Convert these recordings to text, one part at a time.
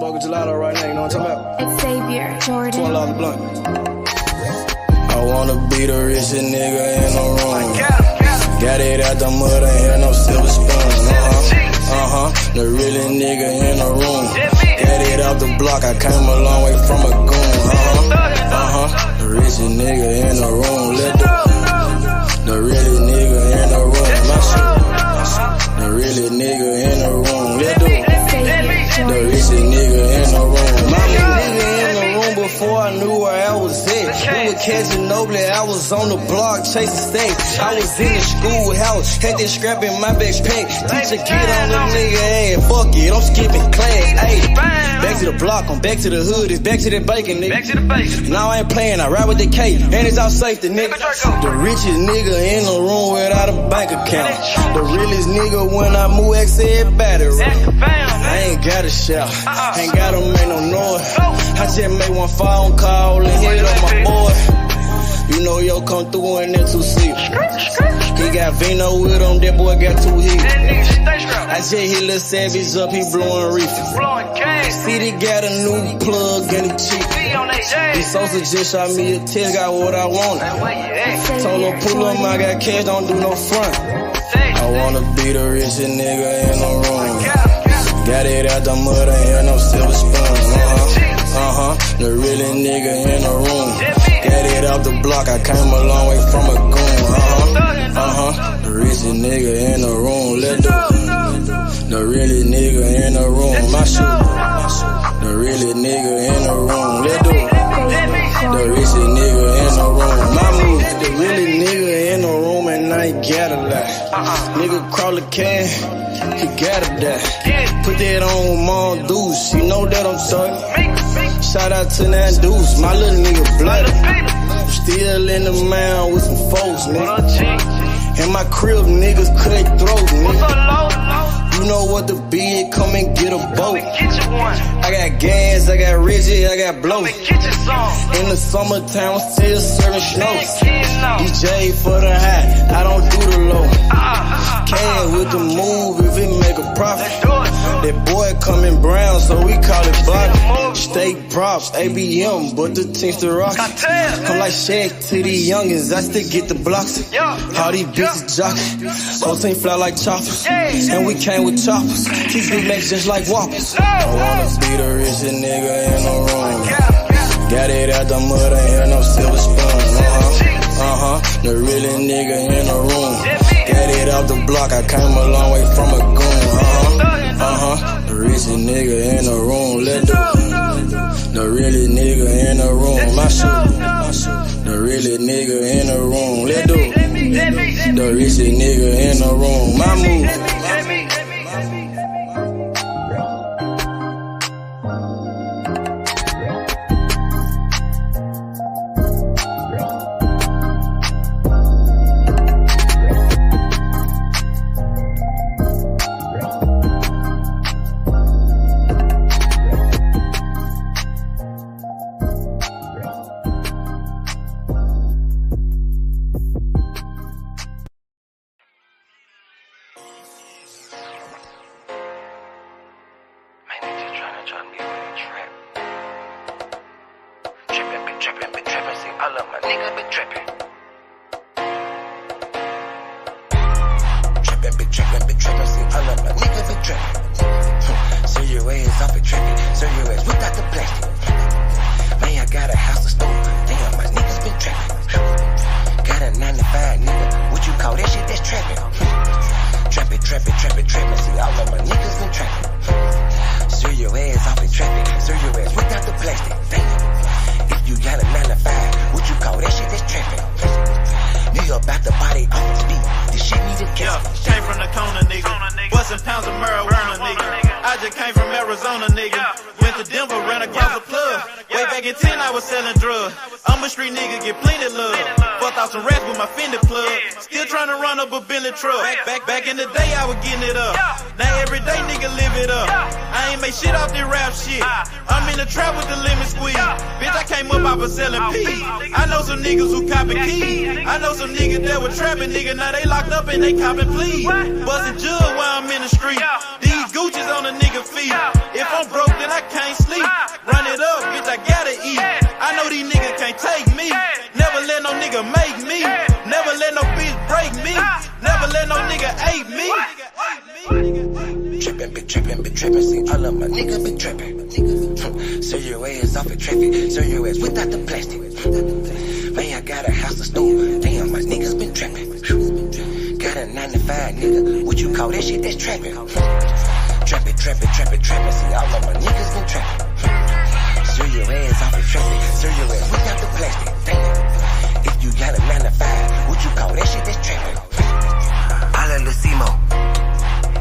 Smoking gelato right now, you know what I'm talking about? It's Xavier, Jordan. $12 blunt. I wanna be the richest nigga in the room. Got it out the mud, ain't had no silver spoon. The realest nigga in the room. Got it out the block, I came a long way from a goon. The richest nigga in the room. The realest nigga in the room. My shit. The realest nigga in the room. The richest nigga in the room. My nigga in the room before I knew where I was at. We were catching Nobly, I was on the block chasing stacks. I was in the schoolhouse, had that scrap in my backpack. Teacher get on the nigga ass, fuck it, I'm skipping class. Ayy, back to the block, I'm back to the hood, it's back to that bacon, nigga. Back to the bacon. Now I ain't playing, I ride with the K, and it's all safety, nigga. The richest nigga in the room without a bank account. The realest nigga when I move, XL battery. I ain't gotta shout, ain't gotta make no noise. I just made one phone call and hit on my boy. You know yo come through in that 2-seater. He got Vino with him, that boy got 2 hits. I just hit Lil Savage up, he blowing reefer. City got a new plug and he cheap. This Sosa just shot me a test, got what I wanted. Told him pull up, I got cash, don't do no front. I wanna be the richest nigga in the room. Got it out the mud, ain't had no silver spoon. The realest nigga in the room. Got it out the block, I came a long way from a goon. The richest nigga in the room. The realest nigga in the room. My shoe. The realest nigga in the room. The richest nigga in the room. My move. The realest nigga in the room and I ain't gotta lie. Nigga crawl a can, he gotta die. Put that on Mom Deuce, you know that I'm talking. Shout out to that Deuce, my little nigga bloody. Still in the mound with some folks, nigga. In my crib, niggas cut throats, nigga. You know what the bid, come and get a boat. I got gas, I got Reggie, I got blow. In the summertime, I'm still serving snows. DJ for the high, I don't do the low. Can with the move if it make a profit. That boy coming brown, so we call it block. State props, ABM, but the team's the rock. Come like Shaq to these youngins, I still get the blocks. All these bitches jockey, whole team fly like choppers. And we came with choppers, keep big legs just like whoppers. I wanna be the richest nigga in the room. Got it out the mud, ain't had no silver spoon. The realest nigga in the room. Got it out the block, I came a long way from a goon. The richest nigga in the room. The realest nigga in the room. My shoe. The realest nigga in the room. The richest nigga in the room. My move. Back in the day, I was getting it up. Now every day, nigga live it up. I ain't make shit off this rap shit. I'm in the trap with the lemon squeeze. Bitch, I came up off of selling peas. I know some niggas who copping keys. I know some niggas that were trapping, nigga. Now they locked up and they copping pleas. Bustin' jug while I'm in the street. These Gucci's on a nigga feet. If I'm broke, then I can't trapping, been trapping, been trapping. See, all of my niggas been trapping. Sir, your ass off in traffic. Sir, your ass without the plastic. Man, I got a house to store. Damn, my niggas been trapping. Got a 9 to 5, nigga. What you call that shit? That's trapping. Trapping, trapping, trapping, trapping. See, all of my niggas been trapping. Sir, your ass off in traffic. Sir, your ass without the plastic. Damn. If you got a 9 to 5, what you call that shit? That's trapping. Holla Lucimo.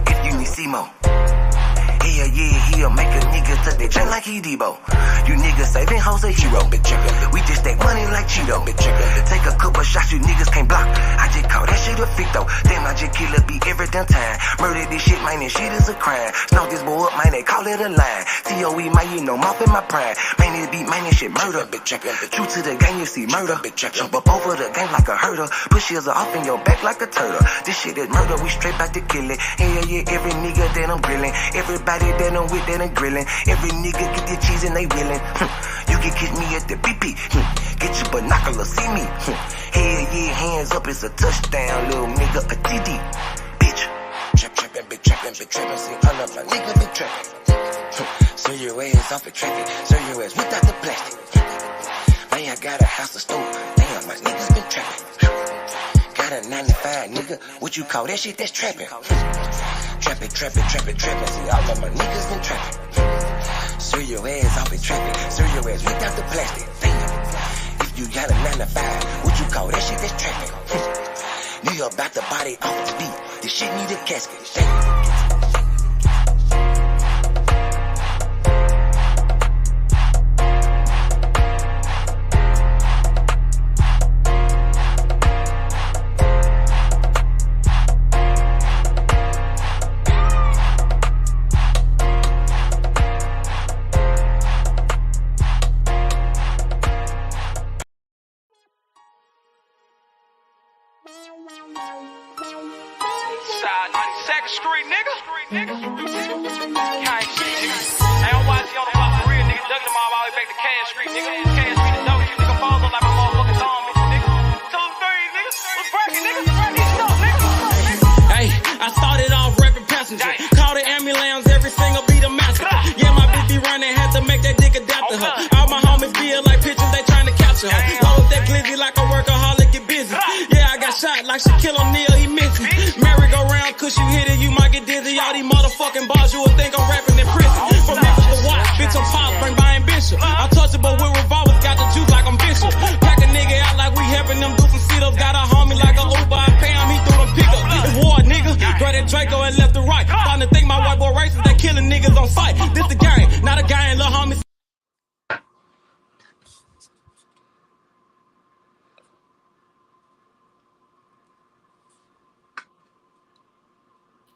If you need Simo. Yeah, he'll make a nigga tuck that jet like he Debo. You niggas saving hoes a hero. We just take money like Cheeto. Take a couple shots you niggas can't block. I just call that shit a fit though. Damn, I just kill a beat every damn time. Murder this shit, man, this shit is a crime. Snow this boy up, man, they call it a line. TOE, man, you know, mouth in my prime. Man, this beat, man, this shit murder. True to the game, you see murder. Jump up over the game like a herder. Push heels off in your back like a turtle. This shit is murder, we straight back to kill it. Hell yeah, every nigga that I'm grilling. Everybody that I'm with that I'm grilling. Every nigga get the cheese and they willing. You can catch me at the BP. Get your binoculars, see me. Hell yeah, hands up, it's a touchdown, little nigga, a TD. Bitch. Trappin', big trappin', big trappin'. See, all of my nigga been trappin'. Sir, your ass off in traffic. Sir, your ass without the plastic. Man, I got a house to store. Damn, my niggas been trappin'. Got a 9 to 5, nigga. What you call that shit? That's trappin'. Trappin', trappin', trappin', trappin'. See, all of my niggas been trappin'. Sir, your ass off in traffic. Sir, your ass without the plastic. Damn. If you got a 9 to 5, what you call that shit? That's trappin'. You about the body off the beat. This shit need a casket. Damn.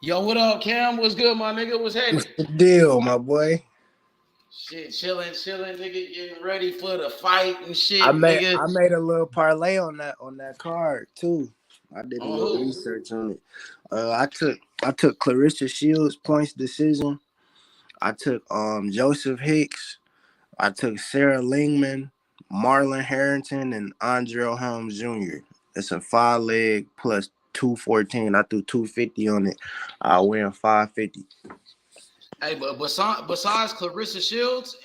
Yo, what up, Cam? What's good, my nigga? What's happening? What's the deal, my boy? Shit, chilling, nigga. Getting ready for the fight and shit. I made nigga. a little parlay on that card too. I did a little research on it. I took Clarissa Shields points decision. I took Joseph Hicks. I took Sarah Lingman, Marlon Harrington, and Andrell Helms Jr. It's a 5-leg plus 214. I threw 250 on it. I win 550. Hey, but besides Clarissa Shields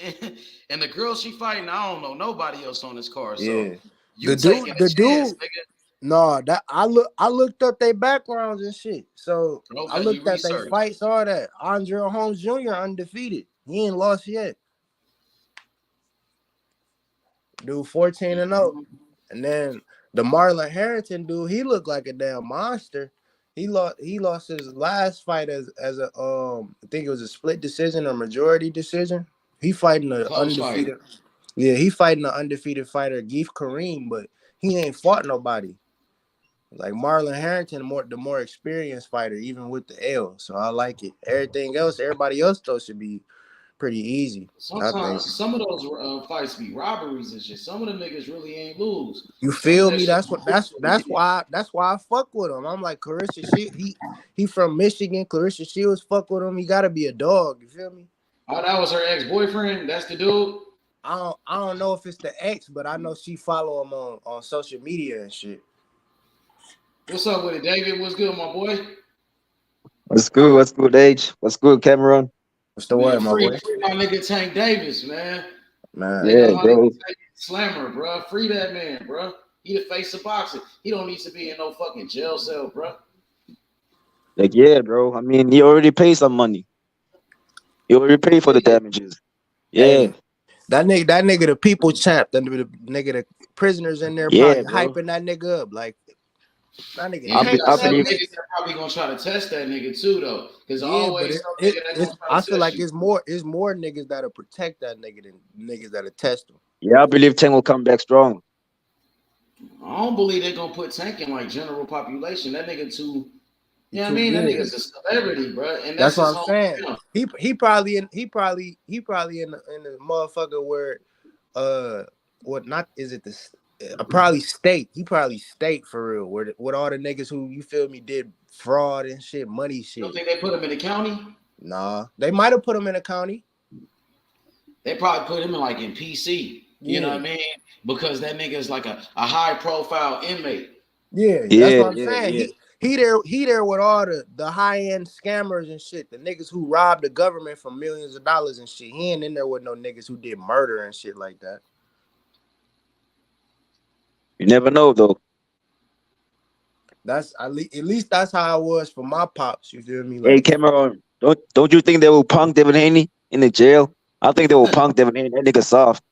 and the girl she fighting, I don't know nobody else on this card. So yeah, you the dude. No, that I looked up their backgrounds and shit. So okay, I looked at their fights, all that. Andrell Holmes Jr. undefeated. He ain't lost yet. Dude, 14-0. And then the Marlon Harrington dude, he looked like a damn monster. He lost his last fight as a I think it was a split decision or majority decision. He fighting an undefeated. Fight. Yeah, he fighting an undefeated fighter, Geef Kareem, but he ain't fought nobody. Like Marlon Harrington, the more experienced fighter, even with the L. So I like it. Everybody else though should be pretty easy. Sometimes some of those fights be robberies and shit. Some of them niggas really ain't lose. You feel me? That's why I fuck with him. I'm like Clarissa Shields. He from Michigan. Clarissa Shields fuck with him. He gotta be a dog. You feel me? Oh, that was her ex-boyfriend. That's the dude. I don't know if it's the ex, but I know she follow him on social media and shit. What's up with it, David? What's good, my boy? What's good? What's good, H? What's good, Cameron? What's the Man, word, my free boy? my nigga Tank Davis, man. Man, Nigga, Yeah, my nigga bro. Tank Slammer, bro. Free that man, bro. He the face of boxing. He don't need to be in no fucking jail cell, bro. Like, yeah, bro. I mean, he already paid some money. He already paid for the damages. Yeah, hey, that nigga, the people champ. The nigga, the prisoners in there yeah, probably bro. hyping that nigga up. Like that nigga And you Tank got I some believe. niggas Savage. that probably gonna try to test that nigga too, though. Cause Yeah, but always some nigga that it's gonna try I to feel test like you. it's more niggas that'll protect that nigga than niggas that'll test him. Yeah, I believe Tank will come back strong. I don't believe they're gonna put Tank in like general population. That nigga too, you know what I Too mean? That yeah. nigga's a celebrity, bro. And That's that's what his I'm home saying. town. He probably in the motherfucker where what not is it the probably state. He probably state for real. Where with all the niggas who you feel me did fraud and shit, money You don't shit. think they put him in the county? Nah, they might have put him in a county. They probably put him in like in PC. You know Yeah, what I mean? Because that nigga is like a high profile inmate. yeah. That's Yeah, what I'm yeah, saying. yeah. He there with all the high end scammers and shit. The niggas who robbed the government for millions of dollars and shit. He ain't in there with no niggas who did murder and shit like that. You never know, though. That's at least that's how it was for my pops. You feel me? Hey, Like, Cameron, don't you think they will punk Devin Haney in the jail? I think they will punk Devin Haney. That nigga soft.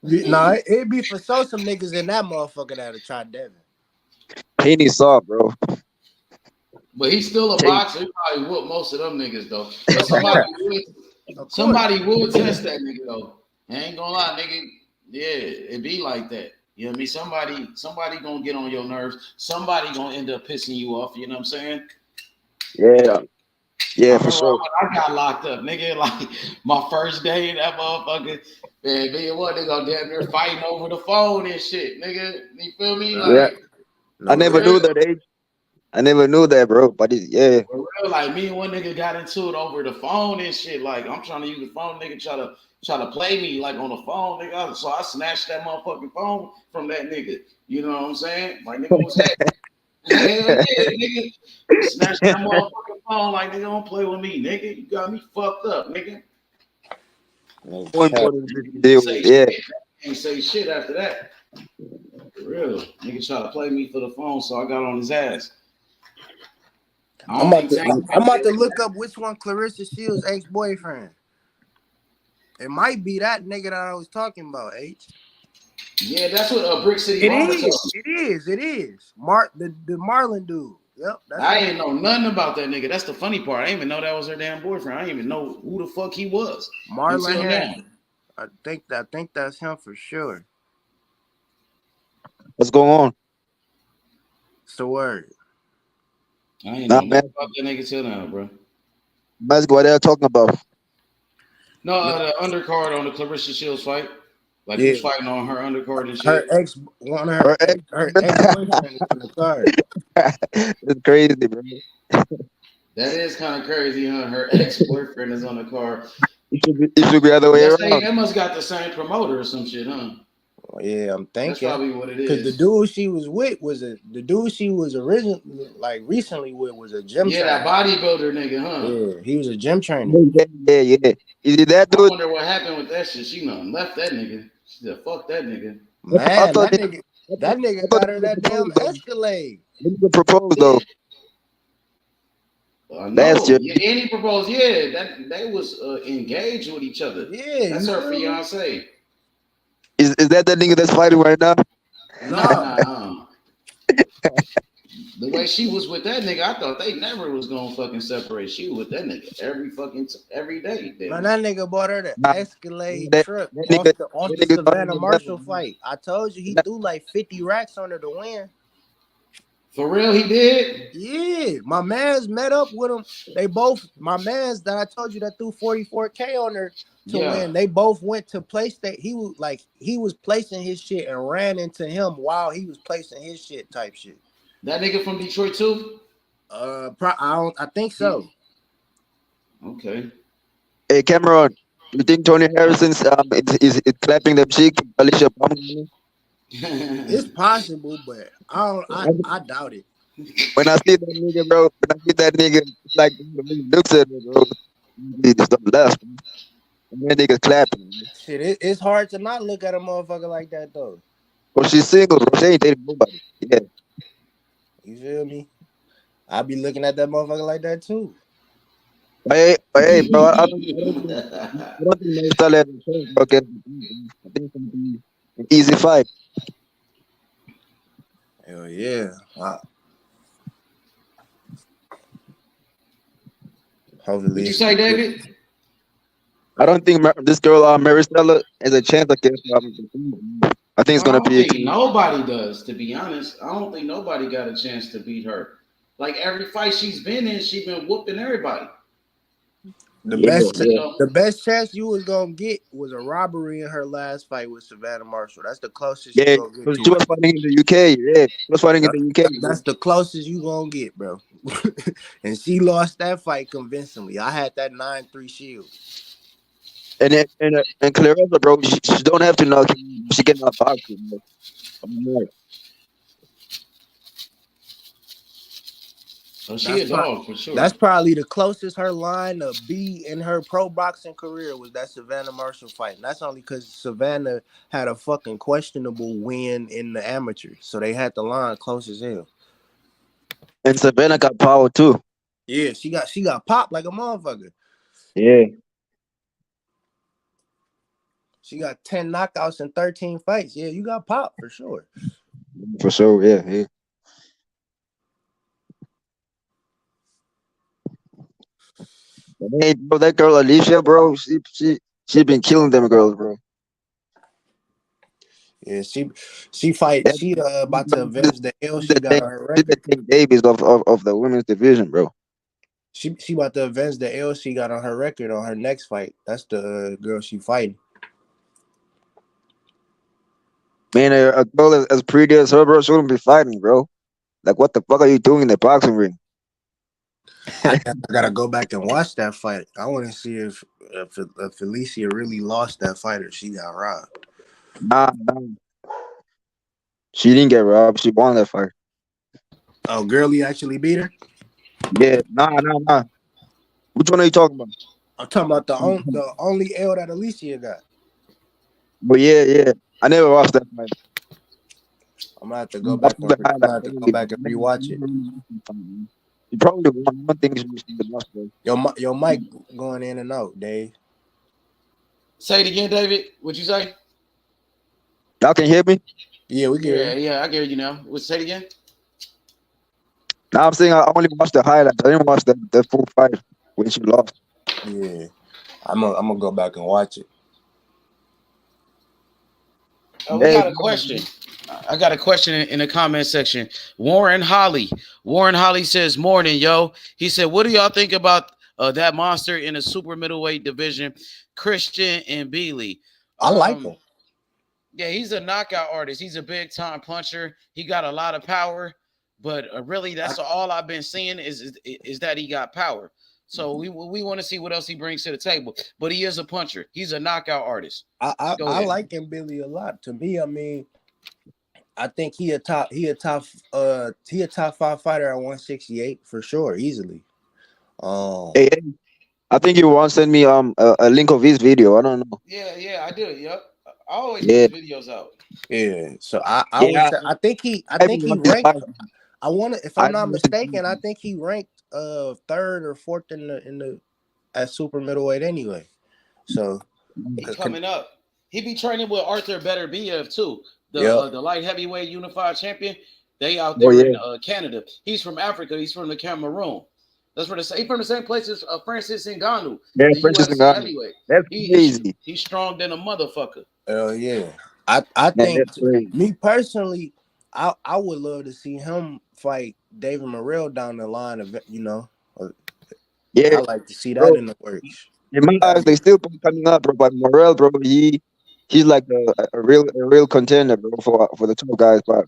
nah, it'd be for some niggas in that motherfucker that'll try Devin. Haney soft, bro. But he's still a Take, boxer. He probably whoop most of them niggas though. But somebody would test that nigga though. I ain't gonna lie, nigga. Yeah, it be like that. You know what I mean? Somebody gonna get on your nerves. Somebody gonna end up pissing you off. You know what I'm saying? yeah, I yeah, for remember sure. when I got locked up, nigga. Like my first day in that motherfucker, man. Me and what they gonna damn near fighting over the phone and shit, nigga. You feel me? Yeah, Like I No, for never real. knew that, H. I never knew that, bro. But yeah, For real, like me and one nigga got into it over the phone and shit. Like I'm trying to use the phone, nigga try to play me like on the phone, nigga. So I snatched that motherfucking phone from that nigga. You know what I'm saying? Like nigga was hacking. Hell yeah, nigga. Snatched that motherfucking phone like nigga don't play with me, nigga. You got me fucked up, nigga. no more cap. important than this deal. Say Yeah, shit. Ain't say shit after that. For real. Nigga try to play me for the phone, so I got on his ass. I I'm don't about think to Tank. I'm about to look up which one Clarissa Shields' ex-boyfriend. It might be that nigga that I was talking about, H. Yeah, that's what Brick City It Mama told me. is. It is. The Marlon dude. Yep. That's I him. ain't know nothing about that nigga. That's the funny part. I didn't even know that was her damn boyfriend. I didn't even know who the fuck he was Marlon until now. Harrington. I think that's him for sure. what's going on? It's the word. I ain't Nah, know man, nothing about that nigga till now, bro. that's what they're talking about. No, the undercard on the Clarissa Shields fight. Like Yeah. who's fighting on her undercard and Her shit. one of Her her ex-boyfriend is on the card. it's crazy, bro. That is kind of crazy, huh? Her ex-boyfriend is on the card. It should be the other way around. They must got the same promoter or some shit, huh? Yeah, I'm That's thinking. probably what it Because the is. dude she was with the dude she was originally recently with was a gym Yeah, that trainer. bodybuilder nigga, huh? Yeah, he was a gym trainer. Yeah. Is it that I dude? wonder what happened with that shit. She done left that nigga. She said, fuck that nigga. I Man, thought that nigga got her that damn Escalade. they proposed though. Last No, year. yeah, and he proposed. Yeah, that they was engaged with each other. Yeah, That's you her feel me? fiance. Is that nigga that's fighting right now? Nah. The way she was with that nigga, I thought they never was gonna fucking separate. She was with that nigga every day. Man, that nigga bought her the Nah, Escalade that truck nigga, off that the nigga Savannah talking Marshall about fight. I told you he that. threw like 50 racks on her to win. For real, he did. Yeah, my man's met up with him. They both, my man's that I told you that threw 44K on her to win. They both went to place that he was placing his shit and ran into him while he was placing his shit type shit. That nigga from Detroit too. I think so. Okay. Hey Cameron, you think Tony Harrison's is clapping the cheek to Alicia Palmer? It's possible, but I doubt it. When I see that nigga, bro, when I see that nigga like when he looks at her, bro. He just don't left. And then niggas clapping. Shit, it's hard to not look at a motherfucker like that though. Well, she's single, bro. She ain't dating nobody. Yeah. You feel me? I be looking at that motherfucker like that too. Hey, bro. I don't think Marcel had a chance, bro. I think it's gonna be an easy fight. Hell yeah. Hopefully. What you say, David? I don't think this girl, Maricela, has a chance against. I think it's I gonna don't be. think nobody does, to be honest. I don't think nobody got a chance to beat her. Like every fight she's been in, she's been whooping everybody. The best chance you was gonna get was a robbery in her last fight with Savannah Marshall. That's the closest you gonna get to she was fighting in the UK. Yeah, she was fighting in the UK. That's the closest you gonna get, bro. And she lost that fight convincingly. I had that 9-3 shield. And Clarissa, bro, she don't have to knock him. She can knock boxing, bro. So she a dog for sure. That's probably the closest her line to be in her pro boxing career was that Savannah Marshall fight. And that's only because Savannah had a fucking questionable win in the amateur. So they had the line close as hell. And Savannah got power too. Yeah, she got popped like a motherfucker. Yeah. She got 10 knockouts in 13 fights. Yeah, you got popped for sure. For sure, yeah. Hey, bro, that girl Alicia, bro, she been killing them girls, bro. Yeah, she fight. She about to avenge the L she got on her record. She's the Davies of the women's division, bro. She about to avenge the L she got on her record on her next fight. That's the girl she fighting. Man, a girl as pretty as her, bro, she wouldn't be fighting, bro. Like, what the fuck are you doing in the boxing ring? I gotta go back and watch that fight. I want to see if Felicia really lost that fight or she got robbed. Nah. She didn't get robbed. She won that fight. Oh, Girlie actually beat her? Yeah, nah. Which one are you talking about? I'm talking about the only L that Alicia got. But yeah. I never watched that fight. I'm gonna have to go back and rewatch it. You probably won. One thing Your mic going in and out, Dave. Say it again, David. What'd you say? Y'all can hear me? Yeah, we can. Yeah, I can hear you now. Say it again. Now I'm saying I only watched the highlights. I didn't watch the full fight when she lost. Yeah, I'm gonna go back and watch it. We got a question. I got a question in the comment section. Warren Holly says, morning, yo. He said, what do y'all think about that monster in the super middleweight division, Christian and Bealey? I like him. Yeah, he's a knockout artist. He's a big time puncher. He got a lot of power, but really that's all I've been seeing is that he got power. So we want to see what else he brings to the table. But he is a puncher. He's a knockout artist. I like him, Billy, a lot. To me, I mean, I think he a top 5 fighter at 168 for sure, easily. Hey, I think you once sent me a link of his video. I don't know. Yeah, I did. Yep. I always put videos out. Yeah. So I think he ranked. I want to, if I'm not mistaken, I think he ranked 3rd or 4th in the at super middleweight anyway. So he's coming up. He be training with Arthur Beterbiev too, the light heavyweight unified champion. They out there in Canada. He's from Africa. He's from the Cameroon. That's where he's from the same place as Francis Ngannou. Yeah, Francis Ngannou. That's crazy. He's strong than a motherfucker. Oh yeah. I think me personally, I would love to see him fight David Morrell down the line of, I like to see that in the works. In my eyes, they still coming up, bro. But Morrell, bro, he's like a real contender, bro, for the top guys. But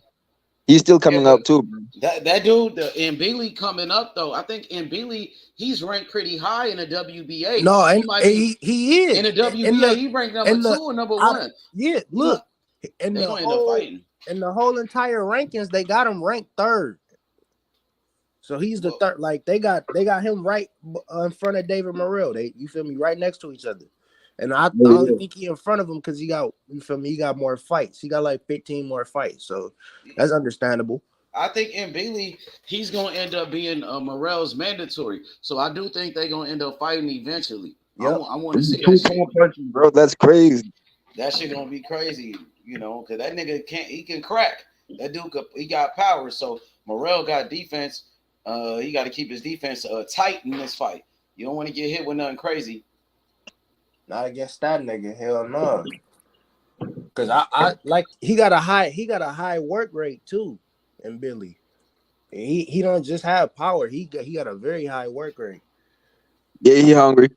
he's still coming up too, bro. That dude, Mbili coming up though. I think Mbili, he's ranked pretty high in the WBA. No, he is in the WBA. He ranked number 2 and number 1. Yeah, look, in the whole entire rankings, they got him ranked 3rd. So he's the third. Like they got him right in front of David Morrell. You feel me, right next to each other. And I only think he in front of him because he got, you feel me, he got more fights. He got like 15 more fights, so that's understandable. I think in Bailey, he's gonna end up being Morrell's mandatory. So I do think they're gonna end up fighting eventually. Yep. I want to see that shit. Punches, bro. That's crazy. That shit gonna be crazy, you know, because that nigga he can crack. That dude he got power. So Morrell got defense. He got to keep his defense tight in this fight. You don't want to get hit with nothing crazy. Not against that nigga, hell no. Cause I like he got a high work rate too, in Billy. He don't just have power. He got a very high work rate. Yeah, he hungry.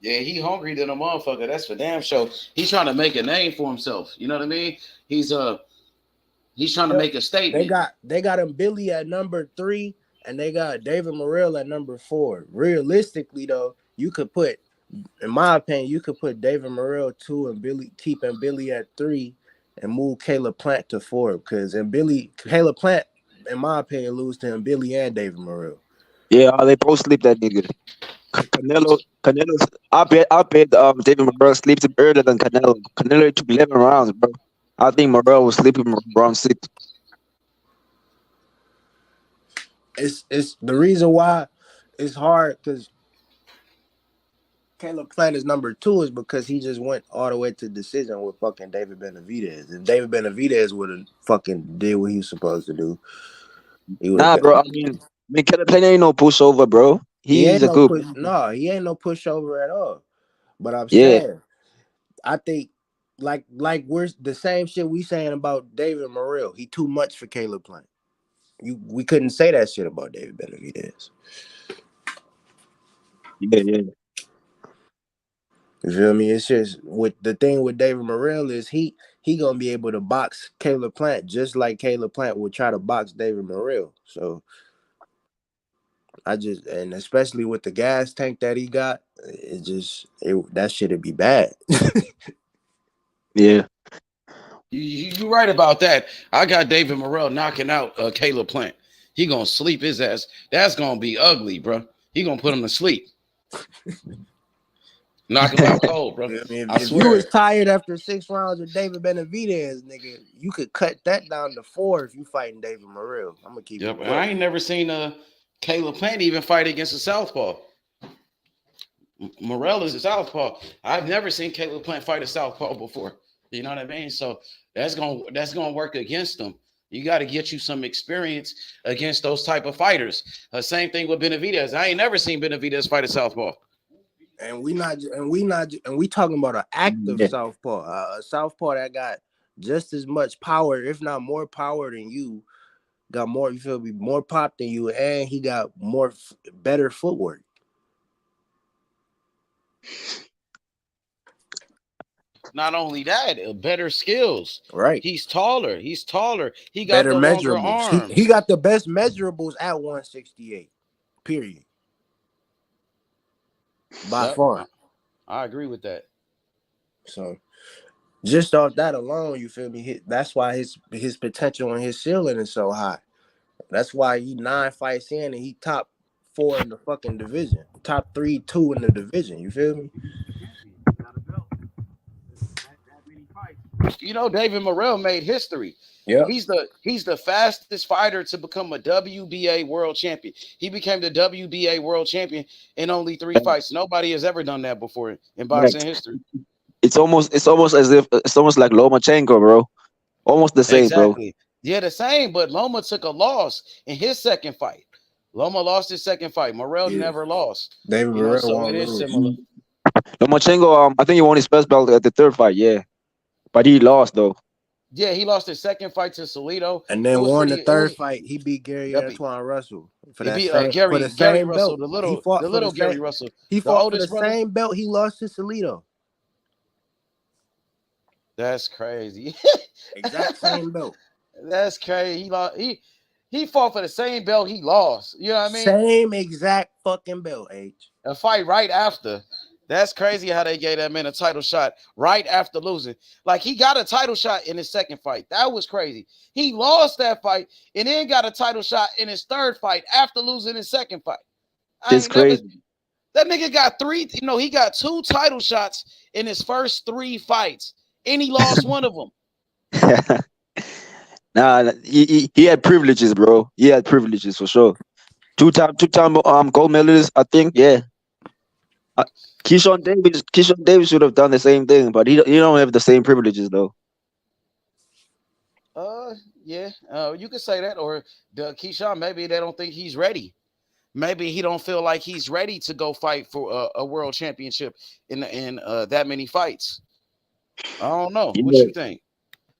Yeah, he hungry than a motherfucker. That's for damn sure. He's trying to make a name for himself. You know what I mean? He's trying to make a statement. They got him Billy at number 3, and they got David Morrell at number 4. Realistically, though, you could put, in my opinion, you could put David Morrell 2 and keeping Billy at 3, and move Caleb Plant to 4. Because Caleb Plant, in my opinion, lose to him Billy and David Morrell. Yeah, they both sleep that nigga. Canelo's. I bet David Morrell sleeps earlier than Canelo. Canelo took 11 rounds, bro. I think Morrell was sleeping around 6. It's the reason why it's hard because Caleb Plant is number 2 is because he just went all the way to decision with fucking David Benavidez. If David Benavidez would have fucking did what he was supposed to do, nah, bro. I mean, Caleb Plant ain't no pushover, bro. He's a good. He ain't no pushover at all. But I'm saying, I think like we're the same shit we saying about David Morrell. He too much for Caleb Plant. We couldn't say that shit about David Benavidez. Yeah. You feel me? It's just with the thing with David Morrell is he gonna be able to box Caleb Plant just like Caleb Plant would try to box David Morrell. So and especially with the gas tank that he got, that shit'd be bad. Yeah. You right about that. I got David Morrell knocking out Caleb Plant. He gonna sleep his ass. That's gonna be ugly, bro. He gonna put him to sleep. Knock him out cold, bro. I if swear. You was tired after 6 rounds with David Benavidez, nigga, you could cut that down to 4 if you fighting David Morrell. I'm gonna keep it. I ain't never seen Caleb Plant even fight against a southpaw. Morrell is a southpaw. I've never seen Caleb Plant fight a southpaw before. You know what I mean? So that's gonna work against them. You got to get you some experience against those type of fighters. Same thing with Benavidez. I ain't never seen Benavidez fight a southpaw. And we talking about an active southpaw, a southpaw that got just as much power, if not more power than you. Got more, you feel me, more pop than you, and he got better footwork. Not only that, better skills. Right. He's taller. He got better the longer measurables. arms. He got the best measurables at 168. Period. By far. I agree with that. So just off that alone, you feel me? That's why his potential and his ceiling is so high. That's why he 9 fights in and he top 4 in the fucking division. Top 3, 2 in the division. You feel me? You know, David Morrell made history. Yeah, he's the fastest fighter to become a WBA world champion. He became the WBA world champion in only 3 fights. Nobody has ever done that before in boxing history. It's almost like Lomachenko, bro. Almost the same, exactly. Bro. Yeah, the same. But Loma took a loss in his second fight. Loma lost his second fight. Morrell never lost. David Morrell, so it is similar. Lomachenko, I think he won his first belt at the 3rd fight. Yeah, but he lost though. Yeah, he lost his second fight to Solito. And then won the 3rd fight. He beat Gary Antoine Russell. He beat Gary Russell, the little Gary Russell. He fought for the same belt he lost to Solito. That's crazy. Exact same belt. That's crazy. He fought for the same belt he lost. You know what I mean? Same exact fucking belt, H. A fight right after. That's crazy how they gave that man a title shot right after losing. Like he got a title shot in his second fight. That was crazy. He lost that fight and then got a title shot in his third fight after losing his second fight. I It's ain't never. crazy. That nigga got three. You know, he got 2 title shots in his first 3 fights, and he lost one of them. Nah, he had privileges, bro. He had privileges for sure. Two-time gold medalist, I think. Yeah. Keyshawn Davis should have done the same thing, but he don't have the same privileges though. Yeah. You could say that, or the Keyshawn. Maybe they don't think he's ready. Maybe he don't feel like he's ready to go fight for a world championship in that many fights. I don't know. What Yeah. you think?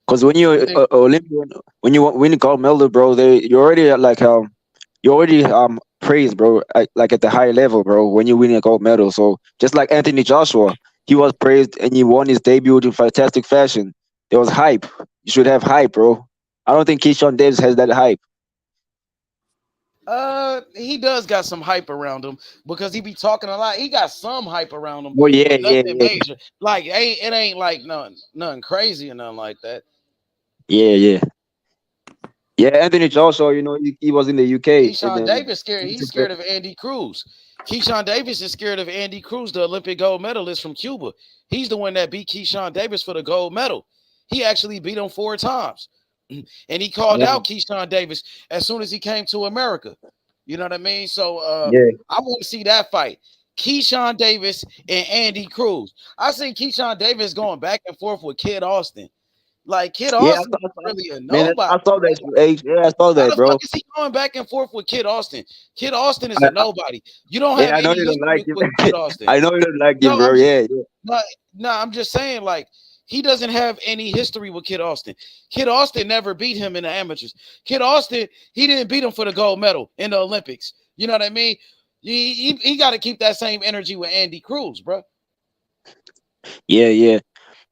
Because when you're Olympian, when you win a gold medal, bro, you're already at you already praised, bro, like at the high level, bro. When you win a gold medal, so just like Anthony Joshua, he was praised and he won his debut in fantastic fashion. There was hype. You should have hype, bro. I don't think Keyshawn Davis has that hype. He does got some hype around him because he be talking a lot. He got some hype around him, Oh yeah, but yeah, nothing yeah, major. Like it ain't like nothing crazy or nothing like that. yeah. Anthony Joshua, he was in the UK and Keyshawn then Davis scared. He's scared of Andy Cruz. Keyshawn Davis is scared of Andy Cruz, the Olympic gold medalist from Cuba. He's the one that beat Keyshawn Davis for the gold medal. He actually beat him 4 times, and he called yeah, out Keyshawn Davis as soon as he came to America. You know what I mean? So yeah, I want to see that fight. Keyshawn Davis and Andy Cruz. I see Keyshawn Davis going back and forth with Kid Austin. Like Kid yeah. Austin is really a Man, nobody. I saw that. Yeah, I saw How that, the fuck bro. is he going back and forth with Kid Austin? Kid Austin is I, a nobody. You don't yeah, have I know any you don't like history him. with Kid Austin. I know you don't like him, No, bro. I'm just Yeah, yeah. no, I'm just saying, like, he doesn't have any history with Kid Austin. Kid Austin never beat him in the amateurs. Kid Austin, he didn't beat him for the gold medal in the Olympics. You know what I mean? He got to keep that same energy with Andy Cruz, bro. Yeah.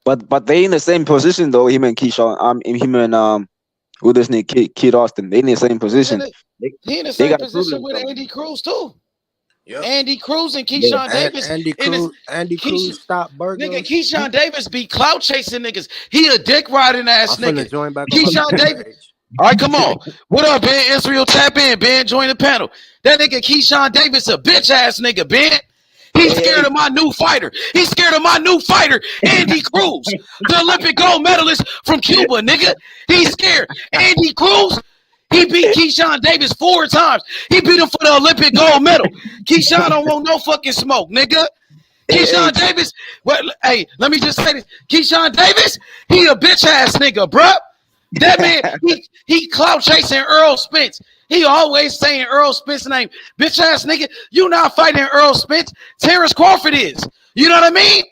But they in the same position though. Him and Keyshawn. Him and who this nigga Kid Austin. They in the same position. They, He in the they same got to prove position with themselves. Andy Cruz too. Yep. Andy Cruz and Yeah. Keyshawn Davis. Andy Cruz stopped Nigga, Burgos. Keyshawn Davis be clout chasing niggas. He a dick riding ass I'm finna nigga. join back on my Keyshawn Twitter Davis. page. All right, come on. What up, Ben? Israel, tap in. Ben, join the panel. That nigga Keyshawn Davis a bitch ass nigga, Ben. He's scared of my new fighter. He's scared of my new fighter, Andy Cruz, the Olympic gold medalist from Cuba, nigga. He's scared. Andy Cruz, he beat Keyshawn Davis 4 times. He beat him for the Olympic gold medal. Keyshawn don't want no fucking smoke, nigga. Keyshawn Davis, hey, let me just say this. Keyshawn Davis, he a bitch ass nigga, bruh. That man, he clout chasing Errol Spence. He always saying Errol Spence's name. Bitch ass nigga, you not fighting Errol Spence. Terence Crawford is. You know what I mean?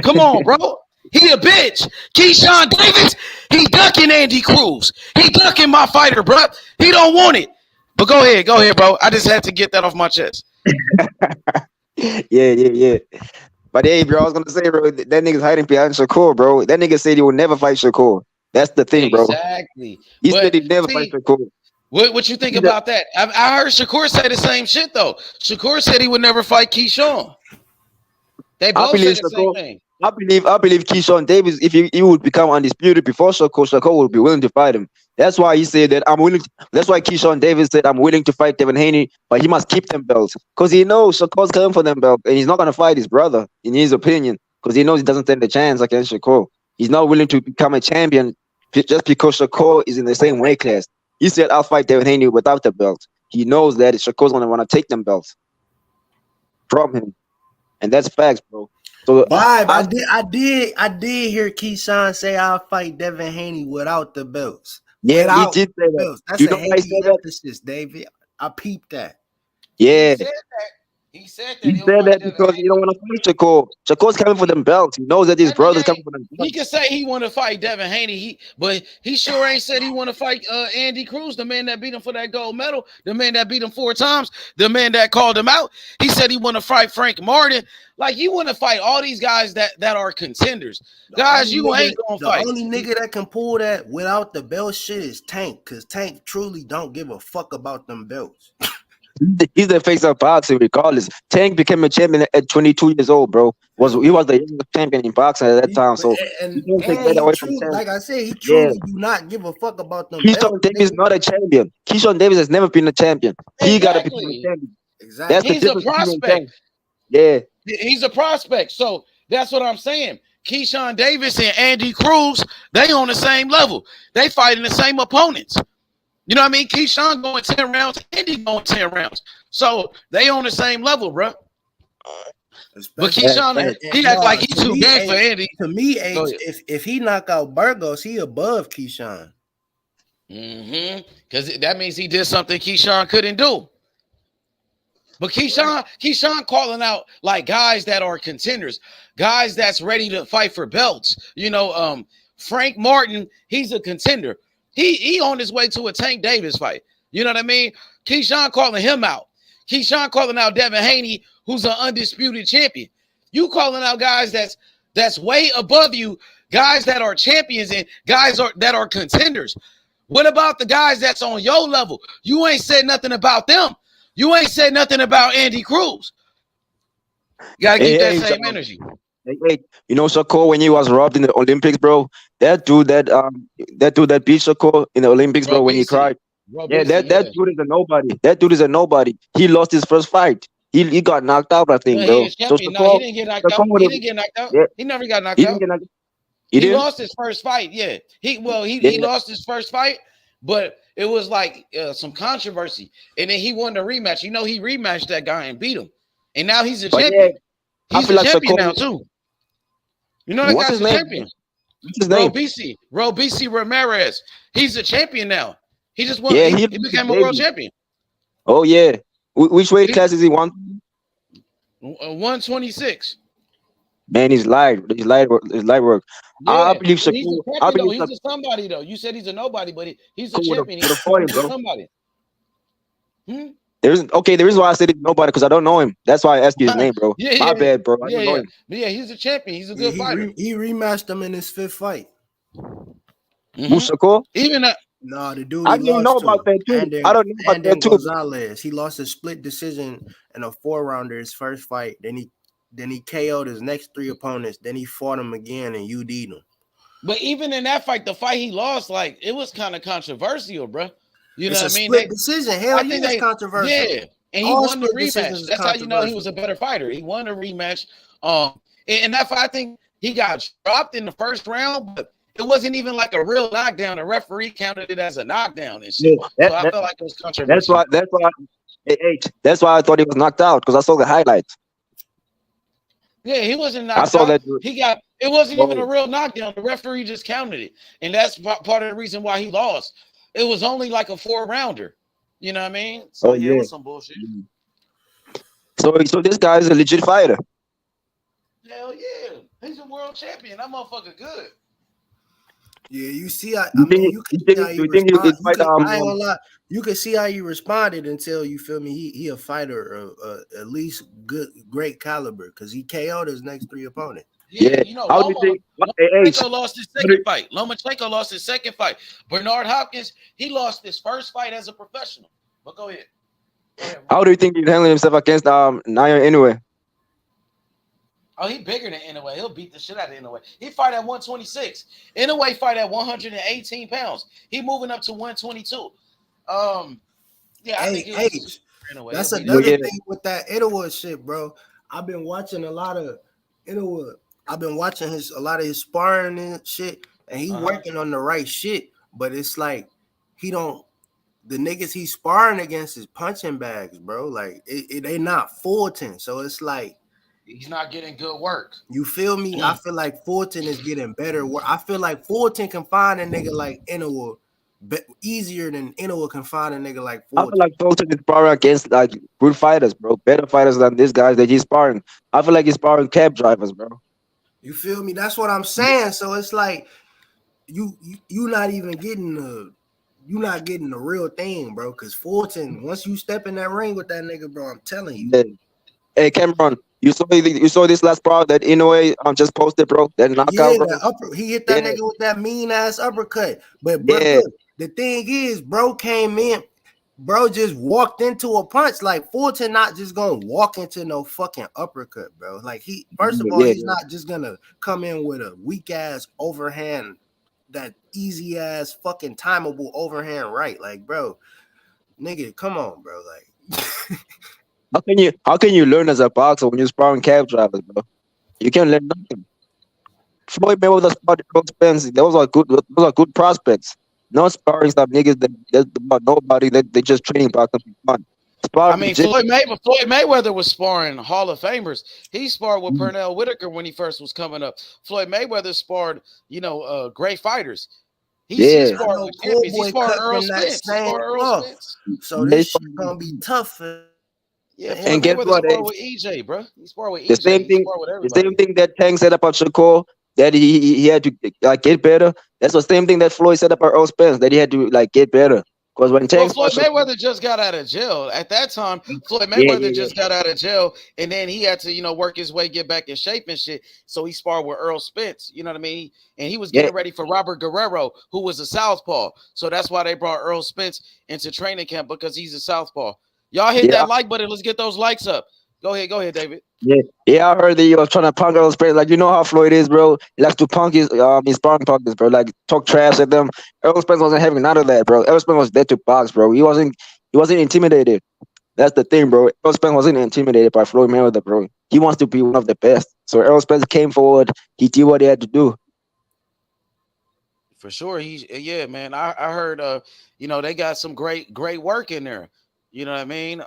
Come on, bro. He a bitch. Keyshawn Davis, he ducking Andy Cruz. He ducking my fighter, bro. He don't want it. But go ahead, bro. I just had to get that off my chest. Yeah. But hey, bro, I was gonna say, bro, that nigga's hiding behind Shakur, bro. That nigga said he will never fight Shakur. That's the thing, bro. Exactly. He said he'd never fight Shakur. What you think about that? I heard Shakur say the same shit though. Shakur said he would never fight Keyshawn. They both said the same thing. I believe Keyshawn Davis, if he would become undisputed before Shakur would be willing to fight him. That's why he said that I'm willing. That's why Keyshawn Davis said I'm willing to fight Devin Haney, but he must keep them belts because he knows Shakur's coming for them belts, and he's not gonna fight his brother, in his opinion, because he knows he doesn't stand a chance against Shakur. He's not willing to become a champion just because Shakur is in the same weight class. He said I'll fight Devin Haney without the belt. He knows that Shakur's gonna want to take them belts from him, and that's facts, bro. So I did hear Keyshawn say I'll fight Devin Haney without the belts. Yeah, Without he did say that. belts. That's You a know why he heavy said that? emphasis, David. I peeped that. Yeah. He said that. He said that because he don't want to fight Shakur. Shakur's coming for them belts. He knows that his brother's coming for them belts. He can say he want to fight Devin Haney, but he sure ain't said he want to fight Andy Cruz, the man that beat him for that gold medal, the man that beat him 4 times, the man that called him out. He said he want to fight Frank Martin. Like, you want to fight all these guys that are contenders. Guys, you ain't gonna fight. The only nigga that can pull that without the belt shit is Tank, because Tank truly don't give a fuck about them belts. He's the face of boxing, regardless. Tank became a champion at 22 years old, bro. He was the youngest champion in boxing at that time, so you don't take that he away from truly, Tank. like I said, he Yeah, truly do not give a fuck about them Keyshawn belts, Davis is nigga. not a champion. Keyshawn Davis has never been a champion. He got to become a Exactly. champion. That's Exactly. the He's a difference between Tank. prospect. Yeah, He's a prospect. So that's what I'm saying. Keyshawn Davis and Andy Cruz, they on the same level. They fighting the same opponents. You know what I mean? Keyshawn going 10 rounds, Andy going 10 rounds. So they on the same level, bro. But Keyshawn, he act like he too big for Andy. To me, if he knock out Burgos, he above Keyshawn. Because that means he did something Keyshawn couldn't do. But Keyshawn calling out like guys that are contenders, guys that's ready to fight for belts. You know, Frank Martin, he's a contender. He on his way to a Tank Davis fight. You know what I mean? Keyshawn calling him out. Keyshawn calling out Devin Haney, who's an undisputed champion. You calling out guys that's way above you, guys that are champions and guys that are contenders. What about the guys that's on your level? You ain't said nothing about them. You ain't said nothing about Andy Cruz. You gotta keep that same energy. Hey, you know Shakur when he was robbed in the Olympics, bro. That dude that beat Shakur in the Olympics, bro, when he cried. That dude is a nobody. That dude is a nobody. He lost his first fight. He got knocked out, I think, bro. So Shakur, he didn't get knocked out. He didn't get knocked out. Yeah. He never got knocked out. He lost his first fight. Yeah. He lost his first fight, but it was like some controversy. And then he won the rematch. You know, he rematched that guy and beat him. And now he's a champion. He's a champion now, too. You know that guy's a champion. What's his name? BC Ramirez. He's a champion now. He just won. He became a world champion. Oh, yeah. Which weight class is he won? 126. Man, he's light. He's light work. Yeah, I believe Shakur. He's a somebody, though. You said he's a nobody, but he's a champion. He's somebody. The reason why I said he's nobody because I don't know him. That's why I asked you his name, bro. My bad, bro. I don't know him. Yeah, he's a champion. He's a good fighter. He rematched him in his 5th fight. Who's Shakur? No, the dude. I didn't know about that too. I don't know about that too. Gonzalez. He lost a split decision in a 4-rounder his first fight. Then he KO'd his next 3 opponents. Then he fought him again and UD'd him. But even in that fight, the fight he lost, like it was kind of controversial, bro. You know what I mean? Split decision. Hell, it's controversial. Yeah, and he won the rematch. That's how you know he was a better fighter. He won the rematch. In that fight, I think he got dropped in the first round, but it wasn't even like a real knockdown. The referee counted it as a knockdown and shit. So I felt like it was controversial. That's why I thought he was knocked out because I saw the highlights. Yeah, he wasn't knocked out. I saw that. It wasn't even a real knockdown. The referee just counted it, and that's part of the reason why he lost. It was only like a 4-rounder. You know what I mean? So it was some bullshit. So this guy is a legit fighter. Hell yeah, he's a world champion. That motherfucker good. Yeah, you see, you can see how he responded until you feel me. He a fighter of at least great caliber because he KO'd his next 3 opponents. Yeah, you know, Lomachenko lost his second fight. Lomachenko lost his second fight. Bernard Hopkins, he lost his first fight as a professional. But go ahead. How do you think he's handling himself against Naya anyway? Oh, he bigger than Inoue. He'll beat the shit out of Inoue. He fight at 126. Inoue fight at 118 pounds. He moving up to 122. Yeah, I think Inoue. That's another thing with that Inoue shit, bro. I've been watching a lot of Inoue. I've been watching a lot of his sparring and shit, and he working on the right shit. But it's like the niggas he's sparring against is punching bags, bro. Like they not Fulton, so it's like. He's not getting good work. You feel me? I feel like Fulton is getting better work. I feel like Fulton can find a nigga like Inoue easier than Inoue can find a nigga like Fulton. I feel like Fulton is sparring against like good fighters, bro. Better fighters than these guys that he's sparring. I feel like he's sparring cab drivers, bro. You feel me? That's what I'm saying. So it's like you not even getting the real thing, bro. Because Fulton, once you step in that ring with that nigga, bro, I'm telling you. Hey, Cameron. You saw this last part that Inoue just posted, bro. That knockout, bro. He hit that nigga with that mean ass uppercut. But look, the thing is, bro came in. bro just walked into a punch. Like Fulton not just gonna walk into no fucking uppercut, bro. Like he first of all, he's not just gonna come in with a weak ass overhand, that easy ass fucking timeable overhand right. Like, bro, nigga, come on, bro. Like how can you learn as a boxer when you're sparring cab drivers, bro? You can't learn nothing. Floyd Mayweather sparred Errol Spence. Those are good prospects. No sparring stuff, niggas that about nobody. They just training boxing for fun. I mean, Floyd Mayweather was sparring Hall of Famers. He sparred with Pernell Whitaker when he first was coming up. Floyd Mayweather sparred, great fighters. He sparred with champions. He sparred Errol Spence. So this shit gonna be tough. Yeah, and guess what? He sparred with EJ, bro. He sparred with EJ. The same thing that Tank said about Shakur, that he had to get better. That's the same thing that Floyd said about Errol Spence, that he had to get better. Because when Tank Floyd Mayweather just got out of jail. At that time, Floyd Mayweather just got out of jail, and then he had to, work his way, get back in shape and shit. So he sparred with Errol Spence. You know what I mean? And he was getting ready for Robert Guerrero, who was a southpaw. So that's why they brought Errol Spence into training camp, because he's a southpaw. Y'all hit that like button. Let's get those likes up. Go ahead, David. Yeah, I heard that you was trying to punk Errol Spence. Like, you know how Floyd is, bro. He likes to punk his sparring partners, bro. Like, talk trash at them. Errol Spence wasn't having none of that, bro. Errol Spence was there to box, bro. He wasn't intimidated. That's the thing, bro. Errol Spence wasn't intimidated by Floyd Mayweather, bro. He wants to be one of the best. So Errol Spence came forward. He did what he had to do. For sure. Man. I heard they got some great work in there. You know what I mean?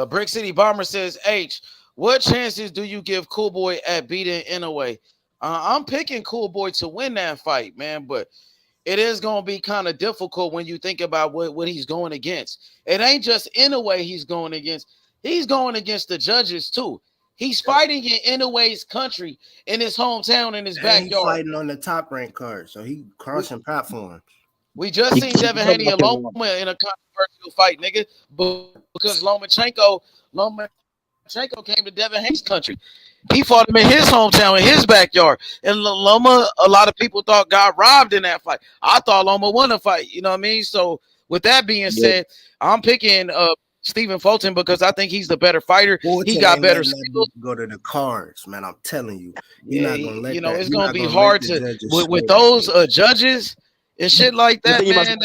Brick City Bomber says, H, what chances do you give Cool Boy at beating Inoue? I'm picking Cool Boy to win that fight, man, but it is going to be kind of difficult when you think about what he's going against. It ain't just Inoue he's going against. He's going against the judges, too. He's fighting in Inoue's country, in his hometown, in his backyard. He's fighting on the top ranked card, so he crossing platforms. We just seen Devin Haney and Loma in a controversial fight, nigga, because Lomachenko came to Devin Haney's country. He fought him in his hometown, in his backyard. And Loma, a lot of people thought got robbed in that fight. I thought Loma won the fight, you know what I mean? So with that being said, I'm picking Stephen Fulton because I think he's the better fighter. Fulton, he got better skills. Go to the cards, man. I'm telling you. You're not gonna let it's gonna be hard to with those judges and shit like that, man.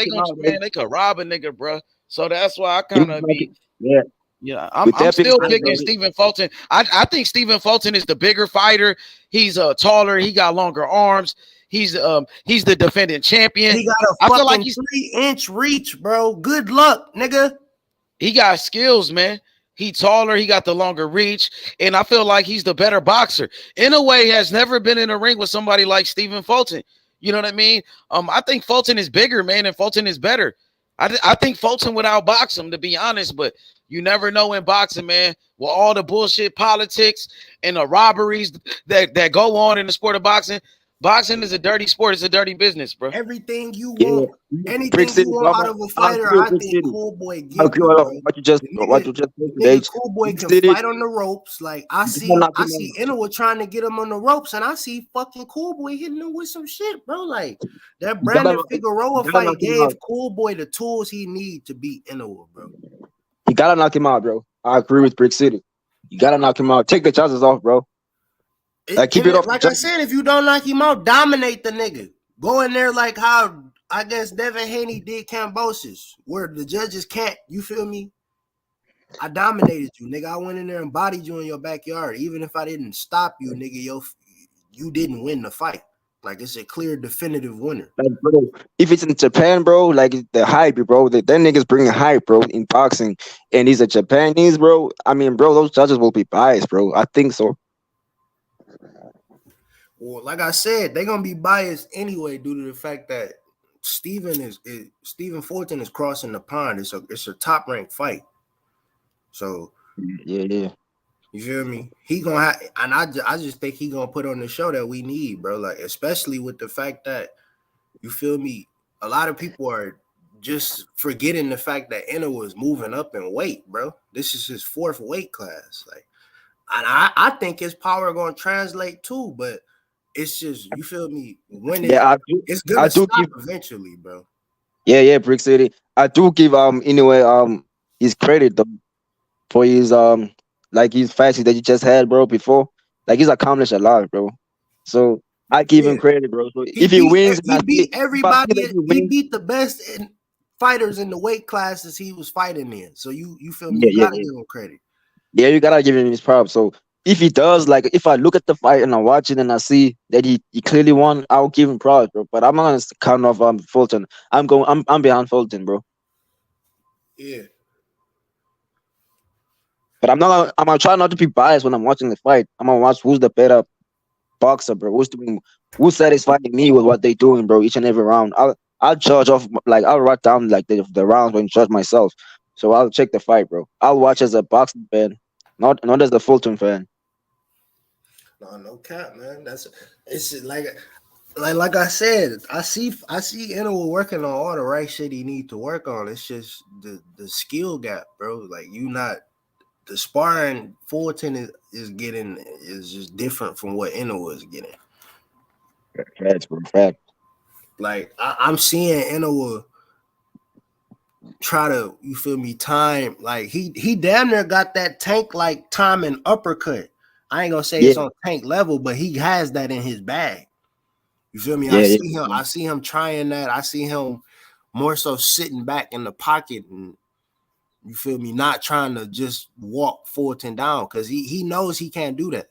They could rob a nigga, bro. So that's why I kind of be I'm still picking Stephen Fulton. I think Stephen Fulton is the bigger fighter. He's taller. He got longer arms. He's the defending champion. He got a fucking 3-inch reach, bro. Good luck, nigga. He got skills, man. He taller. He got the longer reach, and I feel like he's the better boxer. Inoue has never been in a ring with somebody like Stephen Fulton. You know what I mean? I think Fulton is bigger, man, and Fulton is better. I think Fulton would outbox him, to be honest, but you never know in boxing, man. With all the bullshit politics and the robberies that go on in the sport of boxing, boxing is a dirty sport. It's a dirty business, bro. Everything you want, anything you want out of a fighter, I think Cool Boy gives you. What you just said, Cool Boy can fight on the ropes. Like I see Inoue trying to get him on the ropes, and I see fucking Cool Boy hitting him with some shit, bro. Like that Brandon Figueroa fight gave Cool Boy the tools he need to beat Inoue, bro. You gotta knock him out, bro. I agree with Brick City. You gotta knock him out. Take the chances off, bro. Keep it off. Like I said, if you don't knock him out, dominate the nigga. Go in there like how I guess Devin Haney did Cambosis, where the judges can't. You feel me? I dominated you, nigga. I went in there and bodied you in your backyard. Even if I didn't stop you, nigga, you didn't win the fight. Like it's a clear, definitive winner. Like, bro, if it's in Japan, bro, like the hype, bro, that niggas bringing hype, bro, in boxing, and he's a Japanese, bro. I mean, bro, those judges will be biased, bro. I think so. Well, like I said, they're gonna be biased anyway due to the fact that Stephen Fulton is crossing the pond. It's a top ranked fight. So yeah. You feel me? He gonna have, and I just think he gonna put on the show that we need, bro. Like especially with the fact that you feel me, a lot of people are just forgetting the fact that Inoue is moving up in weight, bro. This is his 4th weight class. Like, and I think his power gonna translate too, but it's just you feel me when it's gonna stop eventually, bro. Yeah, Brick City. I do give anyway his credit though for his like his fights that you just had, bro. Before, like he's accomplished a lot, bro. So I give him Yeah, credit, bro. So if he wins, and he beat if I see that everybody. he He wins, beat the best fighters in the weight classes he was fighting in. So you feel me? yeah, You yeah, gotta yeah, give him credit. yeah, you gotta give him his props. So if he does, like if I look at the fight and I watch it and I see that he clearly won, I'll give him props, bro. But I'm not gonna count off Fulton. I'm behind Fulton, bro. Yeah. But I'm gonna try not to be biased when I'm watching the fight. I'm gonna watch who's the better boxer, bro. Who's satisfying me with what they doing, bro, each and every round. I'll judge off like I'll write down like the rounds when judge myself. So I'll check the fight, bro. I'll watch as a boxing fan, not as a Fulton fan. No cap, man. It's like I said. I see Enel working on all the right shit he need to work on. It's just the skill gap, bro. Like you not the sparring Fulton is getting is just different from what Enel is getting. Facts, bro. Fact. Like I'm seeing Enel try to, you feel me, time. Like he damn near got that Tank like time and uppercut. I ain't gonna say Yeah, it's on Tank level, but he has that in his bag. You feel me? yeah, yeah. I see him trying that. I see him more so sitting back in the pocket and you feel me, not trying to just walk Fulton down because he knows he can't do that.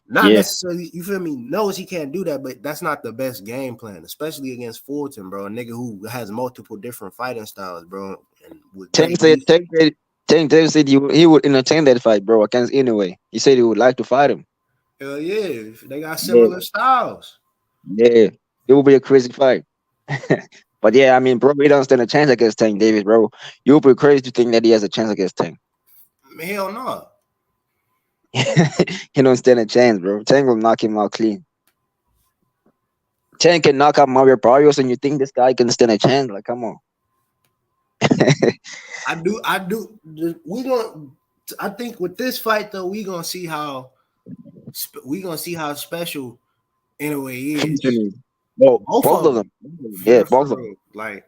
Not Yeah. necessarily, you feel me, knows he can't do that, but that's not the best game plan, especially against Fulton, bro. A nigga who has multiple different fighting styles, bro, and with Tank great said defense. Tank Davis said he would entertain that fight, bro. Against anyway. He said he would like to fight him. Hell yeah, they got Yeah, similar styles. yeah. It will be a crazy fight. But yeah, I mean, bro, he don't stand a chance against Tank Davis, bro. You would be crazy to think that he has a chance against Tank. Hell no. He don't stand a chance, bro. Tank will knock him out clean. Tank can knock out Mario Barrios, and you think this guy can stand a chance? Like, come on. I do. I think with this fight though, we gonna see how special anyway is. No, Both both of of them, them. Yeah, for both of them. real. Like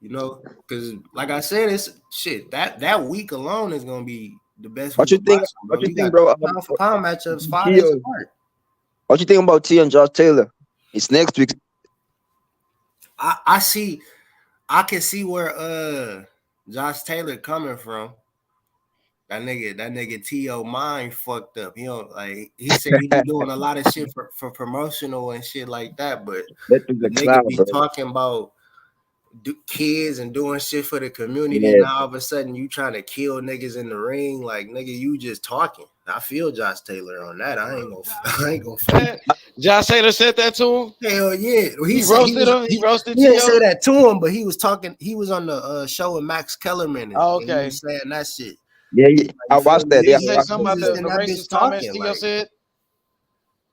because like I said, it's shit that week alone is gonna be the best What week you of think? boxing, bro. What you You think, got bro? pound for pound matchups 5 days Tio, apart. what you think about T and Josh Taylor? It's next week. I see. I can see where Josh Taylor coming from. That nigga T.O. mind fucked up. You know, like he said he be doing a lot of shit for promotional and shit like that, but That is the a nigga clown, be bro. talking about kids and doing shit for the community. Yeah, Now all of a sudden you trying to kill niggas in the ring, like nigga, you just talking. I feel Josh Taylor on that. I ain't gonna Man, Josh Taylor said that to him. hell yeah. He roasted him. He roasted he didn't say T.O. that to him, but he was talking. He was on the show with Max Kellerman, and, Oh, and he okay. was saying that shit. yeah. Like, I you feel watched me? that. Did Yeah, he I say watched something that. about He was the in that bitch racist comments talking. T.O. Like, said?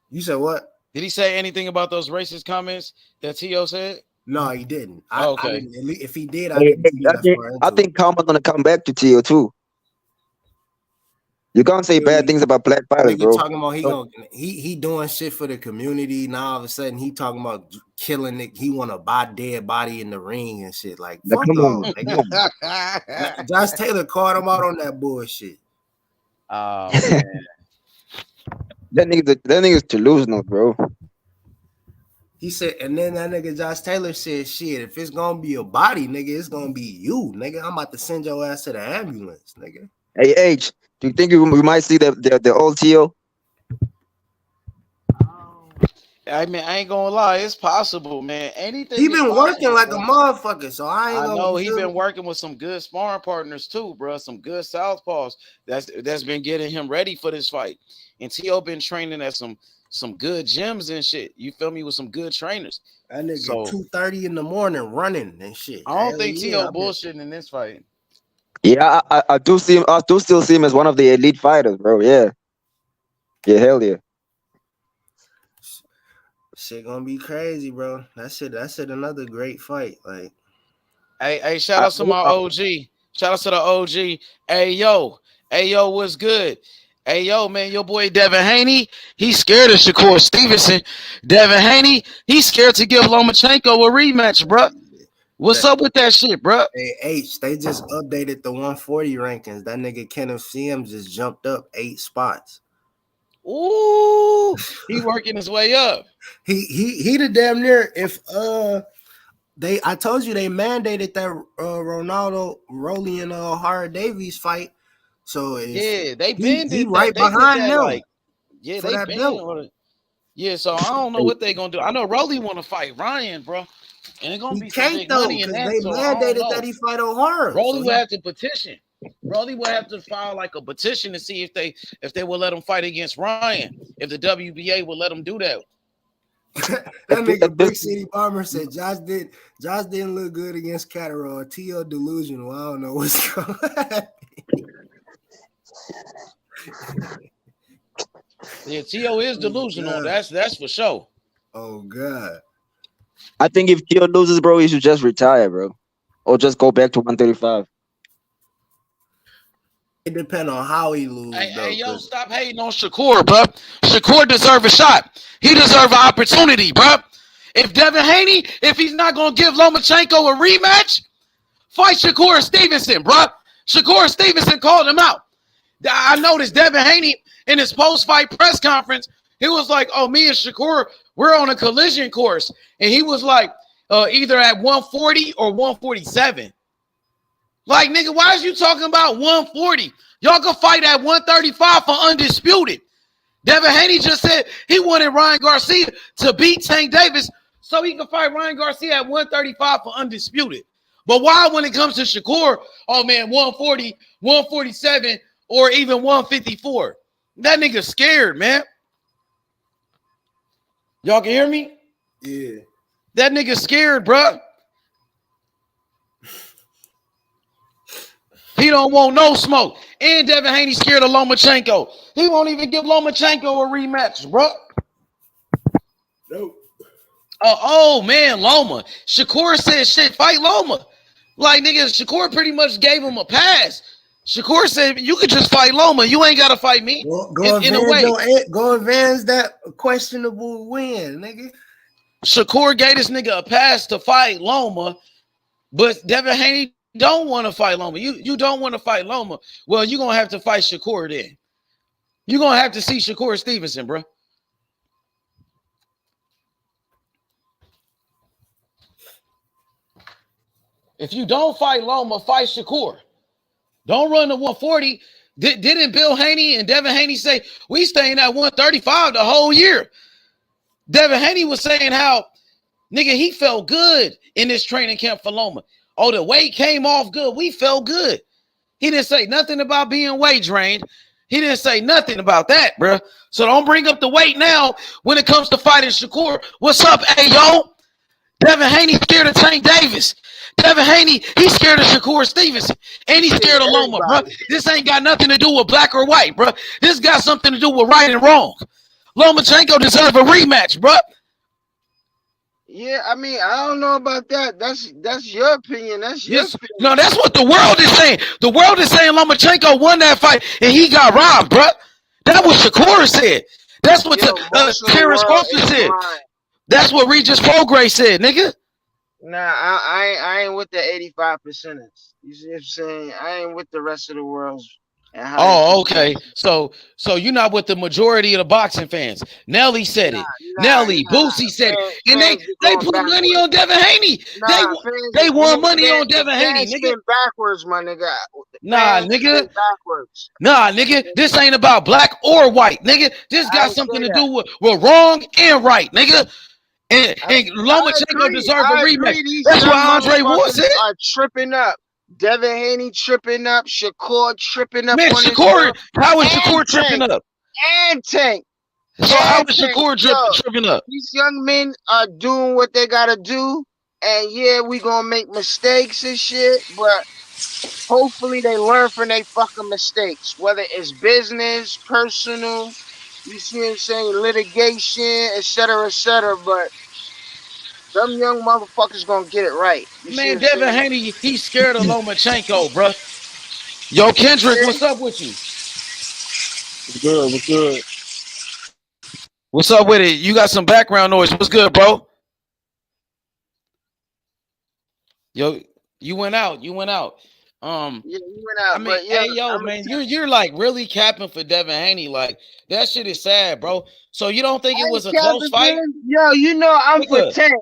you said what? Did he say anything about those racist comments that T.O. said? No, he didn't. I Okay. didn't. If he did, I Hey, didn't see I that think far I into it. think Karma's gonna come back to Tio too. You can't say bad things about black fighters, Nigga bro. talking about he doing shit for the community. Now all of a sudden he talking about killing it. He want to buy dead body in the ring and shit. Like Like, fuck come off, on, come nigga. on. Josh Taylor called him out on that bullshit. Oh man. That nigga's delusional, bro. He said, and then that nigga Josh Taylor said, shit, if it's gonna be a body, nigga, it's gonna be you, nigga. I'm about to send your ass to the ambulance, nigga. Hey H, do you think we might see the old Tio? I mean, I ain't gonna lie, it's possible, man. Anything He is been working possible, like a bro. motherfucker, so I ain't I gonna know he feel been me. working with some good sparring partners too, bro. Some good southpaws. That's been getting him ready for this fight. And T.O. been training at some good gyms and shit. You feel me, with some good trainers. That nigga So 2:30 in the morning running and shit. I don't Hell think yeah, T.O. I been. bullshitting in this fight. Yeah, I do see him. I do still see him as one of the elite fighters, bro. Yeah, yeah, hell yeah. Shit gonna be crazy, bro. That's it. Another great fight. Like, Hey, shout I, out to my OG. Shout out to the OG. Hey yo, what's good? Hey yo, man, your boy Devin Haney, he's scared of Shakur Stevenson. Devin Haney, he's scared to give Lomachenko a rematch, bro. What's up with that shit, bro? Hey, H, they just updated the 140 rankings. That nigga Kenneth Sims just jumped up 8 spots. Ooh, he working his way up. He the damn near if I told you they mandated that Ronaldo Rolly and Hara Davies fight. So yeah, they been he right they behind did that, them. like, yeah, for they that been belt. on it. Yeah, so I don't know what they gonna do. I know Rolly want to fight Ryan, bro, and it's gonna be some big money in that. They So I don't mandated know. that he fight O'Hara. Rolly will have to petition. Rolly will have to file like a petition to see if they will let him fight against Ryan. If the WBA will let him do that. That nigga Big City Bomber said Josh didn't look good against Catterall. T.O. delusional. I don't know what's going on. Yeah, T.O. is delusional. That's for sure. Oh God. I think if Keo loses, bro, he should just retire, bro, or just go back to 135. It depends on how he loses. Hey, yo, stop hating on Shakur, bro. Shakur deserve a shot. He deserve an opportunity, bro. If Devin Haney, if he's not gonna give Lomachenko a rematch, fight Shakur Stevenson, bro. Shakur Stevenson called him out. I noticed Devin Haney in his post-fight press conference, he was like, "Oh, me and Shakur, we're on a collision course," and he was like, either at 140 or 147. Like, nigga, why is you talking about 140? Y'all can fight at 135 for undisputed. Devin Haney just said he wanted Ryan Garcia to beat Tank Davis so he can fight Ryan Garcia at 135 for undisputed. But why, when it comes to Shakur, oh man, 140, 147, or even 154? That nigga scared, man. Y'all can hear me? Yeah. That nigga scared, bro. He don't want no smoke. And Devin Haney scared of Lomachenko. He won't even give Lomachenko a rematch, bro. Nope. Oh, man, Loma. Shakur said, shit, fight Loma. Like, nigga, Shakur pretty much gave him a pass. Shakur said, you could just fight Loma. You ain't got to fight me. Go advance that questionable win, nigga. Shakur gave this nigga a pass to fight Loma, but Devin Haney don't want to fight Loma. You don't want to fight Loma. Well, you're going to have to fight Shakur then. You're going to have to see Shakur Stevenson, bro. If you don't fight Loma, fight Shakur. Don't run to 140. Didn't Bill Haney and Devin Haney say, we staying at 135 the whole year? Devin Haney was saying how, nigga, he felt good in this training camp for Loma. Oh, the weight came off good. We felt good. He didn't say nothing about being weight drained. He didn't say nothing about that, bro. So don't bring up the weight now when it comes to fighting Shakur. What's up, Ayo? Devin Haney scared of Tank Davis. Devin Haney, he's scared of Shakur Stevenson. And he's scared of Loma, bro. This ain't got nothing to do with black or white, bro. This got something to do with right and wrong. Lomachenko deserves a rematch, bro. Yeah, I mean, I don't know about that. That's your opinion. That's your opinion. No, that's what the world is saying. The world is saying Lomachenko won that fight and he got robbed, bro. That's what Shakur said. That's what Terence Crawford said. That's what Regis Prograis said, nigga. Nah, I ain't with the 85%ers. You see what I'm saying? I ain't with the rest of the world's. Oh, okay. So you're not with the majority of the boxing fans. Nelly said it. Nelly, Boosie said it. And they put money on Devin Haney. They won money on Devin Haney, nigga. Backwards, my nigga. Nah, nigga. Backwards. Nah, nigga. This ain't about black or white, nigga. This got something to do with wrong and right, nigga. And Lomachenko deserve a rematch. That's what Andre Ward said. Are tripping up. Devin Haney tripping up. Shakur tripping up. Man, Shakur, how is Shakur tripping up? And Tank. So how is Shakur tripping up? These young men are doing what they gotta do. And yeah, we gonna make mistakes and shit, but hopefully they learn from their fucking mistakes. Whether it's business, personal, you see what I'm saying, litigation, etc., etc. But them young motherfuckers gonna get it right. Man, Devin Haney, he's scared of Lomachenko, bro. Yo, Kendrick, what's up with you? What's good? What's up with it? You got some background noise. What's good, bro? Yo, you went out. You went out. Yeah, you went out. I mean, But yeah, hey, yo, man, you're like really capping for Devin Haney. Like that shit is sad, bro. So you don't think I it ain't was a close capping for fight? him. Yo, you know I'm for Nigga. Tank.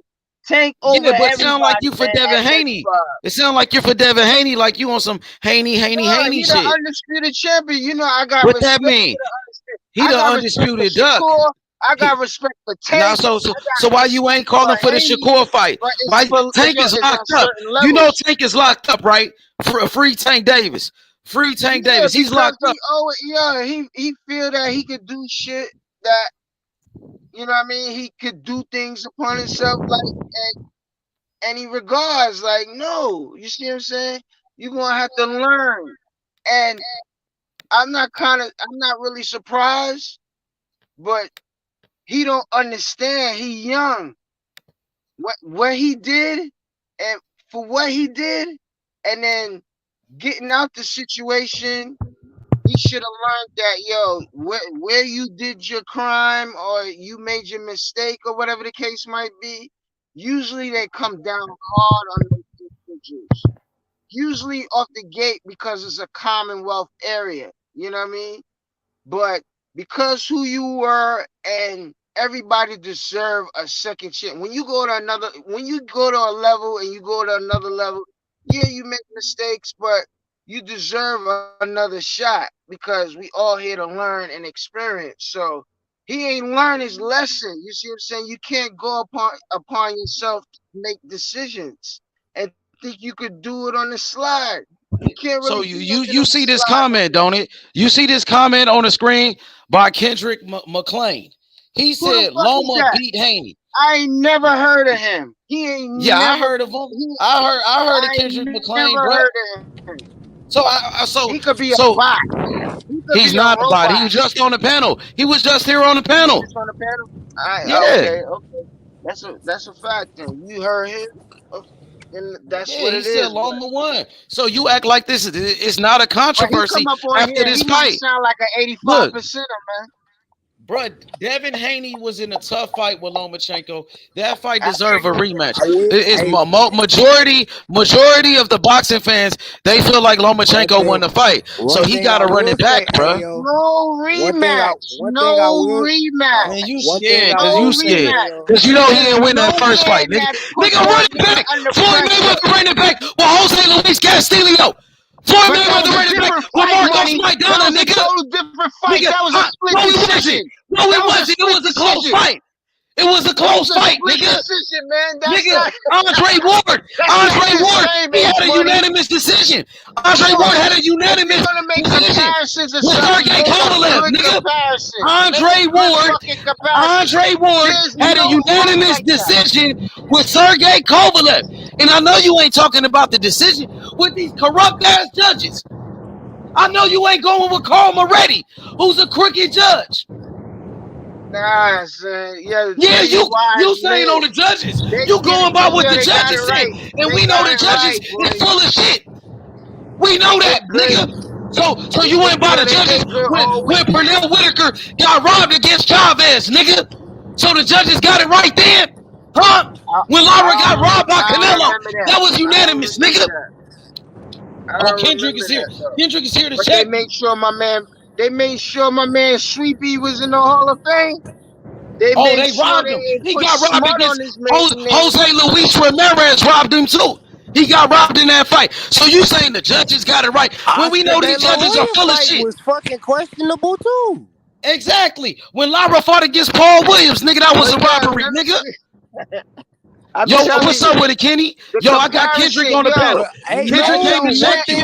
Tank over Yeah, but everybody, sound like you for man, Devin at Haney. 35. It sound like you're for Devin Haney, like you on some Haney No, he the shit. undisputed champion. You know I got What respect that mean? for the He I the got respect for undisputed duck. Shakur. I got He, respect for now, Tank. so why you ain't calling for the Haney, Shakur fight? but Why Tank is it's on locked up? certain You know levels. Tank is locked up, right? Free Tank Davis. Free Tank Davis. He's locked up. He feel that he could do shit that, you know what I mean, he could do things upon himself, like, and he regards, like, no, you see what I'm saying? You're gonna have to learn. And I'm not really surprised, but he don't understand. He young. What he did, and for what he did, and then getting out the situation, he should have learned that, yo, where you did your crime or you made your mistake or whatever the case might be, usually they come down hard on those individuals. Usually off the gate because it's a Commonwealth area, you know what I mean? But because who you were, and everybody deserve a second chance. When you go to a level and you go to another level, yeah, you make mistakes, but you deserve another shot because we all here to learn and experience. So he ain't learned his lesson. You see what I'm saying? You can't go upon yourself to make decisions and think you could do it on the slide. You can't really. So you see this comment, don't it? You see this comment on the screen by Kendrick McLean. He said Loma beat Haney. I ain't never heard of him. He ain't. Yeah, never, I heard of him. I heard of Kendrick McLean, bro. So he could be a bot. He's not a bot. He was just on the panel. He was just here on the panel. On the panel. Yeah. Okay. That's a fact. Then you heard him. And that's what it is. He said Loma won. So you act like this is not a controversy after this fight. He sound like an 85%er, man. Bro, Devin Haney was in a tough fight with Lomachenko. That fight deserved a rematch. It's majority of the boxing fans, they feel like Lomachenko won the fight. So he got to run it back, bro. No rematch. No rematch. Man, you scared because you scared. Because you know he didn't win that first fight. Nigga, run it back. Floyd Mayweather ran it back with Jose Luis Castillo. Floyd Mayweather ran it back with Marcos Maidana, nigga. Total different fight. That was a split decision. No, it wasn't. It was a close fight. It was a close fight, nigga. Decision, man. Nigga, Andre Ward. He had a unanimous decision. Andre Ward had a unanimous decision with Sergey Kovalev, nigga. Andre Ward had a unanimous decision with Sergey Kovalev. And I know you ain't talking about the decision with these corrupt ass judges. I know you ain't going with Carl Moretti, who's a crooked judge. Nah, son. Yeah, you saying on the judges. You going by what the judges say. And we know the judges is full of shit. We know that, nigga. So you went by the judges when Pernell Whitaker got robbed against Chavez, nigga. So the judges got it right then. Huh? When Lara got robbed by Canelo, that was unanimous, nigga. Kendrick is here. Kendrick is here to check. They made sure my man Sweepy was in the Hall of Fame. They robbed him. He got robbed against Jose Luis Ramirez. Robbed him too. He got robbed in that fight. So you saying the judges got it right? When we know these judges are full of shit. Was fucking questionable too. Exactly. When Lara fought against Paul Williams, nigga, that was a robbery, nigga. Yo, what's up with it, Kenny? Yo, I got Kendrick on the panel. Kendrick came to check you. Hey,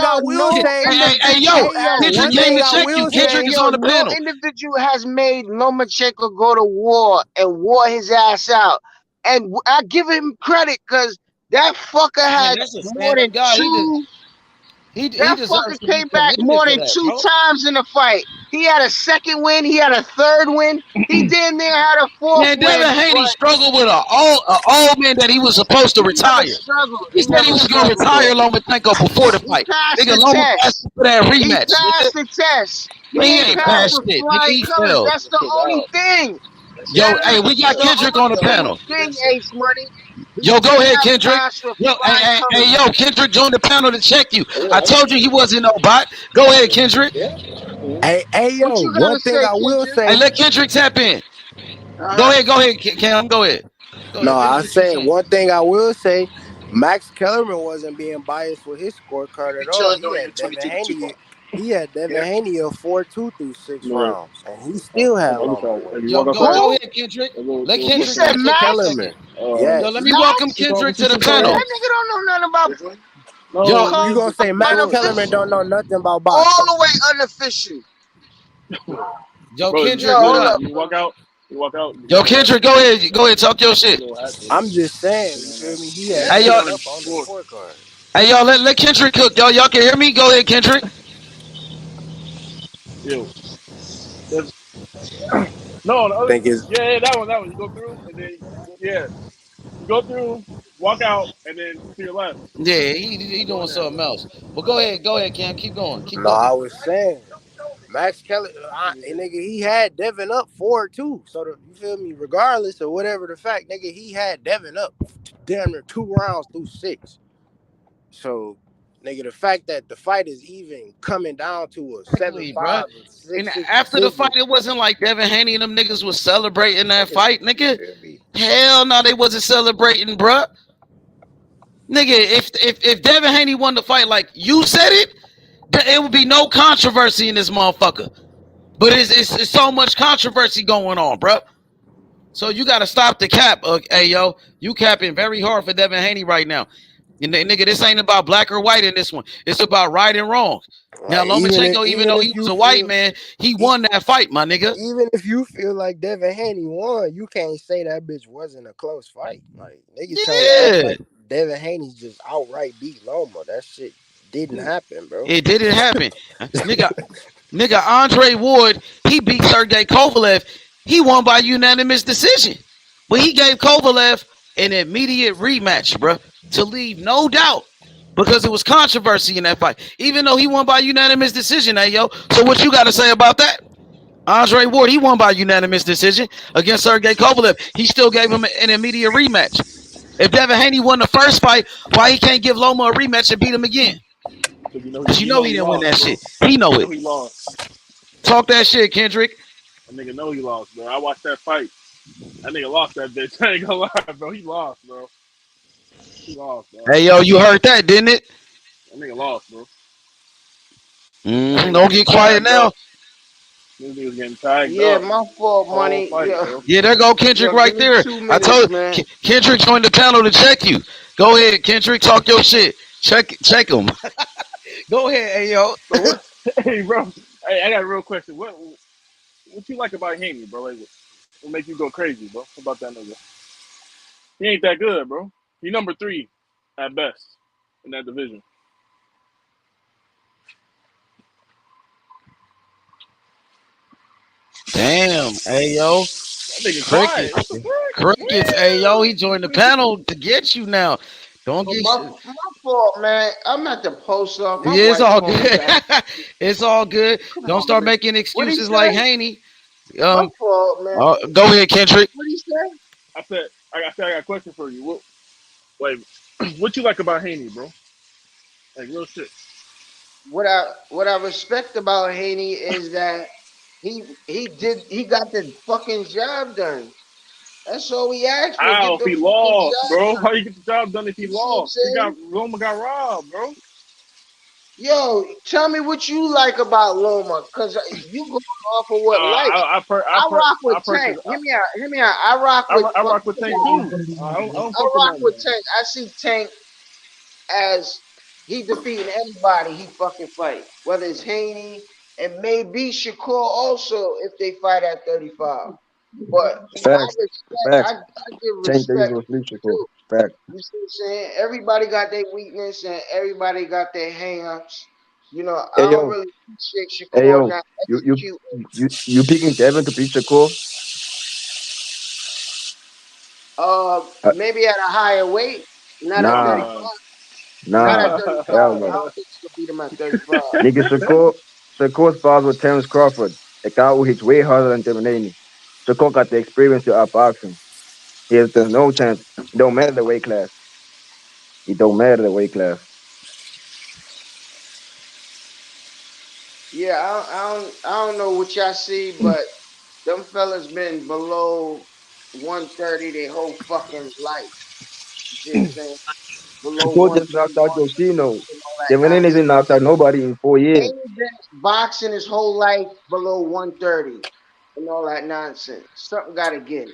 yo, Kendrick came to check you. Kendrick is on the panel. No individual has made Lomachenko go to war and wore his ass out. And I give him credit because that fucker had more than two. That fucker came back more than two times in the fight. He had a second win. He had a third win. He damn near had a fourth win. Devin Haney struggled with an old man that he was supposed to retire. He said he was going to retire Lomachenko before the fight. Nigga, Lomachenko for that rematch. He passed the test. He ain't passed it. Nigga, he failed. That's the only thing. Yo, hey, we got Kendrick on the panel. Thing, Ace Money. Yo, go ahead, Have Kendrick. guys with Yo, fly colors. yo, Kendrick joined the panel to check you. I told you he wasn't no bot. Go ahead, Kendrick. Hey, What yo, you one gotta thing say, I will Kendrick? Hey, say. let Kendrick tap in. Uh-huh. Go ahead, Cam. Go ahead. Go No, ahead. Finish I what you say saying. one thing I will say. Max Kellerman wasn't being biased with his scorecard at all. He had Devin Haney. He had Devin Haney a 4-2 through 6 rounds, and he still had Loma winning. Yo, go Who? ahead, Kendrick. Let You Kendrick said take it for a Max? second. Kellerman, Yo, let yes, me welcome Max? Kendrick to the Man, panel. that yes. nigga don't know nothing about Yo, You gonna say Max Kellerman unofficial. don't know nothing about All boxing? the way unofficial. Kendrick, Yo, what hold up? up. Yo, Kendrick, go ahead. Go ahead, talk your shit. I'm just saying, you feel me? He had Hey, y'all. Devin up on the scorecard. Hey, y'all. Let Kendrick cook. Y'all can hear me? Go ahead, Kendrick. Think it's Yeah, he doing something else. But go ahead, Cam. Keep going. Keep no. I cooking. was saying Max Kelly, nigga, he had Devin up 4-2. So you feel me? Regardless of whatever the fact, nigga, he had Devin up damn near 2 rounds through 6. So, nigga, the fact that the fight is even coming down to a Exactly, bro. 7-5 or And 6-6 after the fight, decision, it wasn't like Devin Haney and them niggas was celebrating that nigga, fight, you nigga. feel me? Hell no, they wasn't celebrating, bro. Nigga, if Devin Haney won the fight like you said it, it would be no controversy in this motherfucker. But it's so much controversy going on, bro. So you got to stop the cap. Hey, yo, you capping very hard for Devin Haney right now. And nigga, this ain't about black or white in this one. It's about right and wrong. Now, Like, Lomachenko, even though he if was you a white feel, man, he e- won that fight, my nigga. even if you feel like Devin Haney won, you can't say that bitch wasn't a close fight. Like, niggas trying to act Yeah, like Devin Haney just outright beat Loma. That shit didn't happen, bro. it didn't happen. Nigga, Andre Ward, he beat Sergey Kovalev. He won by unanimous decision. But he gave Kovalev an immediate rematch, bro, to leave no doubt. Because it was controversy in that fight. Even though he won by unanimous decision, hey, yo. So what you got to say about that? Andre Ward, he won by unanimous decision against Sergey Kovalev. He still gave him an immediate rematch. If Devin Haney won the first fight, why he can't give Loma a rematch and beat him again? Because you know he didn't win that shit. He know it. Talk that shit, Kendrick. Hey, yo, you heard that, didn't it? Don't get quiet now. Yeah, my fault, money. Yeah, there go Kendrick Yo, give right me there. 2 minutes, I told man. Kendrick joined the panel to check you. Go ahead, Kendrick. Talk your shit. Check him. Go ahead, hey, yo. Damn, hey, yo. Crickets. Crickets, hey, yo. He joined the panel to get you now. Don't get shit. My fault, man. I'm at the post office. My Yeah, it's wife all called me good. back. It's all good. Come Don't on, start man. making What he excuses like say? Haney. My Um, fault, man. go ahead, Kendrick. What he say? What I respect about Haney is that he got the fucking job done. That's all we asked for. Get the fucking job done. You see what I'm saying? Yo, tell me what you like about Loma, cause you going off of what like. I rock with Tank. Hear me out. Hear me out. I rock with fucking. I rock with Tank. I see Tank as he defeating anybody he fucking fight, whether it's Haney and maybe Shakur also if they fight at 35. But Facts, facts. I give Tank Davis respect was leadership. too. Fact. You see what I'm saying? Everybody got their weakness and everybody got their hang-ups. You know, I Hey don't yo, really appreciate hey Shakur yo, not you you executing. you picking Devin to beat Shakur? Maybe at a higher weight, not at Nah, 35. Not at nah, 35. hell I no. don't think you can beat him at 35. Nigga, Shakur spars with Terence Crawford, a guy who hits way harder than Devin Haney. Shakur got the experience to outbox him. There's no chance. It don't matter the weight class. It don't matter the weight class. Yeah, I don't know what y'all see, but them fellas been below 130 their whole fucking life. You see what I'm saying? Below Shakur just knocked 131 out Yoshino. and all that Devin Haney nonsense. didn't knock out nobody in 4 years. Ain't been boxing his whole life below 130 and all that nonsense. Something gotta give.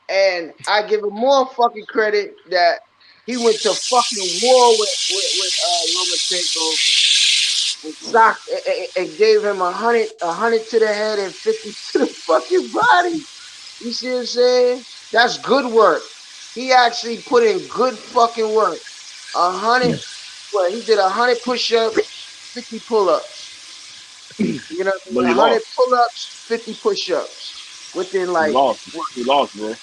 And I give him more fucking credit that he went to fucking war with Lomachenko and socked and gave him a hundred to the head and 50 to the fucking body. You see what I'm saying? That's good work. He actually put in good fucking work. 100. Well, he did 100 push-ups, 50 pull-ups. You know what I But mean? he 100 lost. pull-ups, 50 push-ups within He like lost. what, He lost, bro.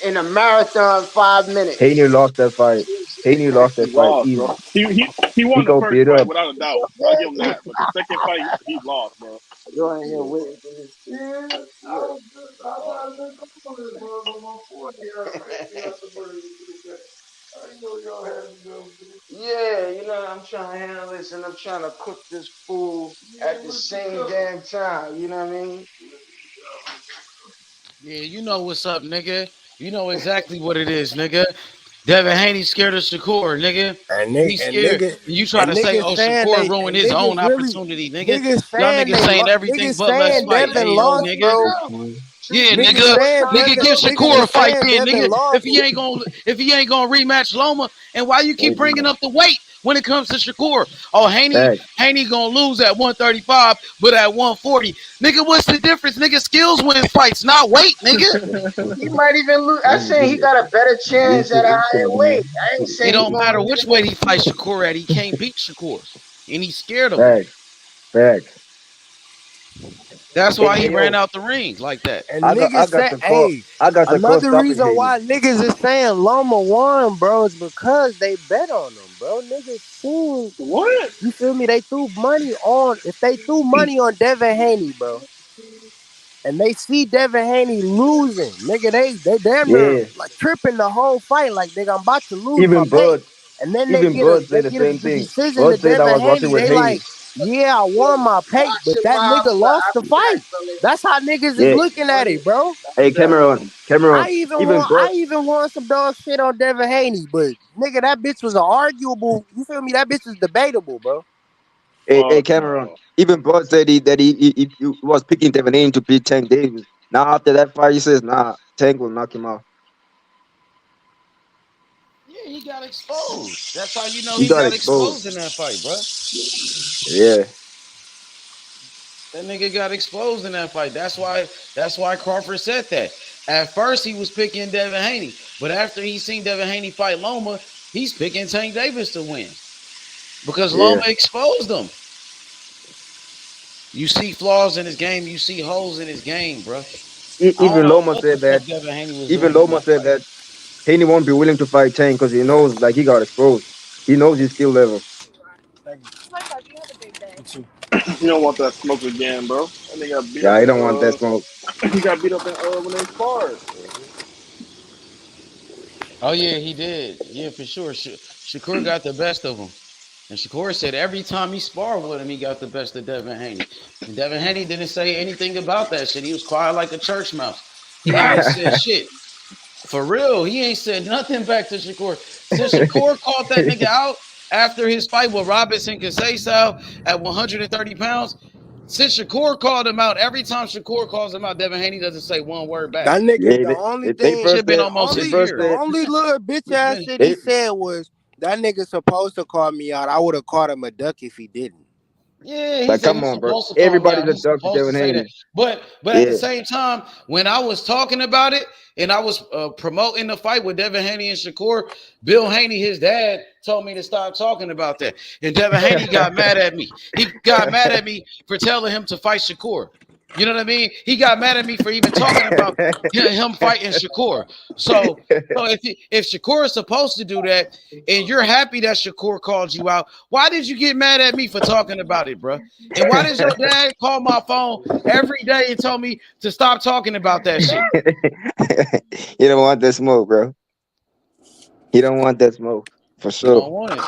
in a marathon 5 minutes. Haney lost that fight. Haney lost He that fight lost, bro. easy. He He won the got first beat fight up. without a doubt. I'll give him that. But the second fight, he lost, bro. Go ahead here waiting for this. Yeah, I Yeah. was just, I thought I looked on this mother on my 40. I didn't know y'all had to go. Yeah, you know, I'm trying to handle this and I'm trying to cook this food at the same damn time. You know what I mean? Yeah, you know what's up, nigga. You know exactly what it is, nigga. Devin Haney scared of Shakur, nigga. And He's scared. And you try to say, niggas oh, saying Shakur ruined his own really opportunity, nigga. niggas Y'all saying niggas saying everything niggas but let's saying fight. Devin Hey, yo, lost, nigga. bro. Yeah, Niggas nigga. saying Nigga, give niggas Shakur a is fight saying then, Devin nigga. lost. If he ain't gonna rematch Loma, and why you keep Thank you. bringing up the weight when it comes to Shakur? Oh, Facts. Haney gonna lose at 135, but at 140, nigga, what's the difference? Nigga, skills win fights, not weight, nigga. He might even lose. I'm This saying he is got a better chance at a higher weight. I ain't It saying he don't gonna matter lose which weight he fights Shakur at. He can't beat Shakur, and he's scared of him. facts. Facts. That's Hey, why he hey, ran yo, out the ring like that. And niggas I got say, the call. hey, I got the call another stopping reason Haney. why niggas is saying Loma won, bro, is because they bet on them, bro. Niggas seen, What? you feel me? They threw money on, if they threw money on Devin Haney, bro, and they see Devin Haney losing, nigga, they damn near Yeah. like tripping the whole fight, like nigga, I'm about to lose my Even pay. Bud. And then Even Bud said they the get a same the thing. decision to Bud said I Devin was watching Haney. with They Haney. like, yeah, I won my pay, but boxing that miles nigga per lost the appetite, fight. fellas. That's how niggas is Yeah. looking at it, bro. Hey, Cameron. Even Bud. I even want some dog shit on Devin Haney, but nigga, that bitch was an arguable. You feel me? That bitch was debatable, bro. Hey, Fuck Cameron. no. Even Bud said he was picking Devin Haney to beat Tank Davis. Now after that fight, he says, nah, Tank will knock him out. Yeah, he got exposed. That's how you know He he got got exposed. exposed in that fight, bro. Yeah. That nigga got exposed in that fight. That's why Crawford said that. At first he was picking Devin Haney, but after he seen Devin Haney fight Loma, he's picking Tank Davis to win because Yeah. Loma exposed him. You see flaws in his game, you see holes in his game, bro. I don't Even know Loma what the said that. fuck Devin Haney was Even doing in Loma that said fight. that Haney won't be willing to fight Tank because he knows like he got exposed. He knows his skill level. You don't want that smoke again, bro. That nigga got beat Yeah, up I don't want that smoke. he got beat up in when they sparred. Oh yeah, he did. Yeah, for sure. Shakur got the best of him. And Shakur said every time he sparred with him, he got the best of Devin Haney. And Devin Haney didn't say anything about that shit. He was quiet like a church mouse. He ain't said shit. For real, he ain't said nothing back to Shakur. Since Shakur called that nigga out after his fight with Robinson Casado at 130 pounds, since Shakur called him out, every time Shakur calls him out, Devin Haney doesn't say one word back. That nigga, Yeah, the only they thing, first Shit been said almost a the year. only little bitch It's ass been shit he they said was that nigga supposed to call me out. I would have called him a duck if he didn't. Yeah, he like, said come he's on, bro. supposed to call me Everybody's out. a He's duck to supposed to Devin say that. Haney. But at the Yeah. same time, when I was talking about it and I was promoting the fight with Devin Haney and Shakur, Bill Haney, his dad, told me to stop talking about that. And Devin Haney got mad at me. He got mad at me for telling him to fight Shakur. You know what I mean? He got mad at me for even talking about him fighting Shakur. So if Shakur is supposed to do that, and you're happy that Shakur called you out, why did you get mad at me for talking about it, bro? And why did your dad call my phone every day and tell me to stop talking about that shit? You don't want that smoke, bro. You don't want that smoke for You sure. don't want it.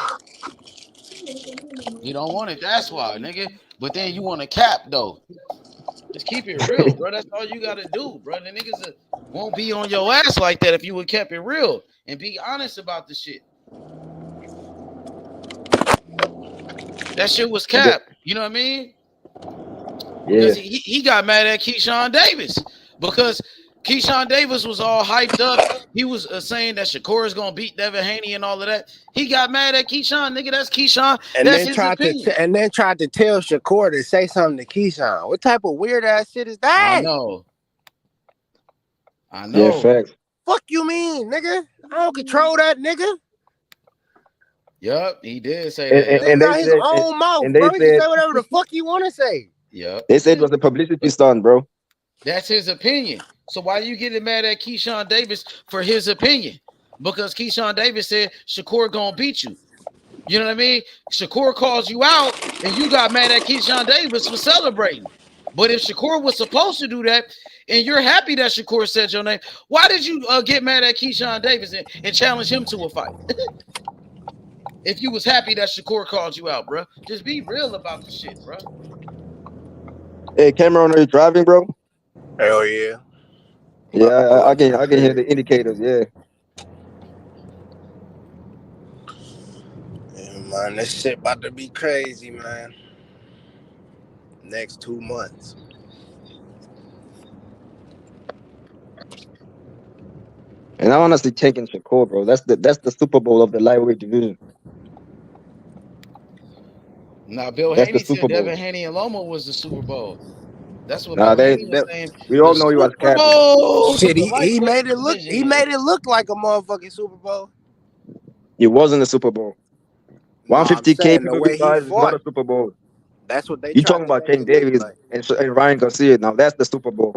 You don't want it. That's why, nigga. But then you want to cap though. Just keep it real, bro. That's all you gotta do, bro. The niggas won't be on your ass like that if you would kept it real and be honest about the shit. That shit was cap. You know what I mean? Because he got mad at Keyshawn Davis because Keyshawn Davis was all hyped up. He was saying that Shakur is gonna beat Devin Haney and all of that. He got mad at Keyshawn, nigga. That's Keyshawn. And that's then his tried opinion. and then tried to tell Shakur to say something to Keyshawn. What type of weird ass shit is that? I know. Yeah, facts. Fuck you mean, nigga? I don't control that, nigga. Yup, he did say that. And got his own mouth, bro. He can say whatever the fuck he want to say. Yep. They said it was a publicity stunt, bro. That's his opinion. So why you getting mad at Keyshawn Davis for his opinion? Because Keyshawn Davis said Shakur gonna beat you. You know what I mean? Shakur calls you out, and you got mad at Keyshawn Davis for celebrating. But if Shakur was supposed to do that, and you're happy that Shakur said your name, why did you get mad at Keyshawn Davis and challenge him to a fight? If you was happy that Shakur called you out, bro, just be real about the shit, bro. Hey, Cameron, are you driving, bro? Hell yeah. Yeah, I can hear the indicators. Yeah. Yeah, man, this shit about to be crazy, man. Next 2 months. And I honestly taking Shakur, bro. That's the Super Bowl of the lightweight division. Now, Bill That's Haney the Super said Bowl. Devin Haney and Loma was the Super Bowl. That's what Nah, Bill Haney was saying. we all know he was Super capping. Bowl. Shit, he made it look. He made it look like a motherfucking Super Bowl. It wasn't a Super Bowl. No, 150K the way he is not fought. a Super Bowl. That's what they. You talking about Tank Davis and Ryan Garcia? Now that's the Super Bowl.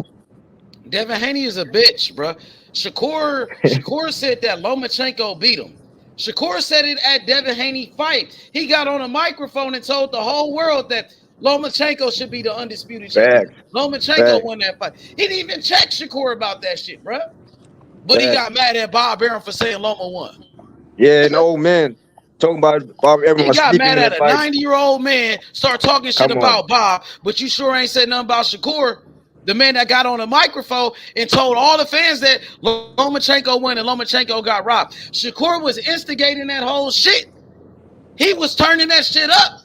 Devin Haney is a bitch, bro. Shakur said that Lomachenko beat him. Shakur said it at Devin Haney fight. He got on a microphone and told the whole world that Lomachenko should be the undisputed champion. Lomachenko won that fight. He didn't even check Shakur about that shit, bro. But he got mad at Bob Arum for saying Loma won. Yeah, an old man talking about Bob Arum. He got mad at a 90-year-old man, start talking shit about Bob, but you sure ain't said nothing about Shakur, the man that got on a microphone and told all the fans that Lomachenko won and Lomachenko got robbed. Shakur was instigating that whole shit. He was turning that shit up.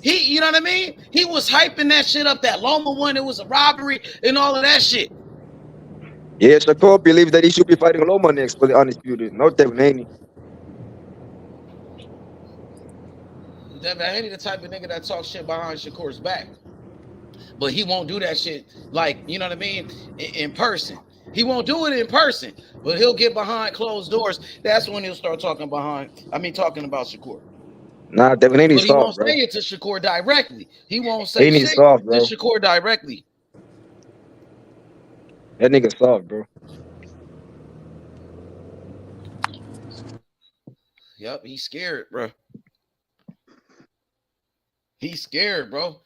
You know what I mean? He was hyping that shit up, that Loma won, it was a robbery and all of that shit. Yeah, Shakur believes that he should be fighting Loma next for the undisputed, not Devin Haney. Devin Haney the type of nigga that talks shit behind Shakur's back. But he won't do that shit like, you know what I mean, in person. He won't do it in person, but he'll get behind closed doors. That's when he'll start talking about Shakur. Nah, Devin Haney's soft, bro. He won't say it to Shakur directly. He won't say Haney's shit soft, bro. to Shakur directly. That nigga soft, bro. Yep, he's scared, bro. He's scared, bro.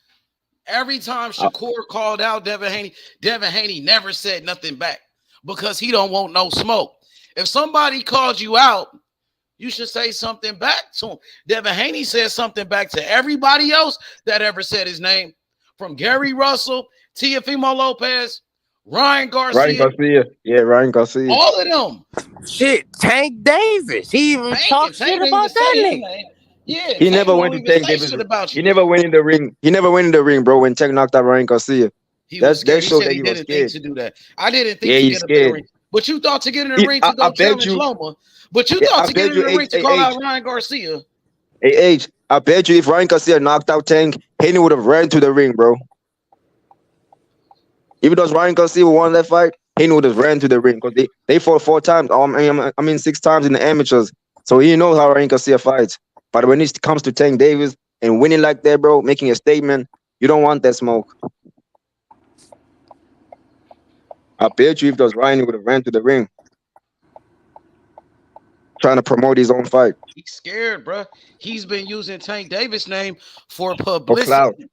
Every time Shakur called out Devin Haney never said nothing back because he don't want no smoke. If somebody called you out, you should say something back to him. Devin Haney said something back to everybody else that ever said his name, from Gary Russell, Teofimo Lopez, Ryan Garcia. Yeah, Ryan Garcia. All of them. Shit, Tank Davis. He even talked shit about that nigga. Yeah, he never went to Tank Davis. He never went in the ring. He never went in the ring, bro. When Tank knocked out Ryan Garcia, that showed that he didn't think to do that. I didn't think to get up in the ring, but you thought to get in the ring to go challenge Loma. But you thought to get in the ring to call out Ryan Garcia. Hey, I bet you if Ryan Garcia knocked out Tank, Haney would have ran to the ring, bro. If it was Ryan Garcia who won that fight, Haney would have ran to the ring because they fought 4 times. I mean 6 times in the amateurs, so he knows how Ryan Garcia fights. But when it comes to Tank Davis and winning like that, bro, making a statement, you don't want that smoke. I bet you if those Ryan would have ran to the ring, trying to promote his own fight He's scared, bro. He's been using Tank Davis' name for for clout. publicity,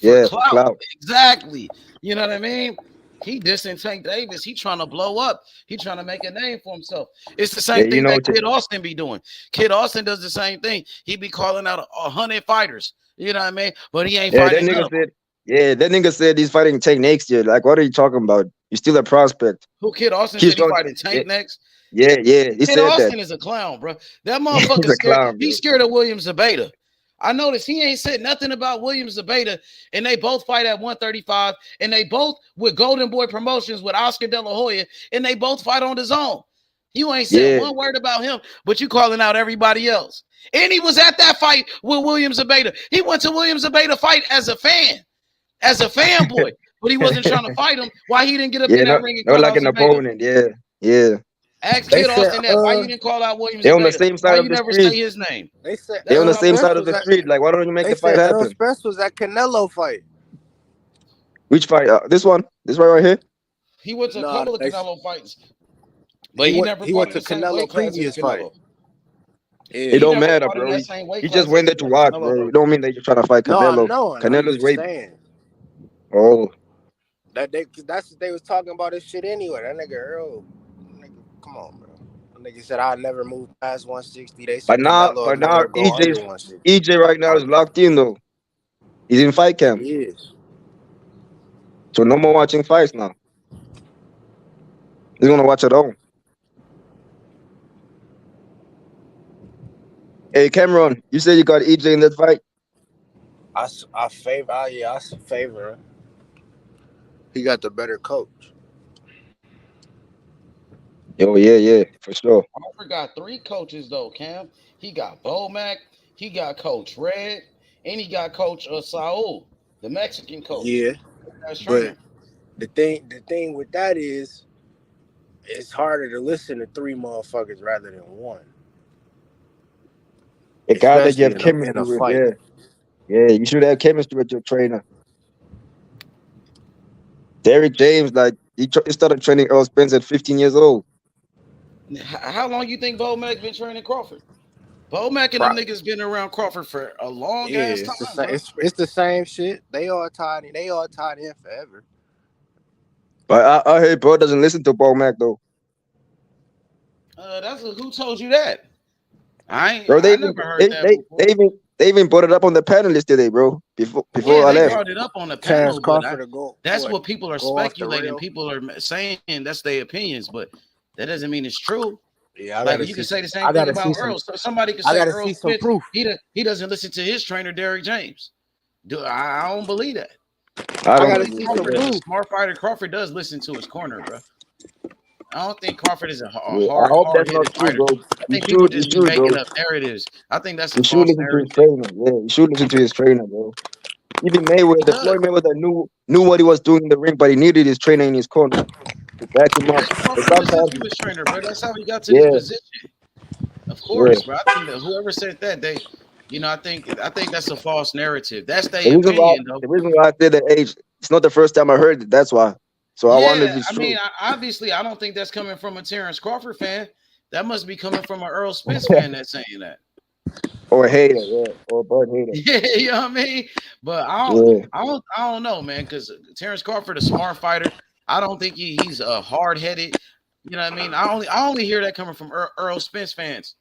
for Yeah, for clout. clout. Exactly. You know what I mean? He dissing Tank Davis. He trying to blow up. He trying to make a name for himself. It's the same Yeah, thing that Kid Austin be doing. Kid Austin does the same thing. He be calling out 100 fighters. You know what I mean? But he ain't Yeah, that fighting none nigga of them. said. Yeah, that nigga said he's fighting Tank next year. Like, what are you talking about? You're still a prospect. Who Kid Austin said he Keyshawn, fighting Tank yeah, next? yeah, he Kid said Austin that. is a clown, bro. That He's motherfucker a scared. clown, bro. He's scared of William Zabata. I noticed he ain't said nothing about William Zabata, and they both fight at 135, and they both with Golden Boy Promotions with Oscar De La Hoya, and they both fight on the zone. You ain't said one word about him, but you calling out everybody else. And he was at that fight with William Zabata. He went to William Zabata fight as a fanboy, but he wasn't trying to fight him. Why he didn't get up in that ring and no, call like out an Zabata? opponent. Yeah. Ask They Kid said, Austin that. Why you didn't call out William They're on the Zabata? same Why side you of the never street. say his name? they said They're on the Errol same Spence side of was the at- street. Like, why don't you make They the fight said Errol happen? Spence was at Canelo fight. Which fight? This one? This one right here? He went to a Nah, couple of they- Canelo fights, but he never he fought went in to the same Canelo weight class as previous Canelo. fight. It Yeah. don't never matter, fought in bro. that same weight He class just went as there to watch, Canelo, bro. though. It don't mean that you're trying to fight No, I Canelo. know. I'm Canelo's just way. saying Oh, that's what they was talking about this shit anyway. That nigga Earl, come on, bro. That nigga said I never moved past 160. They but said now, Canelo will never go under 160. EJ right now is locked in though. He's in fight camp, He is. so no more watching fights now. He's gonna watch at home. Hey Cameron, you said you got EJ in that fight. I favor him. He got the better coach. Oh yeah, for sure. Crawford got 3 coaches though, Cam. He got Bomac, he got Coach Red, and he got Coach Saul, the Mexican coach. Yeah, That's but trainer. the thing with that is, it's harder to listen to 3 motherfuckers rather than one. A guy that you Especially have in chemistry a with, fight. yeah. You should have chemistry with your trainer. Derrick James, like he started training Errol Spence at 15 years old. How long you think Bomac been training Crawford? Bomac and them niggas been around Crawford for a long ass time. It's the same shit. They all tied in forever. But I heard bro doesn't listen to Bomac though. Who told you that? Bro, I never heard that before. They even brought it up on the panelist today, bro. Before Yeah, I they left. brought it up on the Terence panel, Crawford but that's what people are speculating. People are saying that's their opinions, but that doesn't mean it's true. Yeah, like you can say the same thing about Earl. So somebody can say Earl see some proof. He doesn't listen to his trainer, Derrick James. I don't believe that. I gotta see some proof. Smart fighter Crawford does listen to his corner, bro. I don't think Crawford is a I hope that's not true, fighter. bro. I think people just be making up narratives. I think that's a false narrative. To his trainer. Yeah, you should listen to his trainer, bro. Even Mayweather, Floyd Mayweather knew what he was doing in the ring, but he needed his trainer in his corner to back him up. Crawford listened to his trainer, bro. That's how he got to this position. Of course, bro. I think that whoever said that, I think that's a false narrative. That's their opinion, though. The reason why I said that age, it's not the first time I heard it. That's why. So I wonder if it's true. Obviously, I don't think that's coming from a Terence Crawford fan. That must be coming from an Errol Spence fan that's saying that. Or a hater, yeah. Or a Bud hater. Yeah, you know what I mean? But I don't know, man, because Terence Crawford, a smart fighter. I don't think he's a hard-headed. You know what I mean? I only hear that coming from Errol Spence fans.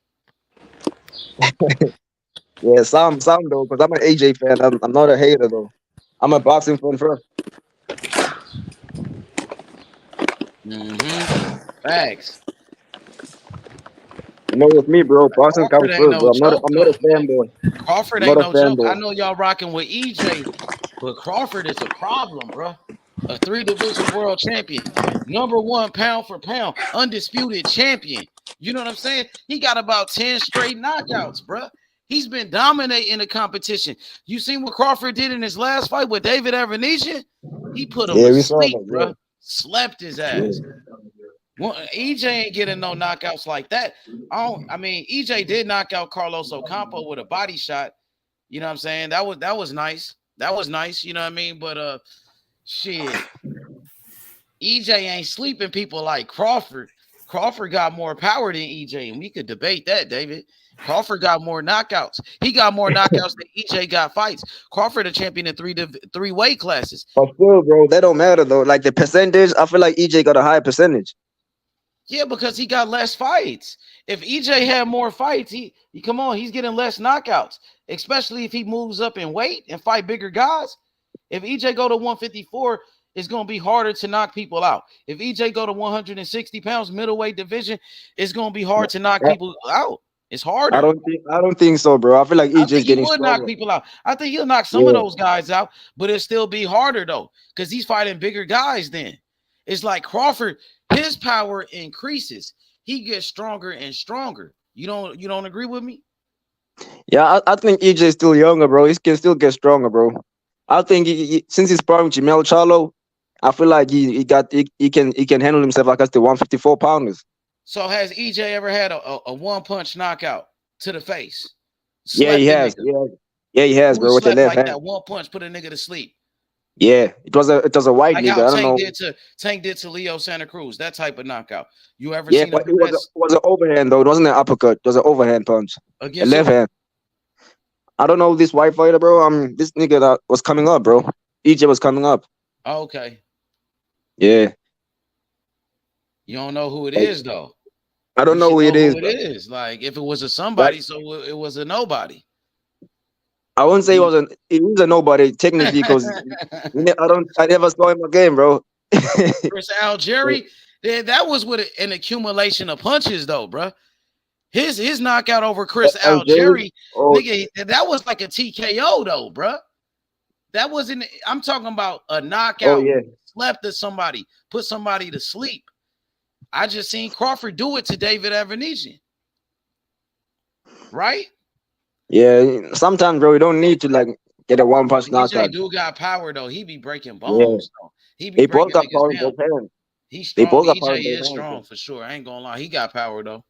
Yeah, some though, because I'm an AJ fan. I'm not a hater though. I'm a boxing fan first. Facts. You know, with me, bro, boxing comes first, bro. I'm not a fanboy. Crawford ain't no joke. I know y'all rocking with EJ, but Crawford is a problem, bro. A 3-division world champion, #1 pound for pound, undisputed champion. You know what I'm saying? He got about 10 straight knockouts, bro. He's been dominating the competition. You seen what Crawford did in his last fight with David Avenesian? He put him to sleep, bro. Slept his ass. Well, EJ ain't getting no knockouts like that. EJ did knock out Carlos Ocampo with a body shot. You know what I'm saying? That was nice. That was nice. You know what I mean? But shit, EJ ain't sleeping people like Crawford. Crawford got more power than EJ, and we could debate that, David. Crawford got more knockouts. He got more knockouts than EJ got fights. Crawford a champion in three weight classes. But still, bro, that don't matter though. Like the percentage, I feel like EJ got a higher percentage. Yeah, because he got less fights. If EJ had more fights, he come on, he's getting less knockouts, especially if he moves up in weight and fight bigger guys. If EJ go to 154, it's going to be harder to knock people out. If EJ go to 160 pounds middleweight division, it's going to be hard to knock people out. It's harder. I don't think so, bro. I feel like EJ's getting would stronger. knock people out. I think he'll knock some of those guys out, but it'll still be harder though, because he's fighting bigger guys then. It's like Crawford, his power increases. He gets stronger and stronger. You don't agree with me? Yeah, I think EJ's still younger, bro. He can still get stronger, bro. I think since he's sparring Jamel Charlo, I feel like he can handle himself like the 154 pounders. So has EJ ever had a one punch knockout to the face? Yeah, he has. Yeah, he has, bro. With the left hand. That one punch put a nigga to sleep. Yeah, it was a white like nigga. How I don't know. Tank did to Leo Santa Cruz. That type of knockout. You ever seen? Yeah, but it was an overhand though. It wasn't an uppercut. It was an overhand punch. Against left hand. I don't know this white fighter, bro. This nigga that was coming up, bro. EJ was coming up. Okay. Yeah. You don't know who it is, though. I don't know who it is. It is like if it was a somebody, so it was a nobody. I wouldn't say he was a nobody technically because I never saw him again, bro. Chris Algieri, that was with an accumulation of punches, though, bro. His knockout over Chris Algieri, nigga, that was like a TKO, though, bro. That wasn't. I'm talking about a knockout. Slept at somebody, put somebody to sleep. I just seen Crawford do it to David Avanesian. Right? Yeah, sometimes, bro, you don't need to like get a one punch knockout. EJ do got power though. He be breaking bones though. He be breaking power down. He's strong. EJ is strong for sure. I ain't gonna lie. He got power though.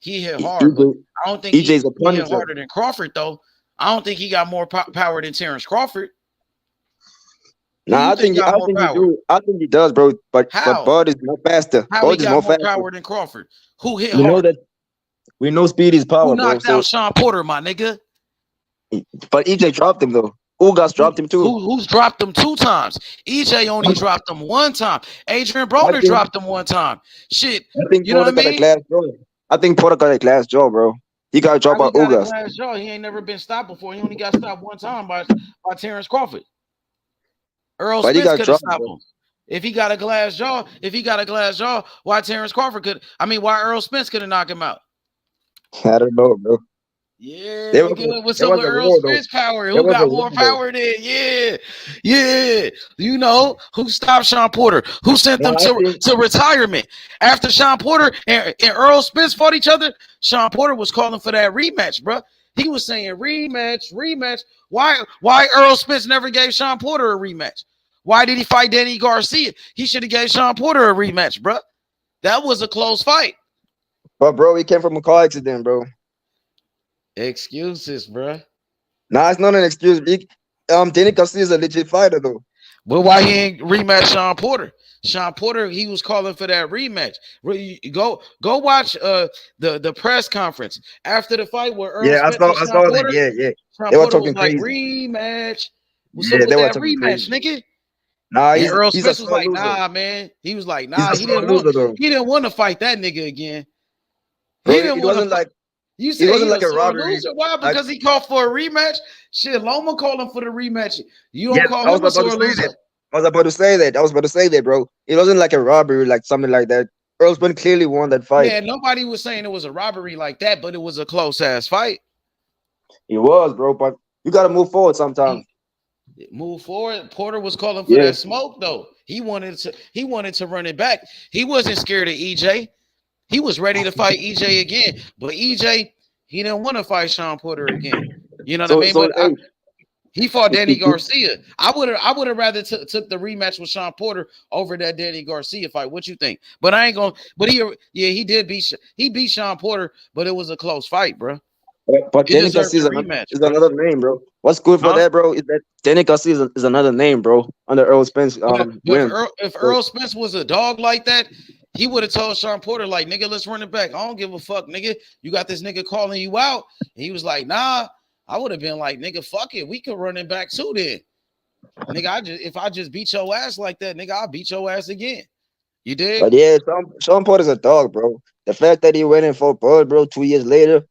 He hit hard, but I don't think EJ's a puncher. He hit harder than Crawford though. I don't think he got more power than Terence Crawford. Nah, I think he does, bro. But Bud is more faster. Bud is more power than Crawford. Who hit hard? Know that we know speed is power. Who knocked out Sean Porter, my nigga? But EJ dropped him though. Ugas dropped him too. Who's dropped him 2 times? EJ only dropped him 1 time. Adrian Broner dropped him 1 time. Shit, I think you know what I mean? I think Porter got a glass jaw, bro. He got dropped by Ugas. Glass jaw. He ain't never been stopped before. He only got stopped 1 time by Terence Crawford. Errol Spence could have stopped him. If he got a glass jaw, why Terence Crawford why Errol Spence could have knocked him out? I don't know, bro. Yeah, what's up with Errol Spence power? Who got more power than? Yeah. You know, who stopped Sean Porter? Who sent them to retirement? After Sean Porter and Errol Spence fought each other, Sean Porter was calling for that rematch, bro. He was saying rematch. Why Errol Spence never gave Sean Porter a rematch? Why did he fight Danny Garcia? He should have gave Sean Porter a rematch, bro. That was a close fight. But bro, he came from a car accident, bro. Excuses, bro. Nah, it's not an excuse. Danny Garcia is a legit fighter, though. But why he ain't rematch Sean Porter? Sean Porter, he was calling for that rematch. Go watch the press conference after the fight where Errol I saw that. Yeah. Sean Porter was like rematch. What's up with that rematch, nigga? Nah, Errol Spence was like, nah, man. He was like, nah, he didn't want to fight that nigga again. It wasn't like a robbery. Loser. Why? Because he called for a rematch. Shit, Loma called him for the rematch. You don't call him a sore loser. I was about to say that, bro. It wasn't like a robbery, like something like that. Errol Spence clearly won that fight. Yeah, nobody was saying it was a robbery like that, but it was a close ass fight. It was, bro. But you got to move forward sometimes. Move forward. Porter was calling for that smoke, though. He wanted to run it back. He wasn't scared of EJ. He was ready to fight EJ again, but EJ, he didn't want to fight Sean Porter again. You know what I mean? He fought Danny Garcia. I would have rather took the rematch with Sean Porter over that Danny Garcia fight. What you think? But I ain't gonna. But he did beat Sean Porter, but it was a close fight, bro. But Danny Garcia is another name, bro. What's good for Huh? that, bro, is that Danny Garcia is another name, bro, under Earl Spence But win. if So, Earl Spence was a dog like that, he would have told Sean Porter, like, nigga, let's run it back. I don't give a fuck, nigga. You got this nigga calling you out. And he was like, nah. I would have been like, nigga, fuck it. We could run it back too then. Nigga, if I just beat your ass like that, nigga, I'll beat your ass again. You did? but yeah, Sean Porter's a dog, bro. The fact that he went in for Bud, bro, 2 years later,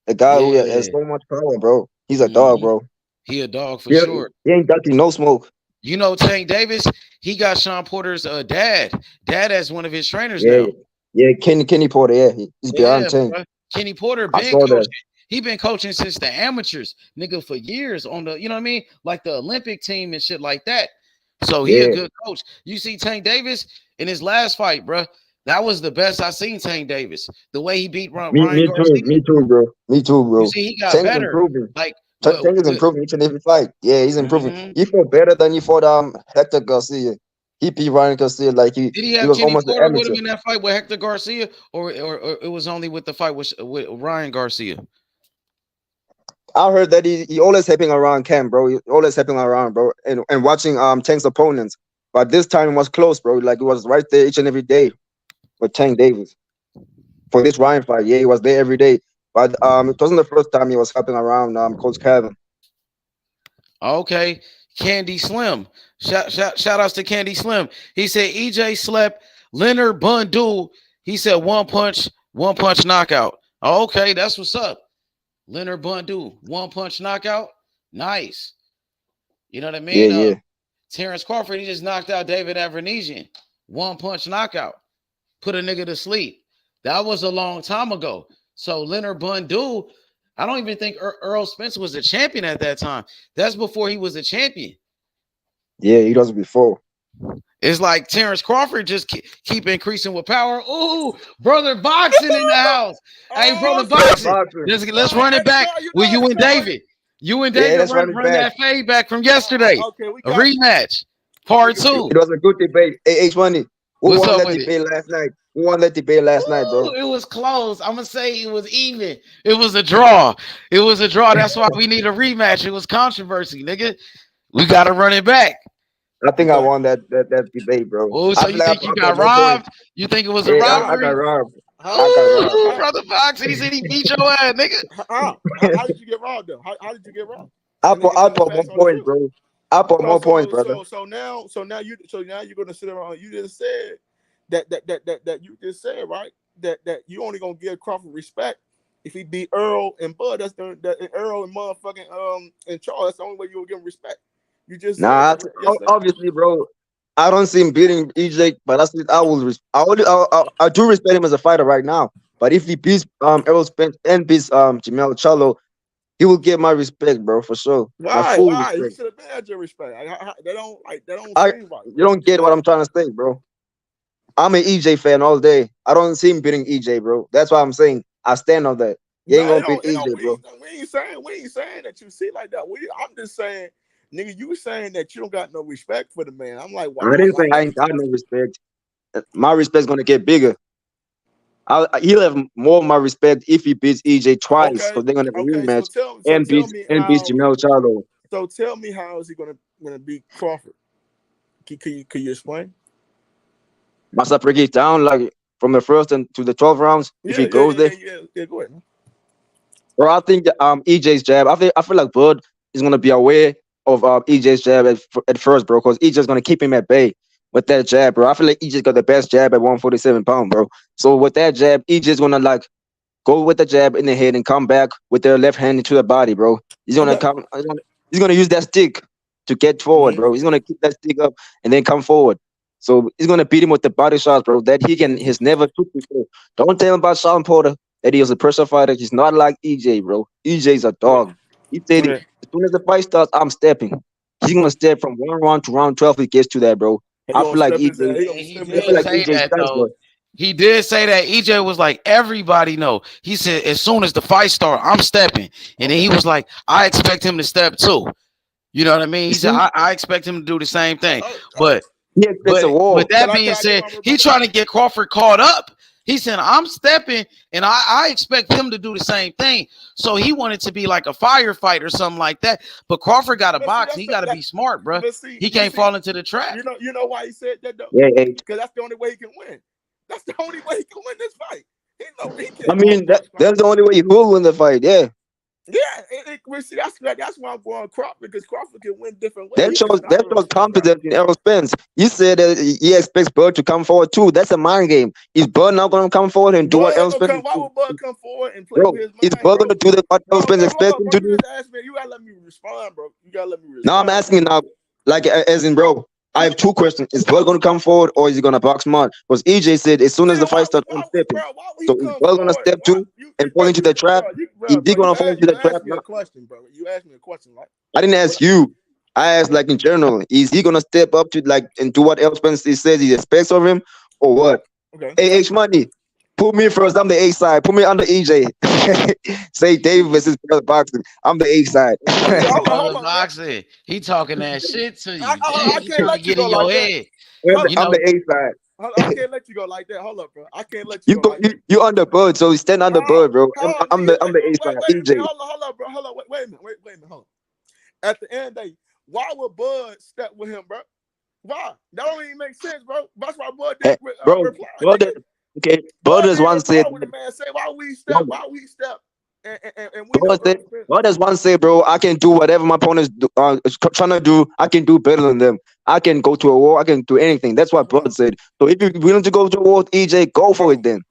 the guy who has Yeah. so much power, bro. He's a dog, bro. He a dog for Yeah, sure. he ain't ducking no smoke. You know, Tank Davis, he got Sean Porter's dad. Dad as one of his trainers Yeah, now. yeah, Kenny Porter, yeah, he's behind Tank. Bro. Kenny Porter I been saw coaching. that. He been coaching since the amateurs, nigga, for years on the, you know what I mean? Like the Olympic team and shit like that. So he a Yeah, good coach. You see Tank Davis in his last fight, bro. That was the best I seen Tank Davis. The way he beat Ryan me Garcia. too, bro. Me too, bro. You see, he got Tank is better. improving. Like, Tank is improving each and every fight. Yeah, he's improving. Mhm. He fought better than he fought Hector Garcia. He beat Ryan Garcia like Did he he have was Kenny almost an Porter with him amateur. in that fight with Hector Garcia, or it was only with the fight with Ryan Garcia? I heard that he always helping around Cam, bro. He always helping around, bro, and watching Tank's opponents. But this time it was close, bro. Like it was right there each and every day with Tank Davis for this Ryan fight. Yeah, he was there every day. But it wasn't the first time he was helping around Coach Kevin. Okay, Candy Slim. Shout outs to Candy Slim. He said EJ slept Leonard Bundu. He said one punch knockout. Okay, that's what's up. Leonard Bundu, one punch knockout. Nice. You know what I mean? Yeah. Terence Crawford, he just knocked out David Avernesian. One punch knockout. Put a nigga to sleep. That was a long time ago. So Leonard Bundu, I don't even think Errol Spence was a champion at that time. That's before he was a champion. Yeah, he was before. It's like Terence Crawford just keep increasing with power. Ooh, brother boxing in the house. Hey, brother boxing. Let's run it back with you and David. You and David run that fade back from yesterday. A rematch. Part 2. It was a good debate. Hey, H1, who What's won up that with debate last night? Who won that debate last night, bro? It was close. I'm gonna say it was even. It was a draw. It was a draw. That's why we need a rematch. It was controversy, nigga. We gotta run it back. I think I won that debate, bro. Oh, so you think you got robbed? You think it was a robbery? I got robbed. Ooh, brother Fox, he said he beat your ass, nigga. How did you get robbed though? How did you get robbed? I put more points, bro. I put more points, brother. So now you're gonna sit around. You just said that you just said, right, that you only gonna give Crawford respect if he beat Earl and Bud. That's Earl and motherfucking and Charles. That's the only way you'll give him respect. You just obviously, bro. I don't see him beating EJ, but I do respect him as a fighter right now. But if he beats Errol Spence and beats Jamel Charlo, he will get my respect, bro, for sure. Why? Respect. He should have had your respect. They don't you don't get what I'm trying to say, bro. I'm an EJ fan all day. I don't see him beating EJ, bro. That's why I'm saying I stand on that. He ain't gonna beat EJ, bro. We ain't saying that you see like that. I'm just saying, nigga, you saying that you don't got no respect for the man. I'm like, why? I didn't say I ain't got no respect. My respect's gonna get bigger. He'll have more of my respect if he beats EJ twice, because they're gonna have a rematch and beats Jamel Charlo. So tell me, how is he gonna beat Crawford? Can you explain? Must I break it down like from the first and to the 12 rounds? If he goes there, go ahead. Man. Bro, I think EJ's jab. I feel like Bud is gonna be aware of EJ's jab at first, bro, because EJ's gonna keep him at bay with that jab, bro. I feel like EJ's got the best jab at 147 pounds, bro. So with that jab, EJ's gonna like go with the jab in the head and come back with their left hand into the body, bro. He's gonna He's gonna use that stick to get forward, bro. He's gonna keep that stick up and then come forward. So he's gonna beat him with the body shots, bro, that has never took before. Don't tell him about Sean Porter that he was a pressure fighter. He's not like EJ, bro. EJ's a dog. He said as soon as the fight starts, I'm stepping. He's gonna step from 1 round to round 12 if he gets to that, bro. I feel like EJ. He did say that. EJ was like, everybody know. He said, as soon as the fight starts, I'm stepping. And then he was like, I expect him to step too. You know what I mean? He said, I expect him to do the same thing. But with that being said, he trying to get Crawford caught up. He said, I'm stepping, and I expect him to do the same thing. So he wanted to be like a firefighter or something like that. But Crawford got a box. He got to be smart, bro. He can't fall into the trap. You know why he said that, though? Yeah, because that's the only way he can win. That's the only way he can win this fight. I mean, that's the only way you will win the fight. Yeah. Yeah, see, that's why I'm going Crawford, because Crawford can win different ways. That shows confidence in Errol Spence. He said that he expects Bud to come forward too. That's a mind game. Is Bud not going to come forward and do what Errol Spence? Why would Bud come forward and play with his mind? Is Bud going to do what Errol Spence expects him to do? You gotta let me respond, bro. You gotta let me respond. No, I'm asking now, like as in, bro. I have two questions. Is Bud going to come forward or is he going to box him out? Because EJ said as soon as the fight starts, I'm stepping. So is Bud going to step too and fall into the trap? Is he going to fall into the trap? You asked me a question, right? I didn't ask you. I asked like in general. Is he going to step up to like and do what Errol Spence says he expects of him or what? Okay. Hey, H Money, put me first. I'm the A side. Put me under EJ. Say David versus boxing. I'm the A side. Boxing. He talking that shit to you. I can't let you go like that. I'm the A side. I can't let you go like that. Hold up, bro. I can't let you go like that. You under Bud, so stand under Bud, bro. I'm the A side. EJ. Hold up, bro. Hold up. Wait a minute. Hold on. At the end of the day, why would Bud step with him, bro? Why? That don't even make sense, bro. That's why Bud didn't reply. Okay, Bud is one said. Why we step? And we Bud is one say, bro, I can do whatever my opponents trying to do. I can do better than them. I can go to a war. I can do anything. That's what Bud said. So if you're willing to go to a war with EJ, go for it then.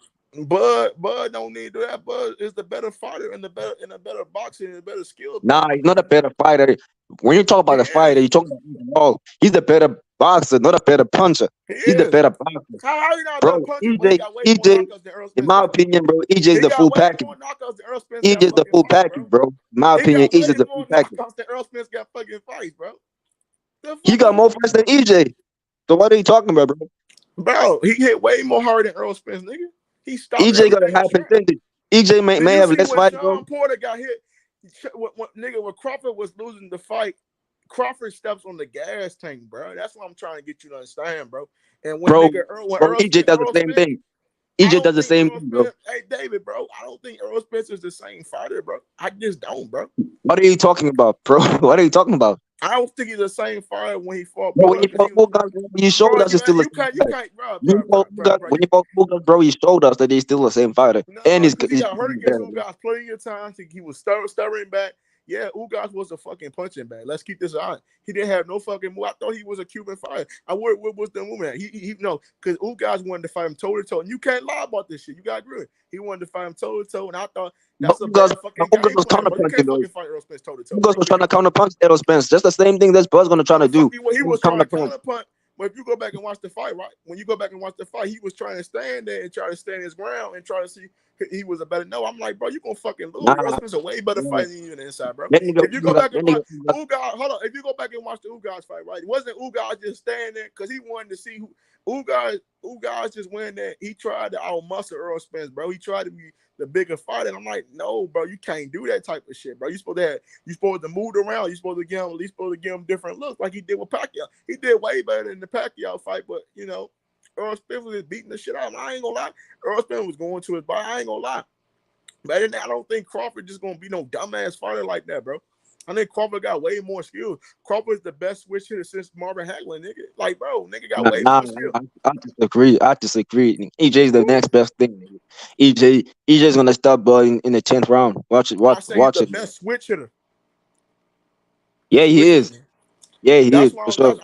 Bud don't need to do that. Bud is the better fighter and the better boxer and the better skill. Nah, he's not a better fighter. When you talk about the fighter, you talk about he's the better boxer, not a better puncher. He's the better boxer. How you not bro, EJ, in my opinion, bro, EJ is the full package. EJ is the full package, bro. In my opinion, EJ is the full package. Errol Spence got fucking fights, bro. He got more fights than EJ. So what are you talking about, bro? Bro, he hit way more hard than Errol Spence, nigga. He stopped. EJ got a high percentage. EJ may have less fights, bro. Sean Porter got hit. When Crawford was losing the fight, Crawford steps on the gas tank, bro. That's what I'm trying to get you to understand, bro. And when EJ does the same thing. EJ does the same thing, bro. Hey, David, bro, I don't think Errol Spence is the same fighter, bro. I just don't, bro. What are you talking about, bro? What are you talking about? I don't think he's the same fighter when he fought. Bro, when he fought Ugas, you showed us he's still the same fighter. When he fought Ugas, bro, he showed us that he's still the same fighter. No, and he got hurt against Ugas plenty of times. He was stuttering back. Yeah, Ugas was a fucking punching bag. Let's keep this on. He didn't have no fucking move. I thought he was a Cuban fighter. What was the movement? He no, because Ugas wanted to fight him toe to toe. And you can't lie about this shit. You got to agree. He wanted to fight him toe to toe, and I thought that's Ugas was counterpunching though. Ugas was trying to counterpunch Errol Spence. Just the same thing that Bud's gonna try to do. He was trying to counterpunch. But if you go back and watch the fight, right? When you go back and watch the fight, he was trying to stand there and try to stand his ground and try to see he was a better. No, I'm like, bro, you gonna fucking lose. Errol Spence a way better fight than you on the inside, bro. If you go back and watch Ugas, hold on. If you go back and watch the Ugas fight, right? It wasn't Ugas just standing there because he wanted to see who Ugas just went there. He tried to outmuscle Errol Spence, bro. He tried to be the bigger fighter. And I'm like, no, bro, you can't do that type of shit, bro. You supposed to move around. You supposed to give him different looks like he did with Pacquiao. He did way better than the Pacquiao fight, but you know, Errol Spence was beating the shit out of him. I ain't gonna lie. Errol Spence was going to his body. I ain't gonna lie. But I don't think Crawford just gonna be no dumbass fighter like that, bro. I think Crawford got way more skills. Crawford's the best switch hitter since Marvin Hagler, nigga. Like, bro, nigga got way more skills. I disagree. EJ's the next best thing. EJ's gonna stop Bud in the 10th round. Watch it. Watch the it. Best switch hitter. Yeah, he is. Yeah, he is. For sure.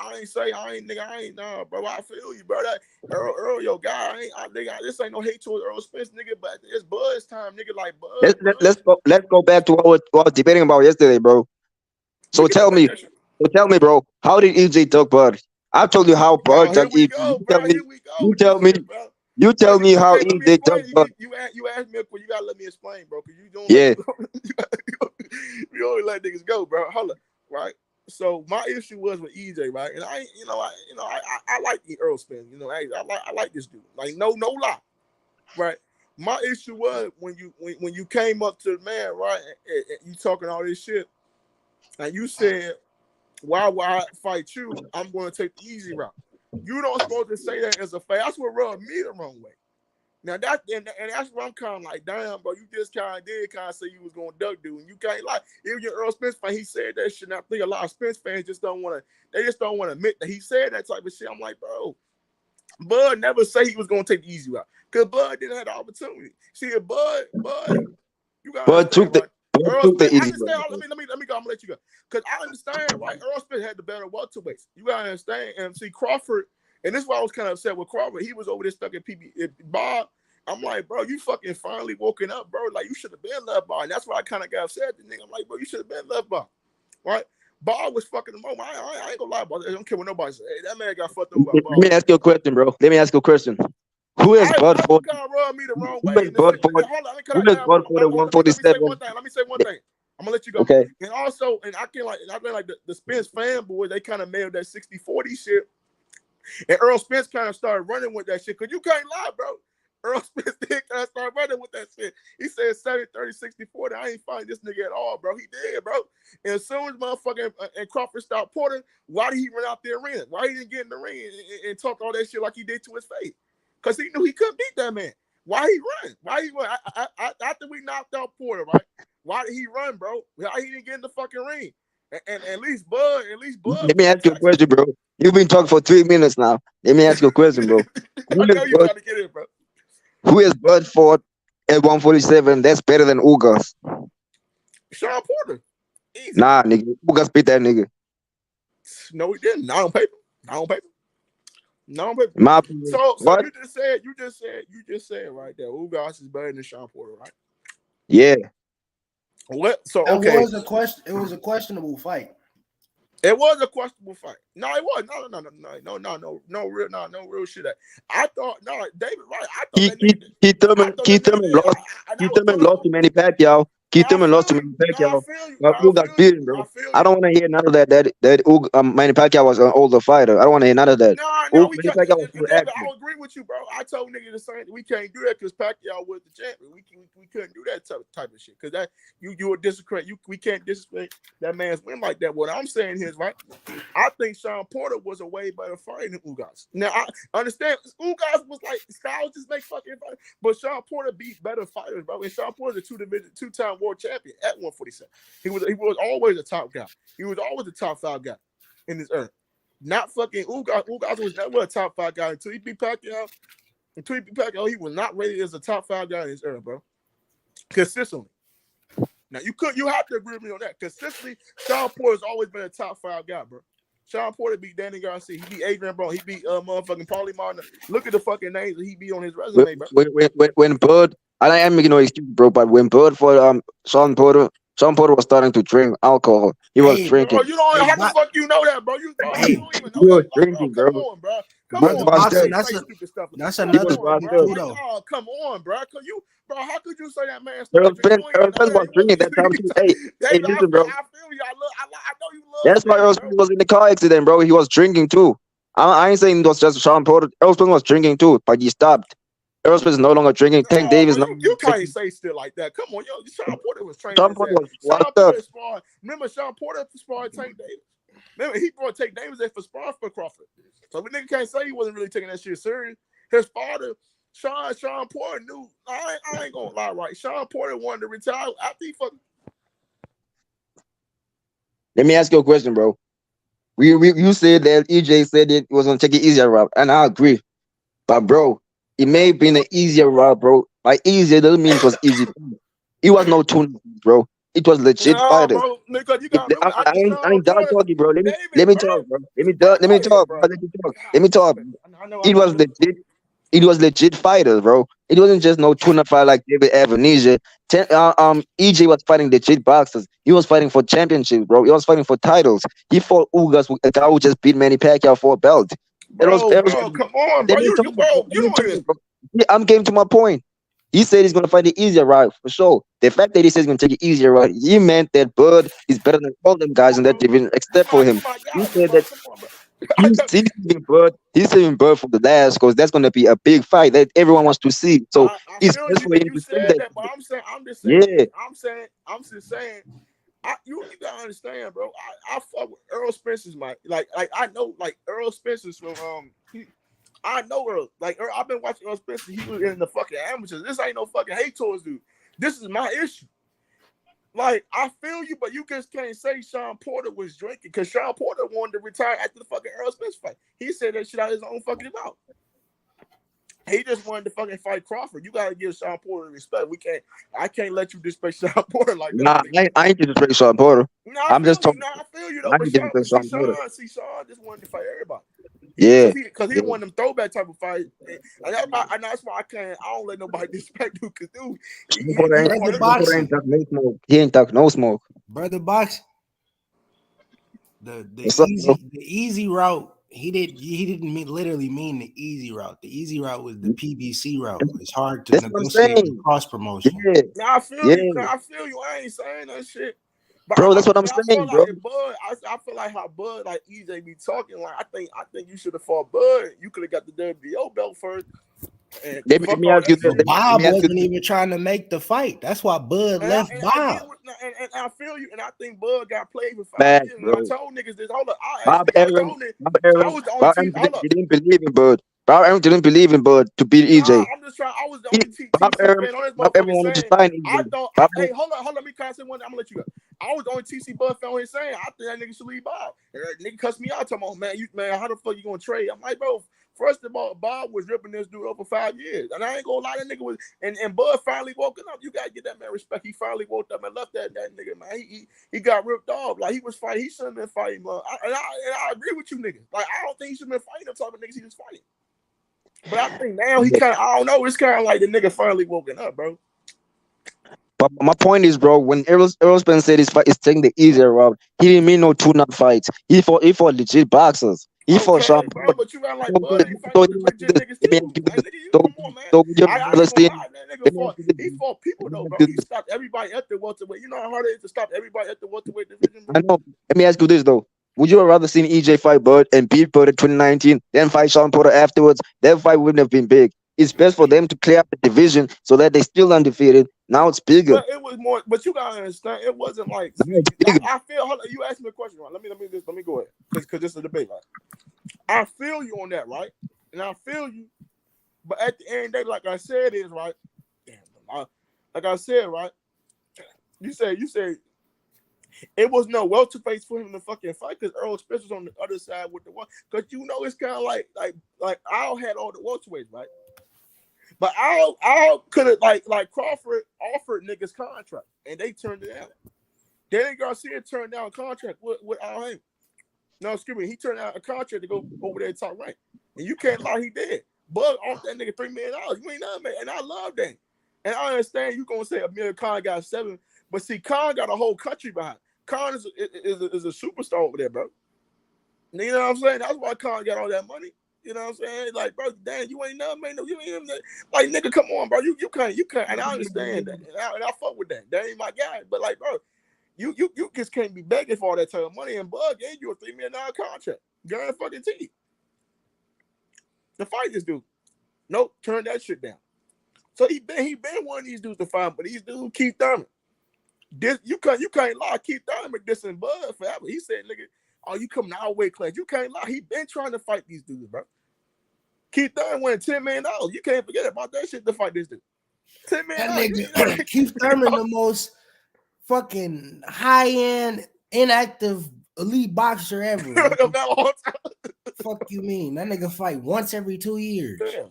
Nah, bro. I feel you, bro. That Earl, your guy. This ain't no hate towards Errol Spence, nigga. But it's Bud's time, nigga. Like Bud. Let's go back to what we were debating about yesterday, bro. So tell me, bro. How did EJ duck Bud? I told you how Bud ducked EJ. You tell me how EJ ducked Bud. You asked me, you gotta let me explain, bro. Cause you don't. Yeah. We only let niggas go, bro. Hold up, right? So my issue was with EJ, right? And I like Errol Spence. You know, I like this dude. Like no lie, right? My issue was when you came up to the man, right? And you talking all this shit, and you said, "Why would I fight you? I'm going to take the easy route." You don't supposed to say that as a fight. That's what rubbed me the wrong way. Now and that's where I'm kind of like, damn, bro, you just kind of say you was going to duck dude, and you can't like. Even your Errol Spence fan, he said that shit. And I think a lot of Spence fans just don't want to admit that he said that type of shit. I'm like, bro, Bud never say he was going to take the easy route because Bud didn't have the opportunity. See, if Bud, you got to understand, right? Errol Spence, I understand. Let me go. I'm gonna let you go because I understand, right? Errol Spence had the better welterweights. You gotta understand. And see, Crawford, and this is why I was kind of upset with Crawford. He was over there stuck at Bob. I'm like, bro, you fucking finally woken up, bro. Like, you should have been left by. And that's why I kind of got upset at the nigga. I'm like, bro, you should have been left by. Right? Bob was fucking the moment. I ain't gonna lie about it. I don't care what nobody say. Hey, that man got fucked over by Bob. Let me ask you a question, bro. Let me ask you a question. Who is Bud Ford? Rub me the wrong Who way. is Bud Ford? Who is Bud Ford at 147? Let me say one thing. I'm gonna let you go. Okay. And also, and I been like the Spence fanboy, they kind of made that 60-40 shit. And Errol Spence kind of started running with that shit. Cause you can't lie, bro. Errol Spence did kind of start running with that shit. He said 70-30-60-40. I ain't fighting this nigga at all, bro. He did, bro. And as soon as motherfucking and Crawford stopped Porter, why did he run out there ring? Why he didn't get in the ring and talk all that shit like he did to his face? Because he knew he couldn't beat that man. Why he run? Why he run? After we knocked out Porter, right? Why did he run, bro? Why he didn't get in the fucking ring? And at least Bud. Let me ask you a question, bro. You've been talking for 3 minutes now. Let me ask you a question, bro. I know you trying to get in, bro. Who is Bud Ford at 147? That's better than Ugas. Sean Porter. Easy. Nah, nigga. Ugas beat that nigga. No, he didn't. Not on paper. My so you just said right there, Ugas is better than Sean Porter, right? Yeah. What? So It okay. was a questionable fight. It was a questionable fight. No, it was no real shit. I thought David, right? I thought Keith Thurman lost to Manny Pacquiao. Keith Thurman lost to Manny Pacquiao. Ugas beat him, bro. I don't want to hear none of that. Manny Pacquiao was an older fighter. I don't want to hear none of that. No, we can't. David, I agree with you, bro. I told niggas the same. We can't do that because Pacquiao was the champion. We couldn't do that type of shit because that you would disrespect. We can't disrespect that man's win like that. What I'm saying is, right? I think Sean Porter was a way better fighter than Ugas. Now I understand Ugas was like styles just make fucking fight, but Sean Porter beat better fighters, bro. And Sean Porter is a two-time world champion at 147. He was always a top guy. He was always a top 5 guy in his era. Not fucking Ugas. Ugas was never a top 5 guy until he beat Pacquiao. He was not rated as a top 5 guy in his era, bro. Consistently. Now you have to agree with me on that. Consistently, Sean Porter's always been a top 5 guy, bro. Sean Porter beat Danny Garcia. He beat Adrian Brown. He beat motherfucking Paulie Martin. Look at the fucking names that he beat on his resume, bro. When Bud, I am making no excuse, bro, but when Bud for Sean Porter was starting to drink alcohol. He was drinking. Bro, you don't how the fuck you know that, bro? You don't even know he was drinking, bro. Come on, bro. That's another one, bro. Oh, come on, bro. How could you say that man? Errol Spence was drinking that time too. Hey, listen, bro. I feel you. I know you love. That's why Errol Spence was in the car accident, bro. He was drinking too. I ain't saying it was just Sean Porter. Errol Spence was drinking too, but he stopped. Errol Spence is no longer drinking. Tank Davis. You can't say still like that. Come on, yo. Sean Porter was training. Remember Sean Porter sparred Tank Davis. Remember he brought Tank Davis there for sparring for Crawford. So we nigga can't say he wasn't really taking that shit serious. His father, Sean Porter knew. I ain't gonna lie, right? Sean Porter wanted to retire after he fucking. Let me ask you a question, bro. You said that EJ said it was gonna take an easier route, and I agree. But bro, it may have been an easier route, bro. By easier doesn't mean it was easy. It was no tune, bro. It was legit fighter. Bro, nigga, you got I ain't done talking, bro. Let me talk, bro. Let me talk. It was legit. It was legit fighters, bro. It wasn't just no tuna fight like David Ebenezer. EJ was fighting legit boxers. He was fighting for championships, bro. He was fighting for titles. He fought Ugas, a guy who just beat Manny Pacquiao for a belt. Bro, come on, bro. I'm getting to my point. He said he's gonna fight the easier route for sure. The fact that he says he's gonna take the easier route, he meant that Bud is better than all them guys in that division except for him. He said that he's saving Bud for the last because that's gonna be a big fight that everyone wants to see. So it's best for him to say that. But I'm just saying. You gotta understand, bro. I fuck with Errol Spence is my like I know like Errol Spence is from I know Earl. Like I've been watching Errol Spence. He was in the fucking amateurs. This ain't no fucking hate towards dude. This is my issue. Like, I feel you, but you just can't say Sean Porter was drinking because Sean Porter wanted to retire after the fucking Errol Spence fight. He said that shit out of his own fucking mouth. He just wanted to fucking fight Crawford. You gotta give Sean Porter respect. I can't let you disrespect Sean Porter like that. Nah, I ain't disrespect Sean Porter. No, I'm just talking. I feel you though. I But ain't disrespect Sean Porter. Sean just wanted to fight everybody. Yeah, Because he one of them throwback type of fight. And that's why I don't let nobody disrespect dude. Because dude, he ain't talk no smoke. Brother Box. The easy route. He didn't literally mean the easy route. The easy route was the PBC route. It's hard to negotiate cross promotion. Yeah. Now I feel you. I ain't saying that shit. But bro, that's what I'm saying, bro. Like Bud, I feel like how Bud, like EJ be talking. Like I think you should have fought Bud. You could have got the WBO belt first. Let me ask you this. Bob wasn't even trying to make the fight. That's why Bud left Bob. And I feel you, and I think Bud got played for 5 years. And I told niggas this. Hold up, Bob Aaron didn't believe in Bud. Bob Aaron didn't believe in Bud to beat EJ. I'm just trying. I was the only TC fan on this motherfucker saying. I thought. Hey, hold on. Let me say one. I'm gonna let you go. I was the only TC Bud fan on here saying I think that nigga should leave Bob. And that nigga cussed me out. Talking about man, how the fuck you gonna trade? I'm like, bro. First of all, Bob was ripping this dude up for 5 years. And I ain't gonna lie, that nigga was and Bud finally woken up. You gotta get that man respect. He finally woke up and left that nigga, man. He got ripped off. Like he was fighting. He shouldn't have been fighting, man. And I agree with you niggas. Like I don't think he should have been fighting the type of niggas he was fighting. But I think now he kinda, I don't know, it's kinda like the nigga finally woken up, bro. But my point is, bro, when Errol Spence said his fight is taking the easier route, he didn't mean no tune-up fights. He fought legit boxers. He fought Sean Porter. But you got like Bud ain't fighting legit niggas too. He fought people though, bro. He stopped everybody at the welterweight. You know how hard it is to stop everybody at the welterweight division, bro? I know. Let me ask you this though. Would you have rather seen EJ fight Bud and beat Bud in 2019, then fight Sean Porter afterwards? That fight wouldn't have been big. It's best for them to clear up the division so that they're still undefeated. Now it's bigger. But it was more. But you gotta understand, it wasn't like. I feel. Hold on, you asked me a question, right? Let me go ahead, because this is a debate, right? I feel you on that, right? And I feel you. But at the end of the day, like I said, is right. Damn, like I said, right? You said it was no welterweight for him to fucking fight because Errol Spence was on the other side with the one. Because you know it's kind of like Al had all the welterweights, right? But Al could have like Crawford offered niggas contract and they turned it down. Danny Garcia turned down a contract with Al Haymon. No, excuse me, he turned down a contract to go over there and top rank. And you can't lie, he did. Bud off that nigga $3 million. You ain't nothing, man. And I love that. And I understand you gonna say Amir Khan got 7, but see, Khan got a whole country behind. Khan is a superstar over there, bro. You know what I'm saying? That's why Khan got all that money. You know what I'm saying? Like, bro, damn, you ain't nothing, man. No, you ain't like, nigga, come on, bro. You can't. And I understand that. And I fuck with that. That ain't my guy. But like, bro, you just can't be begging for all that type of money. And Bud gave you a $3 million contract. Guarantee fucking teeth. To fight this dude. Nope, turn that shit down. So he been one of these dudes to fight, but these dudes Keith Thurman. This you can't lie. Keith Thurman dissing Bud forever. He said, nigga, oh, you coming our weight class. You can't lie. He been trying to fight these dudes, bro. Keith Thurman won $10 million. You can't forget about that shit to fight this dude. $10 million. That nigga, Keith Thurman, the most fucking high-end, inactive, elite boxer ever. Fuck you mean? That nigga fight once every 2 years. Damn.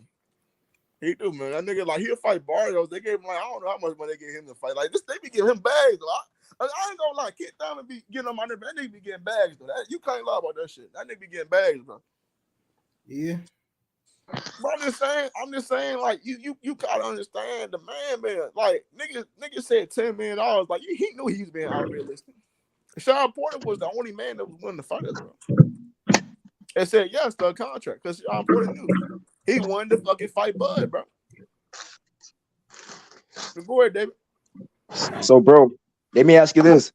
He do, man. That nigga, like, he'll fight Barrios. They gave him, like, I don't know how much money they gave him to fight. Like, this, they be giving him bags, though. I ain't gonna lie. Keith Thurman be getting on my nerve. That nigga be getting bags, though. You can't lie about that shit. That nigga be getting bags, bro. Yeah. But I'm just saying, like, you gotta understand the man. Like, nigga said $10 million. Like, he knew he was being unrealistic. Sean Porter was the only man that was willing to fight us, bro. And said yes to a contract because Sean Porter knew he wanted to fucking fight Bud, bro. Go ahead, David. So, bro, let me ask you this: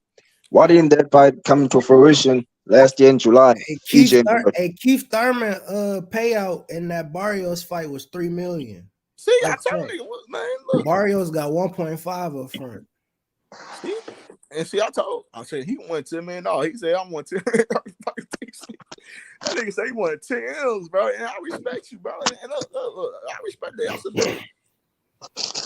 why didn't that fight come to fruition last year in July? Keith Thurman payout in that Barrios fight was $3 million. See, I told you, man. Look. Barrios got 1.5 up front. See? And see, I said he wanted $10 million. He said I want 10 million. That nigga said he wanted 10 M's, bro. And I respect you, bro. And look, I respect that. I said, bro,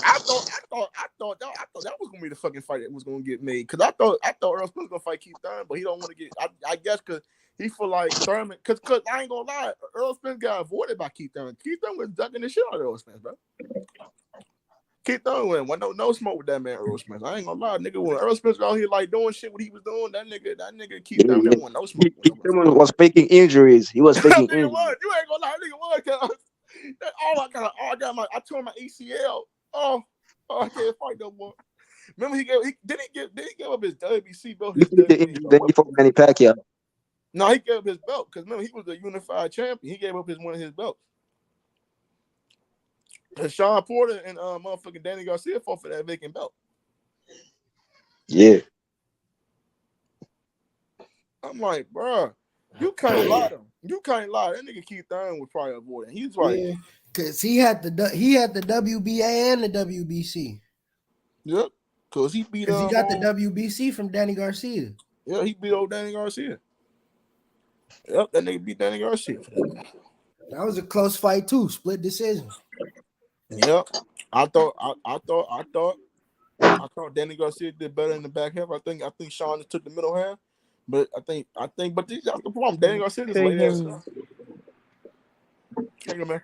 I thought that was gonna be the fucking fight that was gonna get made. Cause I thought Errol Spence was gonna fight Keith Thurman, but he don't want to get. I guess cause he feel like Thurman. Cause I ain't gonna lie, Errol Spence got avoided by Keith Thurman. Keith Thurman was ducking the shit out of Errol Spence, bro. Keith Thurman went no smoke with that man Errol Spence. I ain't gonna lie, nigga. When Errol Spence was out here like doing shit what he was doing, that nigga Keith Thurman didn't want no smoke. Keith Thurman was faking injuries. He was faking injuries. You ain't gonna lie, nigga was. I tore my ACL. Oh, I can't fight no more. Remember he did he give up his WBC belt? Then he fought Manny Pacquiao. No, he gave up his belt because remember he was the unified champion. He gave up one of his belts. Sean Porter and motherfucking Danny Garcia fought for that vacant belt. Yeah. I'm like, bro, you can't lie to him. You can't lie. That nigga Keith Thurman was probably avoiding. He's like, yeah, cause he had the WBA and the WBC. Yep, cause he beat. Cause he got the WBC from Danny Garcia. Yeah, he beat old Danny Garcia. Yep, that nigga beat Danny Garcia. That was a close fight too, split decision. Yep, I thought Danny Garcia did better in the back half. I think Sean just took the middle half, but I think, but that's the problem. Danny Garcia just laid ass. Hang on, man.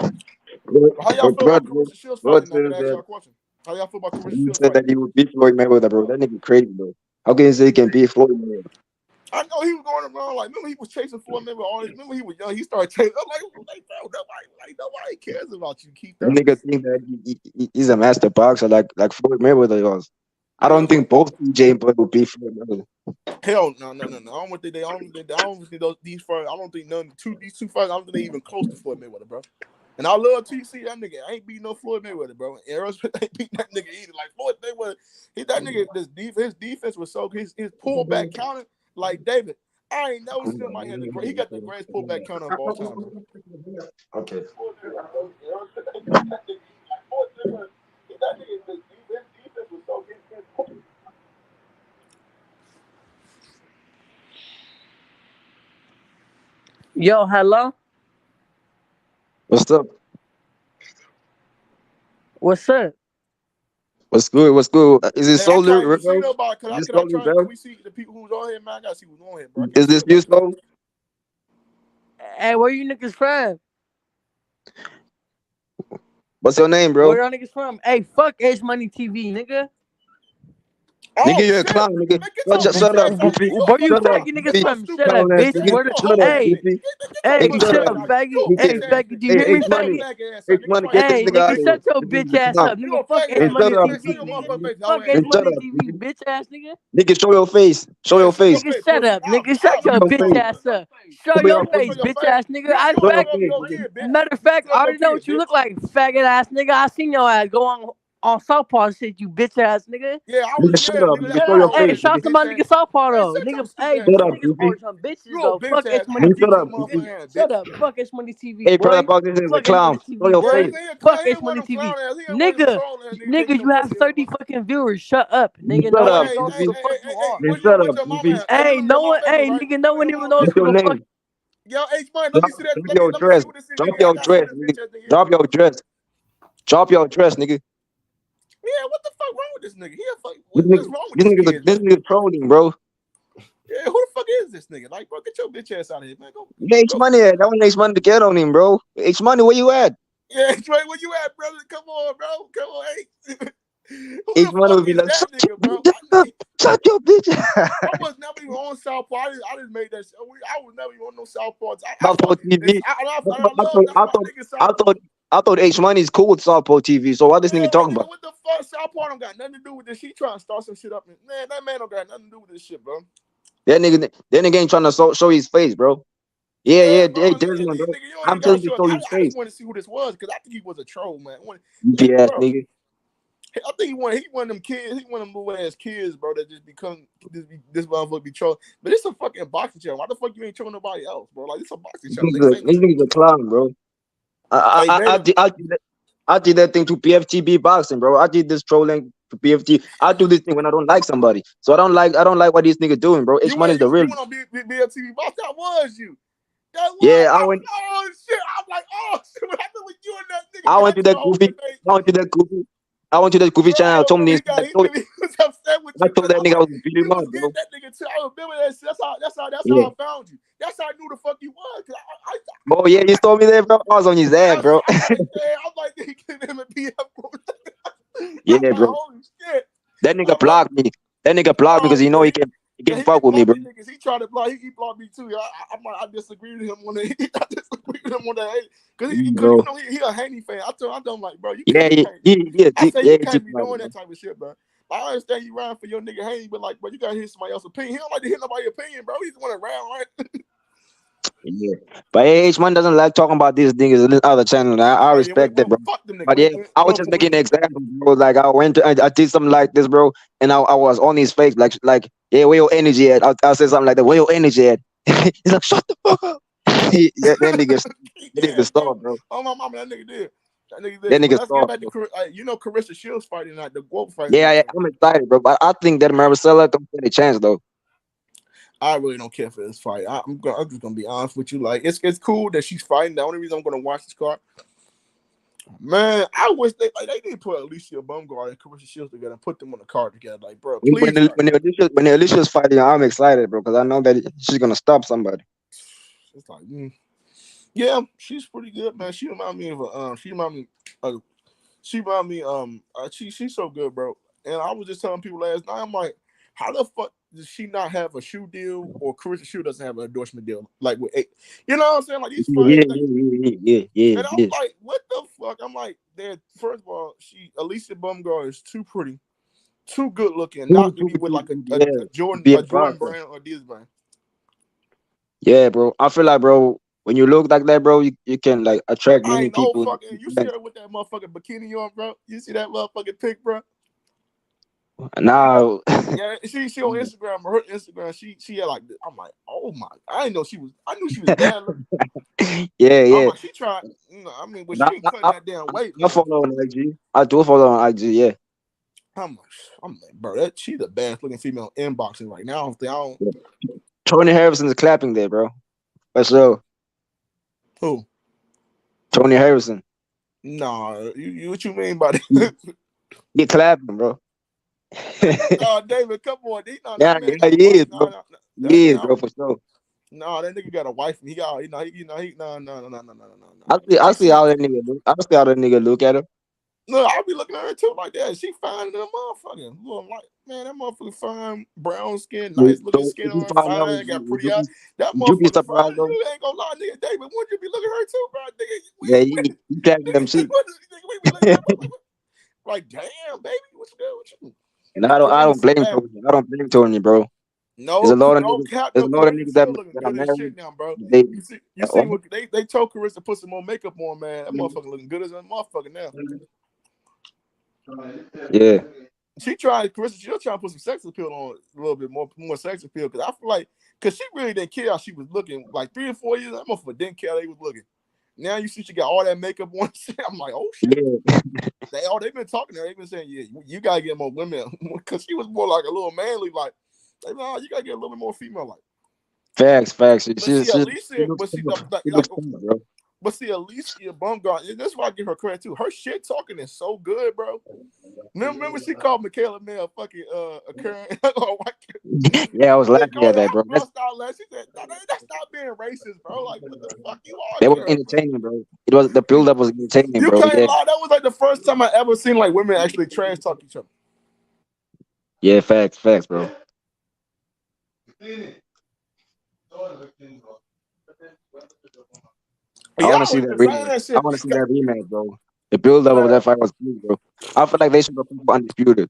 How y'all feel about Carissa Shields fighting? I'm gonna ask y'all a question. How y'all feel about Carissa Shields said that he would beat Floyd Mayweather, bro. That nigga crazy, bro. How can you say he can beat Floyd Mayweather? I know he was going around like. Remember he was chasing Floyd Mayweather. All this. Remember he was young. He started chasing. I'm like, bro, nobody cares about you. Keep that. Nigga think that he's a master boxer like Floyd Mayweather was. I don't think both TJ and Bud would beat Floyd Mayweather. Hell no. I don't think these two fights. I don't think they even close to Floyd Mayweather, bro. And I love TC. That nigga ain't beating no Floyd Mayweather, bro. Errol Spence ain't beating that nigga either. Like Floyd Mayweather, that nigga, his defense was so his pullback counter. Like David, I ain't never seen somebody had he got the greatest pullback counter of all time. Okay. Yo, hello. What's up? What's up? What's good? Is it Solar? Can we see the people who's on here, man? I gotta see who's on here, bro. Is this you, Soul? Hey, where you niggas from? What's your name, bro? Where y'all niggas from? Hey, fuck H Money TV, nigga. Nigga, you're a clown, nigga. Shut up, goofy. Where you fucking niggas from? Shut up, bitch. Hey, shut up, faggot. Hey, faggot, do you hear me, faggot? Hey, nigga, shut your bitch ass up. Nigga, fuck H Money TV. Fuck H Money TV, bitch ass nigga. Nigga, show your face. Nigga, shut up. Nigga, shut your bitch ass up. Show your face, bitch ass nigga. Matter of fact, I already know what you look like, faggot ass nigga. I seen your ass go on Southpaw shit, you bitch ass nigga. Yeah, I was shut up. Nigga, hey, shout to my nigga Southpaw though. Nigga, hey, niggas for some bitches though. Fuck H Money TV. Shut up. Fuck H Money TV. Hey, brother, fuck this is a clown. Show your face. Fuck H Money TV. Nigga, you have 30 fucking viewers. Shut up. Nigga, no one knows who the fuck you are. Shut up. Hey, no one, nigga, no one even knows who the fuck. Yo, H Money, let me see that. Drop your dress. Drop your dress, nigga. Drop your dress, nigga. Yeah, what the fuck wrong with this nigga? What's wrong with this nigga trolling, bro. Yeah, who the fuck is this nigga? Like, bro, get your bitch ass out of here, man. H Money, that one H Money to get on him, bro. H Money, where you at? Yeah, Trey, where you at, brother? Come on, bro. Come on, H. H Money would be like, shut your bitch. I was never even on Southpaw. I just made that shit. I was never even on no Southpaw. I thought H Money's cool with Southpaw TV. So what this nigga talking about? What the fuck? Southpaw don't got nothing to do with this. He trying to start some shit up. Man, that man don't got nothing to do with this shit, bro. That nigga ain't trying to show his face, bro. Yeah, Desmond, bro. I'm telling you to show his face. I just want to see who this was because I think he was a troll, man. Yes, nigga. I think he one of them kids. He one of them little ass kids, bro. That just become this motherfucker be trolling. But it's a fucking boxing channel. Why the fuck you ain't trolling nobody else, bro? Like it's a boxing channel. This nigga's a clown, bro. I did that thing to PFTB boxing, bro. I did this trolling BFT. I do this thing when I don't like somebody. So I don't like what these niggas doing, bro. H Money is the real. You went on BFTV boss. That was you. That was. Yeah, I went. Oh shit! I'm like, oh shit! What happened with you and that nigga? I went to that goofy. I went to that goofy channel. I told him this. He was upset with you. I told that nigga I was beating him up, bro. That nigga too. I remember that shit. That's how I found you. That's how I knew the fuck you was. Oh yeah, you told me that, bro. I was on his ass, bro. I'm like, give him a PF. Yeah, bro. Holy shit. That nigga blocked me. That nigga blocked me because he know he can fuck with me, bro. He tried to block. He blocked me too. I disagree with him on that. I disagree with him on that. Because he a Haney fan. I told him like, bro, you can't. I say you can't be doing that type of shit, bro. I understand you riding for your nigga Haney, but like, bro, you gotta hear somebody else's opinion. He don't like to hear nobody's opinion, bro. He just want to round, right? Yeah, but H Man doesn't like talking about these niggas in this other channel. I respect that, bro. But yeah, I was just making an example, bro. Like I did something like this, bro, and I was on his face, like, yeah, where your energy at? I'll say something like that. Where your energy at? He's like, shut the fuck up. Yeah, that nigga stop, bro. Oh my mama, that nigga did. That nigga stop. You know, Carissa Shields fighting like the Wolf fight. Yeah, I'm excited, bro. But I think that Maricela don't get a chance though. I really don't care for this fight. I'm just gonna be honest with you. Like, it's cool that she's fighting. The only reason I'm gonna watch this card, man, I wish they did put Alicia Bumgarner and Carissa Shields together and put them on the card together. Like, bro, please. When Alicia's fighting, I'm excited, bro, because I know that she's gonna stop somebody. It's like, yeah, she's pretty good, man. She remind me of she's so good, bro. And I was just telling people last night, I'm like, how the fuck does she not have a shoe deal, or Carissa Shields doesn't have an endorsement deal? Like, with you know what I'm saying? Like, these fights, yeah. And I'm like, what the fuck? I'm like, first of all, Alicia Bumgarner is too pretty, too good looking, not to be with like a Jordan brand or Adidas brand. Yeah, bro. I feel like, bro, when you look like that, bro, you can like attract many people. You see her with that motherfucking bikini on, bro? You see that motherfucking pic, bro? No. Yeah, she on Instagram. Her Instagram, she had like, I'm like, oh my, I knew she was bad looking. Yeah. Like, she tried, I mean, but she ain't cutting that damn weight. I follow on IG. I do follow on IG, yeah. I'm like, bro, she's the best looking female in boxing right now. I don't. Tony Harrison is clapping there, bro. For sure. Who? Tony Harrison. Nah, you what you mean by that? He clapping, bro. David, come on. He is, bro. He is, bro, for sure. No, that nigga got a wife, and he no. I see how that nigga look. I see how that nigga look at him. No, I'll be looking at her too like that. She fine in a motherfucker. Like, man, that motherfucker fine, brown skin, nice looking skin on her, fine, got pretty eyes. That motherfucker fine. You ain't gonna lie, nigga. David, wouldn't you be looking at her too, bro? Nigga, yeah, you tagging them shit. Like, damn, baby, what's good with you? And I don't blame Tony. I don't blame Tony, bro. No, there's a lot of niggas that are married now, bro. You see what they told Carissa to put some more makeup on, man. That motherfucker looking good as a motherfucker now. Yeah. She'll try to put some sex appeal on a little bit more sex appeal, because I feel like, because she really didn't care how she was looking. Like 3 or 4 years, that motherfucker didn't care how they was looking. Now you see she got all that makeup on. I'm like, oh shit. Yeah. They've been talking to her. They've been saying, yeah, you gotta get more women, because she was more like a little manly, like, no, you gotta get a little bit more female, like. Facts. But see, Alicia Bumgarner, that's why I give her credit too. Her shit talking is so good, bro. Remember she called Michaela May a fucking a current. Yeah, I was laughing at that, bro. She said, that's not being racist, bro. Like, what the fuck you are? That was entertaining, bro. It was the build up was entertaining, bro. You can't lie. That was like the first time I ever seen like women actually trash talk each other. Yeah, facts, bro. I want to see that rematch. I want to see that rematch, bro. The build up of that fight was good, bro. I feel like they should go undisputed.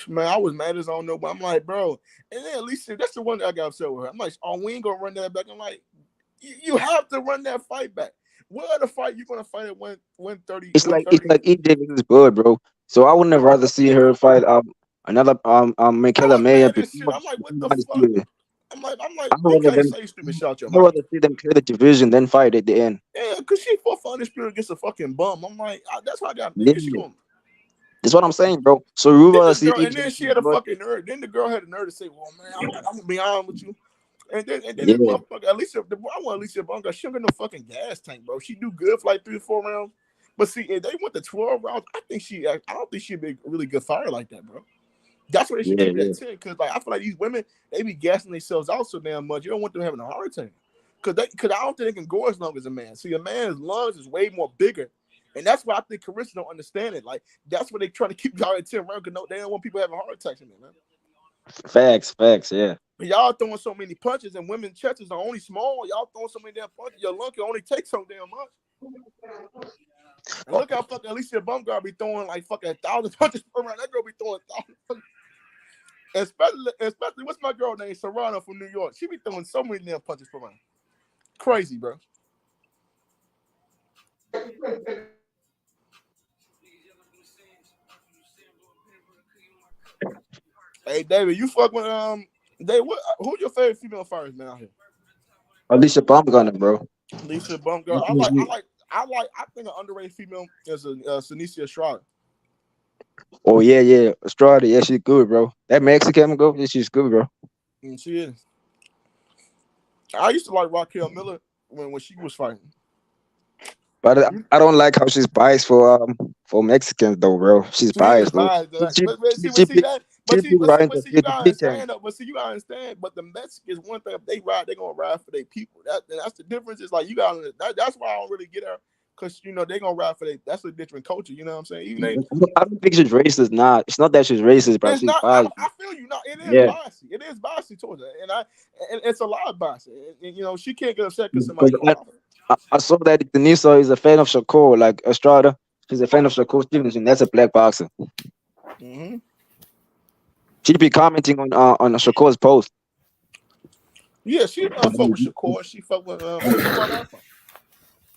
Man, I was mad as I don't know, but I'm like, bro. And then at least that's the one that I got upset with her. I'm like, oh, we ain't gonna run that back. I'm like, you have to run that fight back. What other fight you gonna fight at 130? It's like EJ is good, bro. So I wouldn't have rather see her fight another Michaela May. I'm like, what the fuck? I'm like, you can't say stupid shit out your mouth. I'd rather see them clear the division than fight at the end. Yeah, because she fought for undisputed against a fucking bum. I'm like, that's why I got. Yeah. That's what I'm saying, bro. So we will see. And then she had a fucking nerve. Then the girl had the nerve to say, "Well, man, I'm gonna be honest with you." And then this motherfucker, I want Alicia Bunga. She don't got no fucking gas tank, bro. She do good for like 3 or 4 rounds. But see, if they went to 12 rounds, I don't think she'd be a really good fighter like that, bro. That's why they should keep it at 10. Because like I feel like these women, they be gassing themselves out so damn much. You don't want them having a heart attack. Because I don't think they can go as long as a man. See, a man's lungs is way more bigger. And that's why I think Carissa don't understand it. Like, that's why they trying to keep y'all at 10 rounds because they don't want people having heart attacks in there, man. Facts, yeah. But y'all throwing so many punches and women's chests are only small. Y'all throwing so many damn punches. Your lung can only take so damn much. And look how fucking Alicia Bumgarner be throwing like fucking 1,000 punches per round. That girl be throwing 1,000 punches. Especially what's my girl named Serrano from New York? She be throwing so many damn punches per round. Crazy, bro. Hey David, you fuck with Dave, who's your favorite female fighters, man, out here? Alicia Bumgarner, bro. Alicia Bumgarner. I think an underrated female is Senicia Estrada. Oh yeah. Estrada, yeah, she's good, bro. That Mexican girl, yeah, she's good, bro. And she is. I used to like Raquel Miller when she was fighting. But I don't like how she's biased for Mexicans though, bro. She's biased, though. But you gotta understand. But the Mexicans, one thing, if they ride, they're gonna ride for their people. That's the difference. It's like that's why I don't really get her. Because they're gonna ride for that's a different culture, you know what I'm saying? I don't think she's racist. It's not that she's racist, but she's biased. I feel you. It is biased. It is biased towards her, and it's a lot of bias. And she can't get upset because somebody. I saw that Denisa is a fan of Shakur, like Estrada. She's a fan of Shakur Stevenson. That's a black boxer. Mm-hmm. She'd be commenting on Shakur's post. Yeah, she fuck with Shakur. She fuck with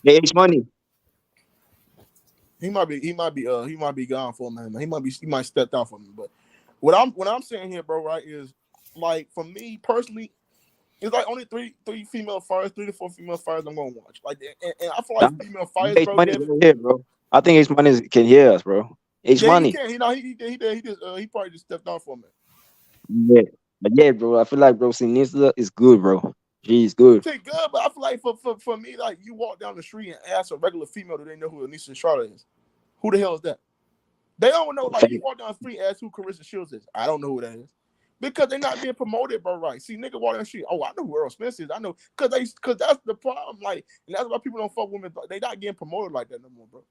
H Money. He might be gone for a minute. He might step out for me. But what I'm saying here, bro, right, is like for me personally. It's like only three female fighters, 3 to 4 female fighters I'm gonna watch. Like, and I feel like female fighters, bro. Here, bro. I think H Money can hear us, bro. H Money. He can. He probably just stepped off for a minute. Yeah, but yeah, bro. I feel like bro, Sinisa is good, bro. She's good. She's good, but I feel like for me, like you walk down the street and ask a regular female, do they know who Anisha Estrada is? Who the hell is that? They don't know. Like you walk down the street and ask who Carissa Shields is. I don't know who that is. Because they're not being promoted, bro, right? See, nigga walk down the street. Oh, I know who Errol Spence is. I know, cause that's the problem. Like, and that's why people don't fuck women. They not getting promoted like that no more, bro.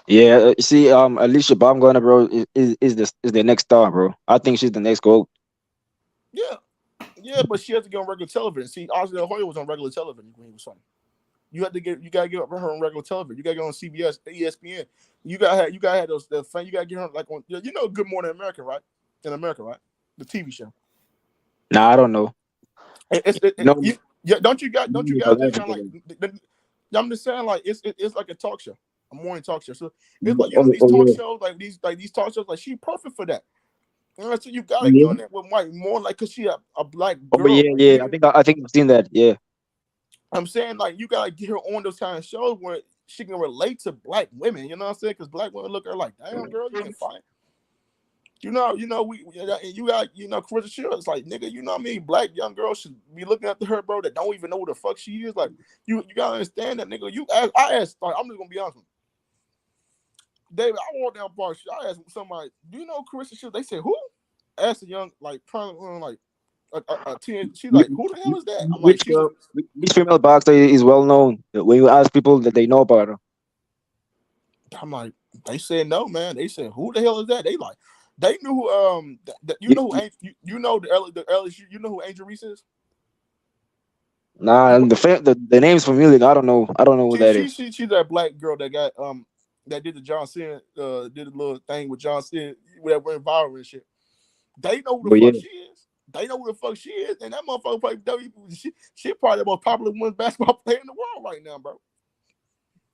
Yeah, see, Alicia Baumgartner, bro, is the next star, bro. I think she's the next GOAT. Yeah, but she has to get on regular television. See, Oscar Hoyer was on regular television when he was fighting. You gotta get her on regular television. You gotta get on CBS, ESPN. You gotta have those. You gotta get her like on. Good Morning America, right? In America, right? The TV show. Nah, I don't know. Don't you guys like? I'm just saying, like it's like a talk show, a morning talk show. So it's like these talk shows, like these talk shows, like she's perfect for that. So you gotta get on that with Mike more, like because she a black girl. Yeah. I think I've seen that. Yeah. I'm saying like you gotta get her on those kind of shows where she can relate to black women. You know what I'm saying? Because black women look at her like, damn girl, you can fight. You got Carissa Shields, like nigga, you know what I mean? Black young girls should be looking after her, bro, that don't even know who the fuck she is. Like, you gotta understand that, nigga. I asked, like, I'm just gonna be honest with you. David, I walked down Park Street, I asked somebody, do you know Carissa Shields? They said, who? I asked a young, like, a teenager, she's like, who the hell is that? I'm like, which female boxer is well known? When you ask people that they know about her. I'm like, they said no, man. They said, who the hell is that? They like, they knew who you know who Angel Reese is? Nah, the name's familiar. I don't know who that is. She's that black girl that got that did the John Cena did a little thing with John Cena that went viral and shit. They know who the fuck she is. They know who the fuck she is, and that motherfucker play WWE. She probably the most popular women's basketball player in the world right now, bro.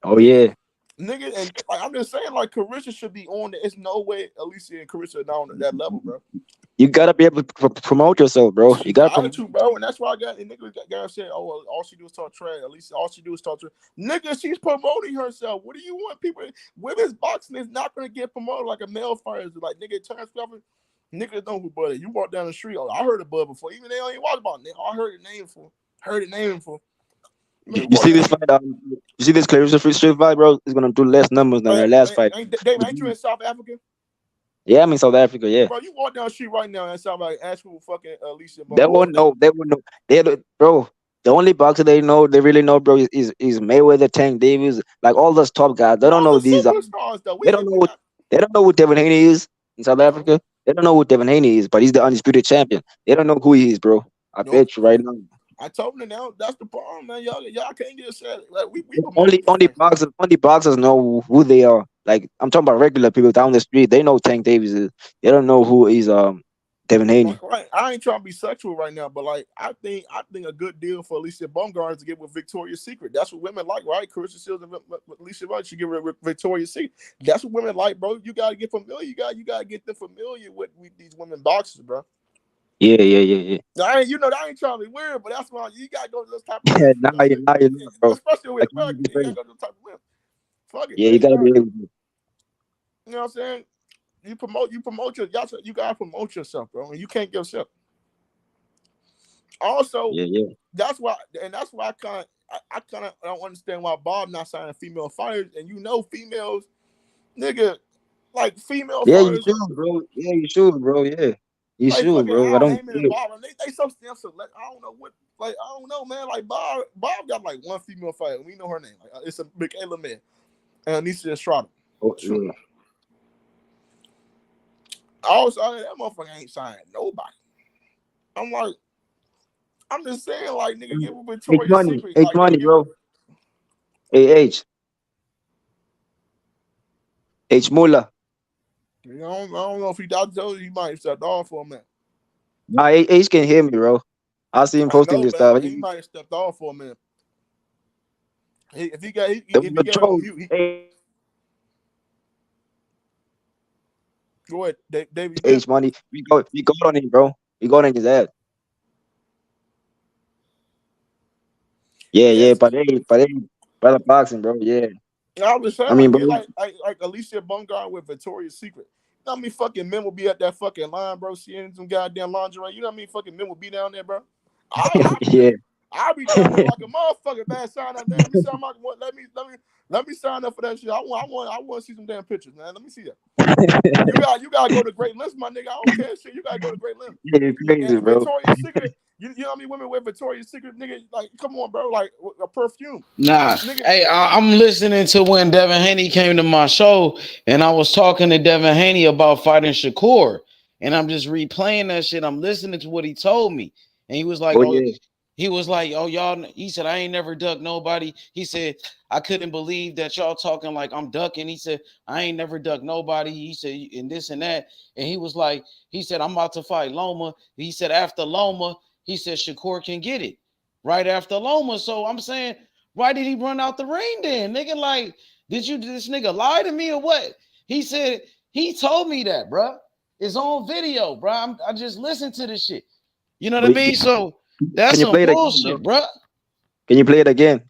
Oh yeah. Nigga, and like, I'm just saying, like, Carissa should be on there. It's no way Alicia and Carissa are not on that level, bro. You gotta be able to promote yourself, bro. You gotta promote. Bro, and that's why I got and niggas got said, oh, well, all she do is talk trash. Alicia, all she do is talk trash. Nigga, she's promoting herself. What do you want people? Women's boxing is not gonna get promoted like a male fighter. Like nigga, Terence Crawford, niggas know who Bud is. You walk down the street, oh, I heard of Bud before. Even they don't even watch about it. I heard the name for. You see this fight? You see this Clarissa Free Street fight, bro? It's gonna do less numbers than their last fight. David, ain't you in South Africa? Yeah, I'm in South Africa. Yeah, bro, you walk down the street right now and sound like actual fucking Alicia. They won't know. Bro. The only boxer they really know, bro, is Mayweather, Tank Davis, like all those top guys. They don't know these. They don't know who Devin Haney is in South Africa. They don't know who Devin Haney is, but he's the undisputed champion. They don't know who he is, bro. I bet you right now. I told them now. That's the problem, man. Y'all can't get upset. Like we only boxers know who they are. Like I'm talking about regular people down the street. They know Tank Davis is. They don't know who is Devin Haney. Right. I ain't trying to be sexual right now, but like I think a good deal for Alicia Baumgart is to get with Victoria's Secret. That's what women like, right? Carissa Shields and Alicia Wright should get with Victoria's Secret. That's what women like, bro. You gotta get familiar. You gotta get them familiar with these women boxers, bro. Yeah. I ain't trying to be weird, but that's why you gotta go to this type of now you know, bro. Especially with America, you gotta go to this type of women. Fuck it. Yeah, man, you gotta be able to. You know what I'm saying? You promote you gotta promote yourself, bro, and you can't give yourself. Also, that's why I kind of don't understand why Bob not signing female fighters, and females, nigga, like female fighters. You should, bro. Yeah, you should, bro. Yeah. You like should, bro. I don't. They so select. I don't know what. Like I don't know, man. Like Bob got like one female fighter. We know her name. Like, it's a Michaela Man and Anisha Estrada. Oh, yeah. Also, that motherfucker ain't signing nobody. I'm just saying, like, nigga, give him Victoria's Secret. H money, bro. H Mula. I don't know if he told you he might have stepped off for a minute. Nah, H can hear me, bro. I see him posting this stuff. He might have stepped off for a minute. If he got go ahead, David. H money. We go on him, bro. We got on his ass. Yeah, but brother boxing, bro. Yeah. I was saying, bro, like Alicia Baumgart with Victoria's Secret. You know how many fucking men will be at that fucking line, bro, seeing some goddamn lingerie? You know how many fucking men will be down there, bro? I'll be down there like a motherfucker, man. Sign up, man. Let me sign up for that shit. I want to see some damn pictures, man. Let me see that. You gotta go to great lengths, my nigga. I don't care shit. You gotta go to great lengths. Yeah, crazy, bro. Victoria's Secret. You know how many women wear Victoria's Secret, nigga? Like, come on, bro. Like a perfume. Nah. Nigga. Hey, I'm listening to when Devin Haney came to my show, and I was talking to Devin Haney about fighting Shakur, and I'm just replaying that shit. I'm listening to what he told me, and he was like, oh, y'all. He said, I ain't never ducked nobody. He said, I couldn't believe that y'all talking like I'm ducking. He said, I ain't never ducked nobody. He said, and this and that. And he was like, he said, I'm about to fight Loma. He said, after Loma, he said, Shakur can get it right after Loma. So I'm saying, why did he run out the ring then? Nigga, like, did this nigga lie to me or what? He said, he told me that, bro. It's on video, bro. I just listened to this shit. You know what I mean? So that's some bullshit, bro. Can you play it again?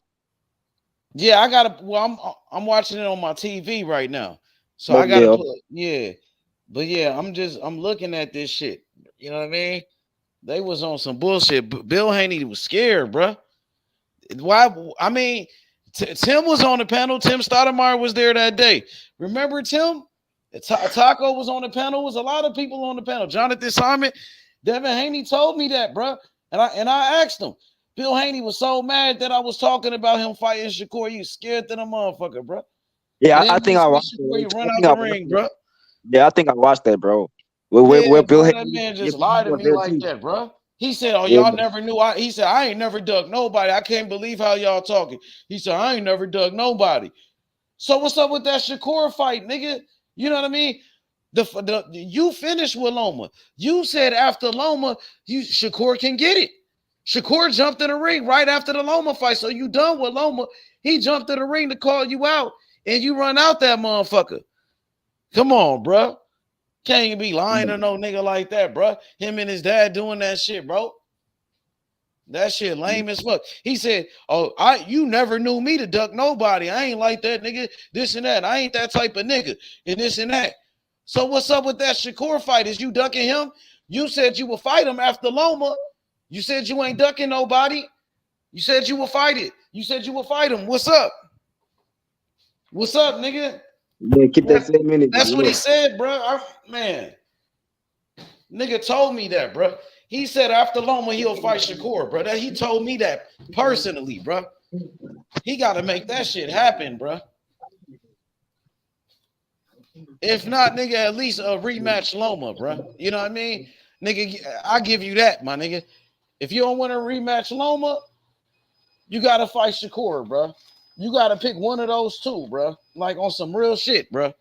Yeah, I gotta. Well, I'm watching it on my TV right now, so I gotta. But yeah, I'm looking at this shit. You know what I mean? They was on some bullshit. Bill Haney was scared, bro. Why? I mean, Tim was on the panel. Tim Stoudemire was there that day. Remember Tim? Taco was on the panel. Was a lot of people on the panel. Jonathan Simon, Devin Haney told me that, bro. And I asked him. Bill Haney was so mad that I was talking about him fighting Shakur. You scared to the motherfucker, bro. Yeah, I think I watched it. Run out the ring, bro. Yeah, I think I watched that, bro. Where Bill Haney, that man just lied to me like that, bro. He said, "Oh, y'all never knew." He said, "I ain't never dug nobody. I can't believe how y'all talking." He said, "I ain't never dug nobody." So what's up with that Shakur fight, nigga? You know what I mean? You finished with Loma. You said after Loma, Shakur can get it. Shakur jumped in the ring right after the Loma fight. So you done with Loma. He jumped in the ring to call you out. and you run out that motherfucker. Come on, bro. Can't be lying to no nigga like that, bro. Him and his dad doing that shit, bro. That shit lame as fuck. He said, "Oh, you never knew me to duck nobody. I ain't like that nigga. This and that. I ain't that type of nigga. And this and that." So what's up with that Shakur fight? Is you ducking him? You said you would fight him after Loma. You said you ain't ducking nobody. You said you will fight it. You said you will fight him. What's up? What's up, nigga? Yeah, keep that same energy. That's what he said, bro. Man, nigga told me that, bro. He said after Loma he'll fight Shakur, bro. He told me that personally, bro. He got to make that shit happen, bro. If not, nigga, at least a rematch Loma, bro. You know what I mean? Nigga, I give you that, my nigga. If you don't want to rematch Loma, you got to fight Shakur, bro. You got to pick one of those two, bro. Like on some real shit, bro.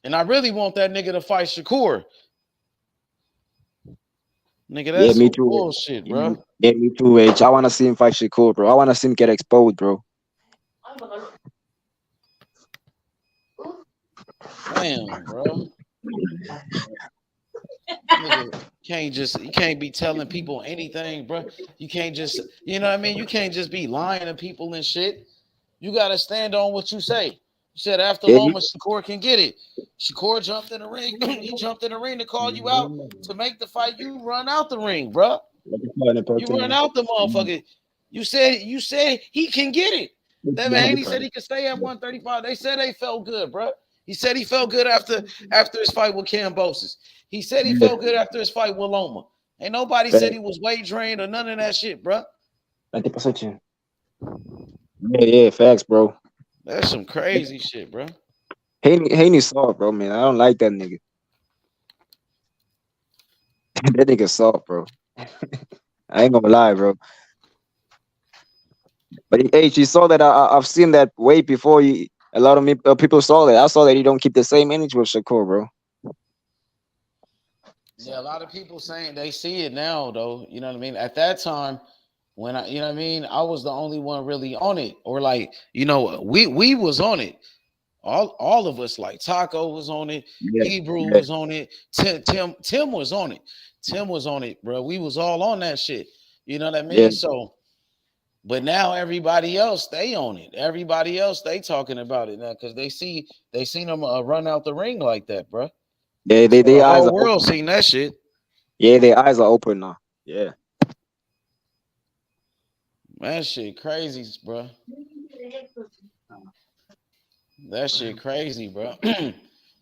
And I really want that nigga to fight Shakur. Nigga, that's me too. Bullshit, bro. Yeah, me too, H. I want to see him fight Shakur, bro. I want to see him get exposed, bro. Damn, bro. Nigga, you can't be telling people anything, bro. You can't just, you know what I mean? You can't just be lying to people and shit. You gotta stand on what you say. You said after Loma, Shakur can get it. Shakur jumped in the ring. He jumped in the ring to call you out to make the fight. You run out the ring, bro. You run out the motherfucker. You said he can get it. He said he could stay at 135. They said they felt good, bro. He said he felt good after his fight with Cambosis. He said he felt good after his fight with Loma. Ain't nobody said he was weight drained or none of that shit, bro. 90%. Yeah, facts, bro. That's some crazy shit, bro. Haney soft, bro, man. I don't like that nigga. That nigga soft, bro. I ain't gonna lie, bro. But H, you saw that I've seen that way before. A lot of people saw that. I saw that you don't keep the same energy with Shakur, bro. Yeah, a lot of people saying they see it now, though. You know what I mean? At that time, when you know what I mean, I was the only one really on it, or like, you know, we was on it. All of us, like Taco was on it, Hebrew was on it, Tim was on it. Tim was on it, bro. We was all on that shit. You know what I mean? Yeah. So, but now everybody else, they own it. Everybody else, they talking about it now because they seen them run out the ring like that, bro. Yeah, the whole world seen that shit. Yeah, their eyes are open now. Yeah. Man, shit crazy, bro. That shit crazy, bro.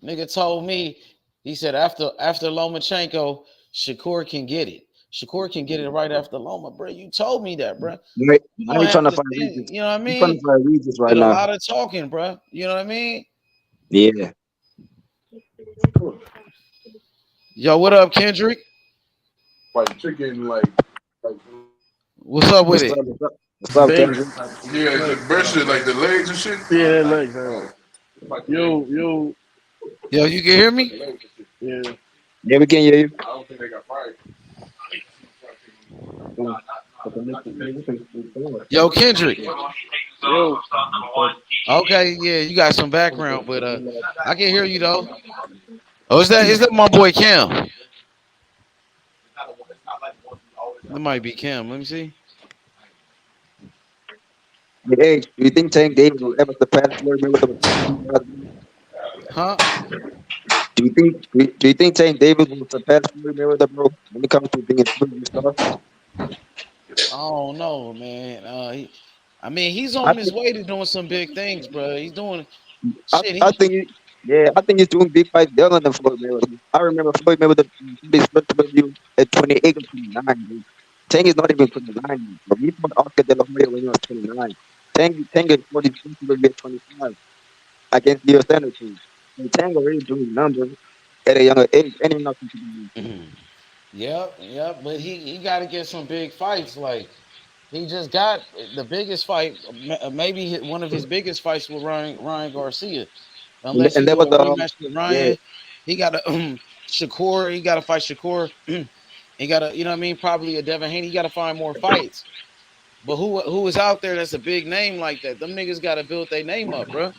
Nigga told me, he said after Lomachenko, Shakur can get it. Shakur can get it right after Loma, bro. You told me that, bro. You know, trying to find reasons. You know what I mean? Trying to find reasons right now. A lot of talking, bro. You know what I mean? Yeah. Yo, what up, Kendrick? Like chicken, like what's up with it? What's up, Kendrick? Yeah, the breast shit, like the legs and shit. Yeah, legs. Yo, you can hear me? Yeah. Yeah, we can hear you. I don't think they got fried. Yo, Kendrick. Yo. Okay, yeah, you got some background, but I can hear you though. Oh, is that my boy Cam? That might be Cam. Let me see. Hey, do you think Tank Davis will ever surpass Floyd Mayweather? Huh? Do you think Tank Davis will surpass Floyd Mayweather, bro, when it comes to being a superstar? I don't know, man. He's on his way to doing some big things, bro. He's doing shit. I think he's doing big fights better than Floyd Mayweather. I remember Floyd Mayweather his first debut at 28 or 29. Tank is not even 29, but he fought Oscar De La Hoya when he was 29. Tank is 25 against Leo Sanderson. And Tank already doing numbers at a younger age, and he's not competing. Yep. But he got to get some big fights. Like he just got the biggest fight, maybe one of his biggest fights with Ryan Garcia. Unless he do a rematch with Ryan, he got to Shakur. He got to fight Shakur. He got to, you know what I mean? Probably a Devin Haney. He got to find more fights. But who is out there that's a big name like that? Them niggas got to build their name up, bro.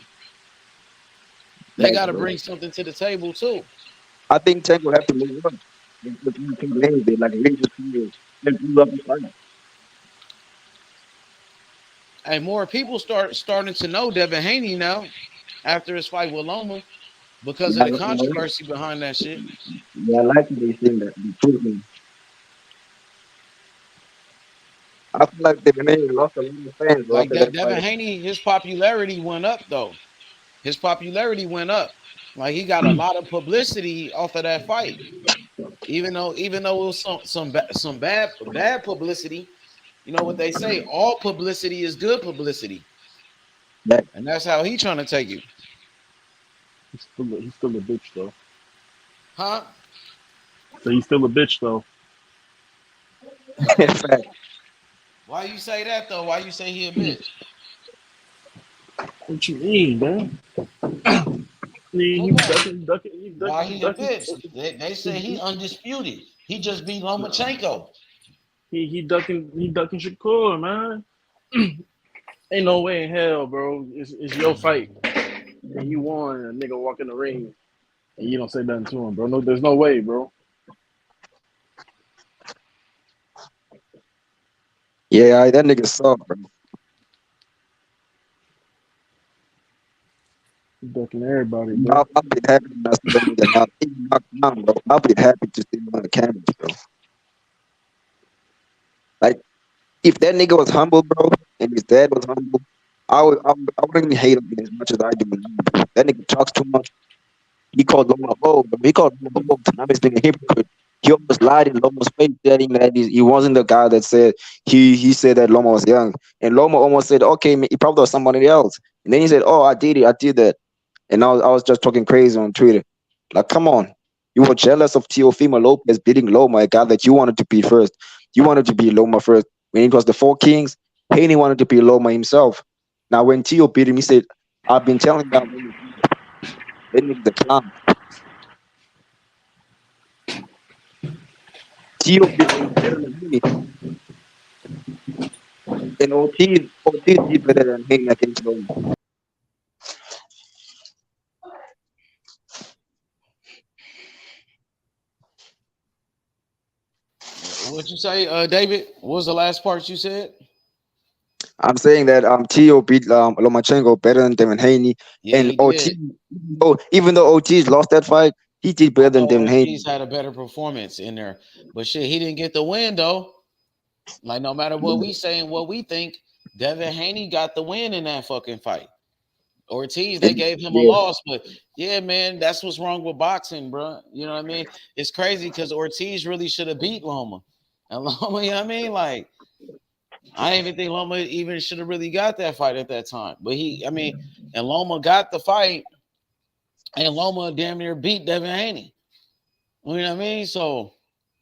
They got to bring something to the table too. I think Tank will have to move on. Like And more people starting to know Devin Haney now after his fight with Loma because of the controversy behind that shit. Yeah, I like they saying that. I feel like Devin Haney lost a lot of fans Like after that that Devin fight. Haney, his popularity went up though. His popularity went up. Like he got a lot of publicity off of that fight. Even though it was some bad publicity, you know what they say, all publicity is good publicity. Yeah. And that's how he trying to take you. He's still a bitch though. Huh? So he's still a bitch though. Why you say that though? Why you say he a bitch? What you mean, man? He ducking. Why he a bitch? They say he undisputed. He just beat Lomachenko. He ducking Shakur, man. Ain't no way in hell, bro. It's your fight. And you won, and a nigga walk in the ring and you don't say nothing to him, bro. No, there's no way, bro. Yeah, that nigga soft, bro. He's ducking everybody, bro. I'll be happy to see that nigga knocked down, bro. I'll be happy to see him on the camera, bro. Like, if that nigga was humble, bro, and his dad was humble, I wouldn't hate him as much as I do. Bro. That nigga talks too much. He called Loma old, but he called Loma old. I'm just being a hypocrite. He almost lied in Loma's face, saying that he wasn't the guy that said he said that Loma was young, and Loma almost said, okay, he probably was somebody else, and then he said, oh, I did that, and I was just talking crazy on Twitter. Like, come on, you were jealous of Teofimo Lopez beating Loma, a guy that you wanted to beat first. You wanted to beat Loma first. When it was the Four Kings, Haney wanted to beat Loma himself. Now, when Teo beat him, he said, I've been telling that nigga's the clown. Teo beat him better than Haney. And OT is better than Haney against Loma. What you say, David? What was the last part you said? I'm saying that Teo beat Lomachenko better than Devin Haney, Yeah, and he OT. did. Even though OT's lost that fight, he did better than Devin Haney. He's had a better performance in there, but shit, he didn't get the win though. Like no matter what we say and what we think, Devin Haney got the win in that fucking fight. Ortiz, they gave him a loss, but yeah, man, that's what's wrong with boxing, bro. You know what I mean? It's crazy because Ortiz really should have beat Loma, and Loma, you know what I mean? Like, I didn't even think Loma even should have really got that fight at that time, but and Loma got the fight, and Loma damn near beat Devin Haney. You know what I mean? So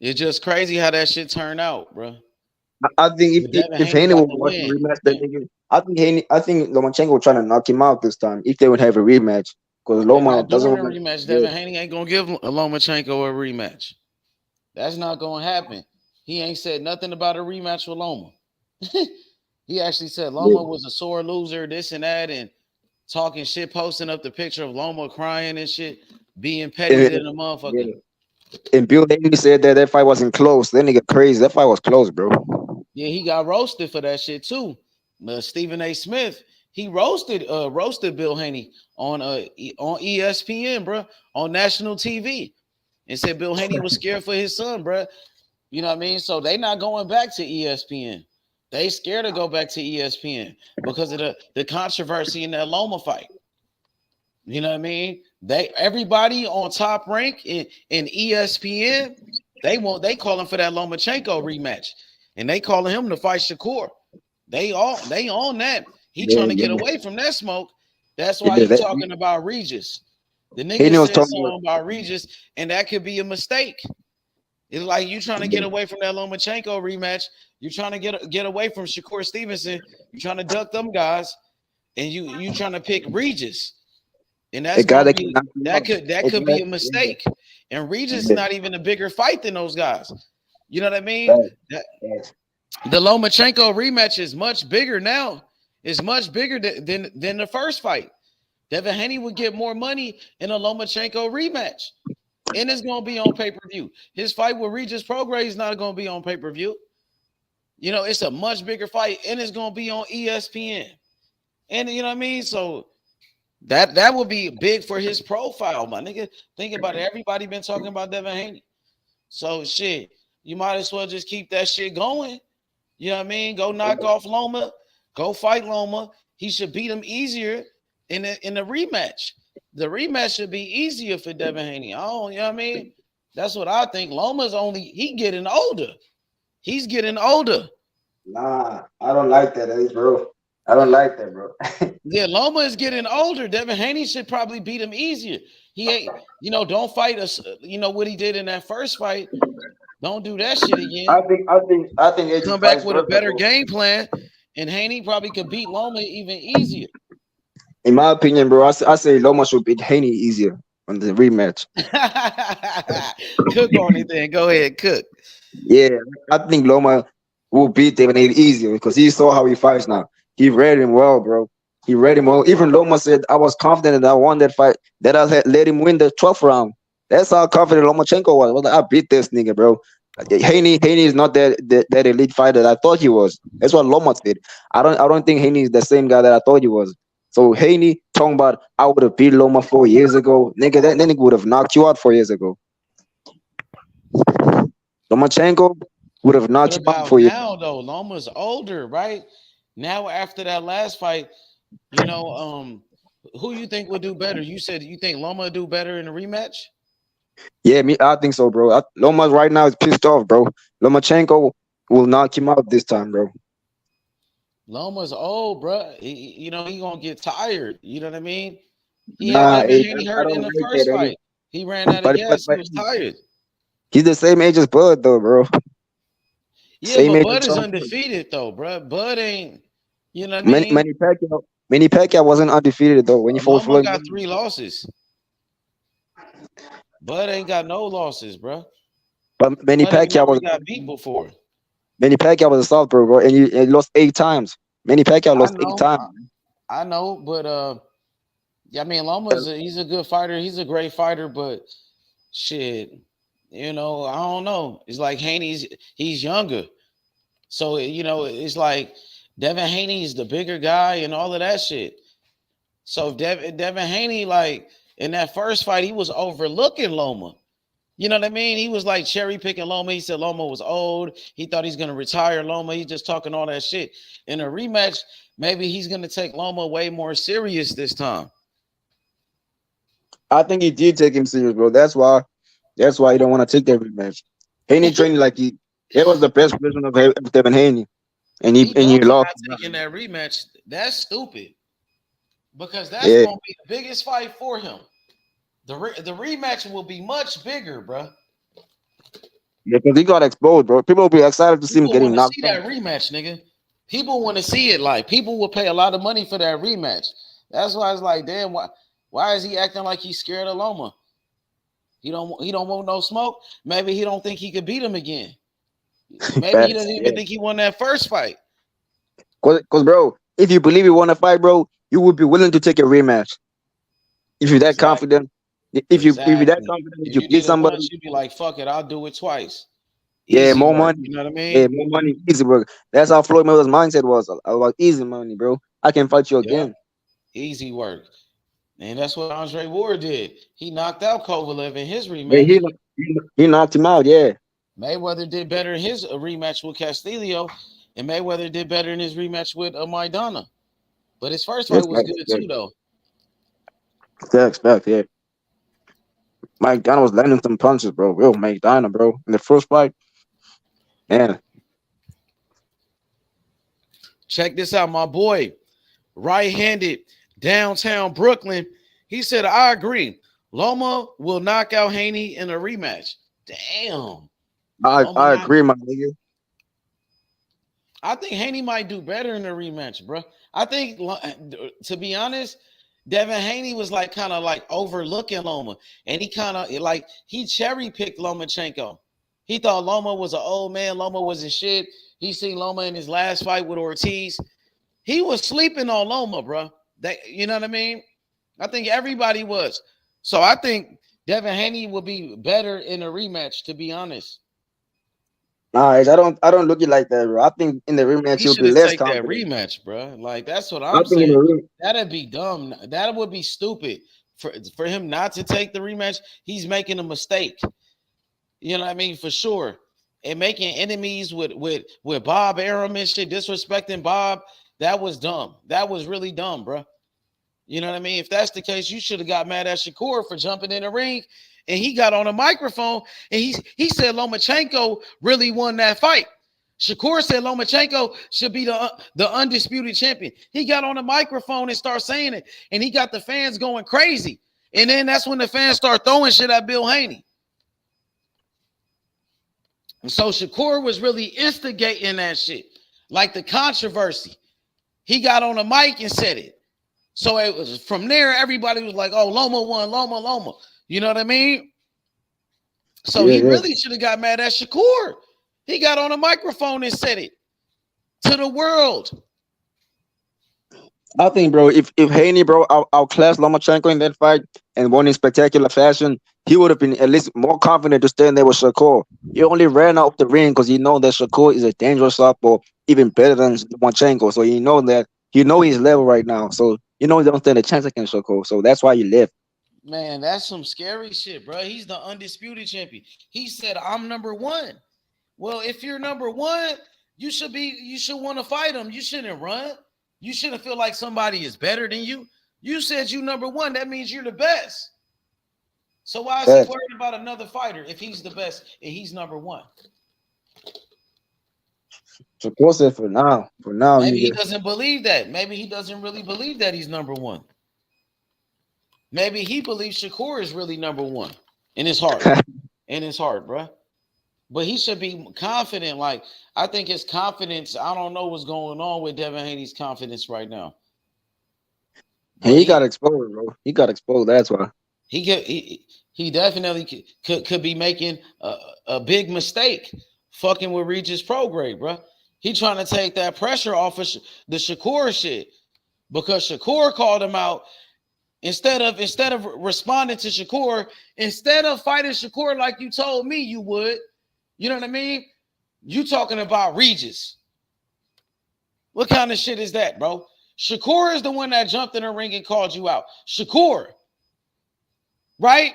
it's just crazy how that shit turned out, bro. I think if Haney would watch the rematch, that nigga, I think Lomachenko would try to knock him out this time if they would have a rematch. Because Loma doesn't want a rematch. Devin Haney ain't gonna give Lomachenko a rematch. That's not gonna happen. He ain't said nothing about a rematch with Loma. He actually said Loma was a sore loser, this and that, and talking shit, posting up the picture of Loma crying and shit, being petty than a motherfucker. And Bill Haney said that fight wasn't close. That nigga crazy. That fight was close, bro. Yeah, he got roasted for that shit too. Stephen A. Smith, he roasted Bill Haney on ESPN, bro, on national TV, and said Bill Haney was scared for his son, bro. You know what I mean? So they not going back to ESPN. They scared to go back to ESPN because of the controversy in that Loma fight. You know what I mean? Everybody on Top Rank in ESPN, they calling for that Lomachenko rematch, and they calling him to fight Shakur. They on that. He trying to get away from that smoke. That's why he's talking about Regis. The nigga said something about Regis, and that could be a mistake. It's like you trying to get away from that Lomachenko rematch. You're trying to get away from Shakur Stevenson. You're trying to duck them guys, and you trying to pick Regis. And that's that could be a mistake. And Regis is not even a bigger fight than those guys. You know what I mean? The Lomachenko rematch is much bigger now. It's much bigger than the first fight. Devin Haney would get more money in a Lomachenko rematch. And it's going to be on pay-per-view. His fight with Regis Prograis is not going to be on pay-per-view. You know, it's a much bigger fight, and it's going to be on ESPN. And you know what I mean? So that would be big for his profile, my nigga. Think about it. Everybody been talking about Devin Haney. So shit, you might as well just keep that shit going. You know what I mean? Go knock off Loma. Go fight Loma. He should beat him easier in the rematch. The rematch should be easier for Devin Haney. You know what I mean? That's what I think. Loma's he getting older. He's getting older. Nah, I don't like that, bro. I don't like that, bro. Yeah, Loma is getting older. Devin Haney should probably beat him easier. He ain't, don't fight us. What he did in that first fight. Don't do that shit again. I think come back with a better game plan, and Haney probably could beat Loma even easier. In my opinion, bro, I say Loma should beat Haney easier on the rematch. Cook on it then. Go ahead, cook. Yeah, I think Loma will beat Devin Haney easier because he saw how he fights now. He read him well, bro. He read him well. Even Loma said, I was confident that I won that fight, that I had let him win the 12th round. That's how confident Lomachenko was. I was like, I beat this nigga, bro. Haney is not that elite fighter that I thought he was. That's what Loma said. I don't think Haney is the same guy that I thought he was. So Haney talking about I would have beat Loma 4 years ago. Nigga, that nigga would have knocked you out 4 years ago. Lomachenko would have knocked you out 4 years ago. Now though, Loma's older, right? Now after that last fight, who you think would do better? You said you think Loma would do better in a rematch? Yeah, I think so, bro. Loma right now is pissed off, bro. Lomachenko will knock him out this time, bro. Loma's old, bro. He gonna get tired. You know what I mean? He had Haney hurt in the first fight. He ran out of gas. He was tired. He's the same age as Bud, though, bro. Yeah, same but Bud is undefeated, though, bro. Bud ain't. You know what I mean? Manny Pacquiao wasn't undefeated though when he fought Floyd. Got 3 losses. Bud ain't got no losses, bro. But Manny Pacquiao got beat before. Manny Pacquiao was a soft bro, and he lost 8 times. Manny Pacquiao lost 8 times. I know, but I mean, Loma's he's a good fighter. He's a great fighter, but shit, I don't know. It's like he's younger, so it's like Devin Haney is the bigger guy and all of that shit. So Devin Haney, like in that first fight, he was overlooking Loma. You know what I mean? He was like cherry picking Loma. He said Loma was old. He thought he's gonna retire Loma. He's just talking all that shit. In a rematch, maybe he's gonna take Loma way more serious this time. I think he did take him serious, bro. That's why he don't want to take that rematch. Haney training like it was the best version of Devin Haney. And he lost. Taking that rematch, that's stupid. Because that's gonna be the biggest fight for him. The rematch will be much bigger, bro. Yeah, because he got exposed, bro. People will be excited to see him getting knocked out. That rematch, nigga. People want to see it. Like people will pay a lot of money for that rematch. That's why it's like, damn, why is he acting like he's scared of Loma? He don't want no smoke. Maybe he don't think he could beat him again. Maybe he doesn't even think he won that first fight. Cause bro, if you believe you won a fight, bro, you would be willing to take a rematch. If you're that confident, if you're that confident, if you beat somebody, you'd be like, fuck it, I'll do it twice. Yeah, more money. You know what I mean? Yeah, more money, easy work. That's how Floyd Mayweather's mindset was about easy money, bro. I can fight you again. Easy work. And that's what Andre Ward did. He knocked out Kovalev in his rematch. Yeah, he knocked him out, yeah. Mayweather did better in his rematch with Castillo, and Mayweather did better in his rematch with Maidana. But his first fight was good too, though. Expect, yeah. Maidana was landing some punches, bro. Real Maidana, bro. In the first fight. Man. Check this out, my boy. Right-handed, downtown Brooklyn. He said, I agree. Loma will knock out Haney in a rematch. Damn. I agree, my nigga. I think Haney might do better in a rematch, bro. I think, to be honest, Devin Haney was like kind of like overlooking Loma, and he kind of like he cherry picked Lomachenko. He thought Loma was an old man. Loma wasn't shit. He seen Loma in his last fight with Ortiz. He was sleeping on Loma, bro. You know what I mean? I think everybody was. So I think Devin Haney will be better in a rematch, to be honest. Nice. I don't look it like that, bro. I think in the rematch He he'll should be have less taken that confident. rematch, bro. Like that's what I I'm think in saying. the That'd be dumb. That would be stupid for him not to take the rematch. He's making a mistake. You know what I mean? For sure. And making enemies with Bob Arum and shit, disrespecting Bob, that was dumb. That was really dumb, bro. You know what I mean? If that's the case, you should have got mad at Shakur for jumping in the ring. And he got on a microphone and he said Lomachenko really won that fight. Shakur said Lomachenko should be the undisputed champion. He got on the microphone and started saying it, and he got the fans going crazy. And then that's when the fans start throwing shit at Bill Haney. And so Shakur was really instigating that shit, like the controversy. He got on the mic and said it. So it was from there, everybody was like, oh, Loma won, Loma. You know what I mean? So he really should have got mad at Shakur. He got on a microphone and said it to the world. I think, bro, if Haney, bro, outclassed Lomachenko in that fight and won in spectacular fashion, he would have been at least more confident to stand there with Shakur. He only ran out the ring because he know that Shakur is a dangerous southpaw, even better than Lomachenko. So he know his level right now. So he don't stand a chance against Shakur. So that's why he left. Man, that's some scary shit, bro. He's the undisputed champion. He said, I'm number one. Well, if you're number one, you should want to fight him. You shouldn't run. You shouldn't feel like somebody is better than you. You said you number one. That means you're the best. So why is he worried about another fighter if he's the best and he's number one? Shakur said for now. Maybe he doesn't believe that. Maybe he doesn't really believe that he's number one. Maybe he believes Shakur is really number one in his heart. Bro. But he should be confident. Like, I think his confidence, I don't know what's going on with Devin Haney's confidence right now. He got exposed, bro. He got exposed. That's why. He definitely could be making a big mistake fucking with Regis Prograde, bro. He trying to take that pressure off of the Shakur shit because Shakur called him out. Instead of responding to Shakur, instead of fighting Shakur like you told me you would, you know what I mean? You talking about Regis. What kind of shit is that, bro? Shakur is the one that jumped in the ring and called you out. Shakur. Right?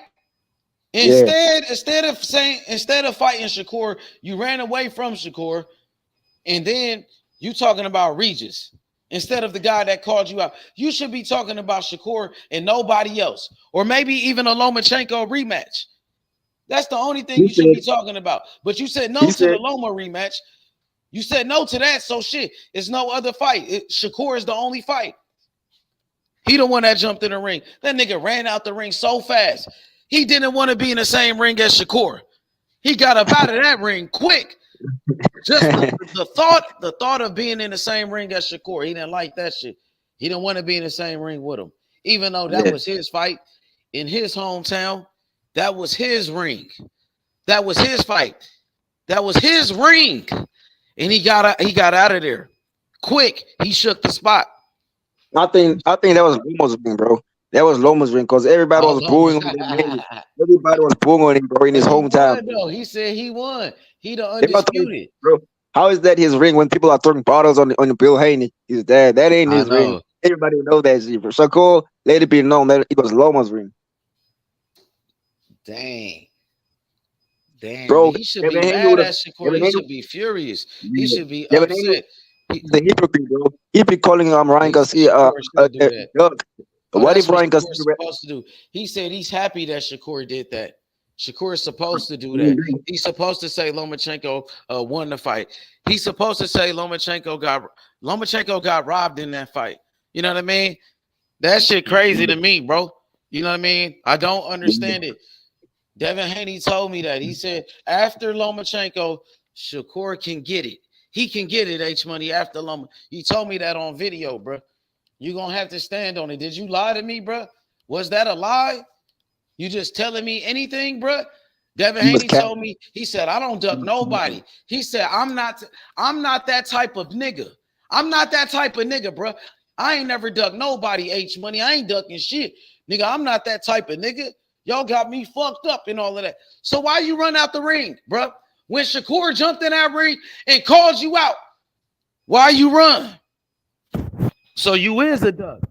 Instead of fighting Shakur, you ran away from Shakur, and then you talking about Regis. Instead of the guy that called you out, you should be talking about Shakur and nobody else, or maybe even a Lomachenko rematch. That's the only thing you should be talking about. But you said no to the Loma rematch. You said no to that. So shit, it's no other fight. Shakur is the only fight. He the one that jumped in the ring. That nigga ran out the ring so fast. He didn't want to be in the same ring as Shakur. He got up out of that ring quick. Just the thought of being in the same ring as Shakur, he didn't like that shit. He didn't want to be in the same ring with him, even though that was his fight in his hometown. That was his ring. That was his fight. That was his ring, and he got out of there quick. He shook the spot. I think that was Loma's ring, bro. That was Loma's ring because everybody was booing on him. Everybody was booing on him, bro, in his hometown. No, he said he won. He the undisputed. Bro, how is that his ring when people are throwing bottles on Bill Haney? He's that ain't his ring. Everybody know that shit, bro. So cool. Let it be known that it was Loma's ring. Dang, bro. He should be mad at Shakur. He should be furious. He should be upset. The hypocrite, bro. He be calling Ryan Garcia Doug. What if Ryan Garcia supposed to do? He said he's happy that Shakur did that. Shakur is supposed to do that. He's supposed to say Lomachenko won the fight. He's supposed to say Lomachenko got robbed in that fight. You know what I mean? That shit crazy to me, bro. You know what I mean? I don't understand it. Devin Haney told me that. He said after Lomachenko, Shakur can get it. He can get it, H-Money, after Loma. He told me that on video, bro. You're going to have to stand on it. Did you lie to me, bro? Was that a lie? You just telling me anything, bro? Devin Haney told me, he said, I don't duck nobody. He said, I'm not that type of nigga. I'm not that type of nigga, bro. I ain't never ducked nobody, H Money. I ain't ducking shit. Nigga, I'm not that type of nigga. Y'all got me fucked up and all of that. So why you run out the ring, bro? When Shakur jumped in that ring and called you out, why you run? So you is a duck.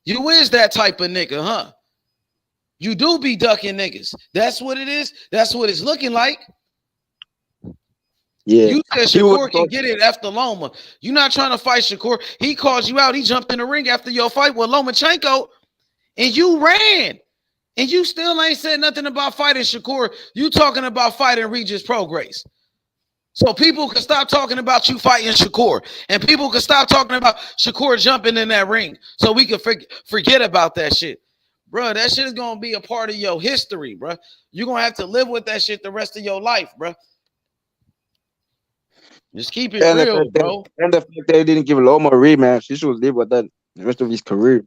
You is that type of nigga, huh? You do be ducking niggas. That's what it is. That's what it's looking like. Yeah. You said Shakur can get it after Loma. You're not trying to fight Shakur. He called you out. He jumped in the ring after your fight with Lomachenko, and you ran. And you still ain't said nothing about fighting Shakur. You talking about fighting Regis Prograis. So people can stop talking about you fighting Shakur. And people can stop talking about Shakur jumping in that ring. So we can forget about that shit. Bro, that shit is going to be a part of your history, bro. You're going to have to live with that shit the rest of your life, bro. Just keep it real, bro. And the fact that they didn't give Loma a rematch, he should live with that the rest of his career.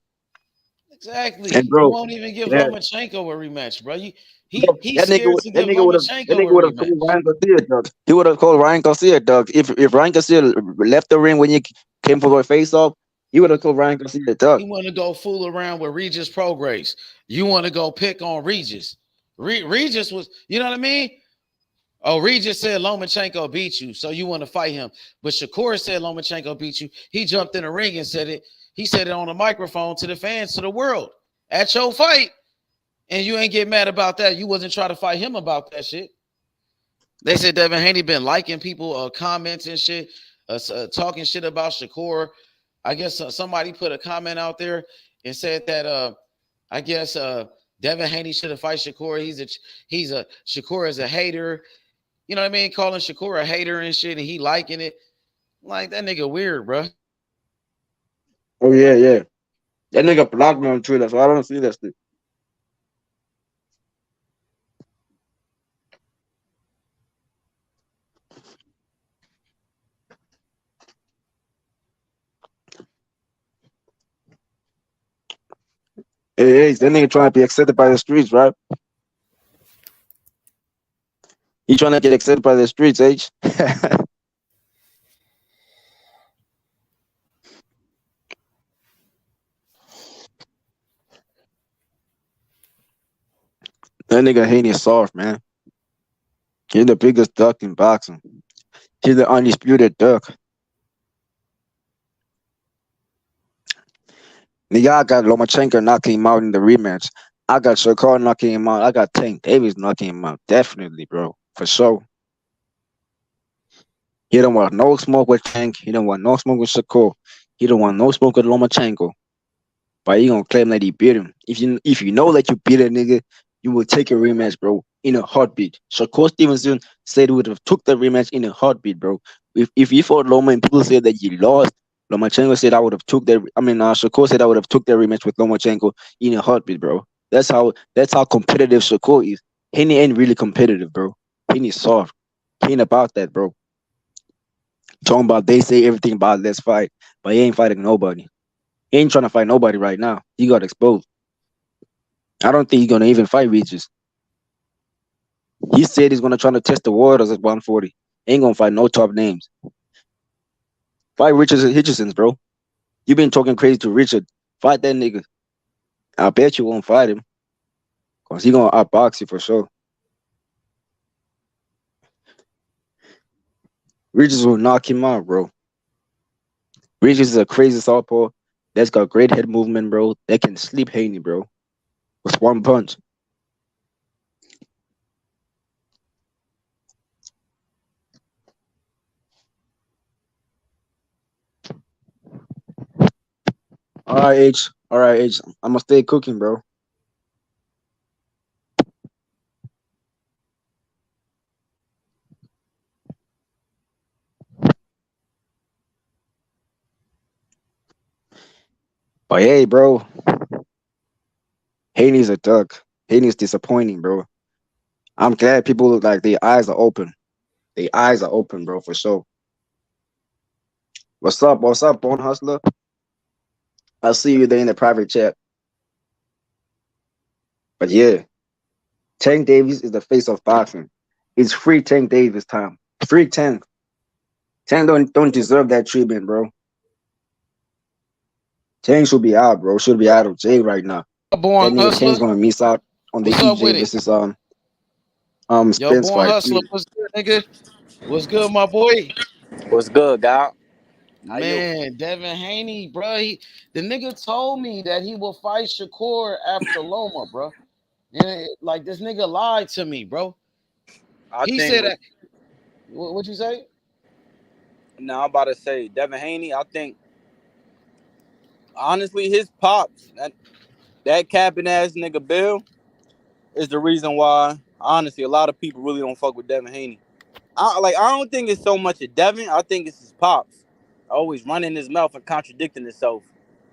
Exactly. And bro, you won't even give Lomachenko a rematch, bro. He's scared to give Lomachenko a rematch. He would have called Ryan Garcia, dog. If Ryan Garcia left the ring when you came for a face-off, he would have called Ryan Garcia, dog. You want to go fool around with Regis Prograis. You want to go pick on Regis. Regis was, you know what I mean? Oh, Regis said Lomachenko beat you, so you want to fight him. But Shakur said Lomachenko beat you. He jumped in the ring and said it. He said it on the microphone to the fans, to the world, at your fight. And you ain't get mad about that. You wasn't trying to fight him about that shit. They said Devin Haney been liking people comments and shit, talking shit about Shakur. I guess somebody put a comment out there and said that I guess Devin Haney should have fight Shakur. Shakur is a hater. You know what I mean? Calling Shakur a hater and shit, and he liking it. Like, that nigga weird, bro. Oh, yeah. That nigga blocked me on Twitter, so I don't see that shit. Hey, that nigga trying to be accepted by the streets, right? He trying to get accepted by the streets, H. That nigga Haney is soft, man. He's the biggest duck in boxing. He's the undisputed duck. Nigga, I got Lomachenko knocking him out in the rematch. I got Shakur knocking him out. I got Tank Davis knocking him out. Definitely, bro. For sure. He don't want no smoke with Tank. He don't want no smoke with Shakur. He don't want no smoke with Lomachenko. But he gonna claim that he beat him. If you know that you beat a nigga, you will take a rematch, bro, in a heartbeat. Shakur Stevenson said he would have took the rematch in a heartbeat, bro. If he fought Loma and people said that you lost, Lomachenko said I would have took that. Shakur said I would have took that rematch with Lomachenko in a heartbeat, bro. That's how competitive Shakur is. Haney ain't really competitive, bro. Haney's soft. He ain't about that, bro. Talking about they say everything about let's fight, but he ain't fighting nobody. He ain't trying to fight nobody right now. He got exposed. I don't think he's gonna even fight Regis. He said he's gonna try to test the waters at 140. Ain't gonna fight no top names. Fight Richard Hitchison, bro. You been talking crazy to Richard. Fight that nigga. I bet you won't fight him. Because he gonna outbox you for sure. Regis will knock him out, bro. Regis is a crazy southpaw that's got great head movement, bro. That can sleep Haney, bro. With one punch. All right, H. I'm gonna stay cooking, bro. But hey, bro. Haney's a duck. Haney's disappointing, bro. I'm glad people like their eyes are open. Their eyes are open, bro, for sure. What's up, Bone Hustler? I'll see you there in the private chat. But yeah, Tank Davis is the face of boxing. It's free Tank Davis time. Free Tank. Tank don't deserve that treatment, bro. Tank should be out, bro. Should be out of jail right now. That Born nigga Hustler, Tank's gonna miss out on the what's up EJ with it? versus Yo, Spence Born fight. Hustler, what's good, nigga? What's good, my boy? What's good, God? How you? Man, Devin Haney, bro. The nigga told me that he will fight Shakur after Loma, bro. And like this nigga lied to me, bro. He said that. What'd you say? Now I'm about to say Devin Haney. I think honestly, his pops, that capping ass nigga Bill, is the reason why. Honestly, a lot of people really don't fuck with Devin Haney. I don't think it's so much of Devin. I think it's his pops, always running his mouth and contradicting himself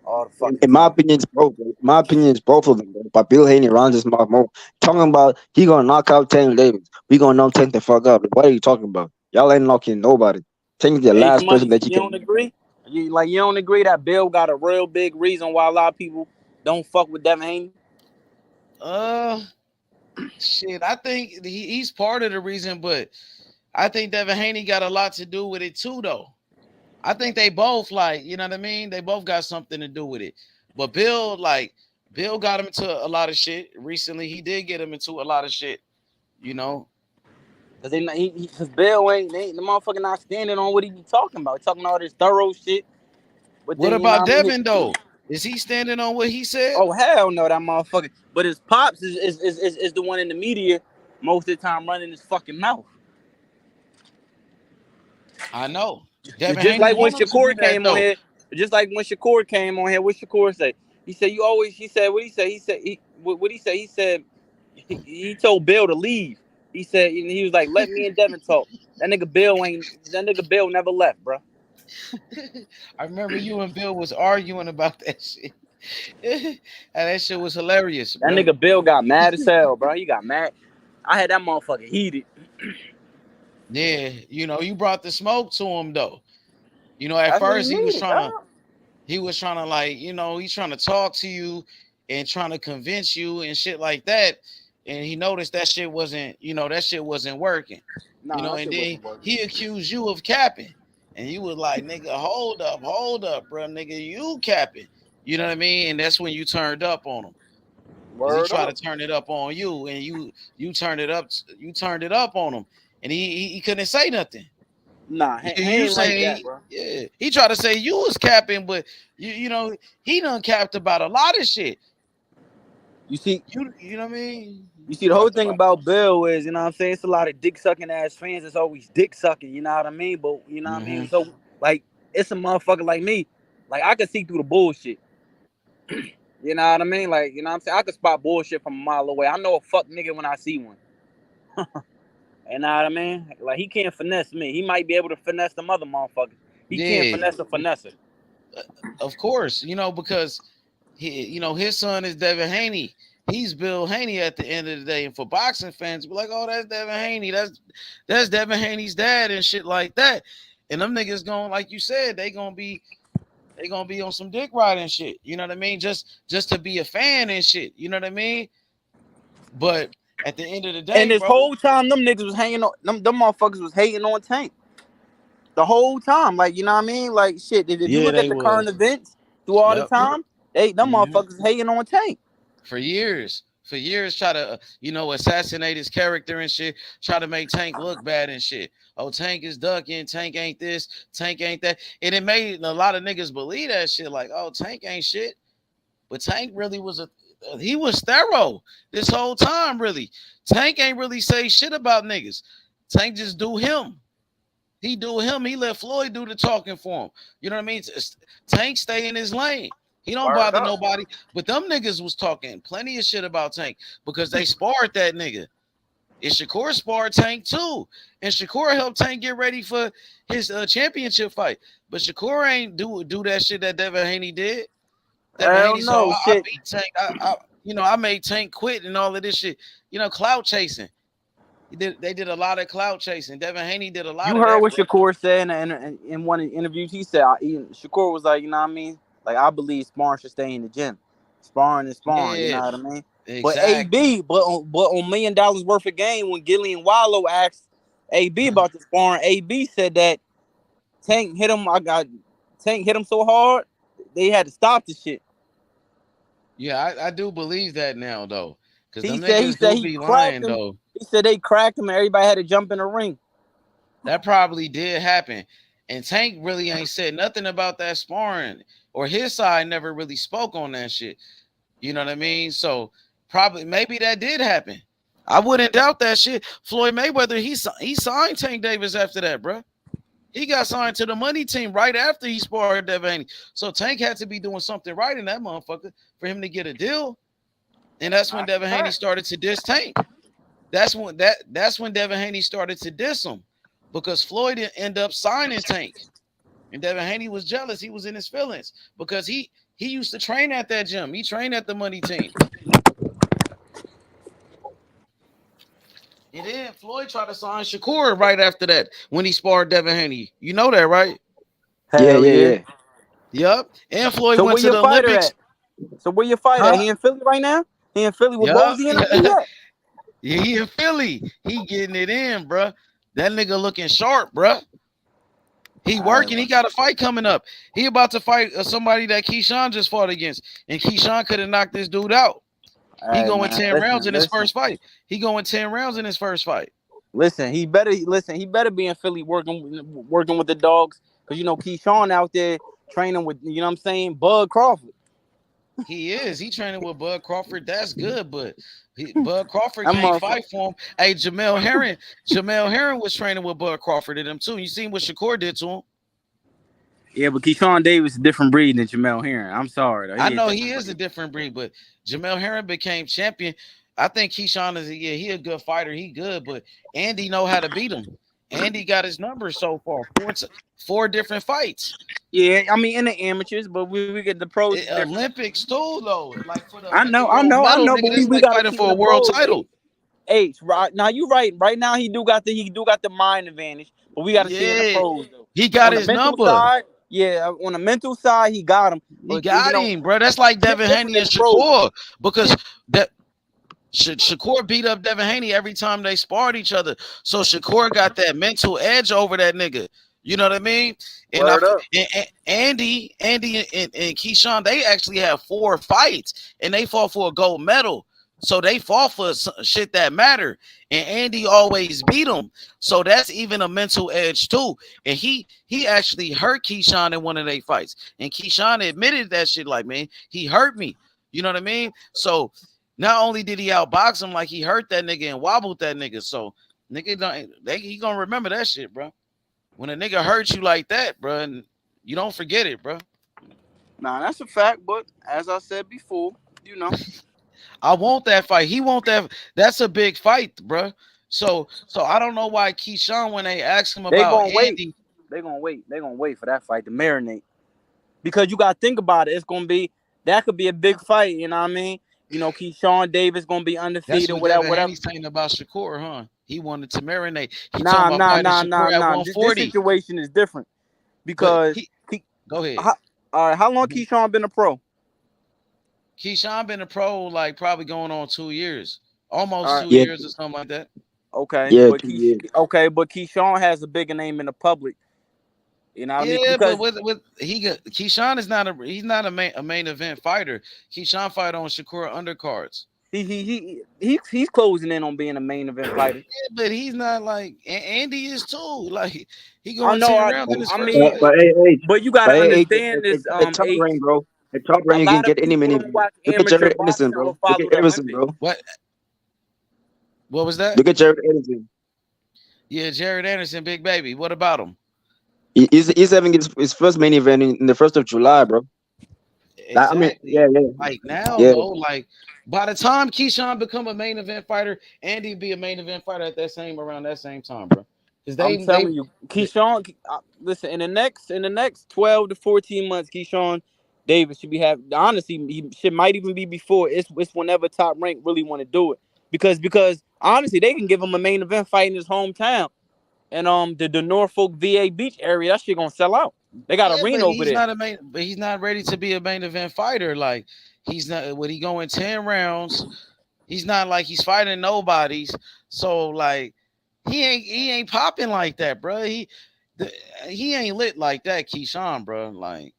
all the fucking In my time. opinion, it's both. My opinion is both of them. Bro. But Bill Haney runs his mouth more, talking about he gonna knock out Tank Davis. We gonna knock Tank the fuck up. What are you talking about? Y'all ain't knocking nobody. Tank is the H last person Money, that you you can. don't agree? You don't agree that Bill got a real big reason why a lot of people don't fuck with Devin Haney? Shit, I think he's part of the reason, but I think Devin Haney got a lot to do with it too, though. I think they both, like, you know what I mean? They both got something to do with it. But Bill got him into a lot of shit recently. He did get him into a lot of shit, you know. Because Bill ain't the motherfucker not standing on what he be talking about. He talking all this thorough shit. But What then, you know about what I mean? Devin, though? Is he standing on what he said? Oh, hell no, that motherfucker. But his pops is the one in the media most of the time running his fucking mouth. I know. Devin Just Haney like when want him to do Shakur that, came on though. here. Just like when Shakur came on here, what Shakur say? He said, what he say? What he say? He said, he told Bill to leave. He said, he was like, let me and Devin talk. That nigga Bill never left, bro. I remember you and Bill was arguing about that shit. And that shit was hilarious, That bro. nigga Bill got mad as hell, bro. He got mad. I had that motherfucker heated. Yeah, you brought the smoke to him, though. At That's what he first he was needed, trying dog. to he's trying to talk to you and trying to convince you and shit like that. And he noticed that shit wasn't working. Nah, that And shit then wasn't working. he accused you of capping. And you was like, nigga, hold up, bro, nigga, you capping. You know what I mean? And that's when you turned up on him. Because he Word tried to up. turn it up on you, and you turned it up on him. And he couldn't say nothing. Nah, he You ain't like say, that, bro. yeah. He tried to say you was capping, but he done capped about a lot of shit. You see, You know what I mean? the whole thing about Bill is, you know what I'm saying, it's a lot of dick sucking ass fans that's always dick sucking, you know what I mean? But you know what I mean? So like it's a motherfucker like me. Like I can see through the bullshit. You know what I mean? Like, you know what I'm saying? I can spot bullshit from a mile away. I know a fuck nigga when I see one. You know what I mean? Like he can't finesse me. He might be able to finesse some other motherfuckers. He can't finesse a finesser. Of course, because his son is Devin Haney. He's Bill Haney at the end of the day. And for boxing fans, be like, oh, that's Devin Haney. That's Devin Haney's dad and shit like that. And them niggas going, like you said, they gonna be on some dick riding shit. You know what I mean? Just to be a fan and shit. You know what I mean? But at the end of the day, and this whole time, them niggas was hanging on. Them motherfuckers was hating on Tank. The whole time, like, you know what I mean? Like, shit. If you look at the current events through all the time, them motherfuckers hating on Tank for years. Try to assassinate his character and shit. Try to make Tank look bad and shit. Oh, Tank is ducking. Tank ain't this. Tank ain't that. And it made a lot of niggas believe that shit. Like, oh, Tank ain't shit. But Tank really was he was thorough this whole time. Really, Tank ain't really say shit about niggas. Tank just do him. He do him. He let Floyd do the talking for him. You know what I mean? Tank stay in his lane. He don't bother nobody. But them niggas was talking plenty of shit about Tank because they sparred that nigga. And Shakur sparred Tank too. And Shakur helped Tank get ready for his championship fight. But Shakur ain't do that shit that Devin Haney did. Devin Haney said, I beat Tank. I made Tank quit and all of this shit. Clout chasing. They did a lot of clout chasing. Devin Haney did a lot of that. You heard what Shakur said in one of the interviews. He said, Shakur was like, you know what I mean? Like, I believe sparring should stay in the gym. sparring and sparring. You Yeah, know what I mean? But exactly. AB, but on $1 million worth of game, when Gillian Wallow asked AB about the sparring, AB said that Tank hit him. Tank hit him so hard they had to stop the shit. Yeah, I do believe that now though, because He them said niggas do he be cracked lying him. though. He said they cracked him and everybody had to jump in the ring. That probably did happen. And Tank really ain't said nothing about that sparring, or his side never really spoke on that shit. You know what I mean? So probably maybe that did happen. I wouldn't doubt that shit. Floyd Mayweather, he signed Tank Davis after that, bro. He got signed to the money team right after he sparred Devin Haney. So Tank had to be doing something right in that motherfucker for him to get a deal. And that's when Devin Haney started to diss Tank. That's when Devin Haney started to diss him, because Floyd didn't end up signing Tank. And Devin Haney was jealous. He was in his feelings because he used to train at that gym. He trained at the money team. And then Floyd tried to sign Shakur right after that when he sparred Devin Haney. You know that, right? Yeah. Yup. And Floyd So went where to your the fighter Olympics. at? So where your fighter at? He in Philly right now? He in Philly with Yup. Bozy and them? Yeah, he in Philly. He getting it in, bro. That nigga looking sharp, bro. He working. He got a fight coming up. He about to fight somebody that Keyshawn just fought against, and Keyshawn could have knocked this dude out. He going 10 rounds in his first fight. He going 10 rounds in his first fight. Listen, he better be in Philly working with the dogs, because you know Keyshawn out there training with, you know what I'm saying, Bud Crawford. He is. He training with Bud Crawford. That's good, but Bud Crawford can't fight for him. Hey, Jamel Herring was training with Bud Crawford and them too. You seen what Shakur did to him? Yeah, but Keyshawn Davis is a different breed than Jamel Herring. I'm sorry, though. I know he is a different breed, but Jamel Herring became champion. I think Keyshawn is he a good fighter. He good, but Andy know how to beat him. Andy got his numbers so far. Four different fights. Yeah, I mean in the amateurs, but we get the pros. Olympics too, though. Like for the I know, medal, but nigga, we like got fighting for a world title. H, right now you right. Right now he do got the mind advantage, but we got to see in the pros though. He got on his the mental number. Side, yeah, on the mental side, he got him. He got him, bro. That's like Devin Haney and Shakur, because that Shakur beat up Devin Haney every time they sparred each other. So Shakur got that mental edge over that nigga. You know what I mean? And Andy and Keyshawn, they actually have 4 fights, and they fought for a gold medal. So they fought for shit that matter, and Andy always beat him. So that's even a mental edge too. And he actually hurt Keyshawn in one of their fights, and Keyshawn admitted that shit. Like, man, he hurt me. You know what I mean? So not only did he outbox him, like he hurt that nigga and wobbled that nigga. So nigga, he gonna remember that shit, bro. When a nigga hurts you like that, bro, and you don't forget it, bro. Nah, that's a fact. But as I said before, you know. I want that fight. He want that. That's a big fight, bro. So I don't know why Keyshawn, when they ask him about Andy, they're gonna wait for that fight to marinate, because you gotta think about it. It's gonna be, that could be a big fight. You know what I mean? You know, Keyshawn Davis gonna be undefeated. That's what Devin Haney's saying about Shakur, huh? He wanted to marinate. Nah. This situation is different, because go ahead. All right, how long Keyshawn been a pro? Keyshawn been a pro like probably going on 2 years, almost 2 years or something like that. Okay, yeah, but but Keyshawn has a bigger name in the public. You know what I mean? Because but Keyshawn is not a main event fighter. Keyshawn fight on Shakur undercards. He's closing in on being a main event fighter. Yeah, but he's not like Andy is too. Like he going 10 rounds in his first fight. But you gotta understand this. Top rank, bro. The top rank, you can get any minute. Look at Jared Anderson, bro. Look at Anderson, bro. What was that? Look at Jared Anderson. Yeah, Jared Anderson, big baby. What about him? He's having his first main event in the 1st of July, bro. Exactly. I mean, Like now, though, like by the time Keyshawn become a main event fighter, Andy be a main event fighter around that same time, bro. I'm telling you, Keyshawn. Listen, in the next 12 to 14 months, Keyshawn Davis should be honestly, he might even be before. It's whenever Top Rank really want to do it, because honestly, they can give him a main event fight in his hometown, and the Norfolk VA Beach area. That shit gonna sell out. They got a Yeah, ring but over he's there. not a main. But he's not ready to be a main event fighter. Like he's not. When he going 10 rounds, he's not like he's fighting nobodies. So like he ain't popping like that, bro. He ain't lit like that, Keyshawn, bro. Like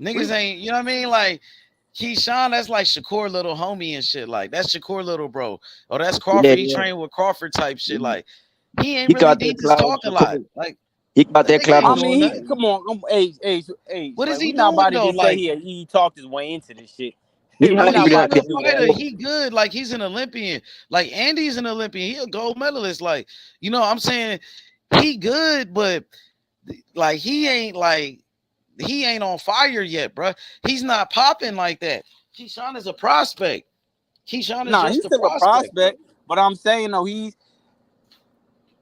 niggas ain't. You know what I mean? Like Keyshawn, that's like Shakur little homie and shit. Like that's Shakur little bro. Oh, that's Yeah, Crawford. He yeah. trained with Crawford type shit. Like he ain't He really. got He that just clout. talk a lot. Like He got that that nigga clout. ain't I doing mean, he nothing. come on, age. What is Like he we not doing about to though? just say Like he talked his way into this shit. He We when happy not he with about fighting to a that. do fighter, that. he good. Like he's an Olympian. Like Andy's an Olympian. He a gold medalist. Like you know, I'm saying he good, but like he ain't on fire yet, bro. He's not popping like that. Keyshawn is a prospect. Keyshawn is Nah, just he's a still a prospect, bro. prospect, but I'm saying though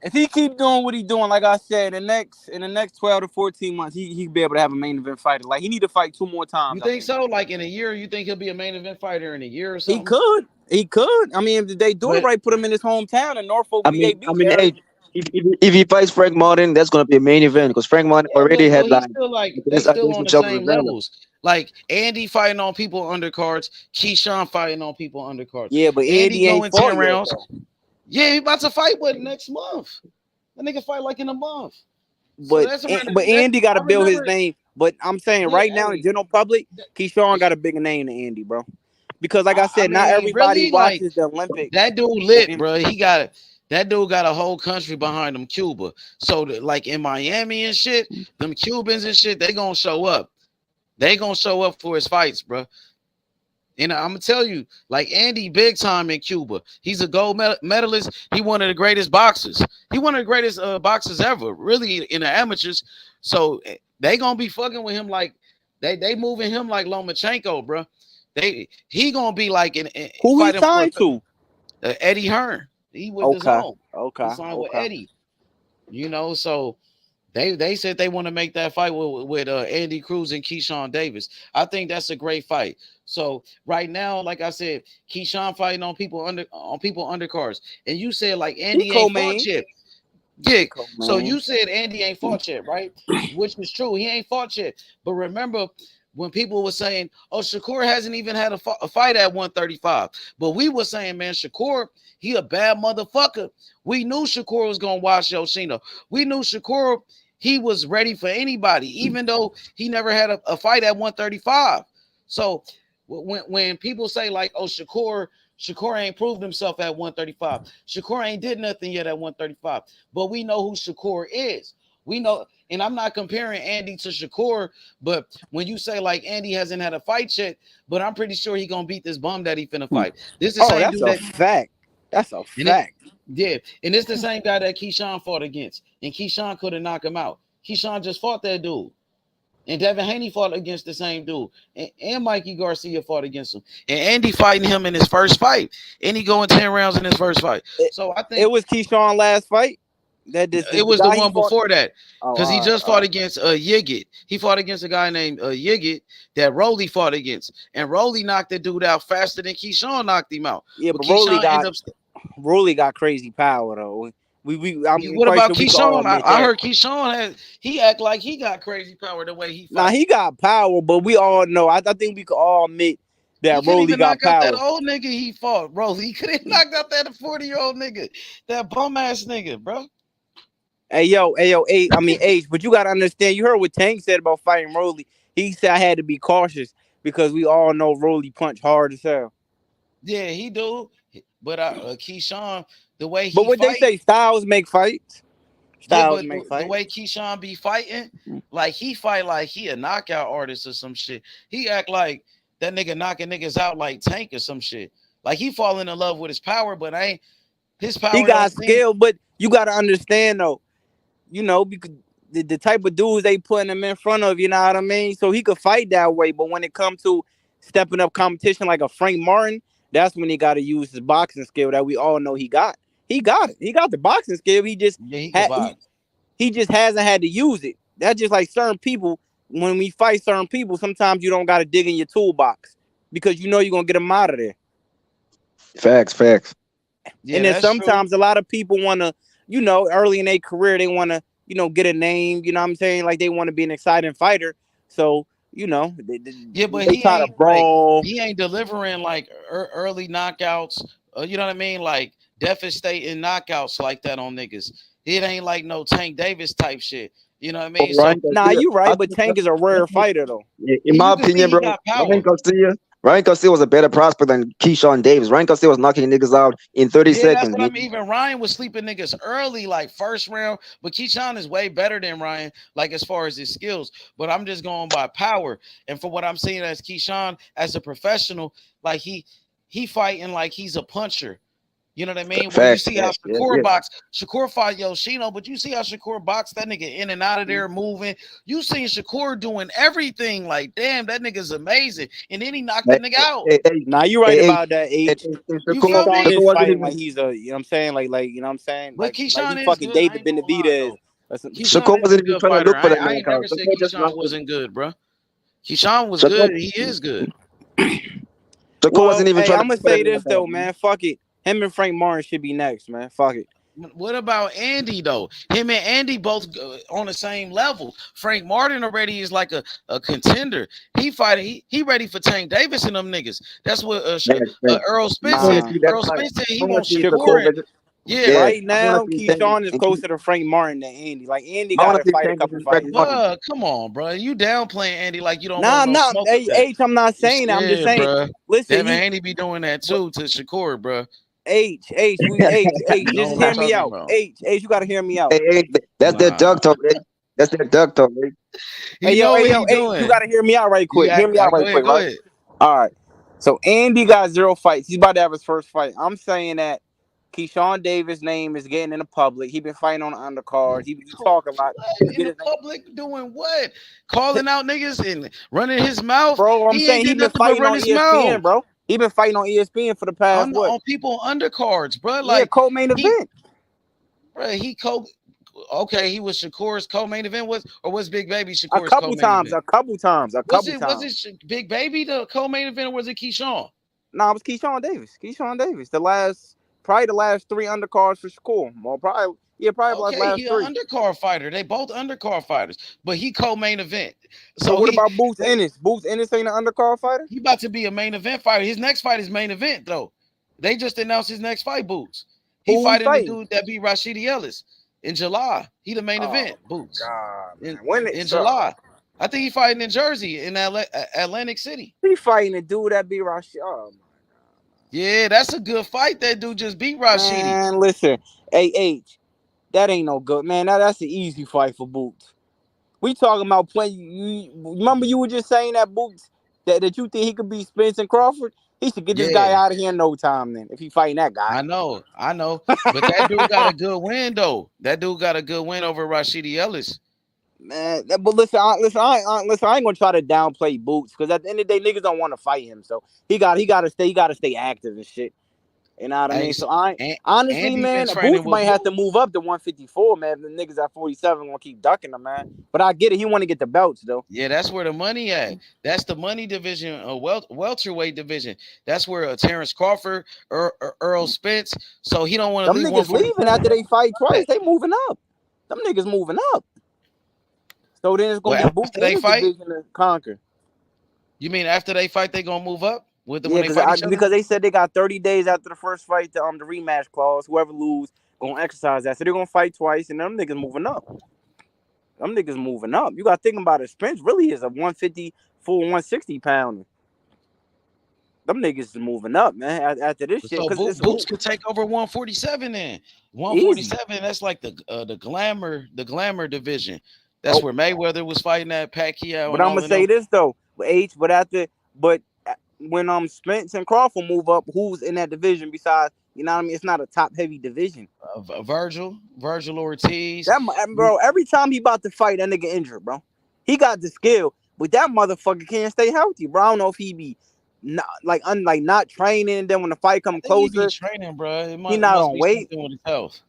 if he keep doing what he's doing, like I said, in the next 12 to 14 months, he'll be able to have a main event fighter. Like he need to fight 2 more times, You I think think. so? Like in a year, you think he'll be a main event fighter in a year or He something? could. He could. I mean, if they do it But right, put him in his hometown in Norfolk, I VAB mean, area. hey, if he fights Frank Martin, that's gonna be a main event because Frank Martin yeah, already but had he's like still like they still against on the each other same as well. levels. Like Andy fighting on people undercards, Keyshawn fighting on people undercards. Yeah, but Andy Andy ain't going 10 fought yet rounds. though. Yeah, he about to fight what next month? That nigga fight like in a month. So But that's around that Andy got to I build his remember. name. But I'm saying Yeah, right now, the hey, general public, Keyshawn got a bigger name than Andy, bro. Because like I I said, not mean, everybody really, like watches the Olympics. that dude lit, bro. That dude got a whole country behind him, Cuba. So like in Miami and shit, them Cubans and shit, they gonna show up. They gonna show up for his fights, bro. And I'm gonna tell you, like Andy, big time in Cuba. He's a gold medalist. He one of the greatest boxers. He one of the greatest boxers ever, really in the amateurs. So they gonna be fucking with him like they moving him like Lomachenko, bro. He gonna be like in Who he fighting for signed to? Eddie Hearn. He with his Okay, own. He okay, signed with okay. Eddie. You know, so they said they want to make that fight with Andy Cruz and Keyshawn Davis. I think that's a great fight. So right now, like I said, Keyshawn fighting on people undercards, and you said like He Andy ain't fought co-main. yet. Yeah. He So co-main. you said Andy ain't fought yet, right? Which is true. He ain't fought yet. But remember when people were saying, "Oh, Shakur hasn't even had a fight at 135," but we were saying, "Man, Shakur, he a bad motherfucker." We knew Shakur was gonna watch Yoshino. We knew Shakur he was ready for anybody, even though he never had a fight at 135. So when people say like, "Oh, Shakur ain't proved himself at 135," Shakur ain't did nothing yet at 135. But we know who Shakur is. We know, and I'm not comparing Andy to Shakur, but when you say like Andy hasn't had a fight yet, but I'm pretty sure he gonna beat this bum that he finna fight. This the Oh, same that's dude a that fact. That's a and it fact. yeah, and it's the same guy that Keyshawn fought against, and Keyshawn couldn't knock him out. Keyshawn just fought that dude. And Devin Haney fought against the same dude. And Mikey Garcia fought against him. And Andy fighting him in his first fight. And he going 10 rounds in his first fight. It, So I it think was Keyshawn last fight. That it the was the guy he one fought. before that. Oh, Because he all right, just all fought right. against Yigit. He fought against a guy named Yigit that Rolly fought against. And Rolly knocked the dude out faster than Keyshawn knocked him out. Yeah, But but Rolly Keyshawn got ended up. crazy power though. I'm What quite about sure we can all Keyshawn? admit I that. heard Keyshawn he act like he got crazy power the way he Now fight. he got power, but we all know. I think we could all admit He that couldn't Rolly even got knock out that power. old nigga he fought, bro. He couldn't knock out that 40-year-old nigga, that bum ass nigga, bro. Hey, I mean H, but you gotta understand. You heard what Tank said about fighting Rolly. He said I had to be cautious because we all know Rolly punch hard as hell. Yeah, he do. But Keyshawn, the way But he what they fight, say, styles make fights. yeah, Styles but make the fights. way Keyshawn be fighting, like he fight like he a knockout artist or some shit. He act like that nigga knocking niggas out like Tank or some shit. Like he falling in love with his power, but his He power don't got seem. skill, but you gotta understand though. Because the type of dudes they putting him in front of, you know what I mean? So he could fight that way, but when it comes to stepping up competition like a Frank Martin, that's when he got to use his boxing skill that we all know he got. He got it. He got the boxing skill. Yeah, he could box. He just hasn't had to use it. That's just like certain people. When we fight certain people, sometimes you don't got to dig in your toolbox because you know you're gonna get them out of there. Facts. Yeah, And then that's true. sometimes a lot of people want to, early in their career, they want to get a name. You know what I'm saying? Like they want to be an exciting fighter. So but they he try to ain't brawl. he ain't delivering like early knockouts. You know what I mean? Like devastating knockouts like that on niggas. It ain't like no Tank Davis type shit. You know what I mean? So You right, but Tank is a rare fighter though. In my opinion, bro, Ryan Garcia was a better prospect than Keyshawn Davis. Ryan Garcia was knocking niggas out in 30 that's seconds. what I mean. Even Ryan was sleeping niggas early, like first round. But Keyshawn is way better than Ryan, like as far as his skills. But I'm just going by power. And for what I'm seeing as Keyshawn as a professional, like he fighting like he's a puncher. You know what I mean? When you see how Shakur box, Shakur fought Yoshino, but you see how Shakur box that nigga in and out of there moving. You seen Shakur doing everything. Like, damn, that nigga's amazing. And then he knocked the nigga out. Nah, you right about that, H. You feel me? Keyshawn is fighting like he's a, you know what I'm saying? Like, you know what I'm saying? But Keyshawn like is fucking good. David Benavidez. Shakur wasn't even trying to look for that. I ain't never said Keyshawn wasn't good, bro. Keyshawn was good. He is good. Shakur wasn't even trying I'm gonna say this though, man. Fuck it. Him and Frank Martin should be next, man. Fuck it. What about Andy though? Him and Andy both on the same level. Frank Martin already is like a contender. He fighting. He ready for Tank Davis and them niggas. That's what Errol Spence said. Errol Spence said he wants Shakur. Yeah, right now Keyshawn is closer to Frank Martin than Andy. Like Andy got to fight a couple fights. Come on, bro. You downplaying Andy like you don't. H. I'm not saying that. I'm just saying. Bro. Listen, Andy be doing that too to Shakur, bro. H, just hear me out. H, you gotta hear me out. That's that duck talk. That's that duck talk. Hey, yo, H, you gotta hear me out right quick. Hear me out right quick, right? All right. So Andy got 0 fights. He's about to have his first fight. I'm saying that Keyshawn Davis' name is getting in the public. He been fighting on the undercard. He talk a lot. In the public doing what? Calling out niggas and running his mouth. Bro, I'm saying he been fighting on ESPN, bro. He been fighting on ESPN for the past on people undercards, bro. Like co-main event. Bro, okay, he was Shakur's co-main event was Big Baby Shakur's a couple times. Was it Big Baby the co-main event or was it Keyshawn? No, it was Keyshawn Davis. Probably the last 3 undercards for Shakur. Well, probably last 3. He an undercard fighter. They both undercard fighters, but he co-main event. So what about Boots Ennis? Boots Ennis ain't an undercard fighter? He about to be a main event fighter. His next fight is main event, though. They just announced his next fight, Boots. He fighting the dude that beat Rashidi Ellis in July. He the main event, Boots. God, in July. I think he fighting in Jersey, in Atlantic City. He fighting the dude that beat Rashidi. Oh, my. Yeah, that's a good fight. That dude just beat Rashidi. Man, listen, H, that ain't no good, man. That's an easy fight for Boots. We talking about playing. You remember you were just saying that Boots that you think he could beat Spence and Crawford? He should get this guy out of here in no time. Then if he fighting that guy, I know. But that dude got a good win though. That dude got a good win over Rashidi Ellis. Man, but listen, I ain't gonna try to downplay Boots because at the end of the day, niggas don't want to fight him. So he gotta stay active and shit. You know what I mean? So honestly, man, Boots might have to move up to 154, man. The niggas at 47 gonna keep ducking him, man. But I get it. He want to get the belts though. Yeah, that's where the money at. That's the money division, welterweight division. That's where Terence Crawford, Errol Spence. So he don't want to leave. Them niggas leaving after they fight twice. They moving up. Them niggas moving up. So then it's gonna be Boots in the division to conquer. You mean after they fight, they gonna move up? Because they said they got 30 days after the first fight to the rematch clause. Whoever lose gonna exercise that. So they're gonna fight twice, and them niggas moving up. You gotta think about it. Spence really is a 150 full 160 pounder. Them niggas is moving up, man. After this shit, because Boots could take over 147. Then 147, that's like the glamour division. That's where Mayweather was fighting at Pacquiao. But I'm gonna say this though, when Spence and Crawford move up, who's in that division besides, you know what I mean? It's not a top heavy division. Virgil Ortiz. Bro, every time he about to fight, that nigga injured, bro. He got the skill, but that motherfucker can't stay healthy, bro. I don't know if he be not training, and then when the fight come closer, he be training, bro. He not on weight. With his health.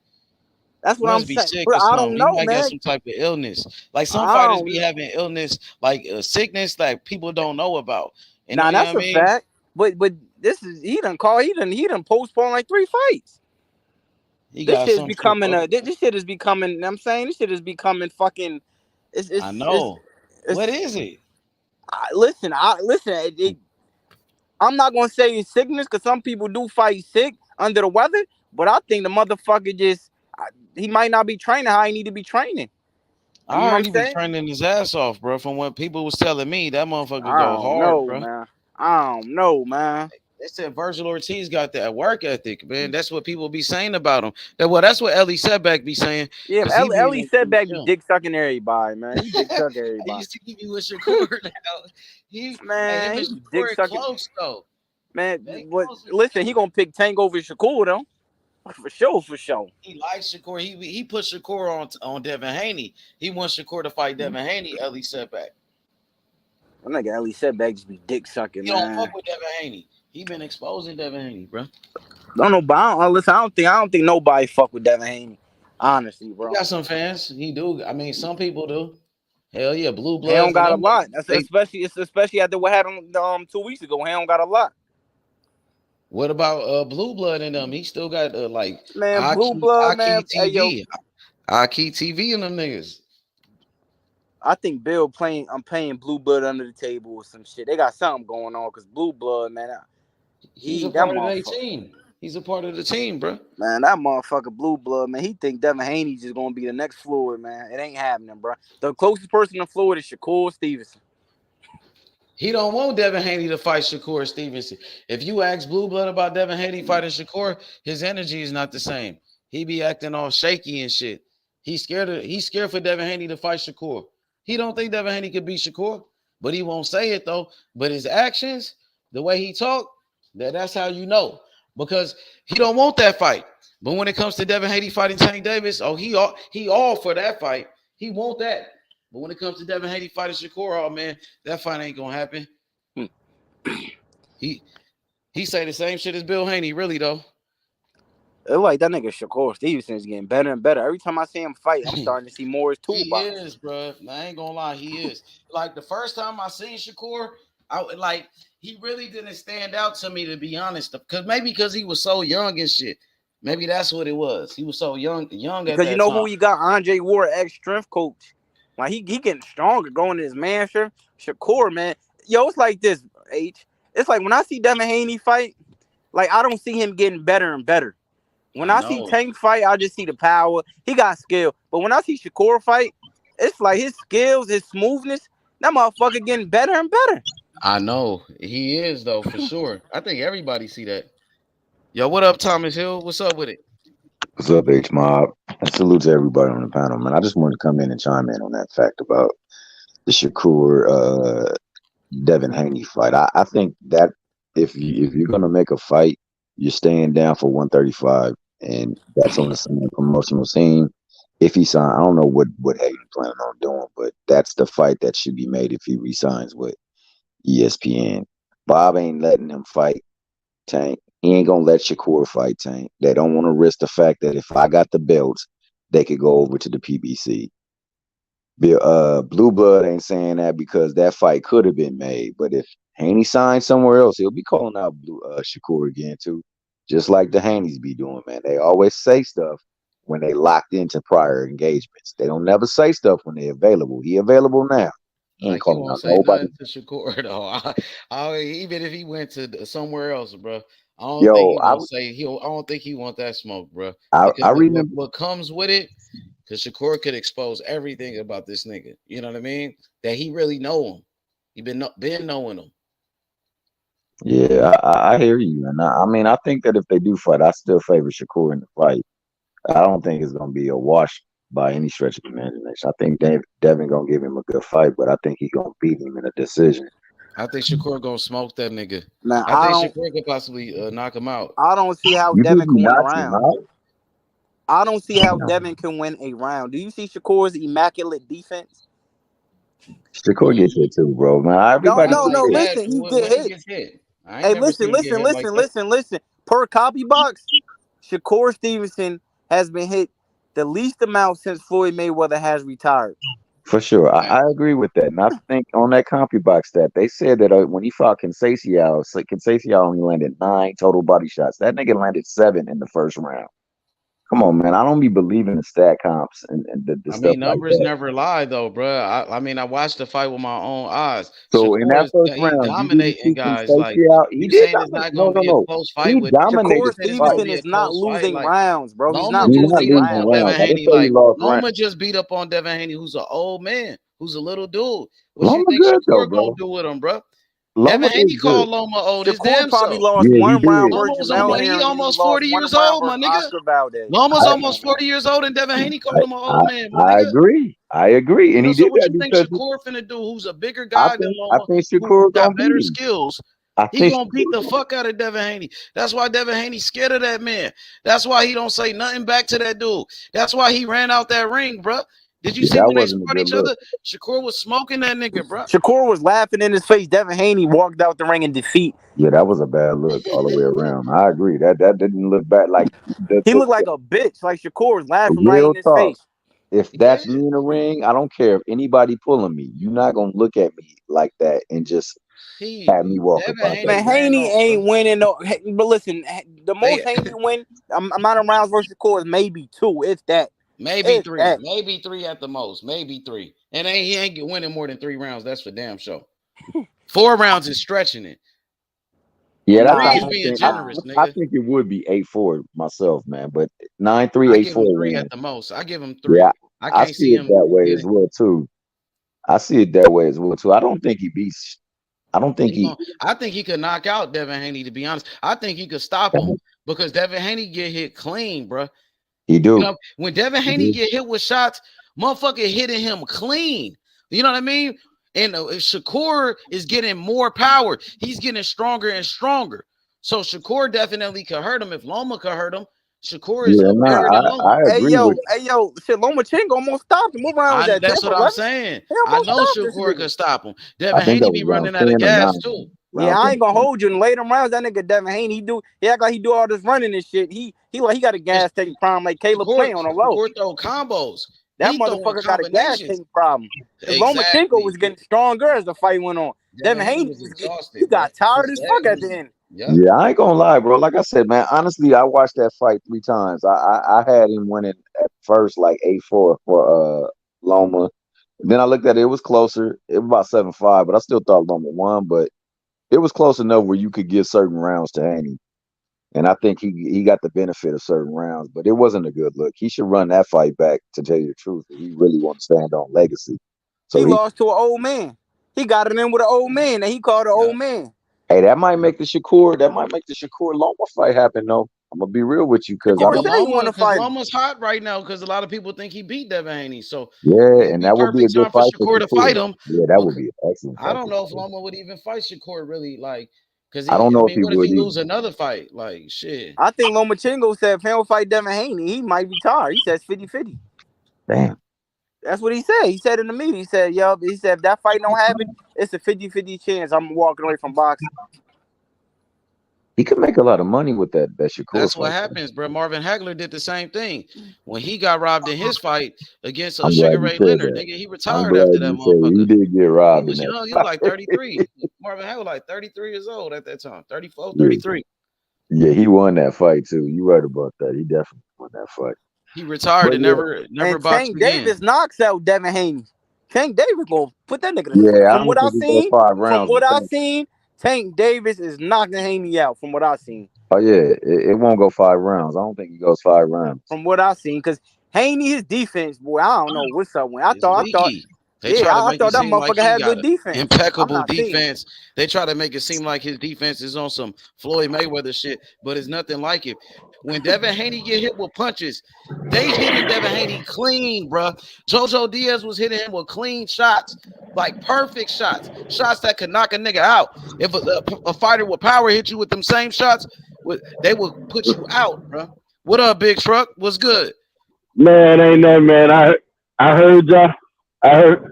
That's what I'm saying. Bro, I don't know, man. He might get some type of illness. Like some fighters be having illness, like sickness that people don't know about. Nah, that's a fact. But this is he done postponed like 3 fights. He This got shit is some shit. becoming this shit is becoming. I'm saying this shit is becoming fucking. I know. It's What is it? listen. I'm not gonna say it's sickness because some people do fight sick under the weather, but I think the motherfucker he might not be training how he need to be training. You know what I I'm heard he be saying? training his ass off, bro. From what people was telling me, that motherfucker I go don't hard, know, bro. man. I don't know, man. They said Virgil Ortiz got that work ethic, man. That's what people be saying about him. That's what Ellie Setback be saying. Yeah, Cause he be in Ellie the Setback be gym. dick sucking everybody, man. He dick suck I everybody. used to keep you with Shakur now. Him Man, and he be dick Shakur sucking. close though. Man, They what? close for Listen, sure. he gonna pick Tank over Shakur though, for sure, for sure. He likes Shakur. He put Shakur on Devin Haney. He wants Shakur to fight Devin Haney. Ellie Setback. That nigga Ellie Setback just be dick sucking, He don't man. fuck with Devin Haney. He been exposing Devin Haney, bro. Don't know, but I don't think nobody fuck with Devin Haney. Honestly, He bro. got some fans. He do. I mean, some people do. Hell yeah, blue He don't bloods and got a them. lot. That's especially after what happened 2 weeks ago. He don't got a lot. What about blue blood in them? He still got like Man, blue blood, man. Hey yo, Aki TV and them niggas. I think Bill I'm paying Blue Blood under the table or some shit. They got something going on because Blue Blood, man. He's a That part of their motherfucker. team. He's a part of the team, bro. Man, that motherfucker Blue Blood, man. He think Devin Haney's just gonna be the next Floyd, man. It ain't happening, bro. The closest person to Floyd is Shakur Stevenson. He don't want Devin Haney to fight Shakur Stevenson. If you ask Blue Blood about Devin Haney fighting Shakur, his energy is not the same. He be acting all shaky and shit. He's scared for Devin Haney to fight Shakur. He don't think Devin Haney could beat Shakur, but he won't say it though. But his actions, the way he talk, that's how you know. Because he don't want that fight. But when it comes to Devin Haney fighting Tank Davis, he all for that fight. He want that. But when it comes to Devin Haney fighting Shakur, oh man, that fight ain't gonna happen. He say the same shit as Bill Haney, really though. It's like that nigga Shakur Stevenson is getting better and better. Every time I see him fight, I'm starting to see more his toolbox. He is, bro. I ain't gonna lie, he is. Like the first time I seen Shakur, he really didn't stand out to me, to be honest. Because he was so young and shit. Maybe that's what it was. He was so young at that time. Because you know who he got? Andre Ward, ex-strength coach. Like he getting stronger, going to his mansion. Shakur, man. Yo, it's like this, H. It's like when I see Devin Haney fight, like I don't see him getting better and better. When I see Tank fight, I just see the power. He got skill. But when I see Shakur fight, it's like his skills, his smoothness, that motherfucker getting better and better. I know. He is, though, for sure. I think everybody see that. Yo, what up, Thomas Hill? What's up with it? What's up, H Mob? And salute to everybody on the panel, man. I just wanted to come in and chime in on that fact about the Shakur Devin Haney fight. I think that if you're gonna make a fight, you're staying down for 135, and that's on the same promotional scene. If he signs, I don't know what Haney planning on doing, but that's the fight that should be made if he resigns with ESPN. Bob ain't letting him fight Tank. He ain't gonna let Shakur fight Tank. They don't want to risk the fact that if I got the belts, they could go over to the PBC. Blue Blood ain't saying that because that fight could have been made. But if Haney signs somewhere else, he'll be calling out Shakur again too, just like the Haneys be doing, man. They always say stuff when they locked into prior engagements. They don't never say stuff when they're available. He available now. He ain't Like calling he won't out say nobody. nothing to Shakur though. Even if he went to somewhere else, bro, I don't Yo, think he gonna say I don't think he want that smoke, bro. Because I remember what comes with it, because Shakur could expose everything about this nigga. You know what I mean? That he really know him. He been knowing him. Yeah, I hear you, and I mean, I think that if they do fight, I still favor Shakur in the fight. I don't think it's gonna be a wash by any stretch of the imagination. I think Devin gonna give him a good fight, but I think he's gonna beat him in a decision. I think Shakur gonna smoke that nigga. Man, I think Shakur could possibly knock him out. I don't see how You Devin think he can win a knocks him round. out? I don't see how Devin can win a round. Do you see Shakur's immaculate defense? Shakur gets hit too, bro. Man, everybody No. gets hit. Listen, he get When he hit. gets hit. I ain't Hey, never seen him get hit like that. listen. Per copy box, Shakur Stevenson has been hit the least amount since Floyd Mayweather has retired. For sure, I agree with that, and I think on that CompuBox stat, they said that when he fought Conceição only landed 9 total body shots. That nigga landed 7 in the first round. Come on, man. I don't be believing the stat comps and the I stuff mean, like numbers that. never lie, though, bro. I mean, I watched the fight with my own eyes. So in that Shakur first he round, you didn't dominating see some guys. Like safety out. He you did saying it's dominate. not No, gonna no, be a no. close fight He with Shakur dominated the it's gonna fight. Stevenson be a is not close fight. losing Like rounds, bro. He's Loma not He's just not losing beat up losing on rounds. Devin rounds. I didn't Haney. say he Like lost rounds. Loma just beat up on Devin Haney, who's an old man, who's a little dude. What you Loma think good though, Shakur gonna bro. do with him, bro? Loma Devin is Haney good. called Loma old his Shakur damn probably self. lost Yeah, he one round did. Loma versus was Jamel he Herring, and he almost lost 40 one years round old, my versus nigga. Oscar Valdez. Loma's I, Come almost on, man. 40 years old, and Devin Haney I, called him an I, old man, my I nigga. agree. I agree, and he So did what that you think because Shakur finna do? Who's a bigger I guy than think Loma, who Shakur got gonna better beat him. skills? I He think gonna beat Shakur. the fuck out of Devin Haney. That's why Devin Haney scared of that man. That's why he don't say nothing back to that dude. That's why he ran out that ring, bro. Did you Yeah, see that when they wasn't a fought good each look. other? Shakur was smoking that nigga, bro. Shakur was laughing in his face. Devin Haney walked out the ring in defeat. Yeah, that was a bad look all the way around. I agree. That didn't look bad. Like He the looked like a bitch. Like Shakur was laughing right real in his talk. face. If Yeah. that's me in the ring, I don't care if anybody pulling me. You're not gonna look at me like that and just have me walk Devin about that Haney Man, way. ran Haney off, bro. ain't winning. No, but listen, the most They Haney win amount of rounds versus Shakur is maybe 2, if that. maybe If 3, that. maybe 3 at the most, maybe 3. And he ain't winning more than 3 rounds. That's for damn sure. 4 rounds is stretching it. Yeah, that's 3 Nah, is the being thing. generous, I nigga. think it would be 8-4 myself, man. But 9-3, I give him 8-4 3 win. at the most. I give him Yeah, 3. I I can't see see it him that way as getting. well too. I see it that way as well too. I don't think he beats. I don't think he. I think he could knock out Devin Haney. To be honest, I think he could stop him because Devin Haney get hit clean, bro. He do. You know, when Devin He Haney do. get hit with shots, motherfucker hitting him clean. You know what I mean? And if Shakur is getting more power, he's getting stronger and stronger. So Shakur definitely could hurt him. If Loma could hurt him, Shakur is Yeah, bigger than no, Loma. I agree with. hey yo, shit, Lomachenko almost stopped him. What round was that? That's 10th what or I'm 11th? saying. He I almost know stopped this Shakur nigga. could stop him. I Devin think that Haney was be round running out 10 of or gas 9. too. Yeah, Round I 10. ain't gonna hold you. In later rounds, that nigga Devin Haney, he act like he do all this running and shit. He got a gas tank problem like Caleb Plant on the low. Shakur throw combos. That He throwing motherfucker got a gas combinations. tank problem. Because Lomachenko Exactly. was getting stronger as the fight went on. Devin Devin Haney Haney was he exhausted, bro. got tired His as fuck legs at was the end. yep. Yeah, I ain't gonna lie, bro. Like I said, man, honestly, I watched that fight 3 times. I had him winning at first like 8-4 for Loma. Then I looked at it, it was closer. It was about 7-5, but I still thought Loma won, but it was close enough where you could give certain rounds to Haney. And I think he got the benefit of certain rounds, but it wasn't a good look. He should run that fight back, to tell you the truth. If he really want to stand on legacy. So He lost to an old man. He got it in with an old man and he called an old man. hey, that might make the Shakur Loma fight happen though. I'm gonna be real with you because I Shakur don't. said he want to fight him. Loma's hot right now because a lot of people think he beat Devin Haney. So Yeah, it'd and be that would be a perfect good time for fight for Shakur to fight Shakur. him. Yeah, that would be an excellent I fight. don't know if Loma would even fight Shakur really, like, because I don't know if he what if would he either. lose another fight? Like, shit. I think Lomachenko said if he don't fight Devin Haney, he might retire. He says 50-50. Damn. That's what he said. He said in the meeting, he said if that fight don't happen, it's a 50-50 chance I'm walking away from boxing. He could make a lot of money with that Shakur That's fight. what happens, bro. Marvin Hagler did the same thing when he got robbed in his fight against I'm glad Sugar you Ray said Leonard. that. Nigga, he I'm retired glad after that you said it. He motherfucker. did get He robbed in was that young. He was fight. like 33. Marvin Hagler was like 33 years old at that time. 34, Yeah. 33. Yeah, he won that fight too. You right about that. He definitely won that fight. He retired and never And boxed Tank again. Davis knocks out Devin Haney. Tank Davis gonna put that nigga to Yeah, I from don't what I think he goes 5 rounds. Tank Davis is knocking Haney out from what I seen. Oh yeah, it won't go 5 rounds. I don't think he goes 5 rounds. From what I seen, because Haney, his defense, boy, I don't know what's up with. I thought They try to I make thought it that seem like motherfucker he had got good defense. impeccable defense. They try to make it seem like his defense is on some Floyd Mayweather shit, but it's nothing like it. When Devin Haney get hit with punches, they hitting Devin Haney clean, bro. JoJo Diaz was hitting him with clean shots, like perfect shots that could knock a nigga out. If a fighter with power hit you with them same shots, they will put you out, bro. What up, Big Truck? What's good? Man, ain't nothing, man. I heard y'all. I heard.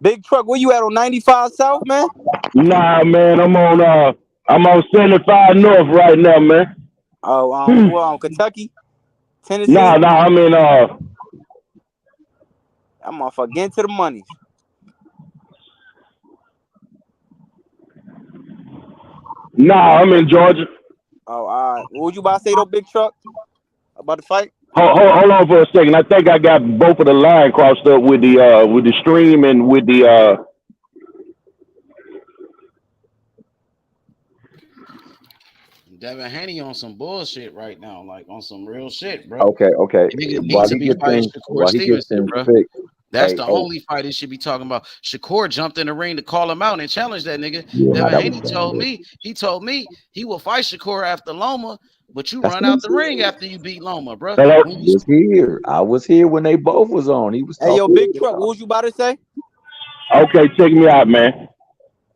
Big Truck, where you at on 95 South, man? Nah, man, I'm on 75 North right now, man. Oh, Kentucky, Tennessee. Nah, I'm in that motherfucker getting to the money. Nah, I'm in Georgia. Oh, all right. What would you about to say though, Big Truck? About the fight? Hold on for a second. I think I got both of the line crossed up with the stream and with the Devin Haney on some bullshit right now, like on some real shit, bro. Okay. Nigga needs to be fighting Shakur Stevenson, bro. That's the only fight he should be talking about. Shakur jumped in the ring to call him out and challenge that nigga. Devin Haney told me he will fight Shakur after Loma, but you run out the ring after you beat Loma, bro. I was here when they both was on. He was. Hey, yo, Big Truck, what was you about to say? Okay, check me out, man.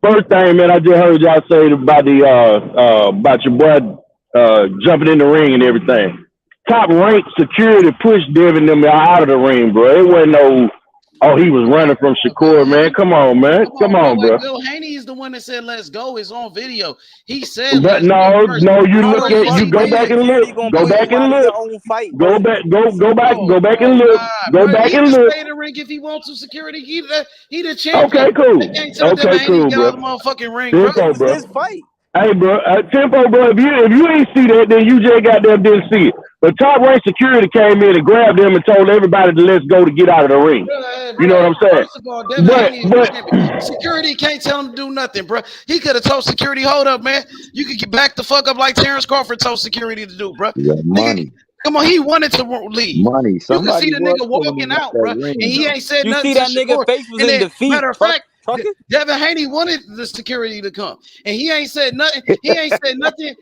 First thing, man, I just heard y'all say about about your boy jumping in the ring and everything. Top ranked security pushed Devin them out of the ring, bro. It wasn't no, he was running from Shakur, man. Come on, man. Come on, bro. Bill Haney is the one that said let's go. It's on video. He said no, you look at you go back and look. Go back and look. Go back and look. Go back and look. Stay in the ring if he wants to. Security, he the champion. Okay, cool. Okay, cool, bro. Motherfucking ring, bro. This fight. Hey, bro, Tempo, bro. If you ain't see that, then you just goddamn didn't see it. But top rank security came in and grabbed him and told everybody to let's go to get out of the ring. You know what I'm saying? First of all, but security can't tell him to do nothing, bro. He could have told security, hold up, man. You could get back the fuck up like Terence Crawford told security to do, bro. Money. Come on, he wanted to leave. Money. You can see the nigga walking out, bro, and he ain't said nothing. You see that nigga face was in defeat. Matter of fact, Devin Haney wanted the security to come, and he ain't said nothing. He ain't said nothing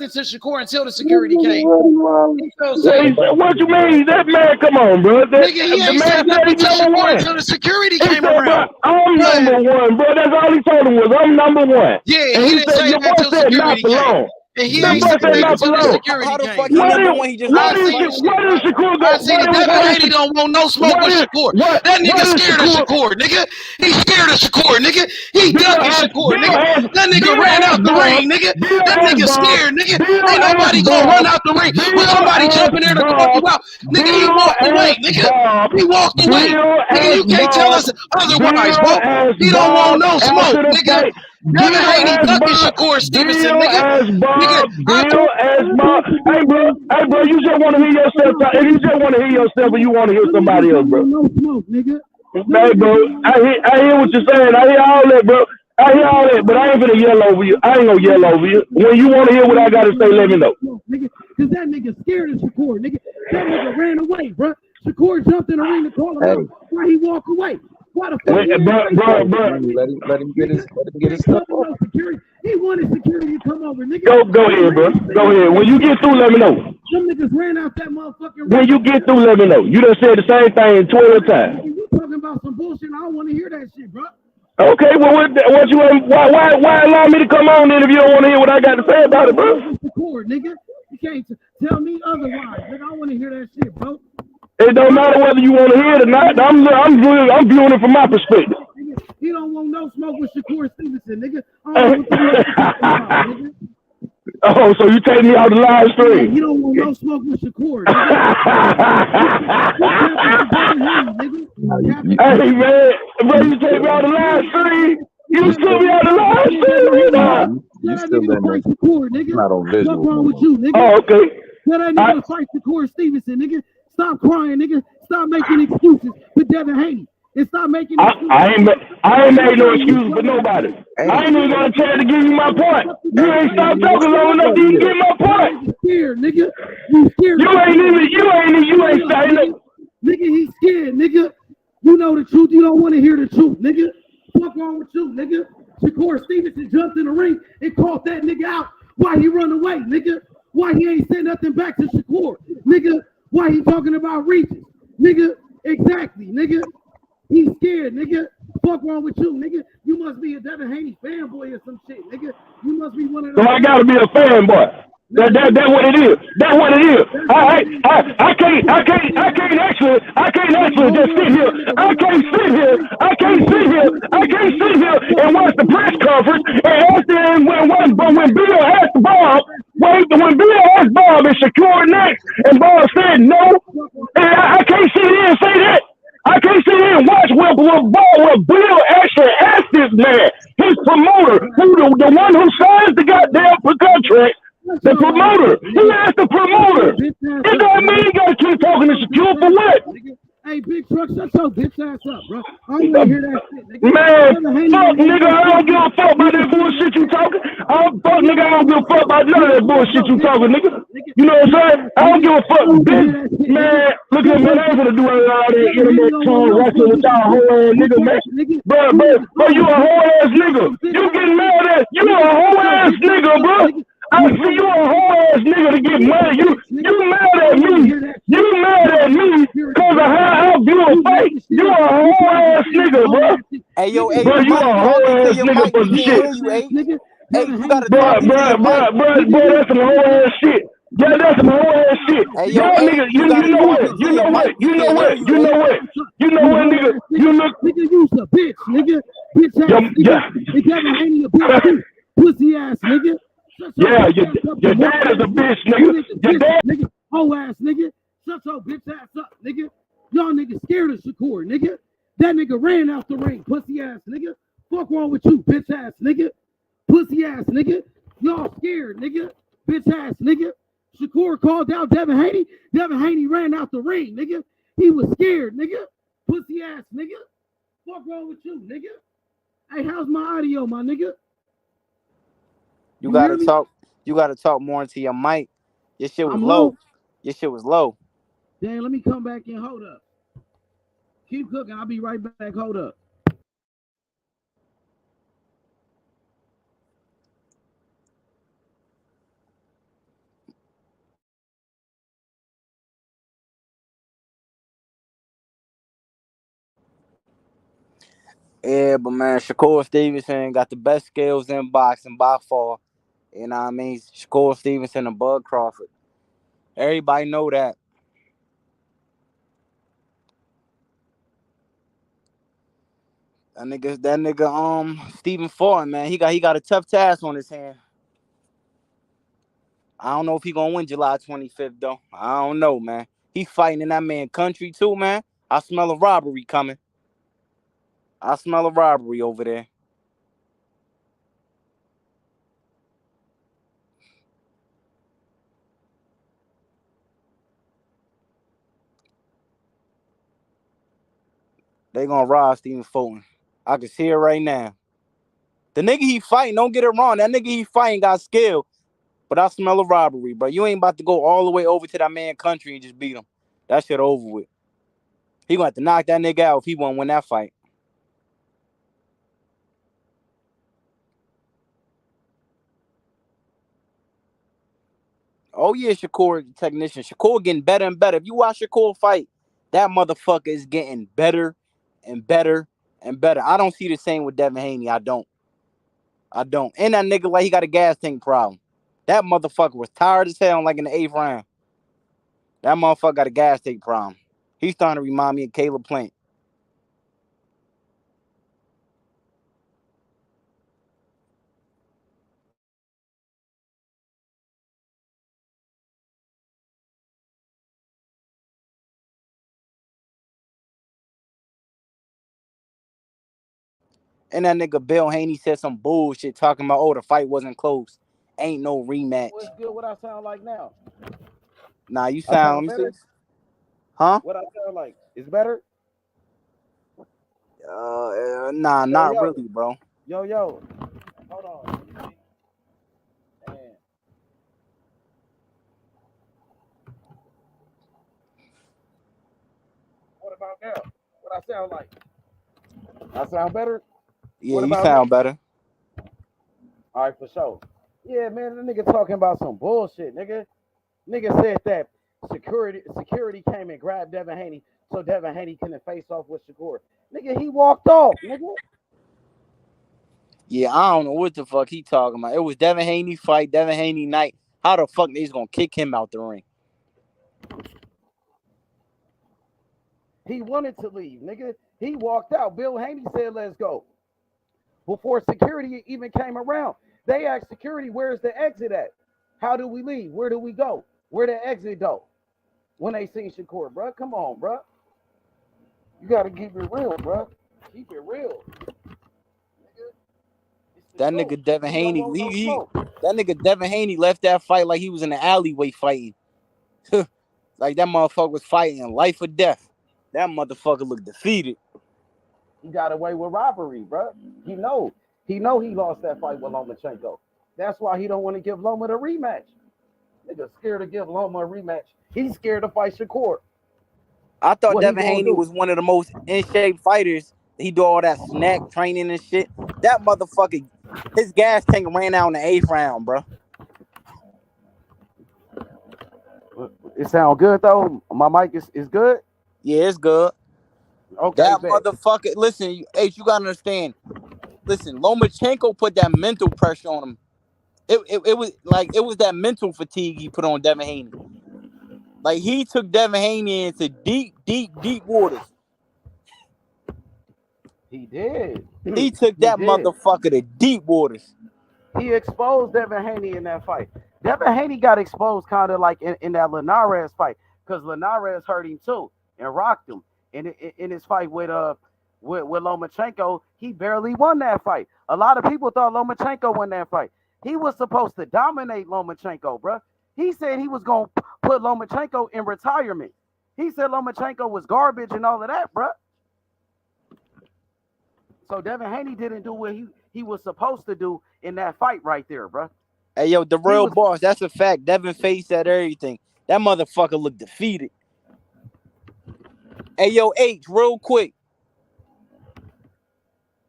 to Shakur until the security came. What you mean? That man, come on, bro. Nigga, he ain't said nothing to Shakur until the security came around. I'm number one, bro. That's all he told him was, I'm number one. Yeah, and he didn't say that until security came. And he ain't said nothing until the security came. What is Shakur? I see that Devin Haney don't want no smoke with Shakur. That nigga scared of Shakur, nigga. He scared of Shakur, nigga. He ducking Shakur, nigga. That nigga ran out the ring, nigga. That nigga scared, nigga. Ain't nobody gonna run out the ring with somebody jumping there to call you out. Nigga, he walked away, nigga. He walked away. Nigga, you can't tell us otherwise, bro. He don't want no smoke, nigga. Devin Haney ducking Shakur Stevenson, nigga. Hey, bro, you just want to hear yourself. If you just want to hear yourself, or you want to hear somebody else, bro. No smoke, nigga. Hey, bro, I hear what you're saying. I hear all that, bro. I hear all that, but I ain't gonna yell over you. I ain't gonna yell over you. When you want to hear what I gotta say, let me know. Nigga, because that nigga scared of Shakur, nigga. That nigga ran away, bro. Shakur jumped in the ring to call him out. Why he walk away? Why the fuck? Let him get his stuff off. He wanted security to come over, nigga. Go ahead, bro. Go ahead. When you get through, let me know. Them niggas ran out that motherfucking ring. When you get through, let me know. You done said the same thing 12 times. You talking about some bullshit? I don't want to hear that shit, bro. Okay, well, why allow me to come on then if you don't want to hear what I got to say about it, bro? Record, nigga. You can't tell me otherwise, nigga. I want to hear that shit, bro. It don't matter whether you want to hear it or not. I'm viewing it from my perspective. He don't want no smoke with Shakur Stevenson, nigga. I don't want nigga. Oh, so you take me out the live stream? You don't want no smoke with Shakur, nigga. Hey, man, bro, you take me out the live stream? You took me out the live stream, you still been there. Shakur, nigga. Not on visual. What's wrong with you, nigga? Oh, okay. Tell that nigga to fight Shakur Stevenson, nigga. Stop crying, nigga. Stop making excuses for Devin Haney. And stop making excuses. I ain't made no excuses for nobody. I ain't even gonna try to give you my point. You ain't stop talking long enough to get my point. You scared, nigga. You scared. You ain't saying it. Nigga, he's scared, nigga. You know the truth. You don't want to hear the truth, nigga. What's wrong with you, nigga? Shakur Stevenson jumped in the ring and caught that nigga out. Why he run away, nigga? Why he ain't said nothing back to Shakur, nigga? Why he talking about reaches? Nigga, exactly, nigga. He's scared, nigga. Fuck wrong with you, nigga? You must be a Devin Haney fanboy or some shit, nigga. You must be one of those. So I gotta be a fanboy. That's what it is. That's what it is. I can't actually just sit here. I can't sit here and watch the press conference and ask them when Bill asked Bob, when Bill asked Bob is Shakur next, and Bob said no, and I can't sit here and say that. I can't sit here and watch where Bill actually asked this man, his promoter, the one who signs the goddamn contract, The promoter. He asked the promoter. It don't mean you gotta keep talking to Shakur for what? Hey, Big Truck, shut your bitch ass up, bro. I don't want to hear that shit, nigga. Man, fuck, nigga, I don't give a fuck about that bullshit you talking. I don't give a fuck about none of that bullshit you talking, nigga. You know what I'm saying? I don't give a fuck, bitch. Man, look at me, I ain't gonna do all that internet tune wrestling with y'all whole ass nigga, man. But you a whole ass nigga. You getting mad at, you a whole ass nigga, bro. I see you a whole ass nigga to get money. You mad at me. You mad at me because of how I view a fight. You a whole ass nigga, bro. Hey, yo, hey, bro, you a whole ass nigga for some shit. Hey, you gotta bro, talk into your mic. that's some whole ass shit. Yeah, that's some whole ass shit. Hey, yo, y'all hey, niggas, you you know what? You know what? You know what? You know what? You know what, nigga? You look. Nigga, you's a bitch, nigga. Bitch ass nigga. If you ever hang a bitch too. Pussy ass nigga. Yeah, your dad is a bitch, nigga. Your dad, nigga, whole ass nigga. Shut your bitch ass up, nigga. Y'all niggas scared of Shakur, nigga. That nigga ran out the ring, pussy ass nigga. Fuck wrong with you, bitch ass nigga. Pussy ass nigga. Y'all scared, nigga. Bitch ass nigga. Shakur called out Devin Haney. Devin Haney ran out the ring, nigga. He was scared, nigga. Pussy ass nigga. Fuck wrong with you, nigga. Hey, how's my audio, my nigga? You gotta talk more into your mic. Your shit was low. Your shit was low. Damn, let me come back and hold up. Keep cooking. I'll be right back. Hold up. Yeah, but man, Shakur Stevenson got the best skills in boxing by far. You know what I mean? Shakur Stevenson and Bud Crawford. Everybody know that. That nigga, Stephen Ford, man, he got a tough task on his hand. I don't know if he gonna win July 25th though. I don't know, man. He fighting in that man country too, man. I smell a robbery coming. I smell a robbery over there. They gonna rob Stephen Fulton. I can see it right now. The nigga he fighting, don't get it wrong. That nigga he fighting got skill. But I smell a robbery, bro. You ain't about to go all the way over to that man country and just beat him. That shit over with. He gonna have to knock that nigga out if he wanna win that fight. Oh yeah, Shakur technician. Shakur getting better and better. If you watch Shakur fight, that motherfucker is getting better and better and better. I don't see the same with Devin Haney. I don't. And that nigga like he got a gas tank problem. That motherfucker was tired as hell like in the 8th round. That motherfucker got a gas tank problem. He's starting to remind me of Caleb Plant. And that nigga Bill Haney said some bullshit talking about, oh, the fight wasn't close. Ain't no rematch. What's good? What I sound like now? Nah, you sound better? Huh? What I sound like? It's better? Nah, not really, bro. Yo. Hold on. Man. What about now? What I sound like? I sound better? Yeah, you sound better. All right, for sure. Yeah, man, the nigga talking about some bullshit, nigga. Nigga said that security came and grabbed Devin Haney so Devin Haney couldn't face off with Shakur. Nigga, he walked off, nigga. Yeah, I don't know what the fuck he talking about. It was Devin Haney fight, Devin Haney night. How the fuck they's gonna kick him out the ring? He wanted to leave, nigga. He walked out. Bill Haney said, let's go. Before security even came around, they asked security, where's the exit at? How do we leave? Where do we go? Where the exit go? When they seen Shakur, bro. Come on, bro. You got to keep it real, bro. Keep it real. That nigga Devin Haney, That nigga Devin Haney left that fight like he was in the alleyway fighting. Like that motherfucker was fighting life or death. That motherfucker looked defeated. He got away with robbery, bro. He know he lost that fight with Lomachenko. That's why he don't want to give Loma the rematch. Nigga scared to give Loma a rematch. He's scared to fight Shakur. I thought Devin Haney was one of the most in shape fighters. He do all that snack training and shit. That motherfucker, his gas tank ran out in the 8th round, bro. It sound good though. My mic is good. Yeah, it's good. Okay, that motherfucker. Listen, H, you gotta understand. Listen, Lomachenko put that mental pressure on him. It was that mental fatigue he put on Devin Haney. Like he took Devin Haney into deep waters. He did. He took that motherfucker to deep waters. He exposed Devin Haney in that fight. Devin Haney got exposed kind of like in that Linares fight because Linares hurt him too and rocked him. In his fight with Lomachenko, he barely won that fight. A lot of people thought Lomachenko won that fight. He was supposed to dominate Lomachenko, bro. He said he was going to put Lomachenko in retirement. He said Lomachenko was garbage and all of that, bro. So Devin Haney didn't do what he was supposed to do in that fight right there, bro. Hey, yo, the real boss, that's a fact. Devin faced at everything. That motherfucker looked defeated. Hey, yo, H, real quick.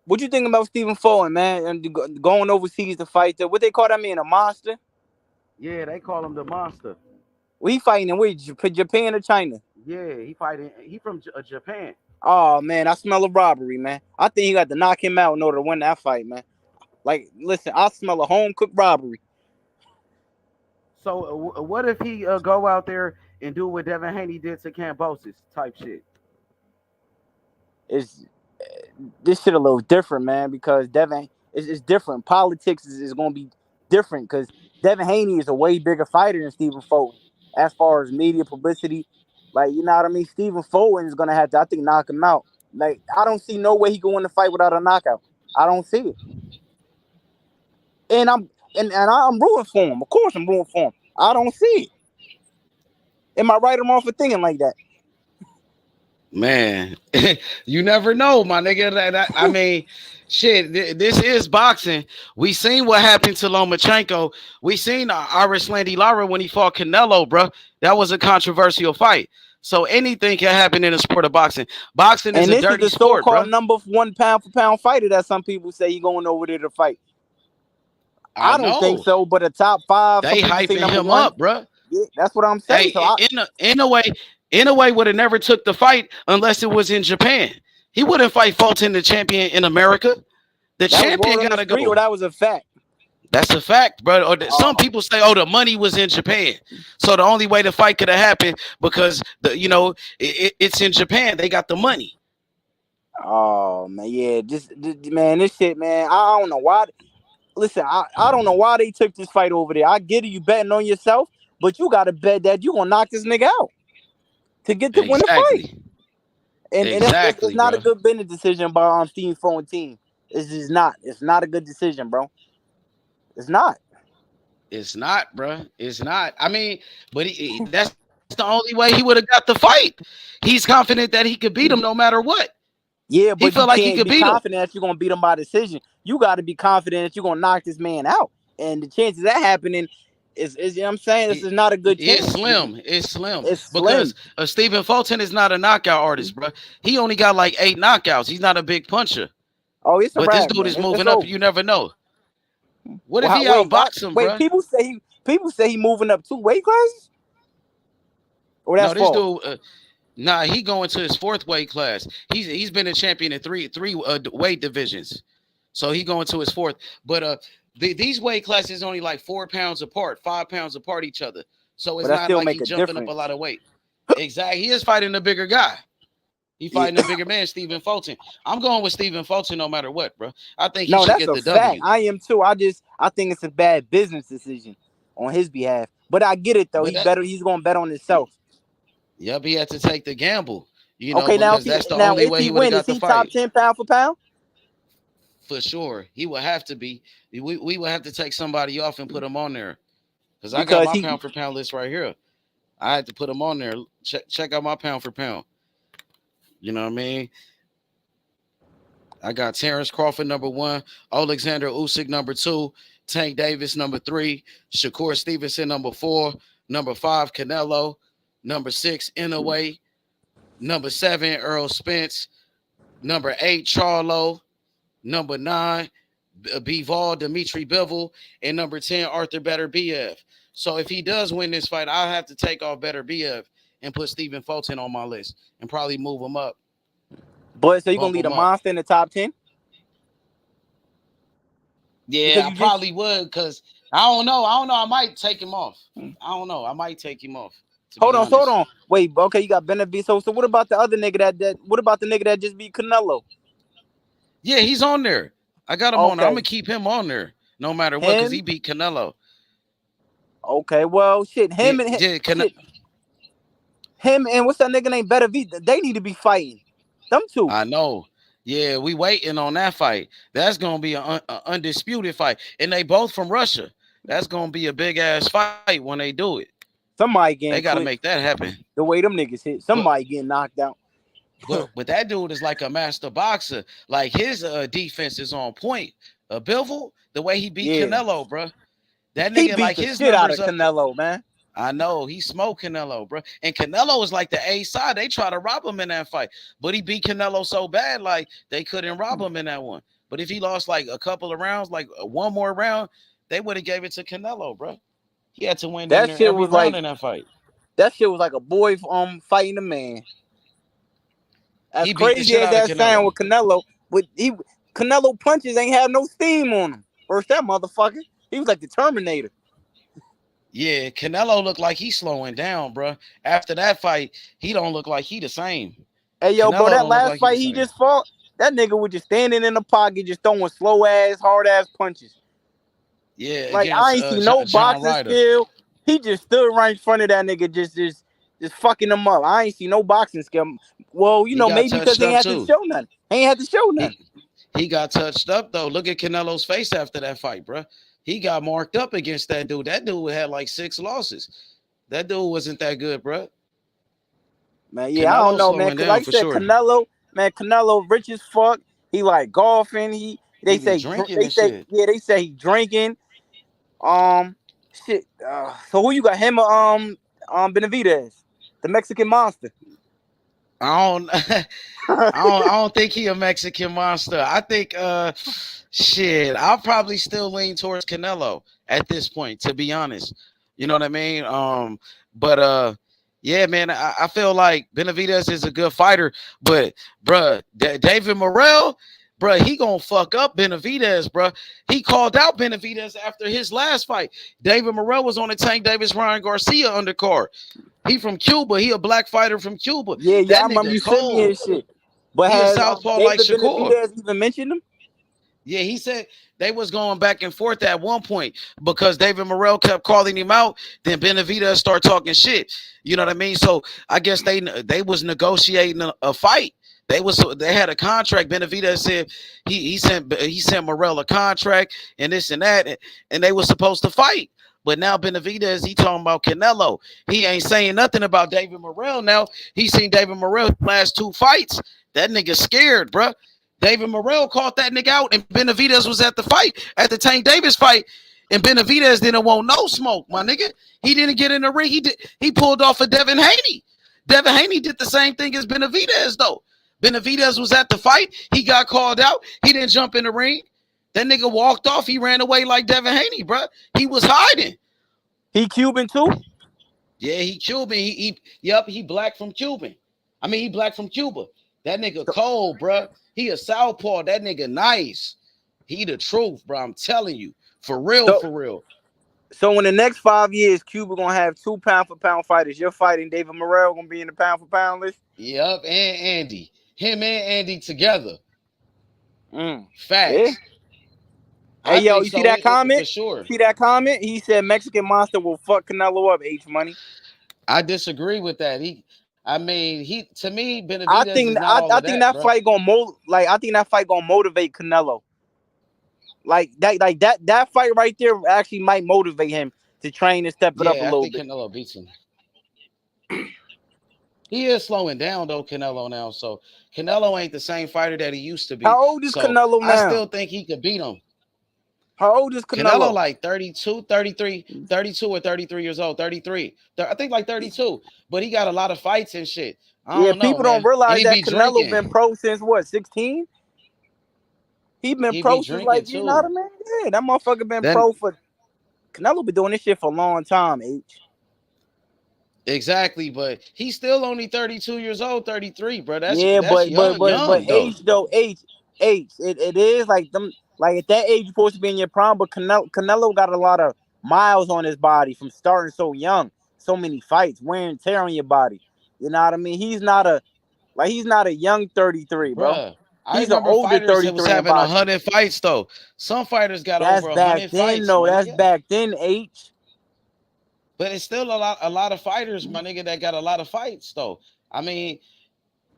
What you think about Stephen Fulton, man? And going overseas to fight what they call that man, a monster? Yeah, they call him the monster. Well, he fighting in where? Japan or China? Yeah, he from Japan. Oh, man, I smell a robbery, man. I think he got to knock him out in order to win that fight, man. Like, listen, I smell a home-cooked robbery. So, what if he go out there and do what Devin Haney did to Kambosos type shit? This shit a little different, man, because Devin is different. Politics is going to be different because Devin Haney is a way bigger fighter than Stephen Fulton as far as media publicity. Like, you know what I mean? Stephen Fulton is going to have to, I think, knock him out. Like, I don't see no way he can win the fight without a knockout. I don't see it. And I'm rooting for him. Of course I'm rooting for him. I don't see it. Am I right or wrong for thinking like that? Man, you never know, my nigga. I mean, shit, this is boxing. We seen what happened to Lomachenko. We seen Irish Landy Lara when he fought Canelo, bro. That was a controversial fight. So anything can happen in the sport of boxing. Boxing is a dirty sport, bro. And this is the so-called #1 pound for pound fighter that some people say he going over there to fight. I don't think so, but a top 5. They hyping him up, bro. Yeah, that's what I'm saying. Hey, in a way, would have never took the fight unless it was in Japan. He wouldn't fight Fulton, the champion in America. The champion gotta go. Or that was a fact. That's a fact, bro. Or some people say, "Oh, the money was in Japan," so the only way the fight could have happened because it's in Japan. They got the money. Oh man, yeah, this shit, man. I don't know why. Listen, I don't know why they took this fight over there. I get it, you betting on yourself, but you got to bet that you gonna knock this nigga out to get to win the fight. And it's not a good business decision by Stephen Fulton team. It's just not. It's not a good decision, bro. It's not. It's not, bro. It's not. I mean, but that's the only way he would have got the fight. He's confident that he could beat him no matter what. Yeah, but he felt like he could beat him. Confident that you're gonna beat him by decision. You got to be confident that you're gonna knock this man out. And the chances of that happening is you know what I'm saying? This is not a good chance. It's slim. It's slim. It's because Stephen Fulton is not a knockout artist, bro. He only got like 8 knockouts. He's not a big puncher. Oh, it's a but rap, this dude is moving up. You never know. What if he outbox him, bro? Wait, people say he moving up 2 weight classes? Or that's this dude. Nah, he going to his 4th weight class. He's been a champion in three weight divisions, so he going to his 4th. But these weight classes only like 4 pounds apart, 5 pounds apart each other. So it's not like he's jumping up a lot of weight. Exactly, he is fighting a bigger guy. He fighting a bigger man, Stephen Fulton. I'm going with Stephen Fulton no matter what, bro. I think he should get the W. I am too. I think it's a bad business decision on his behalf. But I get it though. He's going to bet on himself. Yep, he had to take the gamble. You know, okay, now that's the only way he would have got the fight. Top 10 pound for pound? For sure. He will have to be. We will have to take somebody off and put him on there. Because I got my pound for pound list right here. I had to put him on there. Check out my pound for pound. You know what I mean? I got Terence Crawford number 1, Alexander Usyk number 2, Tank Davis number 3, Shakur Stevenson number 4, number 5 Canelo, number 6 Inoue, number 7 Errol Spence, number 8 Charlo, number 9 Bivol Dimitri Bivol, and number 10 Arthur Beterbiev. So if he does win this fight, I'll have to take off Beterbiev and put Stephen Fulton on my list and probably move him up. But so you're gonna leave a monster in the top 10? Yeah, I probably would, because I don't know. I might take him off. I don't know. I might take him off. Hold on. Wait, okay, you got Benavidez. So what about the other nigga what about the nigga that just beat Canelo? Yeah, he's on there. I got him on there. I'm gonna keep him on there no matter what, because he beat Canelo. Okay, well, shit. Him and what's that nigga named Benavidez? They need to be fighting. Them two. I know. Yeah, we waiting on that fight. That's gonna be an undisputed fight, and they both from Russia. That's gonna be a big ass fight when they do it. Somebody getting they gotta make that happen. The way them niggas hit, somebody getting knocked out. But that dude is like a master boxer. Like his defense is on point. Bivol, the way he beat Canelo, bro. That nigga beat like the his shit out numbers of Canelo, man. I know he smoked Canelo, bro. And Canelo is like the A side. They try to rob him in that fight, but he beat Canelo so bad, like they couldn't rob him in that one. But if he lost like a couple of rounds, like one more round, they would have gave it to Canelo, bro. He had to win that shit every round in that fight. That shit was like a boy fighting a man. As crazy as that sound with Canelo, but Canelo punches ain't have no steam on him. First that motherfucker, he was like the Terminator. Yeah, Canelo looked like he's slowing down, bro. After that fight, he don't look like he the same. Hey, yo, bro, that last fight he just fought, that nigga was just standing in the pocket, just throwing slow ass, hard ass punches. Yeah, like I ain't see no boxing skill. He just stood right in front of that nigga, just fucking him up. I ain't see no boxing skill. Well, you know, maybe because he ain't had to show nothing. He ain't had to show nothing. He got touched up though. Look at Canelo's face after that fight, bro. He got marked up against that dude. That dude had like 6 losses. That dude wasn't that good, bro. Man, yeah, I don't know, man. Cause like I said, Canelo, man, Canelo rich as fuck. He like golfing. They say he drinking. Shit. So who you got? Him or Benavidez, the Mexican monster? I don't think he a Mexican monster. I think shit, I'll probably still lean towards Canelo at this point, to be honest. You know what I mean? But yeah, man, I feel like Benavidez is a good fighter, but bruh, David Morrell, bruh, he gonna fuck up Benavidez, bruh. He called out Benavidez after his last fight. David Morrell was on the Tank Davis Ryan Garcia undercard. He from Cuba. He a black fighter from Cuba. Yeah, I remember you sent me his shit. But he a southpaw like Shakur. Benavidez even mentioned him? Yeah, he said they was going back and forth at one point because David Morrell kept calling him out. Then Benavidez started talking shit. You know what I mean? So I guess they was negotiating a fight. They had a contract. Benavidez said he sent Morrell a contract and this and that, and they were supposed to fight. But now Benavidez, he talking about Canelo. He ain't saying nothing about David Morrell now. He seen David Morrell's last 2 fights. That nigga scared, bro. David Morrell caught that nigga out, and Benavidez was at the fight, at the Tank Davis fight, and Benavidez didn't want no smoke, my nigga. He didn't get in the ring. He pulled off of Devin Haney. Devin Haney did the same thing as Benavidez, though. Benavidez was at the fight. He got called out. He didn't jump in the ring. That nigga walked off. He ran away like Devin Haney, bro. He was hiding. He Cuban too? Yeah, he Cuban. He black from Cuban. I mean, he black from Cuba. That nigga cold, bro. He a southpaw. That nigga nice. He the truth, bro. I'm telling you. For real, for real. So in the next 5 years, Cuba gonna have 2 pound-for-pound fighters. You're fighting David Morrell gonna be in the pound-for-pound list? Yep, and Andy. Him and Andy together. Facts. Yeah. Hey, yo, you see that comment? For sure. See that comment? He said Mexican monster will fuck Canelo up, H Money. I disagree with that. To me, Benavidez I think that fight gonna motivate Canelo. Like that fight right there actually might motivate him to train and step it up a Yeah, I little think bit. Canelo beats him. He is slowing down though, Canelo now. So Canelo ain't the same fighter that he used to be. How old is So Canelo I now? still think he could beat him. How old is Canelo Canelo? like 32, 33, 32 or 33 years old. 33. I think like 32. But he got a lot of fights and shit. I Yeah, don't know, people don't man. And realize he that be Canelo been drinking. pro since what, 16? He been He pro be since drinking like, you know what I too. mean? Yeah, that motherfucker been Then pro for Canelo been doing this shit for a long time, H. exactly, but he's still only 32 years old, 33, bro. That's Yeah, but young though. H though, it is like them, like at that age you're supposed to be in your prime, but Canelo got a lot of miles on his body from starting so young, so many fights, wear and tear on your body. You know what I mean? He's not a young 33, bro. Bruh. I He's an remember older fighters that was 33 in having boxing. 100 fights though. Some fighters got That's over back 100 then, fights, though. my That's nigga. back then, H. But it's still a lot of fighters, my nigga, that got a lot of fights though. I mean,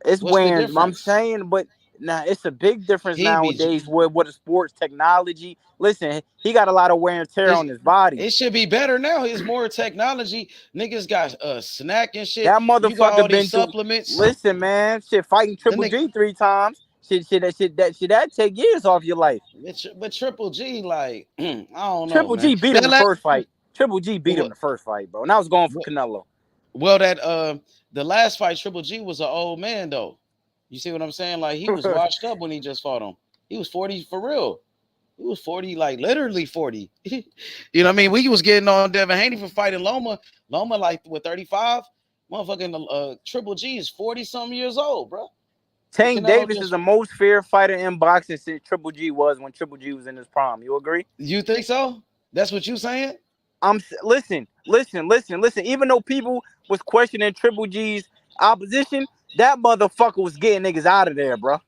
It's what's the wearing. I'm difference? saying, but now it's a big difference He be nowadays with the sports technology. Listen, he got a lot of wear and tear on his body. it should be better now. It's more technology. Niggas got snack and shit. That You got all motherfucker these been through. supplements. Listen, man, shit, fighting Triple G 3 times. That take years off your life. But Triple G, like, I don't know, Triple man. G beat him That the last, first fight. Triple G beat him the first fight, bro. And I was going for Canelo. well, that the last fight, Triple G was an old man though. You see what I'm saying? Like he was washed up when he just fought him. He was 40 for real. He was 40, like literally 40. You know what I mean? We was getting on Devin Haney for fighting Loma. Loma like with 35. Motherfucking Triple G is 40 something years old, bro. Tank Davis is the most feared fighter in boxing since Triple G was when Triple G was in his prime. You agree? You think so? That's what you saying? Listen. Even though people was questioning Triple G's opposition, that motherfucker was getting niggas out of there, bro.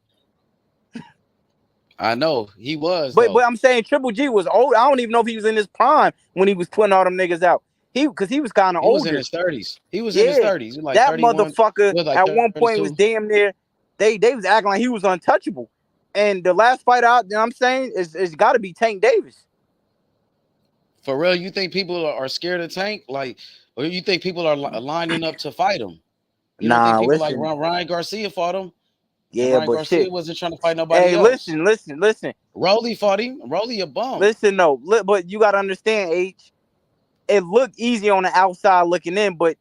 I know he was, but I'm saying Triple G was old. I don't even know if he was in his prime when he was putting all them niggas out. Because he was kind of older. He was in his 30s. He was in his 30s. Like that 31, motherfucker like at one point 32. was damn near. They was acting like he was untouchable. And the last fight out, you know what I'm saying, it's got to be Tank Davis. For real, you think people are scared of Tank? Like, or you think people are lining up to fight him? You don't think people like Ryan Garcia fought him? Yeah, Ryan but Garcia shit wasn't trying to fight nobody else. Hey, listen. Rolly fought him. Rolly a bum. Listen, no, but you gotta understand, H. It looked easy on the outside looking in, but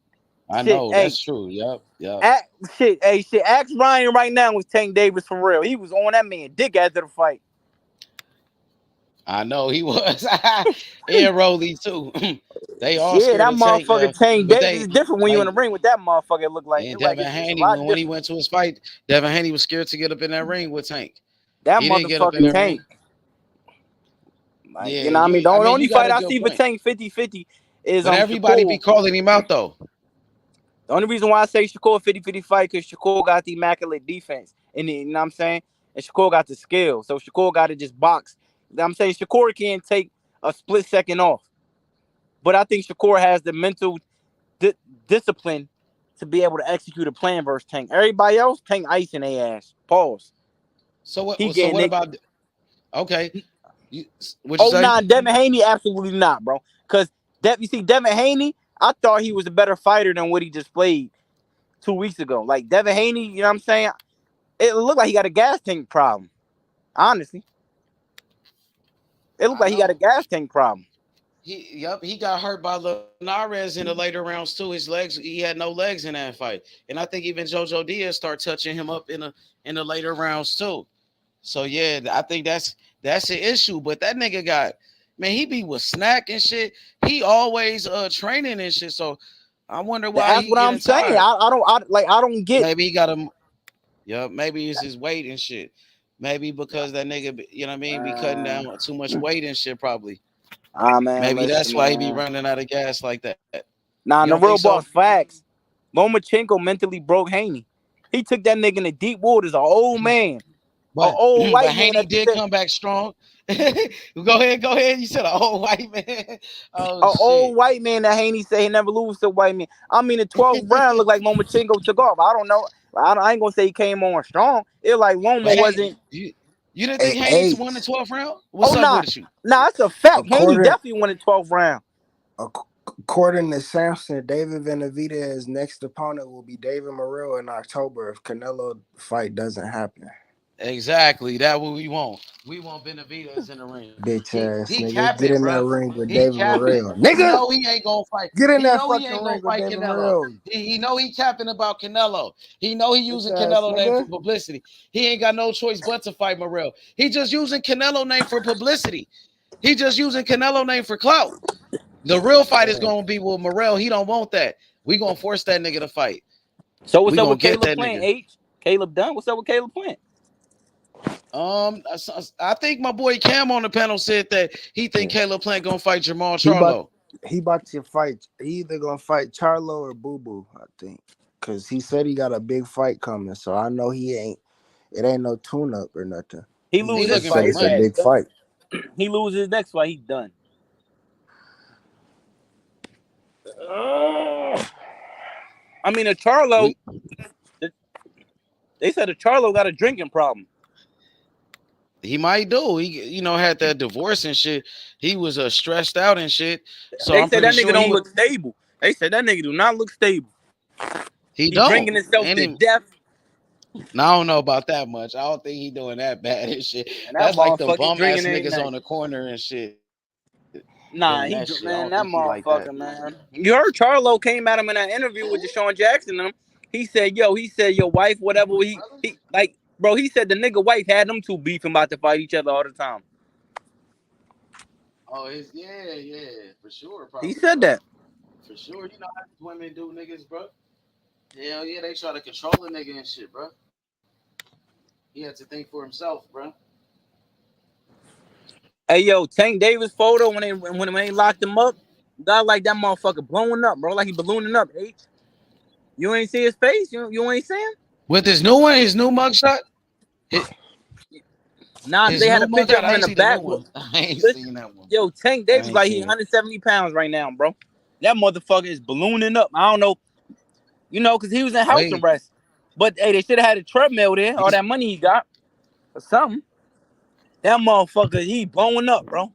I know that's true. Yep. Ask Ryan right now was Tank Davis for real. He was on that man dick after the fight. I know he was. And Rolly too. They all scared that of motherfucker Tank Davis is different when you in the ring with that motherfucker. It looked like and like Devin Haney when he went to his fight. Devin Haney was scared to get up in that ring with Tank. That motherfucker Tank. Like, you know what I mean? The only fight I see for Tank 50-50 is but everybody be calling him out though. The only reason why I say Shakur 50-50 fight because Shakur got the immaculate defense. And you know what I'm saying? And Shakur got the skill. So Shakur got to just box. I'm saying Shakur can't take a split second off. But I think Shakur has the mental discipline to be able to execute a plan versus Tank. Everybody else, Tank icing their ass. Pause. So what about... Okay. Devin Haney, absolutely not, bro. Because you see, Devin Haney, I thought he was a better fighter than what he displayed 2 weeks ago. Like, Devin Haney, you know what I'm saying? It looked like he got a gas tank problem. Honestly. It looked like he got a gas tank problem. He got hurt by Linares in the later rounds too. His legs, he had no legs in that fight. And I think even Jojo Diaz start touching him up in the later rounds too. So yeah, I think that's the issue. But that nigga got, man, he be with snack and shit. He always training and shit. So I wonder why. That's what I'm saying. I don't get. Maybe he got him. Yeah, maybe it's his weight and shit. Maybe because that nigga, you know what I mean, be cutting down too much weight and shit. Probably. Man, maybe that's why he be running out of gas like that. Nah, the real boss facts. Lomachenko mentally broke Haney. He took that nigga in the deep waters, an old man. But, old white man. Haney did come back strong. Go ahead. You said an old white man. Old white man that Haney said he never lose to a white man. I mean, the 12th round looked like Lomachenko took off. I don't know. I ain't gonna say he came on strong. It like Loma wasn't. You didn't think Haney won the 12th round? What's up with you? Nah, that's a fact. Haney definitely won the 12th round. According to Samson, David Benavidez's next opponent will be David Morrell in October if Canelo fight doesn't happen. Exactly. That's what we want. We want Benavidez in the ring. Bitch ass He nigga. capping, Get in bro. that ring with He David capping. Morrell. Nigga! He know he ain't gonna fight. Get in he that know fucking he ain't ring gonna fight with David Canelo. Morrell. He know he capping about Canelo. He know he using Bitch ass Canelo name for nigga. publicity. He ain't got no choice but to fight Morrell. He just using Canelo name for publicity. He just using Canelo name for clout. The real fight is gonna be with Morrell. He don't want that. We gonna force that nigga to fight. So what's We up gonna with get Caleb that Plant, nigga. H? Caleb done? What's up with Caleb Plant? I think my boy Cam on the panel said that he think Caleb Plant gonna fight Jamal Charlo. He about to fight. He either gonna fight Charlo or Boo Boo, I think, because he said he got a big fight coming. So I know he ain't. It ain't no tune up or nothing. He loses looking fight. It's a big fight. He loses his next fight. He's done. I mean, a Charlo. They said a Charlo got a drinking problem. He might do. He, had that divorce and shit. He was stressed out and shit. So They I'm said pretty that nigga sure don't look stable. They said that nigga do not look stable. He drinking himself to death. No, I don't know about that much. I don't think he doing that bad and shit. And That's like the motherfucker bum ass drinking every niggas night. on the corner and shit. Nah, that shit. man, that motherfucker, like that. man. You heard Charlo came at him in that interview with Deshaun Jackson. He said, your wife, whatever. He like, bro. He said the nigga wife had them two beefing about to fight each other all the time. Oh, yeah, for sure. Probably, he said that. For sure. You know how these women do, niggas, bro. Hell yeah, they try to control a nigga and shit, bro. He had to think for himself, bro. Hey, yo, Tank Davis photo when they locked him up, got like that motherfucker blowing up, bro, like he ballooning up. H, you ain't see his face? You ain't see him? With his new one, his new mugshot? Nah, they had a picture of him in the back. I ain't seen that one. Yo, Tank Davis like he 170 pounds right now, bro. That motherfucker is ballooning up. I don't know, because he was in house arrest. But hey, they should have had a treadmill there. All that money he got or something. That motherfucker, he blowing up, bro.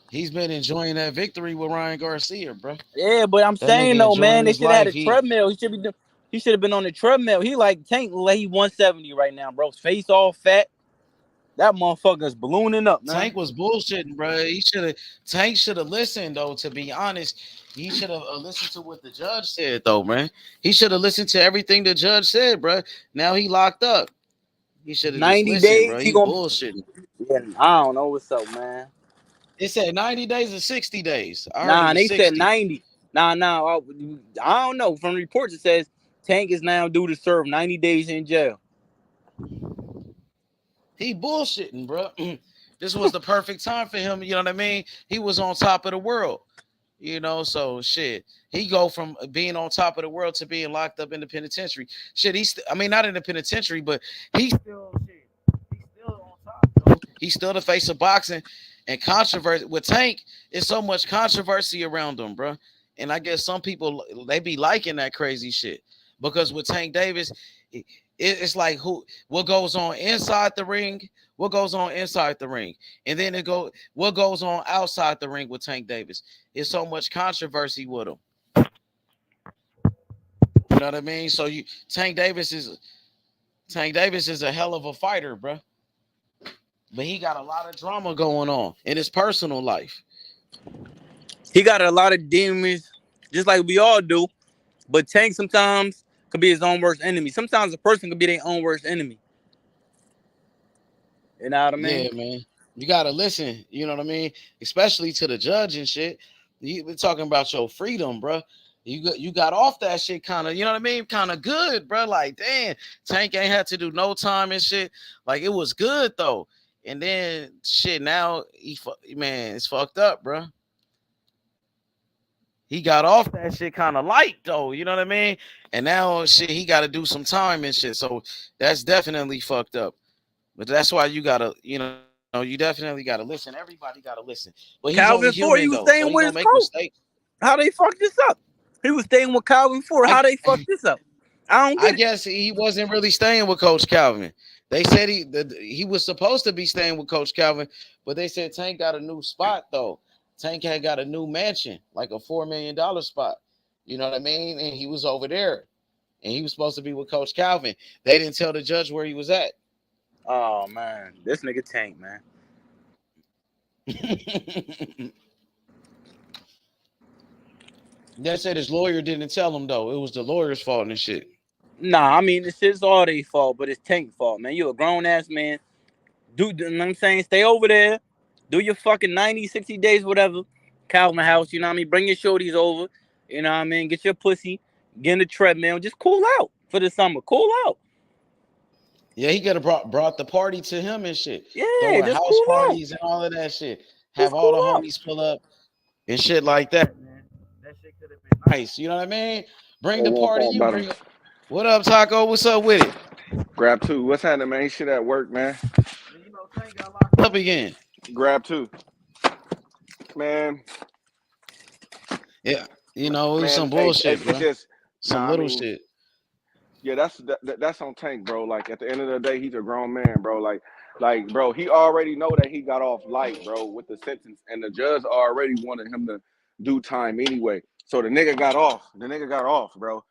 He's been enjoying that victory with Ryan Garcia, bro. Yeah, but I'm saying though, man, they should have had a treadmill. He should have been on the treadmill. He like Tank, like he 170 right now, bro. Face all fat. That motherfucker's ballooning up, man. Tank was bullshitting, bro. Tank should have listened, though. To be honest, he should have listened to what the judge said, though, man. He should have listened to everything the judge said, bro. Now he locked up. He should have 90 listened, days. bro. He bullshitting. Yeah, I don't know what's up, man. It said 90 days or 60 days. Nah, they said 90. Nah, I don't know. From the reports, it says Tank is now due to serve 90 days in jail. He bullshitting, bro. This was the perfect time for him. You know what I mean? He was on top of the world. So shit. He go from being on top of the world to being locked up in the penitentiary. Shit, not in the penitentiary, but he's still on top, though. He's still the face of boxing and controversy. With Tank, it's so much controversy around him, bro. And I guess some people, they be liking that crazy shit. Because with Tank Davis, it's like what goes on inside the ring, what goes on inside the ring, and then what goes on outside the ring with Tank Davis. It's so much controversy with him. You know what I mean? So Tank Davis is a hell of a fighter, bro. But he got a lot of drama going on in his personal life. He got a lot of demons, just like we all do. But Tank sometimes could be his own worst enemy. Sometimes a person could be their own worst enemy. You know what I mean? Yeah, man. You gotta listen. You know what I mean? Especially to the judge and shit. We're talking about your freedom, bro. You got off that shit kind of, you know what I mean? Kind of good, bro. Like, damn, Tank ain't had to do no time and shit. Like, it was good though. And then shit, now it's fucked up, bro. He got off that shit kind of light though, you know what I mean? And now shit, he got to do some time and shit. So that's definitely fucked up. But that's why you gotta, you definitely gotta listen. Everybody gotta listen. But he's Calvin only human, he was though, staying so he with gonna his make coach. mistakes. How they fucked this up? He was staying with Calvin Ford. How they fucked this up? I don't I get it. guess he wasn't really staying with Coach Calvin. They said he was supposed to be staying with Coach Calvin, but they said Tank got a new spot though. Tank had got a new mansion, like a $4 million spot. You know what I mean? And he was over there, and he was supposed to be with Coach Calvin. They didn't tell the judge where he was at. Oh man, this nigga Tank, man. They said his lawyer didn't tell him though. It was the lawyer's fault and shit. Nah, I mean this shit's all their fault, but it's Tank's fault, man. You a grown ass man. Dude, you know what I'm saying? Stay over there. Do your fucking 90, 60 days, whatever. Calvin house, you know what I mean? Bring your shorties over. You know what I mean? Get your pussy. Get in the treadmill. Just cool out for the summer. Cool out. Yeah, he could have brought the party to him and shit. Yeah, Throwing just house cool parties out. and all of that shit. Just Have all the cool out. homies pull up and shit like that. That shit could have been nice. You know what I mean? Bring the party. You About bring him. it. What up, Taco? What's up with it? Grab two. What's happening, man? Shit at work, man. You know, Tank got locked up again. Grab two. Man. Yeah. You know, it was Man, some bullshit, it's bro. just Some little shit. Yeah, that's on Tank, bro. Like at the end of the day, he's a grown man, bro. Like, bro, he already know that he got off light, bro, with the sentence, and the judge already wanted him to do time anyway. So the nigga got off. Bro.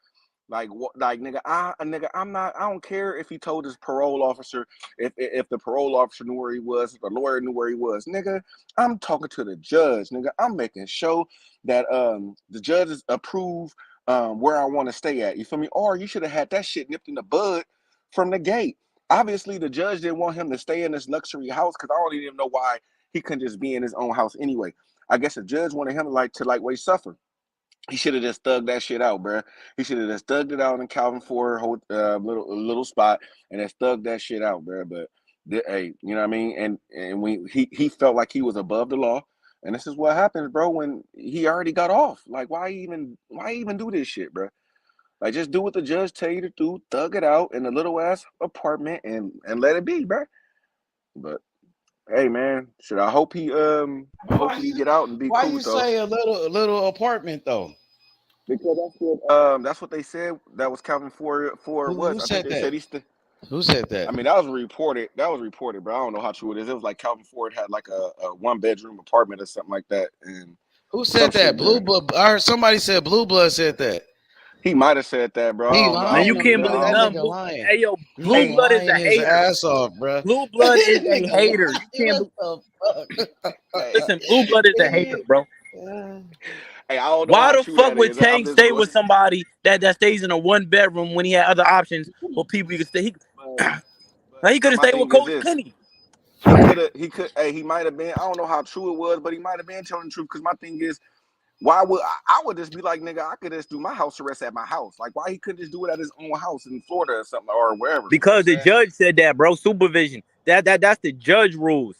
Like what? Like nigga, I'm not. I don't care if he told his parole officer, if the parole officer knew where he was, if the lawyer knew where he was, nigga. I'm talking to the judge, nigga. I'm making sure that the judges approve where I want to stay at. You feel me? Or you should have had that shit nipped in the bud from the gate. Obviously, the judge didn't want him to stay in this luxury house because I don't even know why he couldn't just be in his own house anyway. I guess the judge wanted him to wait suffer. He should have just thugged that shit out, bro. He should have just thugged it out in Calvin Ford little spot and just thugged that shit out, bro. But hey, you know what I mean? And he felt like he was above the law. And this is what happens, bro, when he already got off. Like, why even do this shit, bro? Like, just do what the judge tell you to do, thug it out in a little ass apartment and let it be, bro. But hey, man, I hope he get out and be Why cool. you say a little apartment though? Because that's what they said. That was Calvin Ford was. Who said that? Who said that? I mean, that was reported, but I don't know how true it is. It was like Calvin Ford had like a 1-bedroom apartment or something like that. And who said that? Blue Blood. I heard somebody said Blue Blood said that. He might have said that, bro. Man, you can't believe nothing. Hey, yo, Blue Blood is a hater. Ass off, bro. Blue Blood is a hater. You can't listen, Blue Blood is a hater, bro. Hey, I don't know why the fuck would Tank stay with somebody that stays in a 1-bedroom when he had other options for people he could stay? He could have stayed with Coach Penny. He might have been. I don't know how true it was, but he might have been telling the truth. Because my thing is, why would I would just be like, nigga, I could just do my house arrest at my house. Like, why he couldn't just do it at his own house in Florida or something or wherever? Because the judge said that, bro. Supervision. That's the judge rules.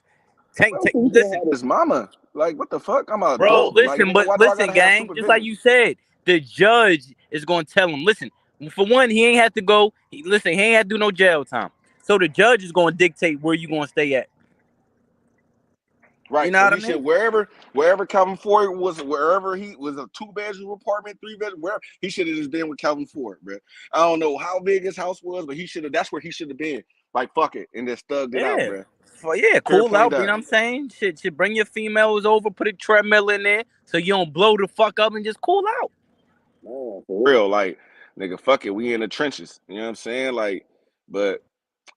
Tank, listen, his mama. Like, what the fuck? I'm a bro. Listen, like, but listen, gang. Just like you said, the judge is gonna tell him. Listen, for one, he ain't have to go. He ain't have to do no jail time. So the judge is gonna dictate where you gonna stay at. Right. You know what I mean? Wherever Calvin Ford was, wherever he was, a 2-bedroom apartment, 3-bedroom, wherever he should have just been with Calvin Ford, bro. I don't know how big his house was, but that's where he should have been. Like, fuck it, and just thugged it out, bro. Cool out. You know what I'm saying? Shit, bring your females over, put a treadmill in there so you don't blow the fuck up and just cool out. Man, for real, like, nigga, fuck it, we in the trenches. You know what I'm saying? Like, but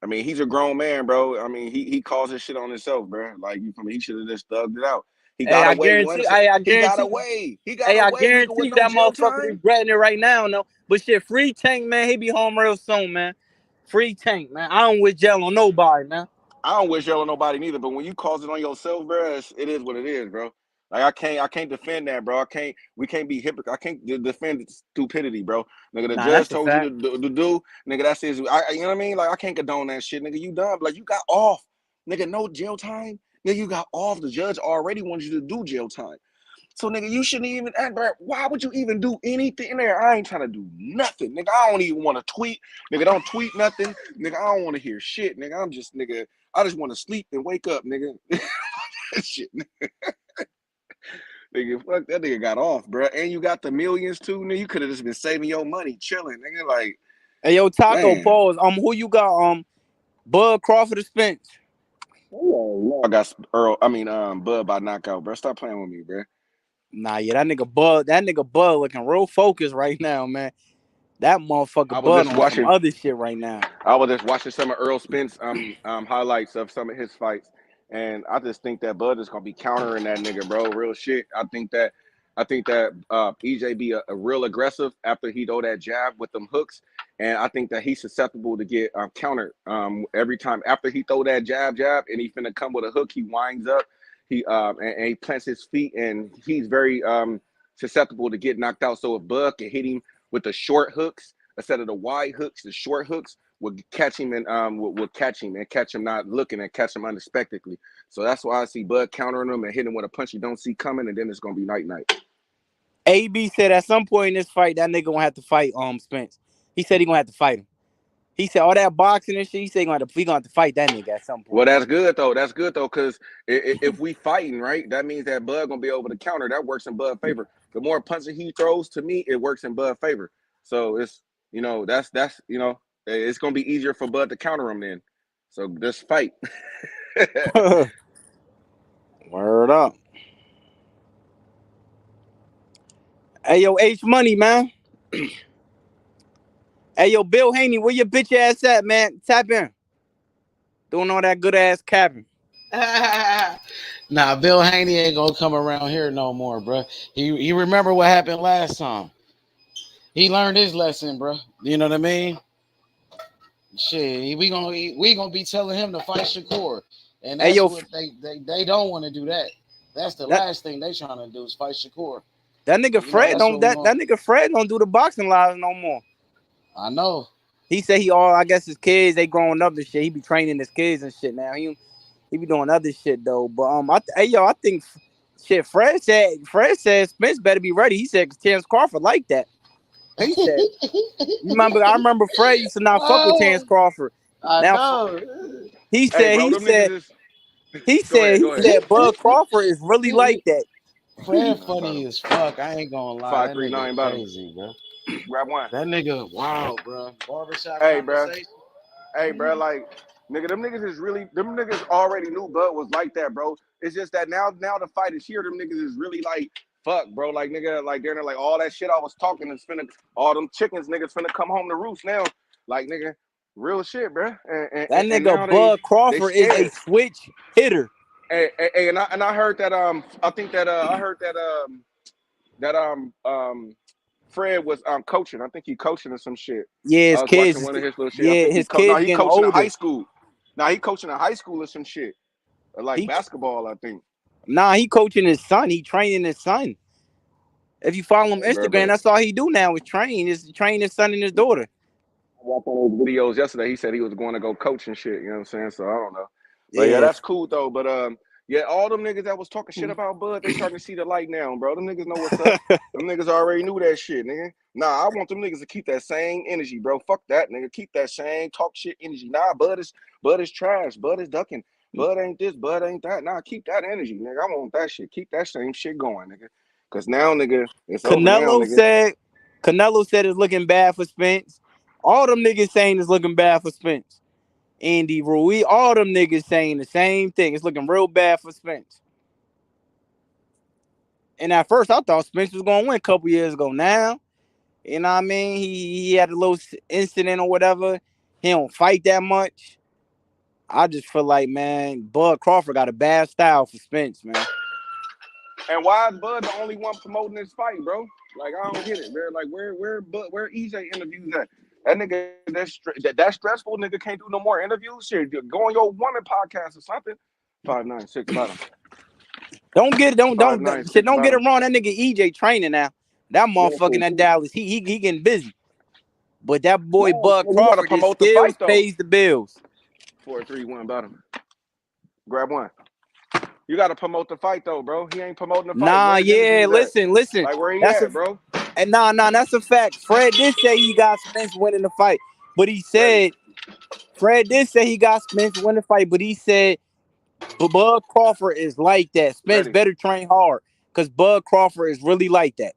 I mean, he's a grown man, bro. I mean, he calls his shit on himself, bro. Like, he should have just thugged it out. He got away. He got away. I guarantee you that motherfucker regretting it right now, no. But shit, free Tank, man. He be home real soon, man. Free Tank, man. I don't wish jail on nobody, man. I don't wish jail on nobody neither. But when you cause it on yourself, bro, it is what it is, bro. Like, I can't defend that, bro. We can't be hypocrite. I can't defend stupidity, bro. Nigga, the judge told you to do, nigga, that's his. You know what I mean? Like, I can't condone that shit, nigga. You done. Like, you got off. Nigga, no jail time. Nigga, you got off. The judge already wanted you to do jail time. So, nigga, you shouldn't even, bro, why would you even do anything there? I ain't trying to do nothing. Nigga, I don't even want to tweet. Nigga, don't tweet nothing. Nigga, I don't want to hear shit. Nigga, I just want to sleep and wake up, nigga. Shit, nigga. Nigga, fuck, that nigga got off, bro. And you got the millions too, nigga. You could have just been saving your money, chilling, nigga. Like, Hey, yo, Taco, Man. pause. Who you got? Bud, Crawford, or Spence? I got Bud by knockout, bro. Stop playing with me, bro. Nah, yeah, that nigga Bud looking real focused right now, man. That motherfucker I was Bud just on some watching. other shit right now. I was just watching some of Errol Spence highlights of some of his fights, and I just think that Bud is gonna be countering that nigga, bro. Real shit. I think that EJ be a real aggressive after he throw that jab with them hooks, and I think that he's susceptible to get countered every time after he throw that jab, and he finna come with a hook. He winds up, and he plants his feet, and he's very susceptible to get knocked out. So if Bud can hit him with the short hooks instead of the wide hooks, the short hooks would catch him and would catch him and catch him not looking and catch him unexpectedly. So that's why I see Bud countering him and hitting him with a punch you don't see coming, and then it's gonna be night. AB said at some point in this fight, that nigga gonna have to fight Spence. He said he gonna have to fight him. He said all that boxing and shit. He said he gonna have to fight that nigga at some point. Well, that's good though. Because if we fighting right, that means that Bud gonna be able to counter. That works in Bud's favor. The more punches he throws, to me, it works in Bud's favor. So it's it's gonna be easier for Bud to counter him then. So just fight. Word up. Hey, yo, H Money, man. Hey, yo, Bill Haney, where your bitch ass at, man? Tap in. Doing all that good ass capping. Nah, Bill Haney ain't gonna come around here no more, bro. He remember what happened last time. He learned his lesson, bro. You know what I mean? Shit, we gonna be telling him to fight Shakur, and that's what they don't want to do. That's the last thing they trying to do is fight Shakur. That nigga Fred nigga Fred don't do the boxing lives no more. I know. He said I guess his kids, they growing up and shit. He be training his kids and shit now. He be doing other shit though. But I think shit. Fred said Spence better be ready. He said Terence Crawford like that. He said. I remember Fred used to not fuck with Terence Crawford. I know. He said Bud Crawford is really like that. Fred funny as fuck. I ain't gonna lie. 539 crazy, bro. Grab one. That nigga, wow, bro. Barbershop conversation. Hey, bro, like, nigga, them niggas already knew Bud was like that, bro. It's just that now the fight is here. Them niggas is really like, fuck, bro. Like, nigga, like, they're like, all that shit I was talking is all them chickens niggas finna come home to roost now. Like, nigga, real shit, bro. That nigga Bud Crawford is a switch hitter. Hey, and I heard that Fred was coaching. I think he coaching or some shit. Yeah, his kids. One of his little shit. Yeah, his kids. He coaching in high school. He coaching in high school or some shit. Like basketball, I think. Nah, he coaching his son. He training his son. If you follow him on Instagram, that's all he do now is train. Is train his son and his daughter. I watched one of those videos yesterday. He said he was going to go coach and shit. You know what I'm saying? So I don't know. But yeah, that's cool though. But yeah, all them niggas that was talking shit about Bud, they starting to see the light now, bro. Them niggas know what's up. Them niggas already knew that shit, nigga. Nah, I want them niggas to keep that same energy, bro. Fuck that, nigga. Keep that same talk shit energy. Nah, Bud is trash. Bud is ducking. Bud ain't this. Bud ain't that. Nah, keep that energy, nigga. I want that shit. Keep that same shit going, nigga. Cause now, nigga, it's over now, nigga. Canelo said it's looking bad for Spence. All them niggas saying it's looking bad for Spence. Andy Rui, all them niggas saying the same thing. It's looking real bad for Spence. And at first, I thought Spence was going to win a couple years ago. Now, you know what I mean? He had a little incident or whatever. He don't fight that much. I just feel like, man, Bud Crawford got a bad style for Spence, man. And why is Bud the only one promoting this fight, bro? Like, I don't get it, man. Like, where EJ interviews at? That nigga, that stressful nigga can't do no more interviews. Shit, go on your woman podcast or something. 596 bottom. Don't get it wrong. That nigga EJ training now. That motherfucker in that Dallas, he getting busy. But that boy Bud Crawford, his skills pays the bills. 431 bottom. Grab one. You gotta promote the fight though, bro. He ain't promoting the fight. Nah, yeah, listen. Like where he at, bro? And nah, that's a fact. Fred did say he got Spence winning the fight, but he said Fred did say he got Spence winning the fight, but he said Bud Crawford is like that. Spence better train hard because Bud Crawford is really like that.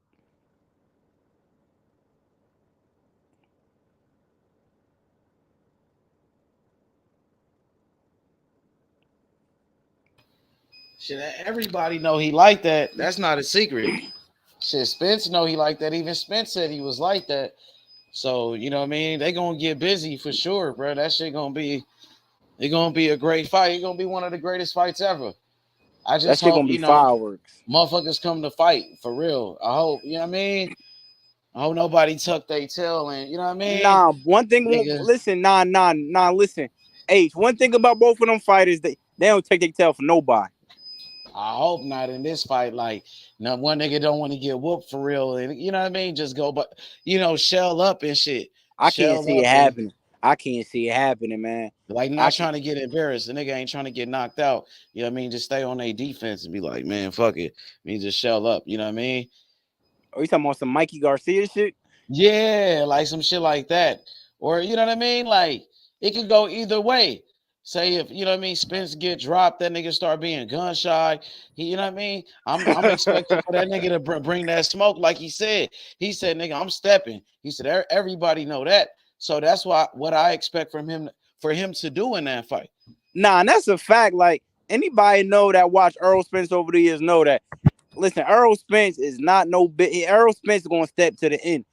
Shit, everybody know he like that. That's not a secret. Shit, Spence know he like that. Even Spence said he was like that. So, you know what I mean? They gonna get busy for sure, bro. That shit gonna be a great fight. It's gonna be one of the greatest fights ever. I That just shit hope, gonna be fireworks. motherfuckers come to fight for real. I hope, you know what I mean? I hope nobody tuck their tail and you know what I mean? Nah, one thing. Nigga. Listen, nah. Listen, H. One thing about both of them fighters, they don't take their tail for nobody. I hope not in this fight. Like, no one nigga don't want to get whooped for real, and you know what I mean. Just go, but shell up and shit. I can't see it happening. I can't see it happening, man. Like, not trying to get embarrassed. The nigga ain't trying to get knocked out. You know what I mean? Just stay on their defense and be like, man, fuck it. I mean, just shell up. You know what I mean? Are you talking about some Mikey Garcia shit? Yeah, like some shit like that. Or, you know what I mean? Like, it could go either way. Say if, you know what I mean, Spence get dropped, that nigga start being gun shy. You know what I mean? I'm expecting for that nigga to bring that smoke like he said. He said, nigga, I'm stepping. He said, everybody know that. So that's what I expect from him for him to do in that fight. Nah, and that's a fact. Like, anybody know that watch Errol Spence over the years know that. Listen, Errol Spence is not no bit. Errol Spence is gonna step to the end.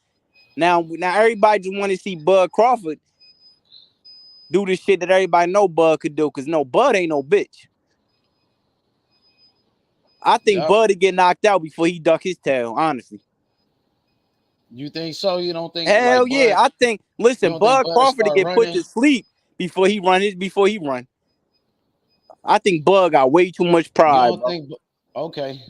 Now everybody just want to see Bud Crawford do the shit that everybody know Bud could do, because no, Bud ain't no bitch. I think Bud would get knocked out before he duck his tail, honestly. You think so? You don't think? Hell like, yeah, I think. Listen, Bud Crawford to get put to sleep before he run. I think Bud got way too much pride. Okay.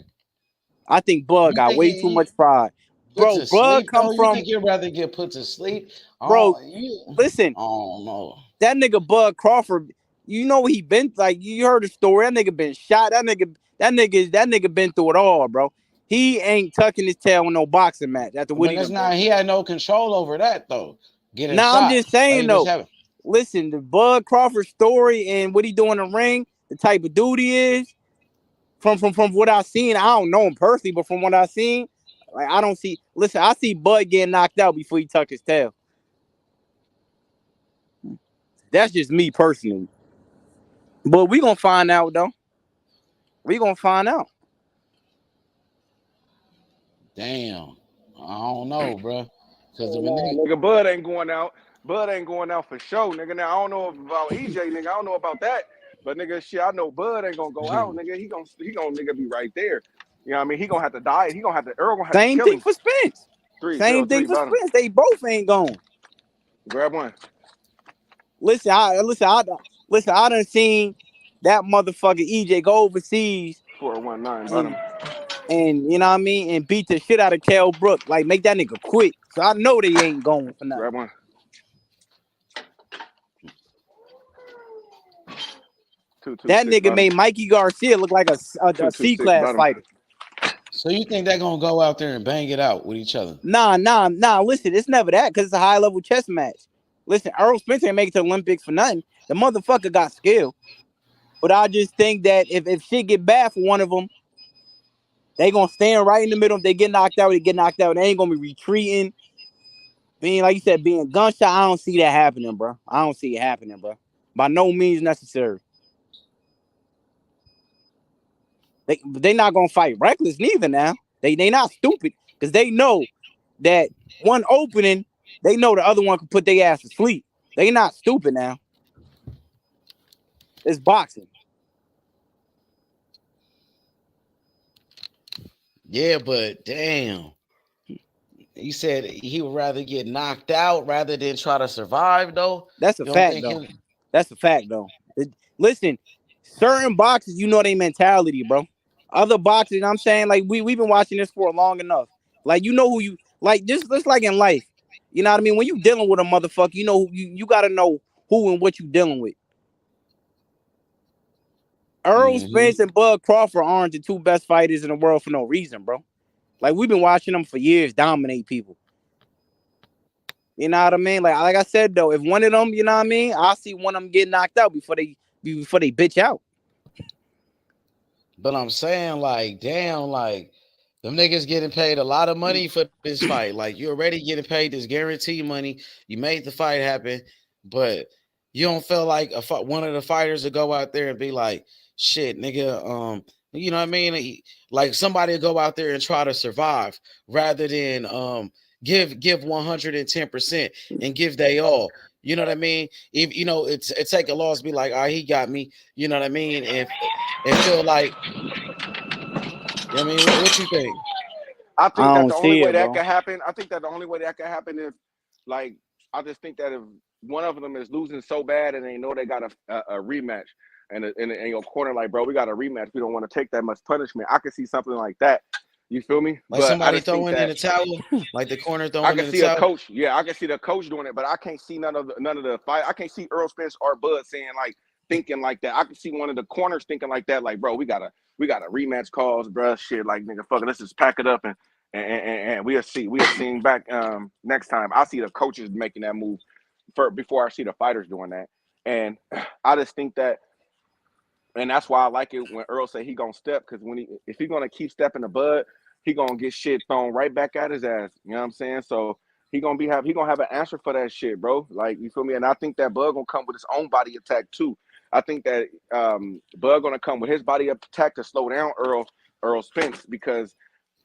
I think Bud got way too much pride. Bro, Bud come from. You think you'd rather get put to sleep? Bro, listen. Oh no. That nigga Bud Crawford, you know he been like, you heard the story. That nigga been shot. That nigga been through it all, bro. He ain't tucking his tail in no boxing match after what he had no control over that though. Getting shot. I'm just saying though. Listen, the Bud Crawford story and what he do in the ring, the type of dude he is, from what I've seen, I don't know him personally, but from what I've seen, like I see Bud getting knocked out before he tuck his tail. That's just me personally. But we gonna find out though. We gonna find out. Damn. I don't know, bro. Because nigga, Bud ain't going out. Bud ain't going out for sure, nigga. Now I don't know about EJ, nigga. I don't know about that. But nigga, shit, I know Bud ain't gonna go out, nigga. He gonna nigga be right there. You know what I mean? He gonna have to die. He gonna have to. Earl gonna have Same to kill thing for Spence. Same thing for Spence. They both ain't gone. Grab one. Listen, I done seen that motherfucker EJ go overseas. 419 bottom. And you know what I mean? And beat the shit out of Kell Brook. Like, make that nigga quit. So I know they ain't going for nothing. Grab one. That nigga made Mikey Garcia look like a C-class fighter. So you think they're gonna go out there and bang it out with each other? Nah. Listen, it's never that, because it's a high-level chess match. Listen, Errol Spence ain't make it to the Olympics for nothing. The motherfucker got skill. But I just think that if shit get bad for one of them, they gonna stand right in the middle. If they get knocked out, they get knocked out. They ain't gonna be retreating. Being, like you said, being gunshot, I don't see that happening, bro. I don't see it happening, bro. By no means necessary. They not gonna fight reckless neither now. They not stupid, because they know that one opening, they know the other one can put their ass to sleep. They not stupid now. It's boxing. Yeah, but damn. You said he would rather get knocked out rather than try to survive, though. That's a fact, though. That's a fact, though. Listen, certain boxers, you know their mentality, bro. Other boxers, I'm saying, like, we've been watching this for long enough. Like, you know who you like. Just like in life, you know what I mean. When you dealing with a motherfucker, you know you got to know who and what you dealing with. Errol Spence and Bud Crawford aren't the two best fighters in the world for no reason, bro. Like, we've been watching them for years dominate people. You know what I mean? Like I said, though, if one of them, you know what I mean, I'll see one of them get knocked out before they bitch out. But I'm saying, like, damn, like, them niggas getting paid a lot of money for this fight. Like, you already getting paid this guaranteed money. You made the fight happen, but you don't feel like one of the fighters to go out there and be like, shit, nigga, You know what I mean? Like somebody go out there and try to survive rather than give 110% and give they all. You know what I mean? If you know it take a loss, be like, he got me. You know what I mean? And feel like, I mean, what you think? I think I that don't the only see way it, that bro. can happen, I think that the only way that can happen is like I just think that if one of them is losing so bad and they know they got a rematch and in your corner, like, bro, we got a rematch. We don't want to take that much punishment. I could see something like that. You feel me? Like But I somebody just think throwing in that the towel, like the corner I throwing can in the see a towel. coach. Yeah, I can see the coach doing it, but I can't see none of the fight. I can't see Errol Spence or Bud saying like thinking like that. I can see one of the corners thinking like that, like, bro, we got a rematch calls, bro. Shit, like, nigga, fuck it, let's just pack it up and we'll see back next time. I see the coaches making that move before I see the fighters doing that, and I just think that. And that's why I like it when Earl say he gonna step, because if he gonna keep stepping the Bud, he gonna get shit thrown right back at his ass. You know what I'm saying? So he gonna have an answer for that shit, bro. Like, you feel me? And I think that Bud gonna come with his own body attack too. I think that Bud gonna come with his body attack to slow down Errol Spence, because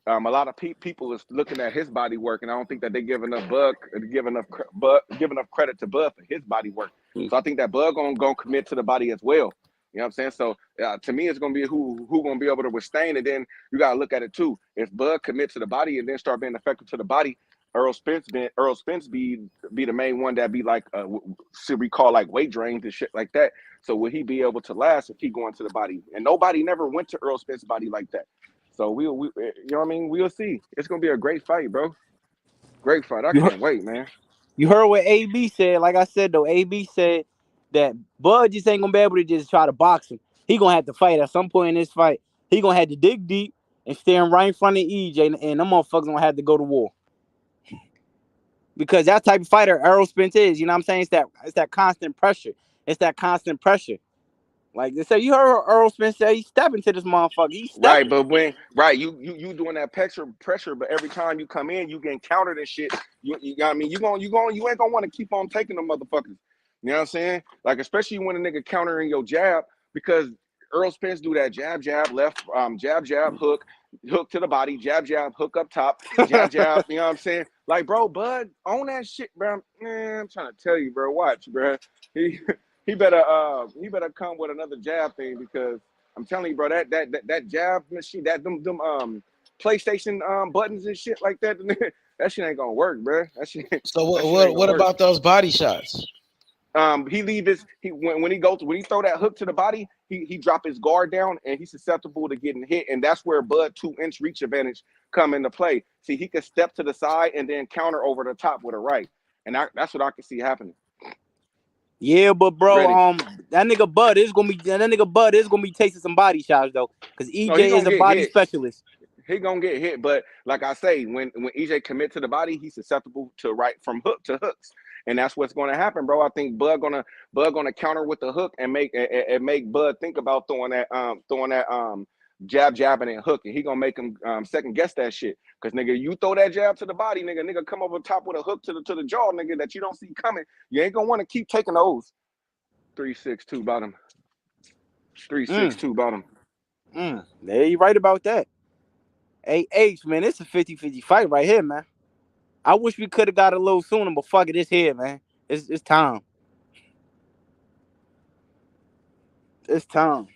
a lot of people is looking at his body work, and I don't think that they give enough credit to Bud for his body work. So I think that Bud gonna commit to the body as well. You know what I'm saying? So to me, it's gonna be who gonna be able to withstand. And then you gotta look at it too. If Bud commit to the body and then start being effective to the body, Errol Spence be the main one that be like should we call like weight drains and shit like that. So will he be able to last if he going to the body? And nobody never went to Errol Spence's body like that. So we you know what I mean? We'll see. It's gonna be a great fight, bro. Great fight. I can't wait, man. You heard what AB said. Like I said though, AB said that Bud just ain't gonna be able to just try to box him. He gonna have to fight at some point in this fight. He gonna have to dig deep and stand right in front of EJ, and them motherfuckers gonna have to go to war. Because that type of fighter Errol Spence is, you know what I'm saying? It's that constant pressure. It's that constant pressure. Like they say, you heard Errol Spence say he's stepping to this motherfucker. He's stepping. Right, but you doing that pressure, but every time you come in, you getting countered and shit. You know what I mean? You ain't gonna want to keep on taking them motherfuckers. You know what I'm saying? Like, especially when a nigga countering your jab, because Errol Spence do that jab, left, jab, hook to the body, jab, hook up top, jab, you know what I'm saying? Like, bro, Bud, own that shit, bro. Man, I'm trying to tell you, bro. Watch, bro. He better come with another jab thing, because I'm telling you, bro, that jab machine, them PlayStation buttons and shit like that, that shit ain't gonna work, bro. That shit. So what about those body shots? When he throw that hook to the body, he drop his guard down and he's susceptible to getting hit, and that's where Bud 2-inch reach advantage come into play. See, he can step to the side and then counter over the top with a right, and that's what I can see happening. Yeah, but bro, that nigga Bud is gonna be tasting some body shots though, because EJ is a body specialist. He gonna get hit, but like I say, when EJ commit to the body, he's susceptible to right from hook to hooks, and that's what's gonna happen, bro. I think Bud gonna counter with the hook and make Bud think about throwing that jabbing and hooking. He gonna make him second guess that shit, because nigga, you throw that jab to the body, nigga come over top with a hook to the jaw, nigga, that you don't see coming. You ain't gonna want to keep taking those. 3-6-2 bottom. 3-6-2 bottom. Yeah, you right about that. Hey, H, man, it's a 50-50 fight right here, man. I wish we could have got a little sooner, but fuck it, it's here, man. It's time. It's time.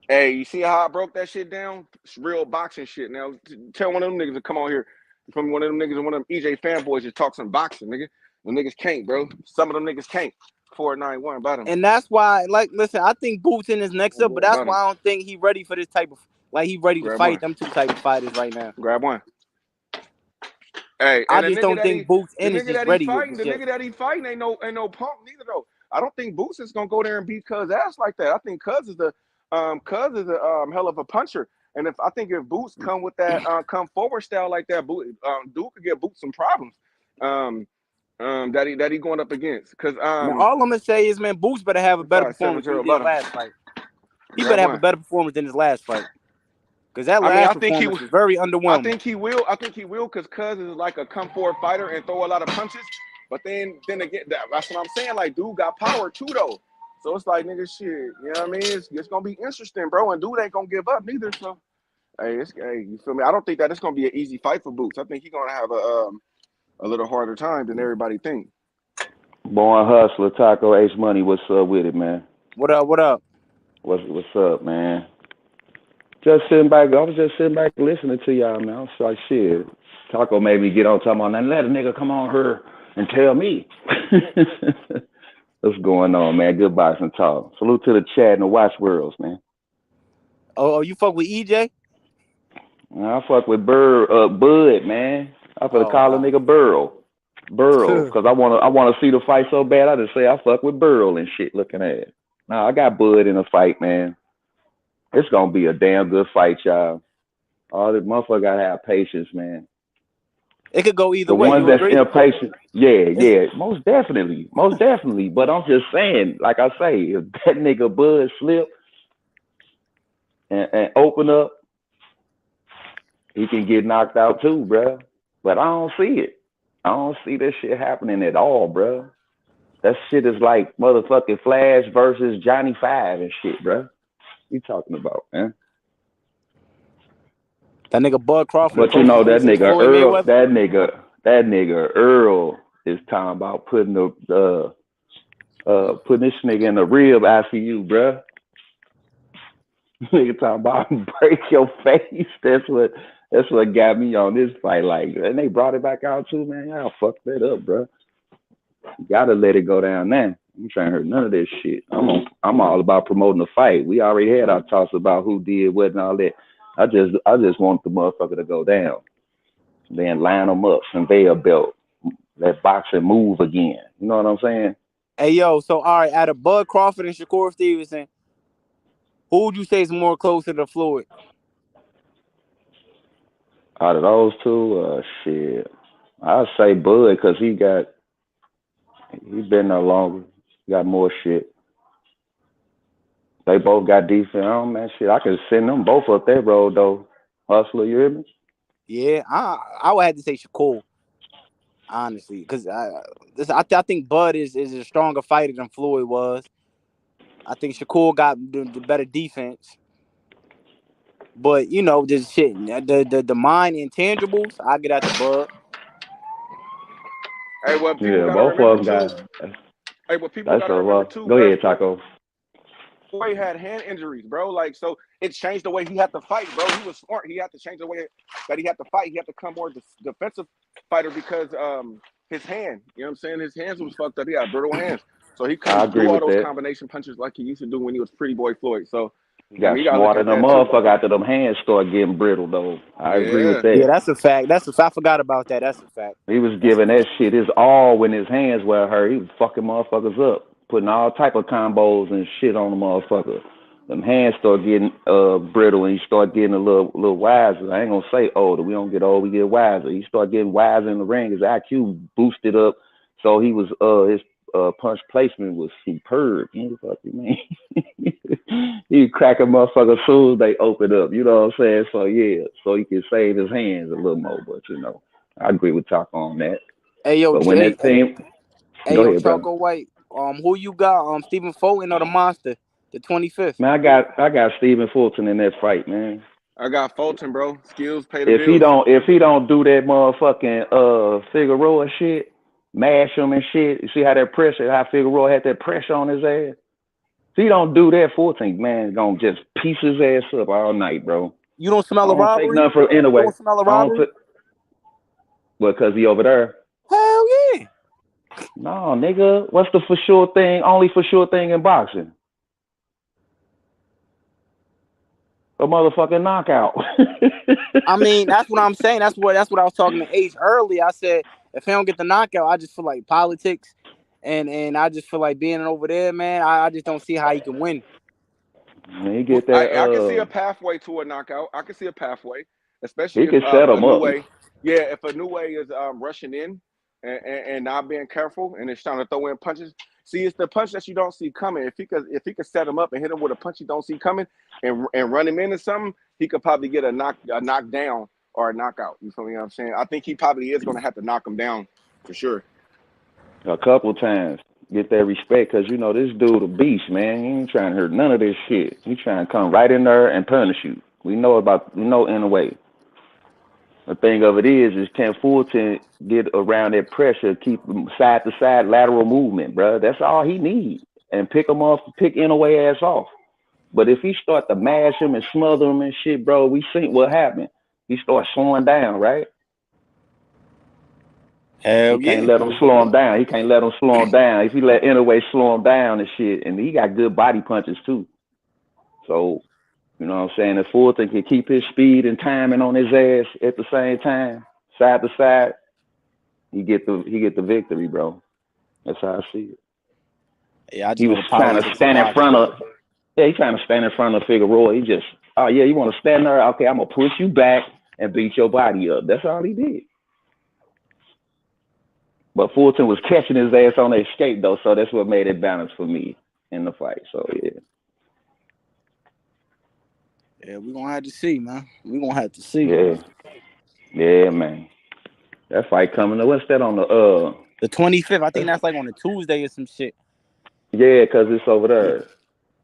Hey, you see how I broke that shit down? It's real boxing shit. Now, tell one of them niggas to come on here. From one of them niggas and one of them EJ fanboys just talk some boxing, nigga. Them niggas can't, bro. Some of them niggas can't. 491 bottom. And that's why, like, listen, I think Boots in his next up, but that's why I don't think he ready for this type of, like, he ready to fight them two type of fighters right now. Grab one. Hey, I just don't think Boots in is just ready. The nigga that he fighting ain't no punk neither though. I don't think Boots is gonna go there and beat Cuz ass like that. I think Cuz is a hell of a puncher. And if Boots come with that come forward style like that, Duke could get Boots some problems. That he going up against. Cause all I'm gonna say is, man, Boots better have a better performance than his last fight. He better have a better performance than his last fight. Because that last performance was very underwhelming. I think he will, because Cuz is like a come forward fighter and throw a lot of punches. But then again, that's what I'm saying. Like, dude got power too, though. So it's like, nigga, shit. You know what I mean? It's gonna be interesting, bro. And dude ain't gonna give up neither. So, hey, you feel me? I don't think that it's gonna be an easy fight for Boots. I think he's gonna have a little harder time than everybody think. Born Hustler, Taco H Money, what's up with it, man? What up? What up? What's up, man? Just sitting back. I was just sitting back listening to y'all, man. I was like, shit. Taco made me get on talking about, let a nigga come on here and tell me. What's going on, man? Good boxing talk. Salute to the chat and the watch worlds, man. Oh, you fuck with EJ? I fuck with Bud, man. I finna call a nigga Burl, because I wanna see the fight so bad. I just say I fuck with Burl and shit. Looking at it. Nah, I got Bud in the fight, man. It's gonna be a damn good fight, y'all. All the motherfucker gotta have patience, man. It could go either the way. The ones you that's agree? impatient, yeah, most definitely. But I'm just saying, like I say, if that nigga Bud slip and open up, he can get knocked out too, bro. But I don't see it. I don't see this shit happening at all, bro. That shit is like motherfucking Flash versus Johnny Five and shit, bro. What you talking about, man? That nigga Bud Crawford. But you know that nigga Earl, that nigga Earl is talking about putting this nigga in the rib ICU, bro. Nigga talking about break your face. That's what got me on this fight. Like, and they brought it back out too, man. Y'all fucked that up, bro. You gotta let it go down now. I'm trying to hear none of this shit. I'm all about promoting the fight. We already had our talks about who did what and all that. I just want the motherfucker to go down. Then line them up, conveyor belt, let boxing move again. You know what I'm saying? Hey, yo, so all right, out of Bud Crawford and Shakur Stevenson, who would you say is more closer to Floyd? Out of those two, shit, I'd say Bud, because he's been there longer, got more shit. They both got defense. Oh man, shit, I could send them both up that road though. Hustler, you hear me? Yeah, I would have to say Shakur, honestly, because I think Bud is a stronger fighter than Floyd was. I think Shakur got the better defense, but you know, this shit, the mind intangibles, I get out the Bud. Hey, what people yeah, gotta both of them too, got. Hey, what people gotta remember too. Go ahead, Taco. Floyd had hand injuries, bro. Like, so it changed the way he had to fight, bro. He was smart. He had to change the way that he had to fight. He had to become more defensive fighter because his hand, you know what I'm saying? His hands was fucked up. He had brittle hands. So he couldn't do all those combination punches like he used to do when he was Pretty Boy Floyd. So he got smarter than a motherfucker after them hands started getting brittle, though. I agree with that. Yeah, that's a fact. I forgot about that. That's a fact. He was giving that shit his all when his hands were hurt. He was fucking motherfuckers up, putting all type of combos and shit on the motherfucker. Them hands start getting brittle, and he start getting a little wiser. I ain't gonna say older. We don't get old, we get wiser. He start getting wiser in the ring. His IQ boosted up, so he was his punch placement was superb. You know what the fuck you mean? He crack a motherfucker as soon as they open up. You know what I'm saying? So yeah, so he can save his hands a little more. But you know, I agree with Taco on that. Hey yo, but Jay, when that team, go ahead, Choco brother. White. Who you got? Stephen Fulton or the Monster? The 25th. Man, I got Stephen Fulton in that fight, man. I got Fulton, bro. Skills pay the bills. If he don't do that motherfucking Figueroa shit, mash him and shit. You see how Figueroa had that pressure on his ass? If he don't do that, Fulton, man, gonna just piece his ass up all night, bro. You don't smell a robbery? Take nothing for anyway. You don't smell a robbery? Because he over there? Hell yeah. No, nigga. What's the for sure thing? Only for sure thing in boxing? A motherfucking knockout. I mean, that's what I'm saying. That's what I was talking to Ace earlier. I said, if he don't get the knockout, I just feel like politics, and I just feel like being over there, man. I just don't see how he can win. He get that. I can see a pathway to a knockout. I can see a pathway, especially he can set him up. Yeah, if Inoue is rushing in and not being careful and is trying to throw in punches. See, it's the punch that you don't see coming. If he could set him up and hit him with a punch you don't see coming and run him into something, he could probably get a knockdown or a knockout. You feel me? What I'm saying? I think he probably is going to have to knock him down for sure. A couple times. Get that respect, because you know this dude a beast, man. He ain't trying to hurt none of this shit. He trying to come right in there and punish you. We know in a way. The thing of it is can Fulton get around that pressure, keep him side to side lateral movement, bro? That's all he needs. And pick Inouye ass off. But if he start to mash him and smother him and shit, bro, we seen what happened. He starts slowing down, right? Hell He can't let him slow him down. He can't let him slow him down. If he let Inouye slow him down and shit, and he got good body punches too. So, you know what I'm saying? If Fulton can keep his speed and timing on his ass at the same time, side to side, he get the victory, bro. That's how I see it. Yeah, he was trying to stand in front of. Yeah, he's trying to stand in front of Figueroa. He just, oh yeah, you want to stand there? Okay, I'm gonna push you back and beat your body up. That's all he did. But Fulton was catching his ass on the escape though, so that's what made it balanced for me in the fight. So yeah. Yeah, we're gonna have to see, man. We're gonna have to see. Yeah, man. That fight coming up. What's that on the 25th? I think that's like on a Tuesday or some shit. Yeah, because it's over there.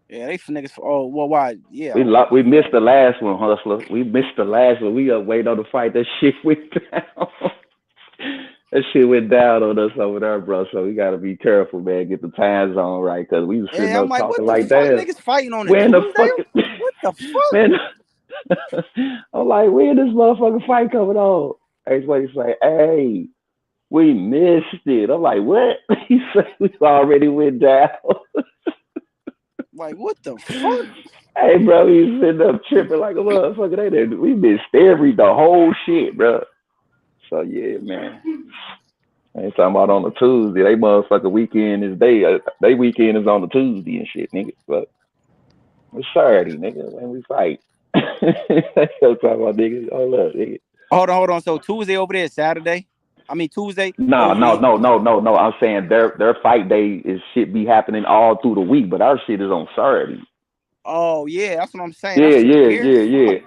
Yeah, they for niggas. Oh, well, why? Yeah. We missed the last one, Hustler. We missed the last one. We up waiting on the fight. That shit went down. That shit went down on us over there, bro. So we gotta be careful, man. Get the time zone right, because we was sitting up talking like that. Niggas fighting on a Tuesday? What the fuck? Man, I'm like, when this motherfucking fight coming on? Everybody say, hey, we missed it. I'm like, what? He said we already went down. Like, what the fuck? Hey, bro, he's sitting up tripping like a motherfucker. We missed the whole shit, bro. So, yeah, man. I ain't talking about on a Tuesday. They motherfucker weekend is they weekend is on the Tuesday and shit, nigga. But it's Saturday, nigga, when we fight. That's what I'm talking about, nigga. Hold up, nigga. Hold on. So Tuesday over there, Saturday? I mean Tuesday? No. I'm saying their fight day shit be happening all through the week, but our shit is on Saturday. Oh yeah, that's what I'm saying. Yeah.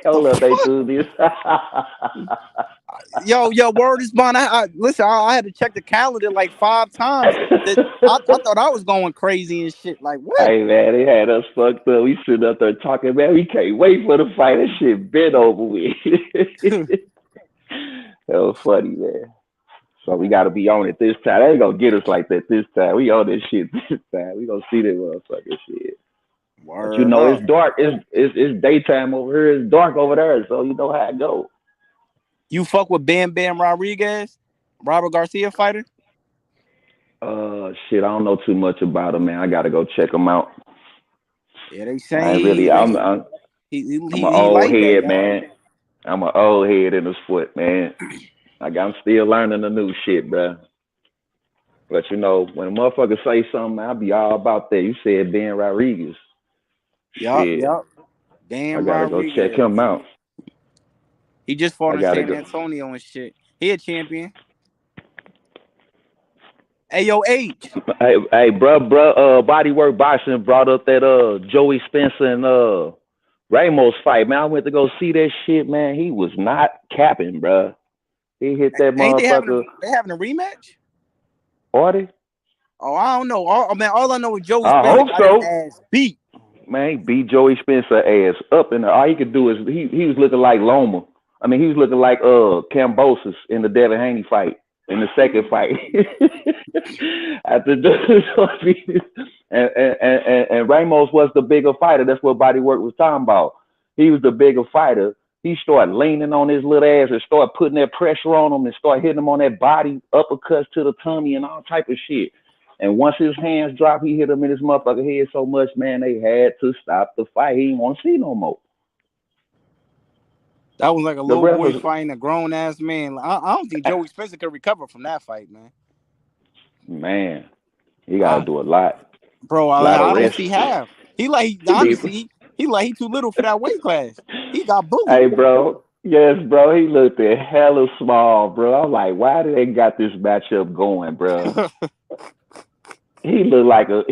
Hold up, they Tuesdays. Yo, word is bond. Listen, I had to check the calendar like 5 times. I thought I was going crazy and shit. Like what? Hey man, they had us fucked up. We sitting up there talking, man. We can't wait for the fight. That shit been over with. That was funny, man. So we gotta be on it this time. They ain't gonna get us like that this time. We on this shit this time. We gonna see that motherfucking shit. Word but you know, up. it's dark. It's daytime over here. It's dark over there. So you know how it go. You fuck with Bam Rodriguez, Robert Garcia fighter? Shit, I don't know too much about him, man. I gotta go check him out. Yeah, they say I'm an old head, man. I'm an old head in the sport, man. Like I'm still learning the new shit, bro. But you know, when a motherfucker say something, I'll be all about that. You said Ben Rodriguez. Yup. Damn, I gotta Rodriguez. go check him out. He just fought in San Antonio and shit. He a champion. Hey, yo, H. Hey, bro, Bodywork Boxing brought up that Joey Spencer and Ramos fight, man. I went to go see that shit, man. He was not capping, bro. He hit that motherfucker. They having a rematch? Are they? Oh, I don't know. All I know is Joey Spencer got his ass beat. Man, he beat Joey Spencer ass up in there. All he could do is he was looking like Loma. I mean, he was looking like Cambosis in the Devin Haney fight, in the second fight. After and Ramos was the bigger fighter. That's what Bodywork was talking about. He was the bigger fighter. He started leaning on his little ass and started putting that pressure on him and started hitting him on that body, uppercuts to the tummy and all type of shit. And once his hands dropped, he hit him in his motherfucker head so much, man, they had to stop the fight. He didn't want to see no more. That was like a little boy fighting a grown ass man. I don't think Joey Spencer could recover from that fight, man. Man, he got to do a lot, bro. I don't see half. He too little for that weight class. He got bullied. Hey, bro. Yes, bro. He looked at hella small, bro. I'm like, why do they got this matchup going, bro? It looked like a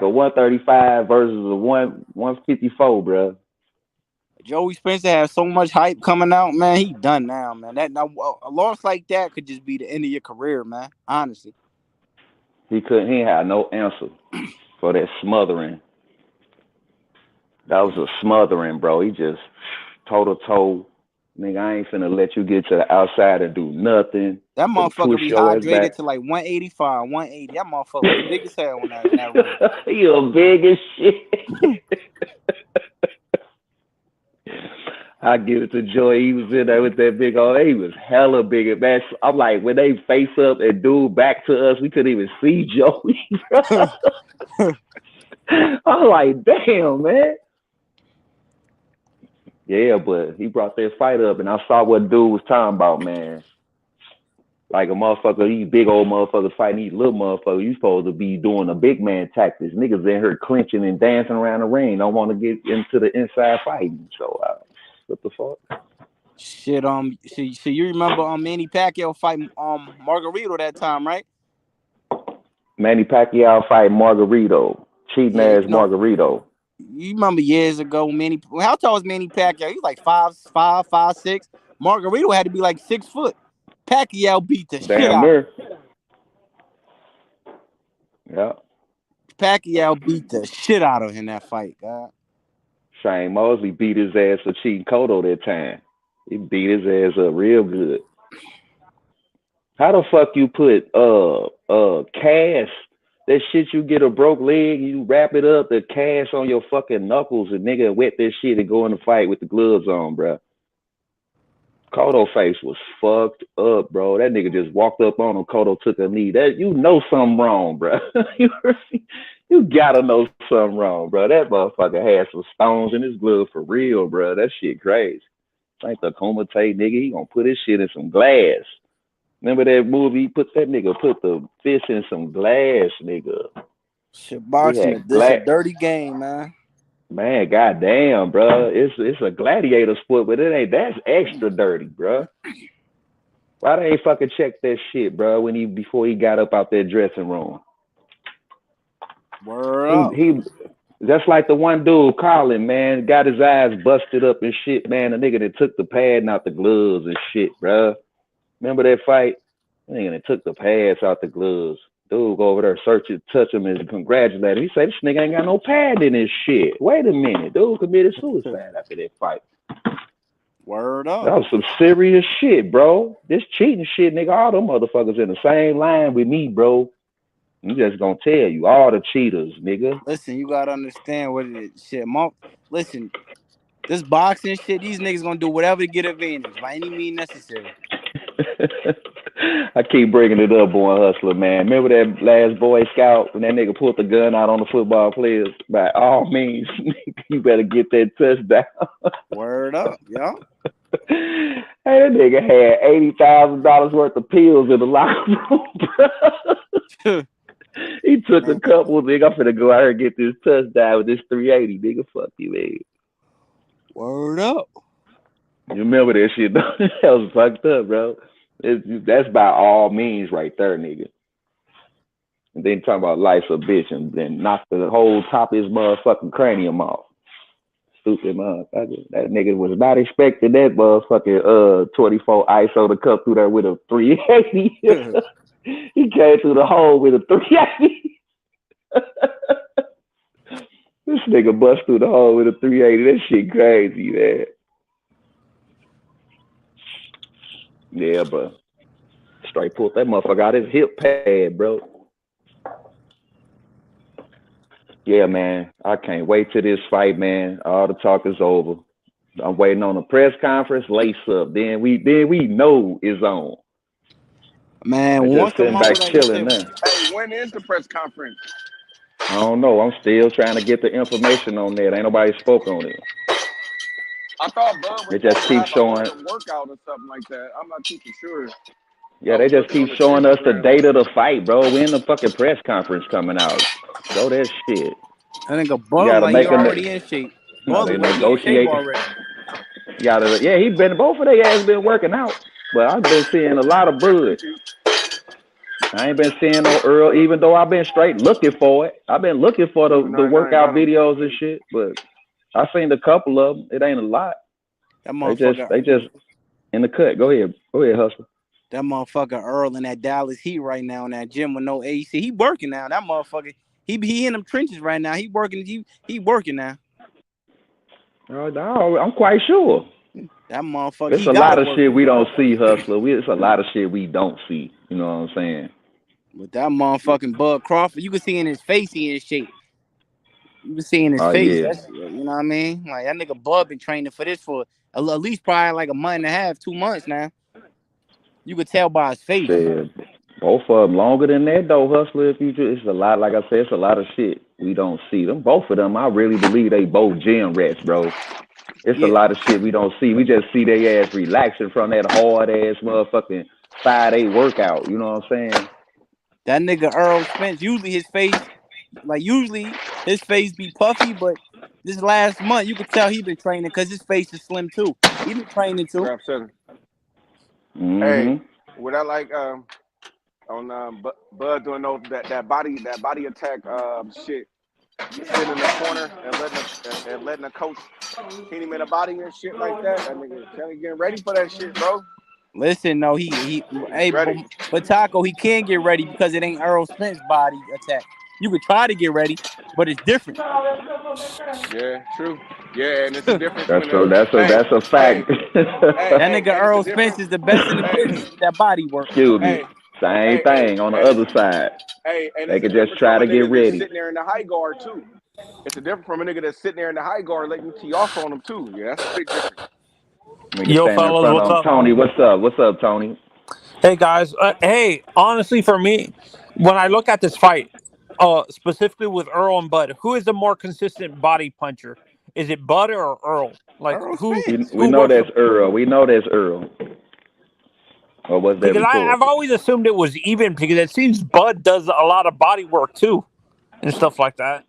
135 versus a 154, bro. Joey Spencer has so much hype coming out, man. He done now, man. That now a loss like that could just be the end of your career, man. Honestly, He ain't had no answer for that smothering. That was a smothering, bro. He just toe. Nigga, I ain't finna let you get to the outside and do nothing. that motherfucker rehydrated to like 185, 180. That motherfucker was big as hell in that ring. He was big as shit. I give it to Joey. He was in there with that big old. He was hella big, man. I'm like, when they face up and do back to us, we couldn't even see Joey. I'm like, damn, man. Yeah, but he brought that fight up, and I saw what dude was talking about, man. Like a motherfucker, these big old motherfuckers fighting these little motherfuckers. You supposed to be doing the big man tactics. Niggas in here clinching and dancing around the ring. Don't want to get into the inside fighting. So, what the fuck? Shit, so you remember Manny Pacquiao fighting Margarito that time, right? Manny Pacquiao fight Margarito, cheating ass Margarito. You remember years ago, how tall was Manny Pacquiao? He was like 5'5", 5'6". Margarito had to be like 6 foot. Pacquiao beat the shit out of him. Yeah. Pacquiao beat the shit out of him in that fight, God. Shane Mosley beat his ass for cheating Cotto that time. He beat his ass up real good. How the fuck you put cast, that shit you get a broke leg, you wrap it up, the cast on your fucking knuckles, and nigga wet that shit and go in the fight with the gloves on, bro. Cotto face was fucked up, bro. That nigga just walked up on him. Cotto took a knee. That you know something wrong, bro. You gotta know something wrong, bro. That motherfucker had some stones in his glove for real, bro. That shit crazy. Ain't the Kumite nigga. He gonna put his shit in some glass. Remember that movie? Put the fish in some glass, nigga. Shit, boxing, this a dirty game, man. Man, goddamn, bro. It's a gladiator sport, but that's extra dirty, bro. Why they ain't fucking check that shit, bro, before he got up out that dressing room? Word up. He just like the one dude, Colin, man, got his eyes busted up and shit, man. The nigga that took the pad out the gloves and shit, bro. Remember that fight? The nigga that took the pads out the gloves. Dude go over there, search it, touch him, and congratulate him. He said, this nigga ain't got no pad in his shit. Wait a minute. Dude committed suicide after that fight. Word up. That was some serious shit, bro. This cheating shit, nigga, all them motherfuckers in the same line with me, bro. I'm just gonna tell you, all the cheaters, nigga. Listen, you gotta understand what it is. Shit, listen, this boxing shit, these niggas gonna do whatever to get advantage by any means necessary. I keep bringing it up, Born Hustler, man. Remember that last Boy Scout when that nigga pulled the gun out on the football players? By all means, you better get that touchdown. Word up, yo. Hey, that nigga had $80,000 worth of pills in the locker room, bro. He took a couple, nigga. I'm finna go out here and get this touchdown with this 380, nigga. Fuck you, man. Word up. You remember that shit, though? That was fucked up, bro. That's by all means right there, nigga. And then talking about life's a bitch and then knock the whole top of his motherfucking cranium off. Stupid motherfucker. That nigga was not expecting that motherfucking 24 ISO to come through there with a 380. He came through the hole with a 380. This nigga bust through the hole with a 380. That shit crazy, man. Yeah, but straight pulled that motherfucker out his hip pad, bro. Yeah, man. I can't wait till this fight, man. All the talk is over. I'm waiting on a press conference, lace up. Then we know it's on. Man, I'm just sitting back chilling now. Hey, when is the press conference? I don't know. I'm still trying to get the information on that. Ain't nobody spoke on it. I thought Bud was they just keep showing workout or something like that. I'm not too sure. Yeah, they just keep showing us the date of the fight, bro. When the fucking press conference coming out? Show that shit. I think a Bud like he already in shape. They negotiate. He both of their ass been working out, but I've been seeing a lot of Bud. I ain't been seeing no Earl, even though I've been straight looking for it. I've been looking for the workout videos and shit, but I seen a couple of them. It ain't a lot. That They motherfucker. just in the cut. Go ahead, Hustler. That motherfucker Earl in that Dallas Heat right now in that gym with no AC. He working now. That motherfucker. He in them trenches right now. He working. He working now. I'm quite sure. That motherfucker. It's He a got lot to of work. shit we don't see, Hustler. It's a lot of shit we don't see. You know what I'm saying? With that motherfucking Bud Crawford, you can see in his face he in shape. You can see in his face. Yeah. That's, you know what I mean? Like that nigga Bud been training for this for at least probably like a month and a half, 2 months now. You could tell by his face. Shit. Both of them longer than that though, Hustler. It's a lot. Like I said, it's a lot of shit we don't see. Them both of them, I really believe they both gym rats, bro. It's a lot of shit we don't see. We just see their ass relaxing from that hard ass motherfucking 5-day workout. You know what I'm saying? That nigga Errol Spence, usually his face be puffy, but this last month you could tell he been training because his face is slim too. He been training too. Grab 7. Mm-hmm. Hey, what I like on Bud doing that body attack shit, sitting in the corner and letting the coach hit him in the body and shit like that. That nigga Kelly getting ready for that shit, bro. Listen, no, but Taco, he can't get ready because it ain't Errol Spence body attack. You could try to get ready, but it's different. Yeah, true. Yeah, and it's a difference. That's a fact. That nigga Errol Spence is the best in the business with that body work. Excuse me. Same thing on the other side. They could just try to get ready. Sitting there in the high guard too. It's a difference from a nigga that's sitting there in the high guard letting you tee off on him too. Yeah, that's a big difference. Yo, fellas, what's up? Tony, what's up? What's up, Tony? Hey guys. Hey, honestly, for me, when I look at this fight, specifically with Earl and Bud, who is the more consistent body puncher? Is it Bud or Earl? Like who? We know that's Earl. We know that's Earl. Or was that? Because I've always assumed it was even because it seems Bud does a lot of body work too, and stuff like that.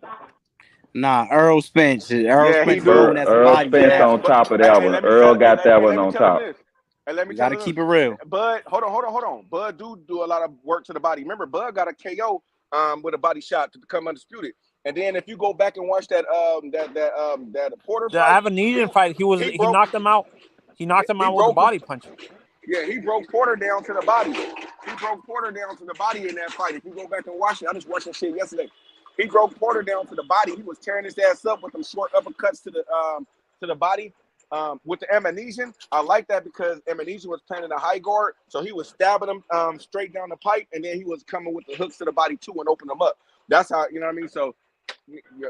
Nah, Errol Spence. Earl Spence on top of that one. Earl got that one on top. And let me gotta keep it real. Bud, hold on. Bud do a lot of work to the body. Remember, Bud got a KO with a body shot to become undisputed. And then if you go back and watch that Porter fight, I have a Needham fight. He knocked him out. He knocked him out with a body punch. Yeah, he broke Porter down to the body. He broke Porter down to the body in that fight. If you go back and watch it, I just watched that shit yesterday. He broke Porter down to the body. He was tearing his ass up with them short uppercuts to the body. With the Amnesian, I like that because Amnesian was playing in a high guard, so he was stabbing him straight down the pipe, and then he was coming with the hooks to the body too and open them up. That's how, you know what I mean? So,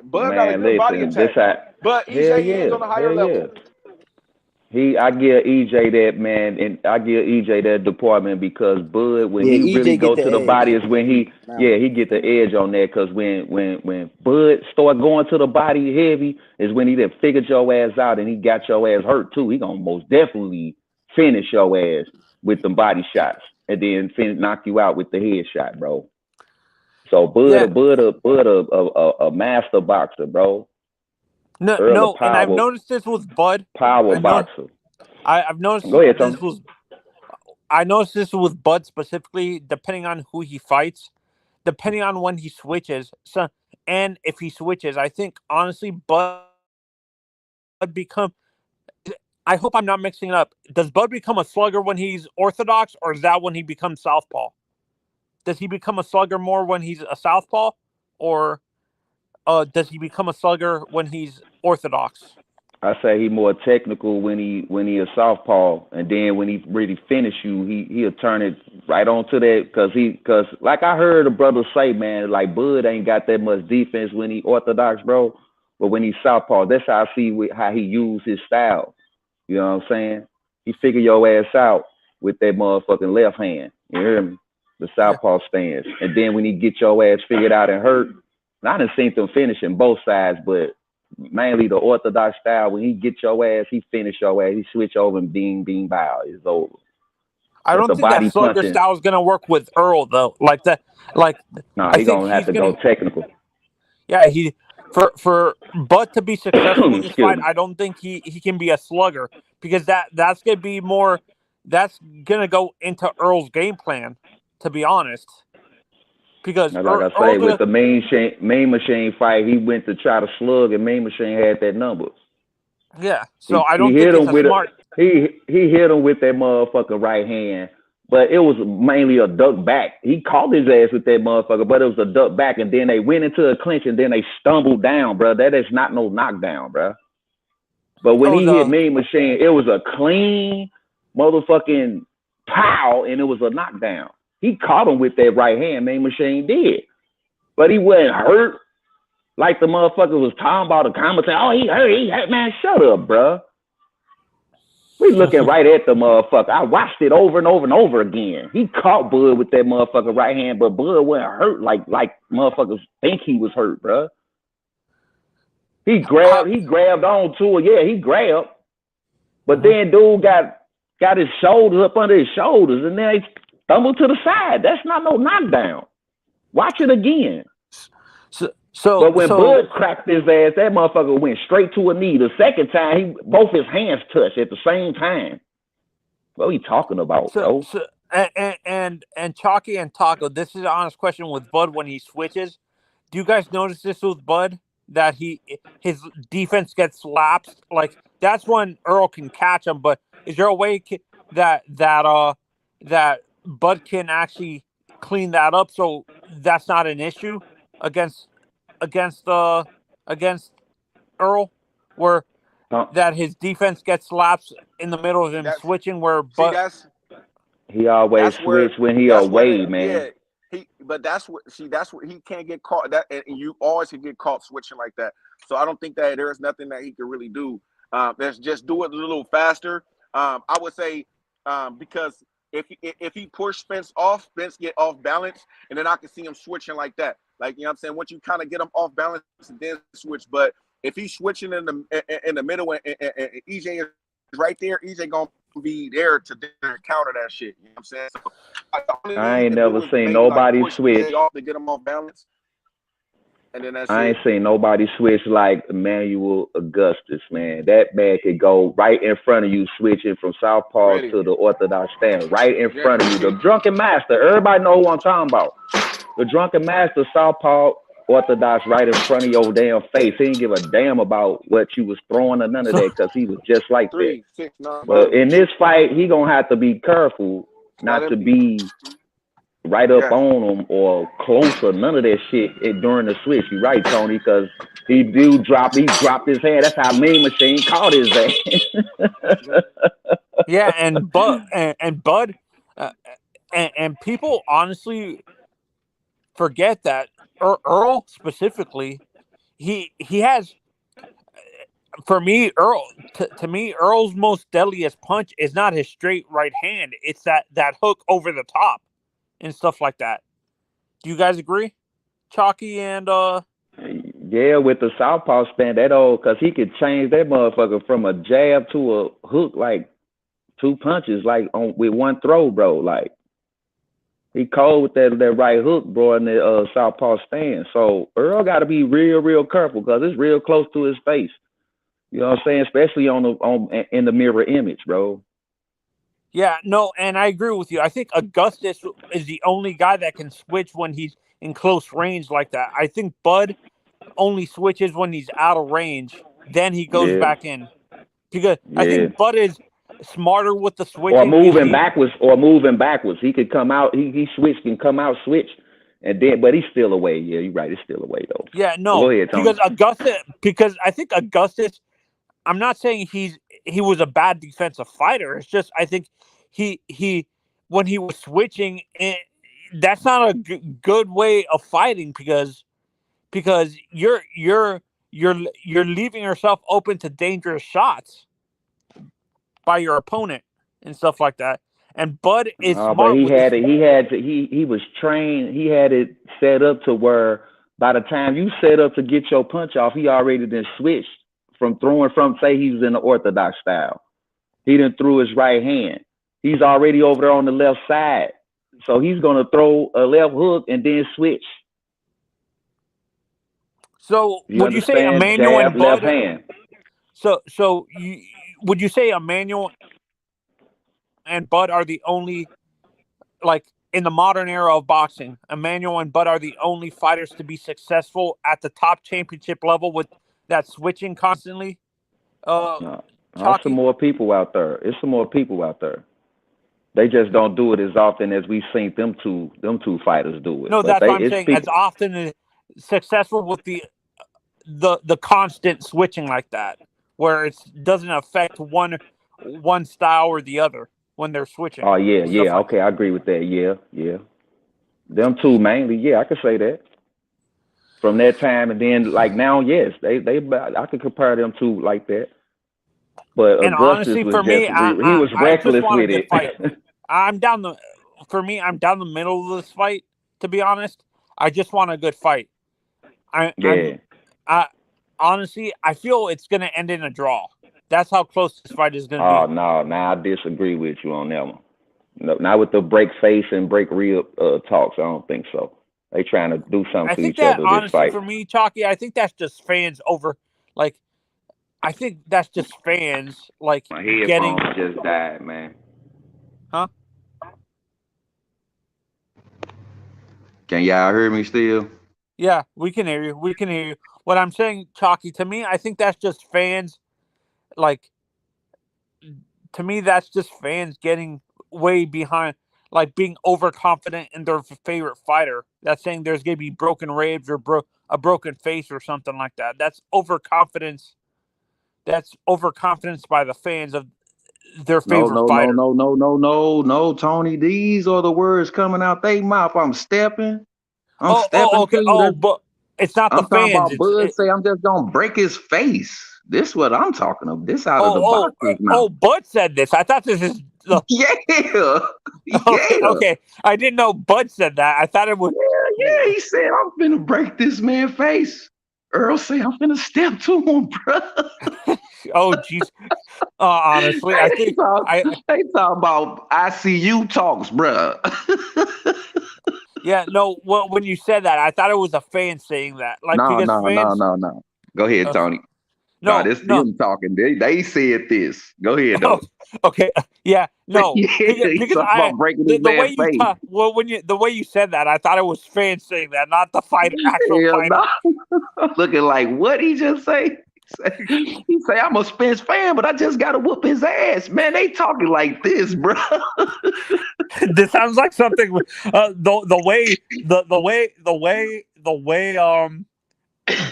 Bud got a good body attack. But EJ is on a higher level. I give EJ that, man, and I give EJ that department because Bud, when he really go to the body, is when he get the edge on that. Because when Bud start going to the body heavy, is when he done figured your ass out and he got your ass hurt too. He gonna most definitely finish your ass with the body shots and then knock you out with the head shot, bro. So Bud a master boxer, bro. No, and I've noticed this with Bud. Boxer. I've noticed Go ahead, Tom. I noticed this with Bud specifically, depending on who he fights, depending on when he switches. So, and if he switches, I think honestly, Bud become. I hope I'm not mixing it up. Does Bud become a slugger when he's orthodox, or is that when he becomes southpaw? Does he become a slugger more when he's a southpaw, or does he become a slugger when he's orthodox? I say he more technical when he a southpaw, and then when he really finish you, he'll turn it right onto that because like I heard a brother say, man, like Bud ain't got that much defense when he orthodox, bro, but when he's southpaw, that's how I see how he use his style. You know what I'm saying? He figure your ass out with that motherfucking left hand. You hear me? The southpaw stance, and then when he get your ass figured out and hurt, I done seen them finishing both sides, but mainly the orthodox style, when he get your ass, he finish your ass, he switch over and bing, bow, it's over. I don't think that slugger style is gonna work with Earl though. Like that, no, he's gonna have to go technical. Yeah, for Bud to be successful in this fight, I don't think he can be a slugger because that's gonna be more. That's gonna go into Earl's game plan, to be honest. Because Now, like I say, with the Mean Machine fight, he went to try to slug, and Mean Machine had that number. Yeah, so I don't think it's a smart. He hit him with that motherfucker right hand, but it was mainly a duck back. He caught his ass with that motherfucker, but it was a duck back, and then they went into a clinch, and then they stumbled down, bro. That is not no knockdown, bro. But when he hit Mean Machine, it was a clean motherfucking pow, and it was a knockdown. He caught him with that right hand, Mean Machine did. But he wasn't hurt like the motherfucker was talking about the commentator. Oh, he hurt. Man, shut up, bro. We looking right at the motherfucker. I watched it over and over and over again. He caught Bud with that motherfucker right hand, but Bud wasn't hurt like motherfuckers think he was hurt, bro. He grabbed on to it. Yeah, he grabbed. But then dude got his shoulders up under his shoulders, and then he stumbled to the side. That's not no knockdown. Watch it again. But when Bud cracked his ass, that motherfucker went straight to a knee. The second time, both his hands touched at the same time. What are you talking about, bro? And Chalky and Taco, this is an honest question with Bud when he switches. Do you guys notice this with Bud? That his defense gets lapsed? Like, that's when Errol can catch him, but is there a way that Bud can actually clean that up so that's not an issue against Errol, where that his defense gets lapsed in the middle of him switching, where he always switch when he away, man. Yeah, but that's what he can't get caught. That and you always can get caught switching like that. So I don't think that there is nothing that he can really do. Let's just do it a little faster. I would say because if he push Spence off, Spence get off balance, and then I can see him switching like that. Like, you know what I'm saying? Once you kind of get him off balance and then switch. But if he's switching in the middle and EJ is right there, EJ gonna be there to counter that shit. You know what I'm saying? So, I ain't never seen nobody switch. To get him off balance. And then I ain't seen nobody switch like Emmanuel Augustus, man. That man could go right in front of you, switching from southpaw to the orthodox stand, right in front of you. The drunken master, everybody know who I'm talking about. The drunken master, southpaw, orthodox, right in front of your damn face. He didn't give a damn about what you was throwing or none of that, because he was just like that. But in this fight, he gonna have to be careful not to be right up on him or close or none of that shit during the switch. You right, Tony, because he dropped his hand. That's how Mean Machine caught his ass. Yeah, and Bud and people honestly forget that Earl specifically, he has, for me, to me, Earl's most deadliest punch is not his straight right hand. It's that hook over the top and stuff like that. Do you guys agree? Chalky and yeah, with the southpaw stand, because he could change that motherfucker from a jab to a hook like 2 punches, like with one throw, bro. Like, he cold with that right hook, bro, in the southpaw stand. So Earl got to be real careful, because it's real close to his face. You know what I'm saying? Especially in the mirror image, bro. Yeah, no, and I agree with you. I think Augustus is the only guy that can switch when he's in close range like that. I think Bud only switches when he's out of range. Then he goes back in. Because I think Bud is smarter with the switching. Or moving backwards. He could come out. He switched and come out, switch, and then. But he's still away. Yeah, you're right. He's still away though. Yeah, no. Go ahead, Tony. Because I think Augustus. I'm not saying he was a bad defensive fighter. It's just I think he when he was switching, that's not a good way of fighting because you're leaving yourself open to dangerous shots by your opponent and stuff like that. And Bud is smart. But he was trained. He had it set up to where by the time you set up to get your punch off, he already been switched from throwing from, say he was in the orthodox style. He done threw his right hand. He's already over there on the left side. So he's going to throw a left hook and then switch. So would you say Emmanuel and Bud? Left hand. So would you say Emmanuel and Bud are the only, like, in the modern era of boxing, Emmanuel and Bud are the only fighters to be successful at the top championship level with that switching constantly. No, there's some more people out there. It's some more people out there. They just don't do it as often as we've seen them two fighters do it. No, But that's what I'm saying. people, As often as successful with the constant switching like that, where it doesn't affect one style or the other when they're switching. Oh yeah, okay, I agree with that. Yeah. Them two mainly, yeah, I could say that. From that time and then like now, yes, they I could compare them two like that. But And Augustus honestly, was for me, he was reckless with it. I'm down the middle of this fight. To be honest, I just want a good fight. Honestly, I feel it's going to end in a draw. That's how close this fight is going to be. Oh no, I disagree with you on that one. No, not with the break face and break rib talks. I don't think so. They trying to do something to each other. Honestly, this fight. For me, Chalky, I think that's just fans over. Like, I think that's just fans like my headphones just died, man. Huh? Can y'all hear me still? Yeah, we can hear you. What I'm saying, Chalky, to me, I think that's just fans. Like, to me, that's just fans getting way behind, like being overconfident in their favorite fighter. That's saying there's going to be broken ribs or a broken face or something like that. That's overconfidence. That's overconfidence by the fans of their favorite fighter. No, Tony. These are the words coming out their mouth. I'm stepping. Okay. But it's not the fans. I'm talking about Bud say I'm just gonna break his face. This is what I'm talking about. This out of the boxer's mouth. Bud said this. I thought this is yeah. Okay. I didn't know Bud said that. I thought it was. Yeah. He said I'm finna break this man's face. Earl say I'm finna step to him, bro. Oh jeez. Honestly, I think they talk about ICU talks, bro. Yeah, no. Well, when you said that, I thought it was a fan saying that. Like, no. Go ahead, Tony. No, this them talking. They said this. Go ahead, though. Okay. Yeah. No. Because about breaking his man's face. The way you said that, I thought it was fans saying that, not the actual fighter. No. Looking like what he just say. He say I'm a Spence fan, but I just gotta whoop his ass. Man, they talking like this, bro. This sounds like something. The way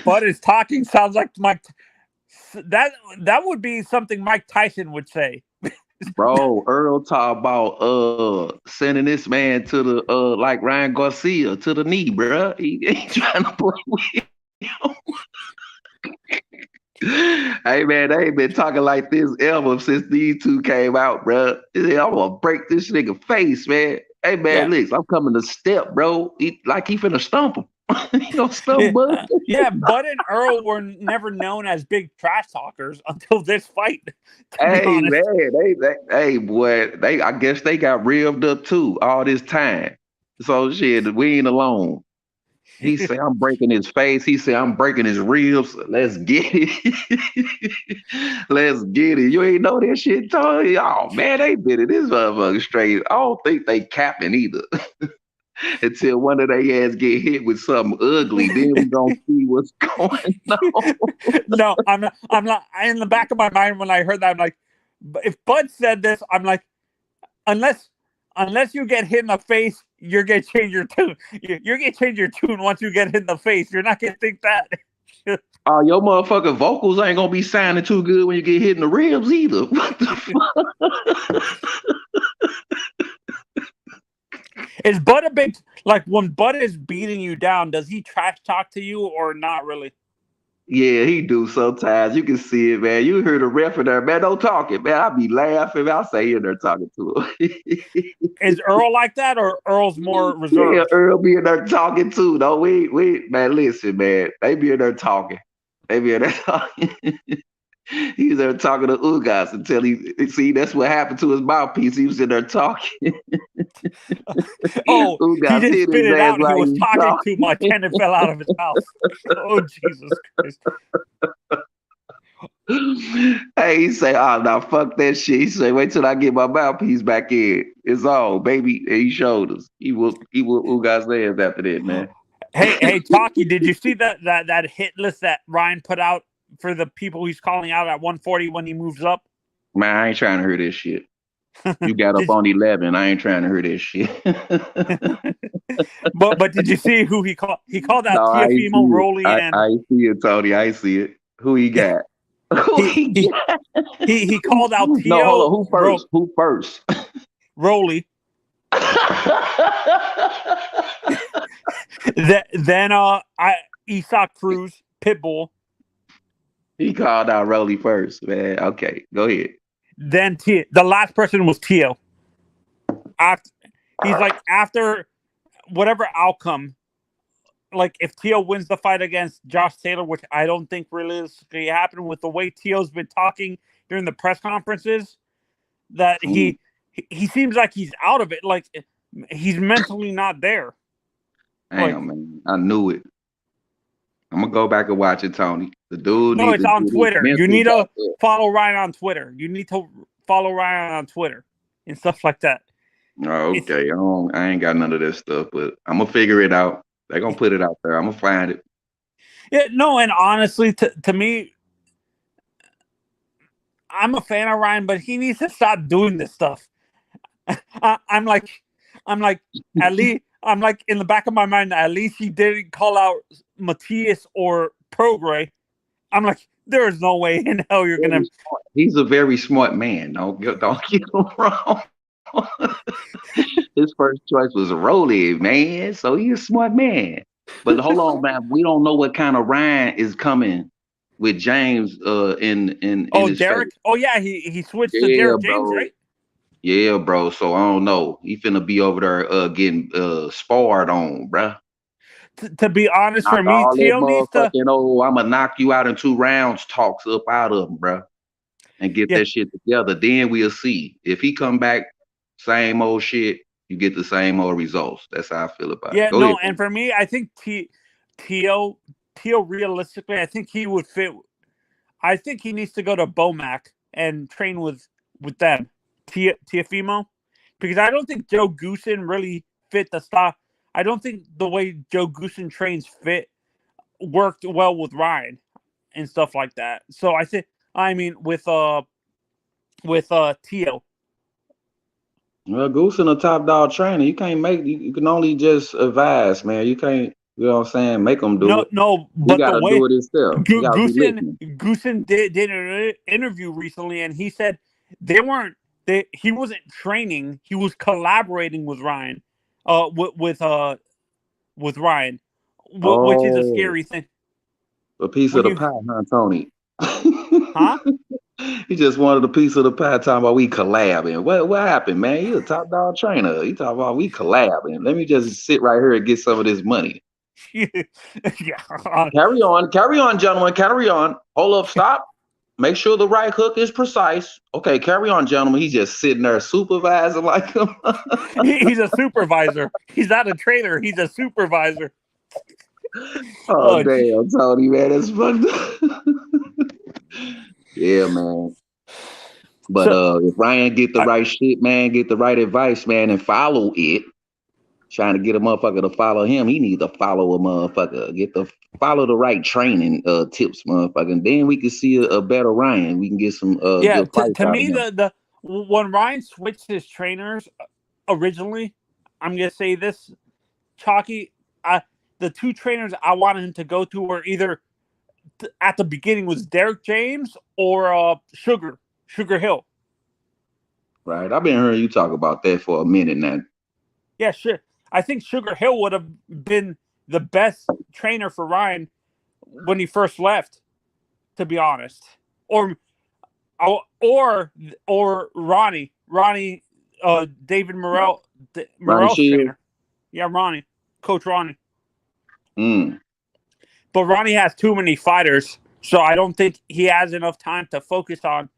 Bud is talking sounds like Mike. That would be something Mike Tyson would say. Bro, Earl talk about sending this man to the like Ryan Garcia to the knee, bro. He ain't trying to play with him. Hey man, they ain't been talking like this ever since these two came out, bro. I'm gonna break this nigga face, man. Hey man, listen, I'm coming to step, bro. He finna stump him. He gonna stump Bud. Yeah, Bud and Earl were never known as big trash talkers until this fight. Hey man, I guess they got revved up too all this time. So shit, we ain't alone. He said, I'm breaking his face. He said, I'm breaking his ribs. Let's get it. Let's get it. You ain't know that shit, Tony? Oh, man, they did it. This motherfucker straight. I don't think they capping either. Until one of their ass get hit with something ugly, then we gonna see what's going on. No, I'm not. In the back of my mind, when I heard that, I'm like, if Bud said this, I'm like, unless you get hit in the face, you're gonna change your tune. You're gonna change your tune once you get hit in the face. You're not gonna think that. Your motherfucking vocals ain't gonna be sounding too good when you get hit in the ribs either. What the fuck? Is Bud a big, like, when Bud is beating you down, does he trash talk to you or not really? Yeah, he do sometimes. You can see it, man. You hear the ref in there, man. Don't talk it, man. I be laughing. I'll say in there talking to him. Is Earl like that, or Earl's more reserved? Yeah, Earl be in there talking too. No, man, listen, man. They be in there talking. He's there talking to Ugas until see that's what happened to his mouthpiece. He was in there talking. Oh, Ugas he didn't spit it out. He was talking too much and it fell out of his mouth. Oh, Jesus Christ. Hey, he say, "Oh, now fuck that shit." He say, "Wait till I get my mouthpiece back in. It's all, baby." And he showed us. He will who got hands after that, man. Hey, Talkie, did you see that hit list that Ryan put out for the people he's calling out at 140 when he moves up? Man, I ain't trying to hear this shit. You got up on 11. I ain't trying to hear this shit. but did you see who he called? He called out No, I ain't Tiafimo, see Rolly, it. and I ain't see it, Tony. I ain't see it. Who he got? he called out No, hold on. Who Tio, first? Who first? Rolly. Then Isak Cruz, Pitbull. He called out Rolly first, man. Okay, go ahead. Then the last person was Tio. He's like, after whatever outcome, like if Tio wins the fight against Josh Taylor, which I don't think realistically happened with the way Tio's been talking during the press conferences, that he seems like he's out of it. Like he's mentally not there. Damn, man. I knew it. I'm gonna go back and watch it, Tony. The dude No, needs it's to on get his Twitter. You mental need to back up. follow Ryan on Twitter. You need to follow Ryan on Twitter and stuff like that. Oh, okay. I ain't got none of that stuff, but I'm gonna figure it out. They're gonna put it out there. I'm gonna find it. Yeah, no, and honestly, to me, I'm a fan of Ryan, but he needs to stop doing this stuff. I'm like, at least I'm like in the back of my mind, at least he didn't call out Matias or Prograis. I'm like, there is no way in hell you're gonna. He's a very smart man. Don't get him wrong. His first choice was Rolly, man. So he's a smart man. But hold on, man. We don't know what kind of Ryan is coming with James in his Derek? face. Oh yeah, he switched to Derek James, right? Yeah, bro. So I don't know. He finna be over there getting sparred on, bruh. To be honest, for me, all that Tio needs to. I'm gonna knock you out in 2 rounds. Talks up out of him, bruh, and get that shit together. Then we'll see if he come back same old shit. You get the same old results. That's how I feel about it. Go ahead. And for me, I think Tio realistically, I think he would fit. I think he needs to go to Bomac and train with them, Tiafimo, because I don't think Joe Goosen really fit the style. I don't think the way Joe Goosen trains worked well with Ryan and stuff like that. So I think, with Tio. Well, Goosen a top dog trainer. You can't you can only just advise, man. You can't, you know what I'm saying, make them do it. No, he but gotta the way do it himself. Goosen did an interview recently, and he said he wasn't training, he was collaborating with Ryan, with Ryan, which is a scary thing. A piece of the pie, huh, Tony? Huh? He just wanted a piece of the pie. Talking about we collabing. What happened, man? You a top dog trainer. You talking about we collabing? Let me just sit right here and get some of this money. Carry on, gentlemen. Carry on. Hold up, stop. Make sure the right hook is precise. Okay, carry on, gentlemen. He's just sitting there supervising like him. He's a supervisor. He's not a trainer. He's a supervisor. Oh damn, Tony, man, that's fucked up. Yeah, man. But if Ryan get the right shit, man, get the right advice, man, and follow it. Trying to get a motherfucker to follow him, he needs to follow a motherfucker. Follow the right training tips, motherfucker. And then we can see a better Ryan. We can get some good fights to out me, of him. when Ryan switched his trainers originally, I'm gonna say this, Chalky, the 2 trainers I wanted him to go to were either at the beginning was Derek James or Sugar Hill. Right. I've been hearing you talk about that for a minute now. Yeah, sure. I think Sugar Hill would have been the best trainer for Ryan when he first left, to be honest. Or Ronnie, David Morrell, Morrell's trainer. Yeah, Ronnie, Coach Ronnie. But Ronnie has too many fighters, so I don't think he has enough time to focus on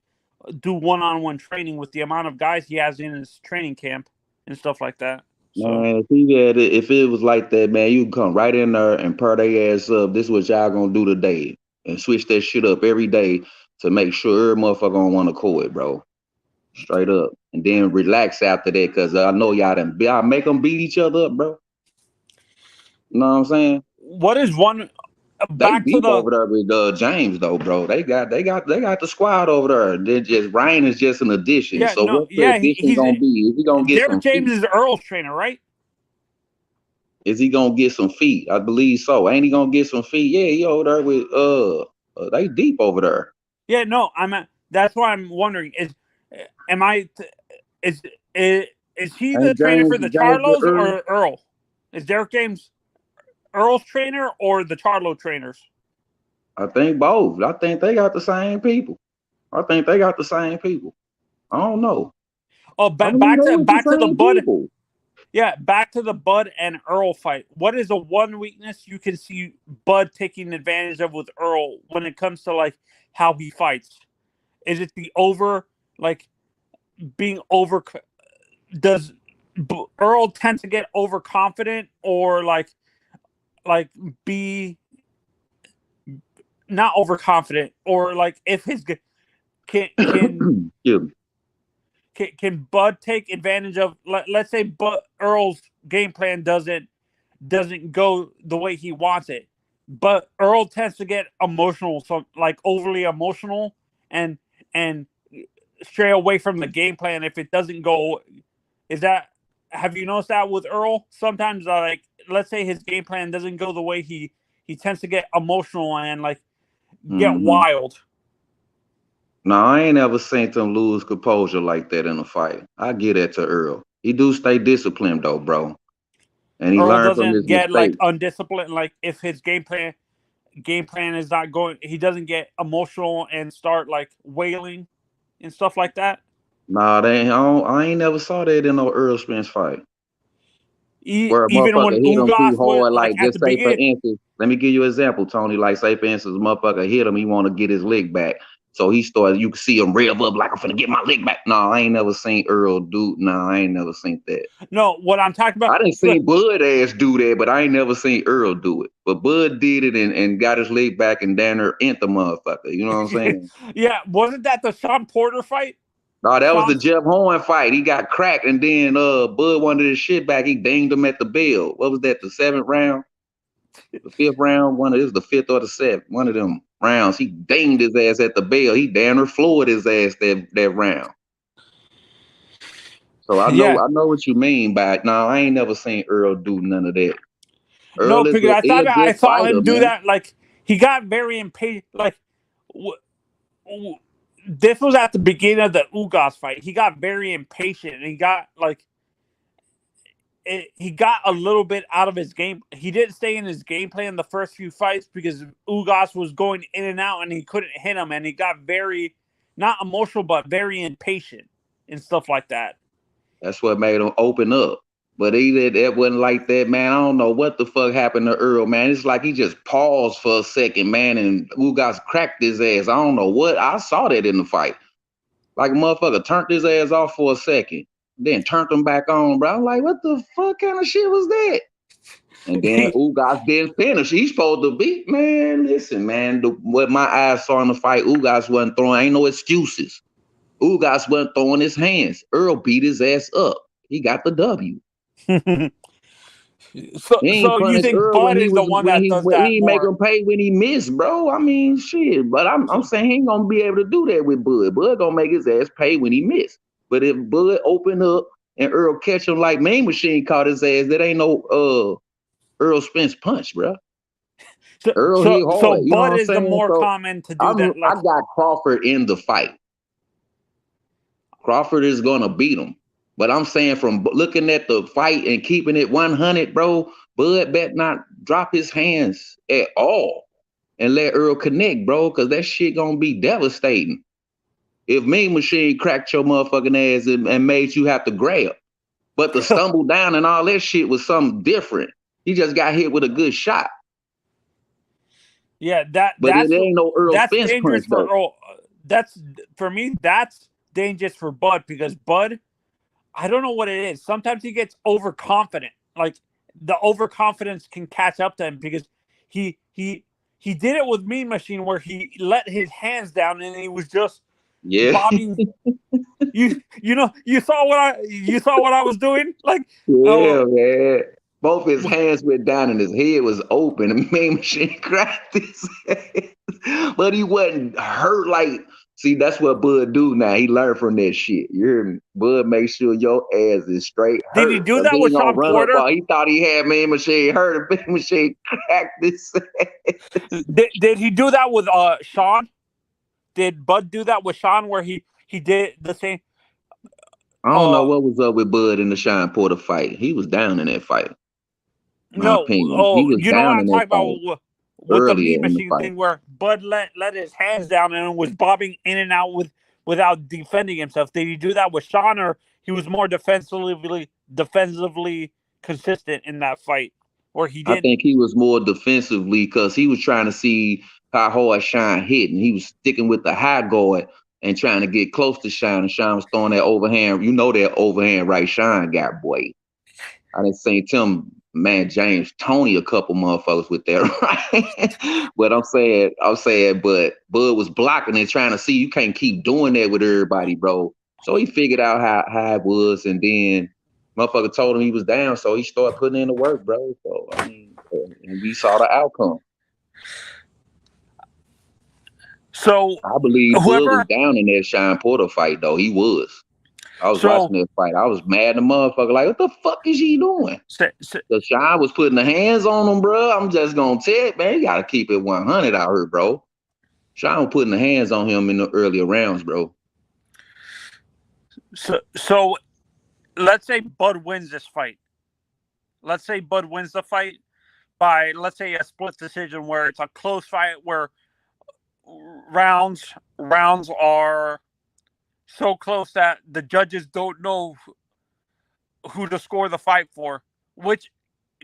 do one-on-one training with the amount of guys he has in his training camp and stuff like that. So. Man, if it was like that, man, you can come right in there and pair their ass up. This is what y'all gonna do today, and switch that shit up every day to make sure every motherfucker on one accord, bro. Straight up. And then relax after that, because I know y'all make them beat each other up, bro. You know what I'm saying? What is one They deep over there with James though, bro. They got the squad over there. They're just Ryan is just an addition. Yeah, So no, what's the addition gonna be? Is he gonna get Derrick some James feet? is Earl's trainer, right? Is he gonna get some feet? I believe so. Ain't he gonna get some feet? Yeah, he over there with they deep over there. Yeah, no, that's why I'm wondering is he the Ain't trainer for James the with Charlos Earl? or Earl? Is Derrick James Earl's trainer or the Charlo trainers? I think both. I think they got the same people. I don't know. Oh, back to the Bud. People. Yeah, back to the Bud and Earl fight. What is the one weakness you can see Bud taking advantage of with Earl when it comes to like how he fights? Is it the being over? Does Earl tend to get overconfident or like be not overconfident, or like if his can Bud take advantage of, let's say Earl's game plan doesn't go the way he wants it, but Earl tends to get emotional, so like overly emotional and stray away from the game plan if it doesn't go. Have you noticed that with Earl? Sometimes like let's say his game plan doesn't go the way he tends to get emotional and like get wild. No, I ain't ever seen him lose composure like that in a fight. I get that to Earl. He do stay disciplined though, bro. And he Earl learned from his doesn't get like mistakes. undisciplined. Like if his game plan is not going, he doesn't get emotional and start like wailing and stuff like that. Nah, I ain't never saw that in no Errol Spence fight. Where a Even when motherfucker hit him too Ugas was hard, like like at just the say for beginning. instance, let me give you an example, Tony. Like say for instance, a motherfucker hit him, he want to get his leg back. So he started, you can see him rev up like I'm finna get my leg back. No, I ain't never seen Earl do. No, I ain't never seen that. No, what I'm talking about. I didn't see Bud ass do that, but I ain't never seen Earl do it. But Bud did it and got his leg back and down there ent the motherfucker. You know what I'm saying? Yeah, wasn't that the Sean Porter fight? No, that was the Jeff Horn fight. He got cracked, and then Bud wanted his shit back. He dinged him at the bell. What was that? The 7th round, the 5th round. This is the 5th or the 7th. One of them rounds. He dinged his ass at the bell. He damn near floored his ass that round. So I know what you mean by it. No, I ain't never seen Earl do none of that. Earl No, because I saw fighter, him do man. that. Like he got very impatient. Like this was at the beginning of the Ugas fight. He got very impatient, and he got he got a little bit out of his game. He didn't stay in his game plan the first few fights because Ugas was going in and out, and he couldn't hit him, and he got very not emotional, but very impatient and stuff like that. That's what made him open up. But that wasn't like that, man. I don't know what the fuck happened to Earl, man. It's like he just paused for a second, man, and Ugas cracked his ass. I don't know what. I saw that in the fight. Like a motherfucker turned his ass off for a second, then turned him back on, bro. I'm like, what the fuck kind of shit was that? And then Ugas didn't finish. He's supposed to beat, man. Listen, man, what my eyes saw in the fight, Ugas wasn't throwing, ain't no excuses. Ugas wasn't throwing his hands. Earl beat his ass up. He got the W. So you think Earl Bud is the one that does that he more? make him pay when he missed, bro. I mean, shit. But I'm saying he ain't gonna be able to do that with Bud. Bud gonna make his ass pay when he missed. But if Bud open up and Earl catch him like Mean Machine caught his ass, that ain't no Errol Spence punch, bro. Earl hit hard. So you know Bud what I'm is the saying? more So common to do that. I got Crawford in the fight. Crawford is gonna beat him. But I'm saying from looking at the fight and keeping it 100, bro, Bud bet not drop his hands at all and let Earl connect, bro, because that shit gonna be devastating. If Mean Machine cracked your motherfucking ass and made you have to grab, but the stumble down and all that shit was something different. He just got hit with a good shot. Yeah, but it ain't no Errol Spence dangerous punch, for Earl. That's for me. That's dangerous for Bud because Bud, I don't know what it is. Sometimes he gets overconfident. Like the overconfidence can catch up to him because he he did it with Mean Machine where he let his hands down and he was just bobbing. You saw what I was doing? Like, yeah, man. Both his hands went down and his head was open. And Mean Machine cracked his head. But he wasn't hurt like. See, that's what Bud do now. He learned from that shit. You hear me? Bud make sure your ass is straight hurt. Did he do that with Sean Porter? He thought he had Mean Machine hurt. And Mean Machine cracked his head. Did he do that with Sean? Did Bud do that with Sean where he did the same? I don't know what was up with Bud in the Sean Porter fight. He was down in that fight. No, he was you know what I'm talking about with the Mean in the Machine thing where Bud let his hands down and was bobbing in and out without defending himself. Did he do that with Sean, or he was more defensively consistent in that fight? Or he did? I think he was more defensively because he was trying to see how hard Sean hit, and he was sticking with the high guard and trying to get close to Sean. And Sean was throwing that overhand. You know that overhand right Sean got, boy. I didn't see Tim, man, James, Tony, a couple motherfuckers with that, right? But I'm saying, but Bud was blocking and trying to see you can't keep doing that with everybody, bro. So he figured out how it was, and then motherfucker told him he was down, so he started putting in the work, bro. So I mean, and we saw the outcome. So I believe Bud was down in that Sean Porter fight, though. He was. I was watching that fight. I was mad at the motherfucker. Like, what the fuck is he doing? The Sean was putting the hands on him, bro. I'm just gonna tell you, man, you gotta keep it 100 out here, bro. Sean was putting the hands on him in the earlier rounds, bro. So let's say Bud wins this fight. Let's say Bud wins the fight by, let's say, a split decision where it's a close fight where rounds are so close that the judges don't know who to score the fight for, which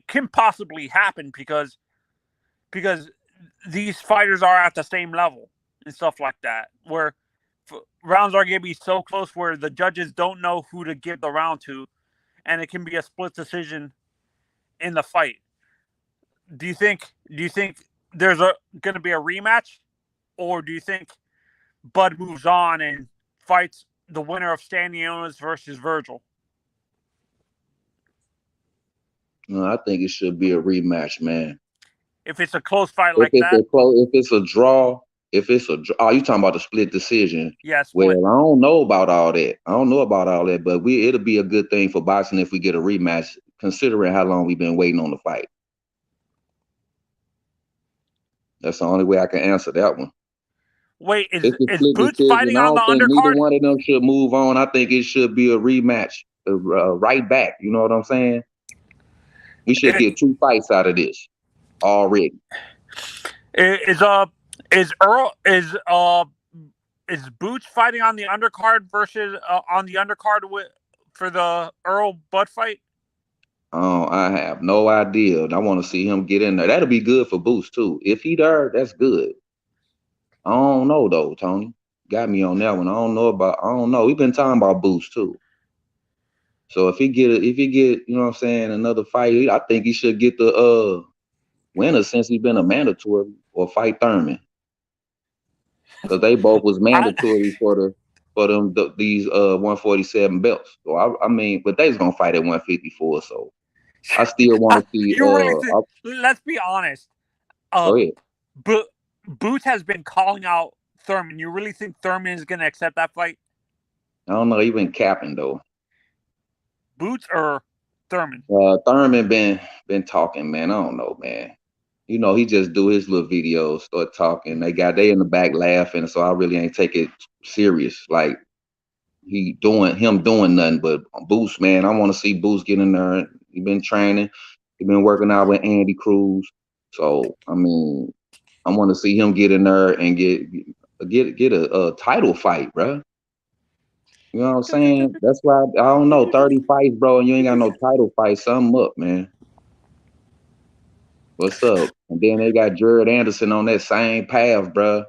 can possibly happen because these fighters are at the same level and stuff like that, where rounds are going to be so close where the judges don't know who to give the round to, and it can be a split decision in the fight. Do you think there's going to be a rematch, or do you think Bud moves on and fights the winner of Stanionis versus Virgil? No, I think it should be a rematch, man. If it's a close fight like that? If it's a draw, oh, you talking about the split decision? Yes. Well, I don't know about all that. But it'll be a good thing for boxing if we get a rematch, considering how long we've been waiting on the fight. That's the only way I can answer that one. Wait, is Boots fighting on the undercard? Neither one of them should move on. I think it should be a rematch, right back. You know what I'm saying? We should get 2 fights out of this already. Is Boots fighting on the undercard versus on the undercard for the Errol Bud fight? Oh, I have no idea. I want to see him get in there. That'll be good for Boots too. If he there, that's good. I don't know though, Tony. Got me on that one. I don't know. We've been talking about Boots too. So if he get, you know what I'm saying, another fight, I think he should get the winner since he's been a mandatory, or fight Thurman. Because they both was mandatory for these 147 belts. So I mean, but they's gonna fight at 154. So I still want to see. Let's be honest. Go ahead. Boots has been calling out Thurman. You really think Thurman is gonna accept that fight? I don't know. He been capping though. Boots or Thurman? Thurman been talking, man. I don't know, man. You know, he just do his little videos, start talking. They in the back laughing, so I really ain't take it serious. Like him doing nothing. But Boots, man, I want to see Boots get in there. He been training. He been working out with Andy Cruz. So I mean, I want to see him get in there and get a title fight, bro. You know what I'm saying? That's why I don't know, 30 fights, bro, and you ain't got no title fight. Something up, man. What's up? And then they got Jared Anderson on that same path, bro.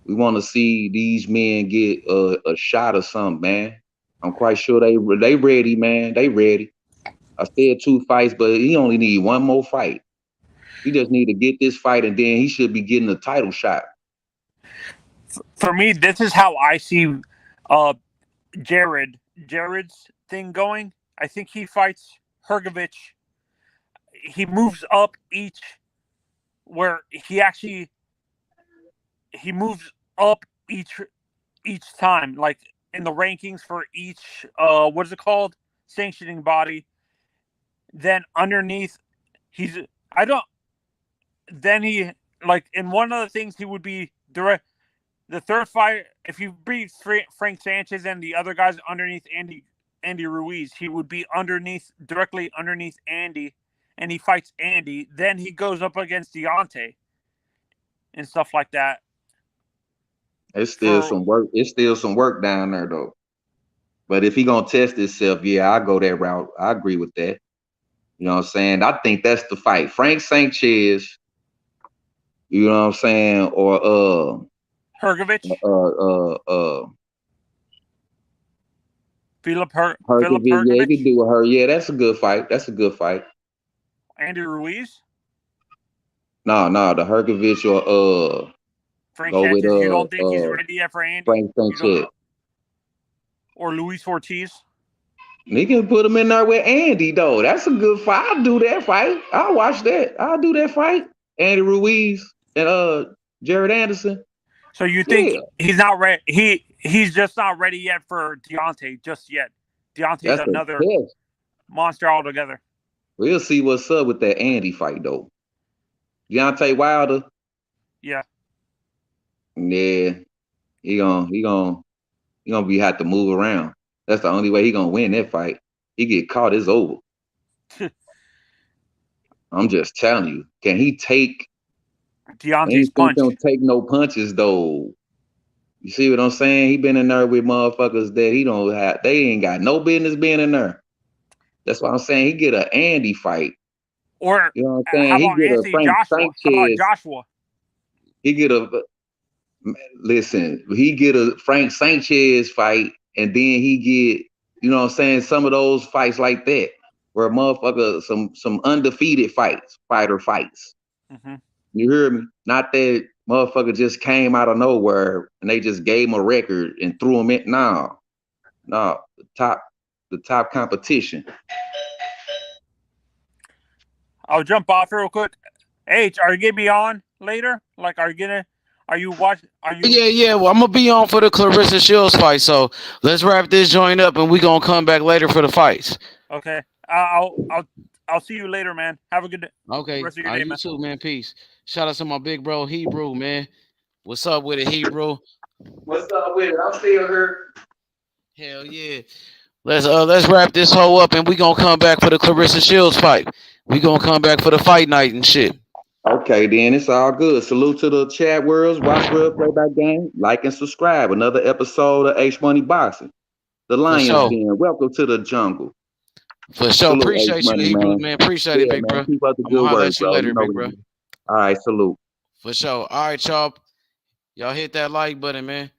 We want to see these men get a shot or something, man. I'm quite sure they ready, man. They ready. I said 2 fights, but he only need 1 more fight. He just need to get this fight, and then he should be getting a title shot. For me, this is how I see Jared's thing going. I think he fights Hrgovic. He moves up each time, like in the rankings for each what is it called? Sanctioning body. Then underneath then he, like, in one of the things he would be direct. The third fight, if you beat Frank Sanchez and the other guys underneath Andy Ruiz, he would be directly underneath Andy, and he fights Andy. Then he goes up against Deontay and stuff like that. It's still some work. It's still some work down there though. But if he gonna test himself, yeah, I go that route. I agree with that. You know what I'm saying? I think that's the fight. Frank Sanchez, you know what I'm saying, or Hrgovic. Philip Hrgovic. Yeah, he can do with her. Yeah, that's a good fight. That's a good fight. Andy Ruiz? No, the Hrgovic or Frank Sanchez. You don't think he's ready yet for Andy? Frank Sanchez. Or Luis Ortiz? They can put him in there with Andy though. That's a good fight. I'll do that fight. I'll watch that. I'll do that fight. Andy Ruiz and Jared Anderson. So you think he's not ready? He's just not ready yet for Deontay just yet. Deontay's another monster altogether. We'll see what's up with that Andy fight though. Deontay Wilder. Yeah. Yeah. He gonna be have to move around. That's the only way he gonna win that fight. He get caught, it's over. I'm just telling you. Can he take Deontay's punch? He don't take no punches though. You see what I'm saying? He been in there with motherfuckers that they ain't got no business being in there. That's why I'm saying he get an Andy fight. Or you know what I'm saying? He get a Frank Sanchez. How about Joshua? He get a Frank Sanchez fight, and then he get, you know what I'm saying, some of those fights like that, where motherfucker, some undefeated fighter fights. Mm-hmm. You hear me? Not that motherfucker just came out of nowhere and they just gave him a record and threw him in. No, the top competition. I'll jump off real quick. H, are you gonna be on later? Like, are you watching? Yeah. Well, I'm gonna be on for the Clarissa Shields fight. So let's wrap this joint up, and we gonna come back later for the fights. Okay. I'll see you later, man. Have a good day. Okay. Rest of your day, you too, man. Peace. Shout out to my big bro Hebrew, man. What's up with it, Hebrew? What's up with it? I'm still here. Hell yeah. Let's wrap this whole up, and we gonna come back for the Clarissa Shields fight. We gonna come back for the fight night and shit. Okay, then it's all good. Salute to the chat worlds. Watch Real Playback Game. Like and subscribe. Another episode of H Money Boxing. The Lions Den. Welcome to the jungle. For sure. Appreciate you, Hebrew, man. Appreciate it, big bro. Keep up the good work, bro. Later, big bro. All right, salute. For sure. All right, y'all. Y'all hit that like button, man.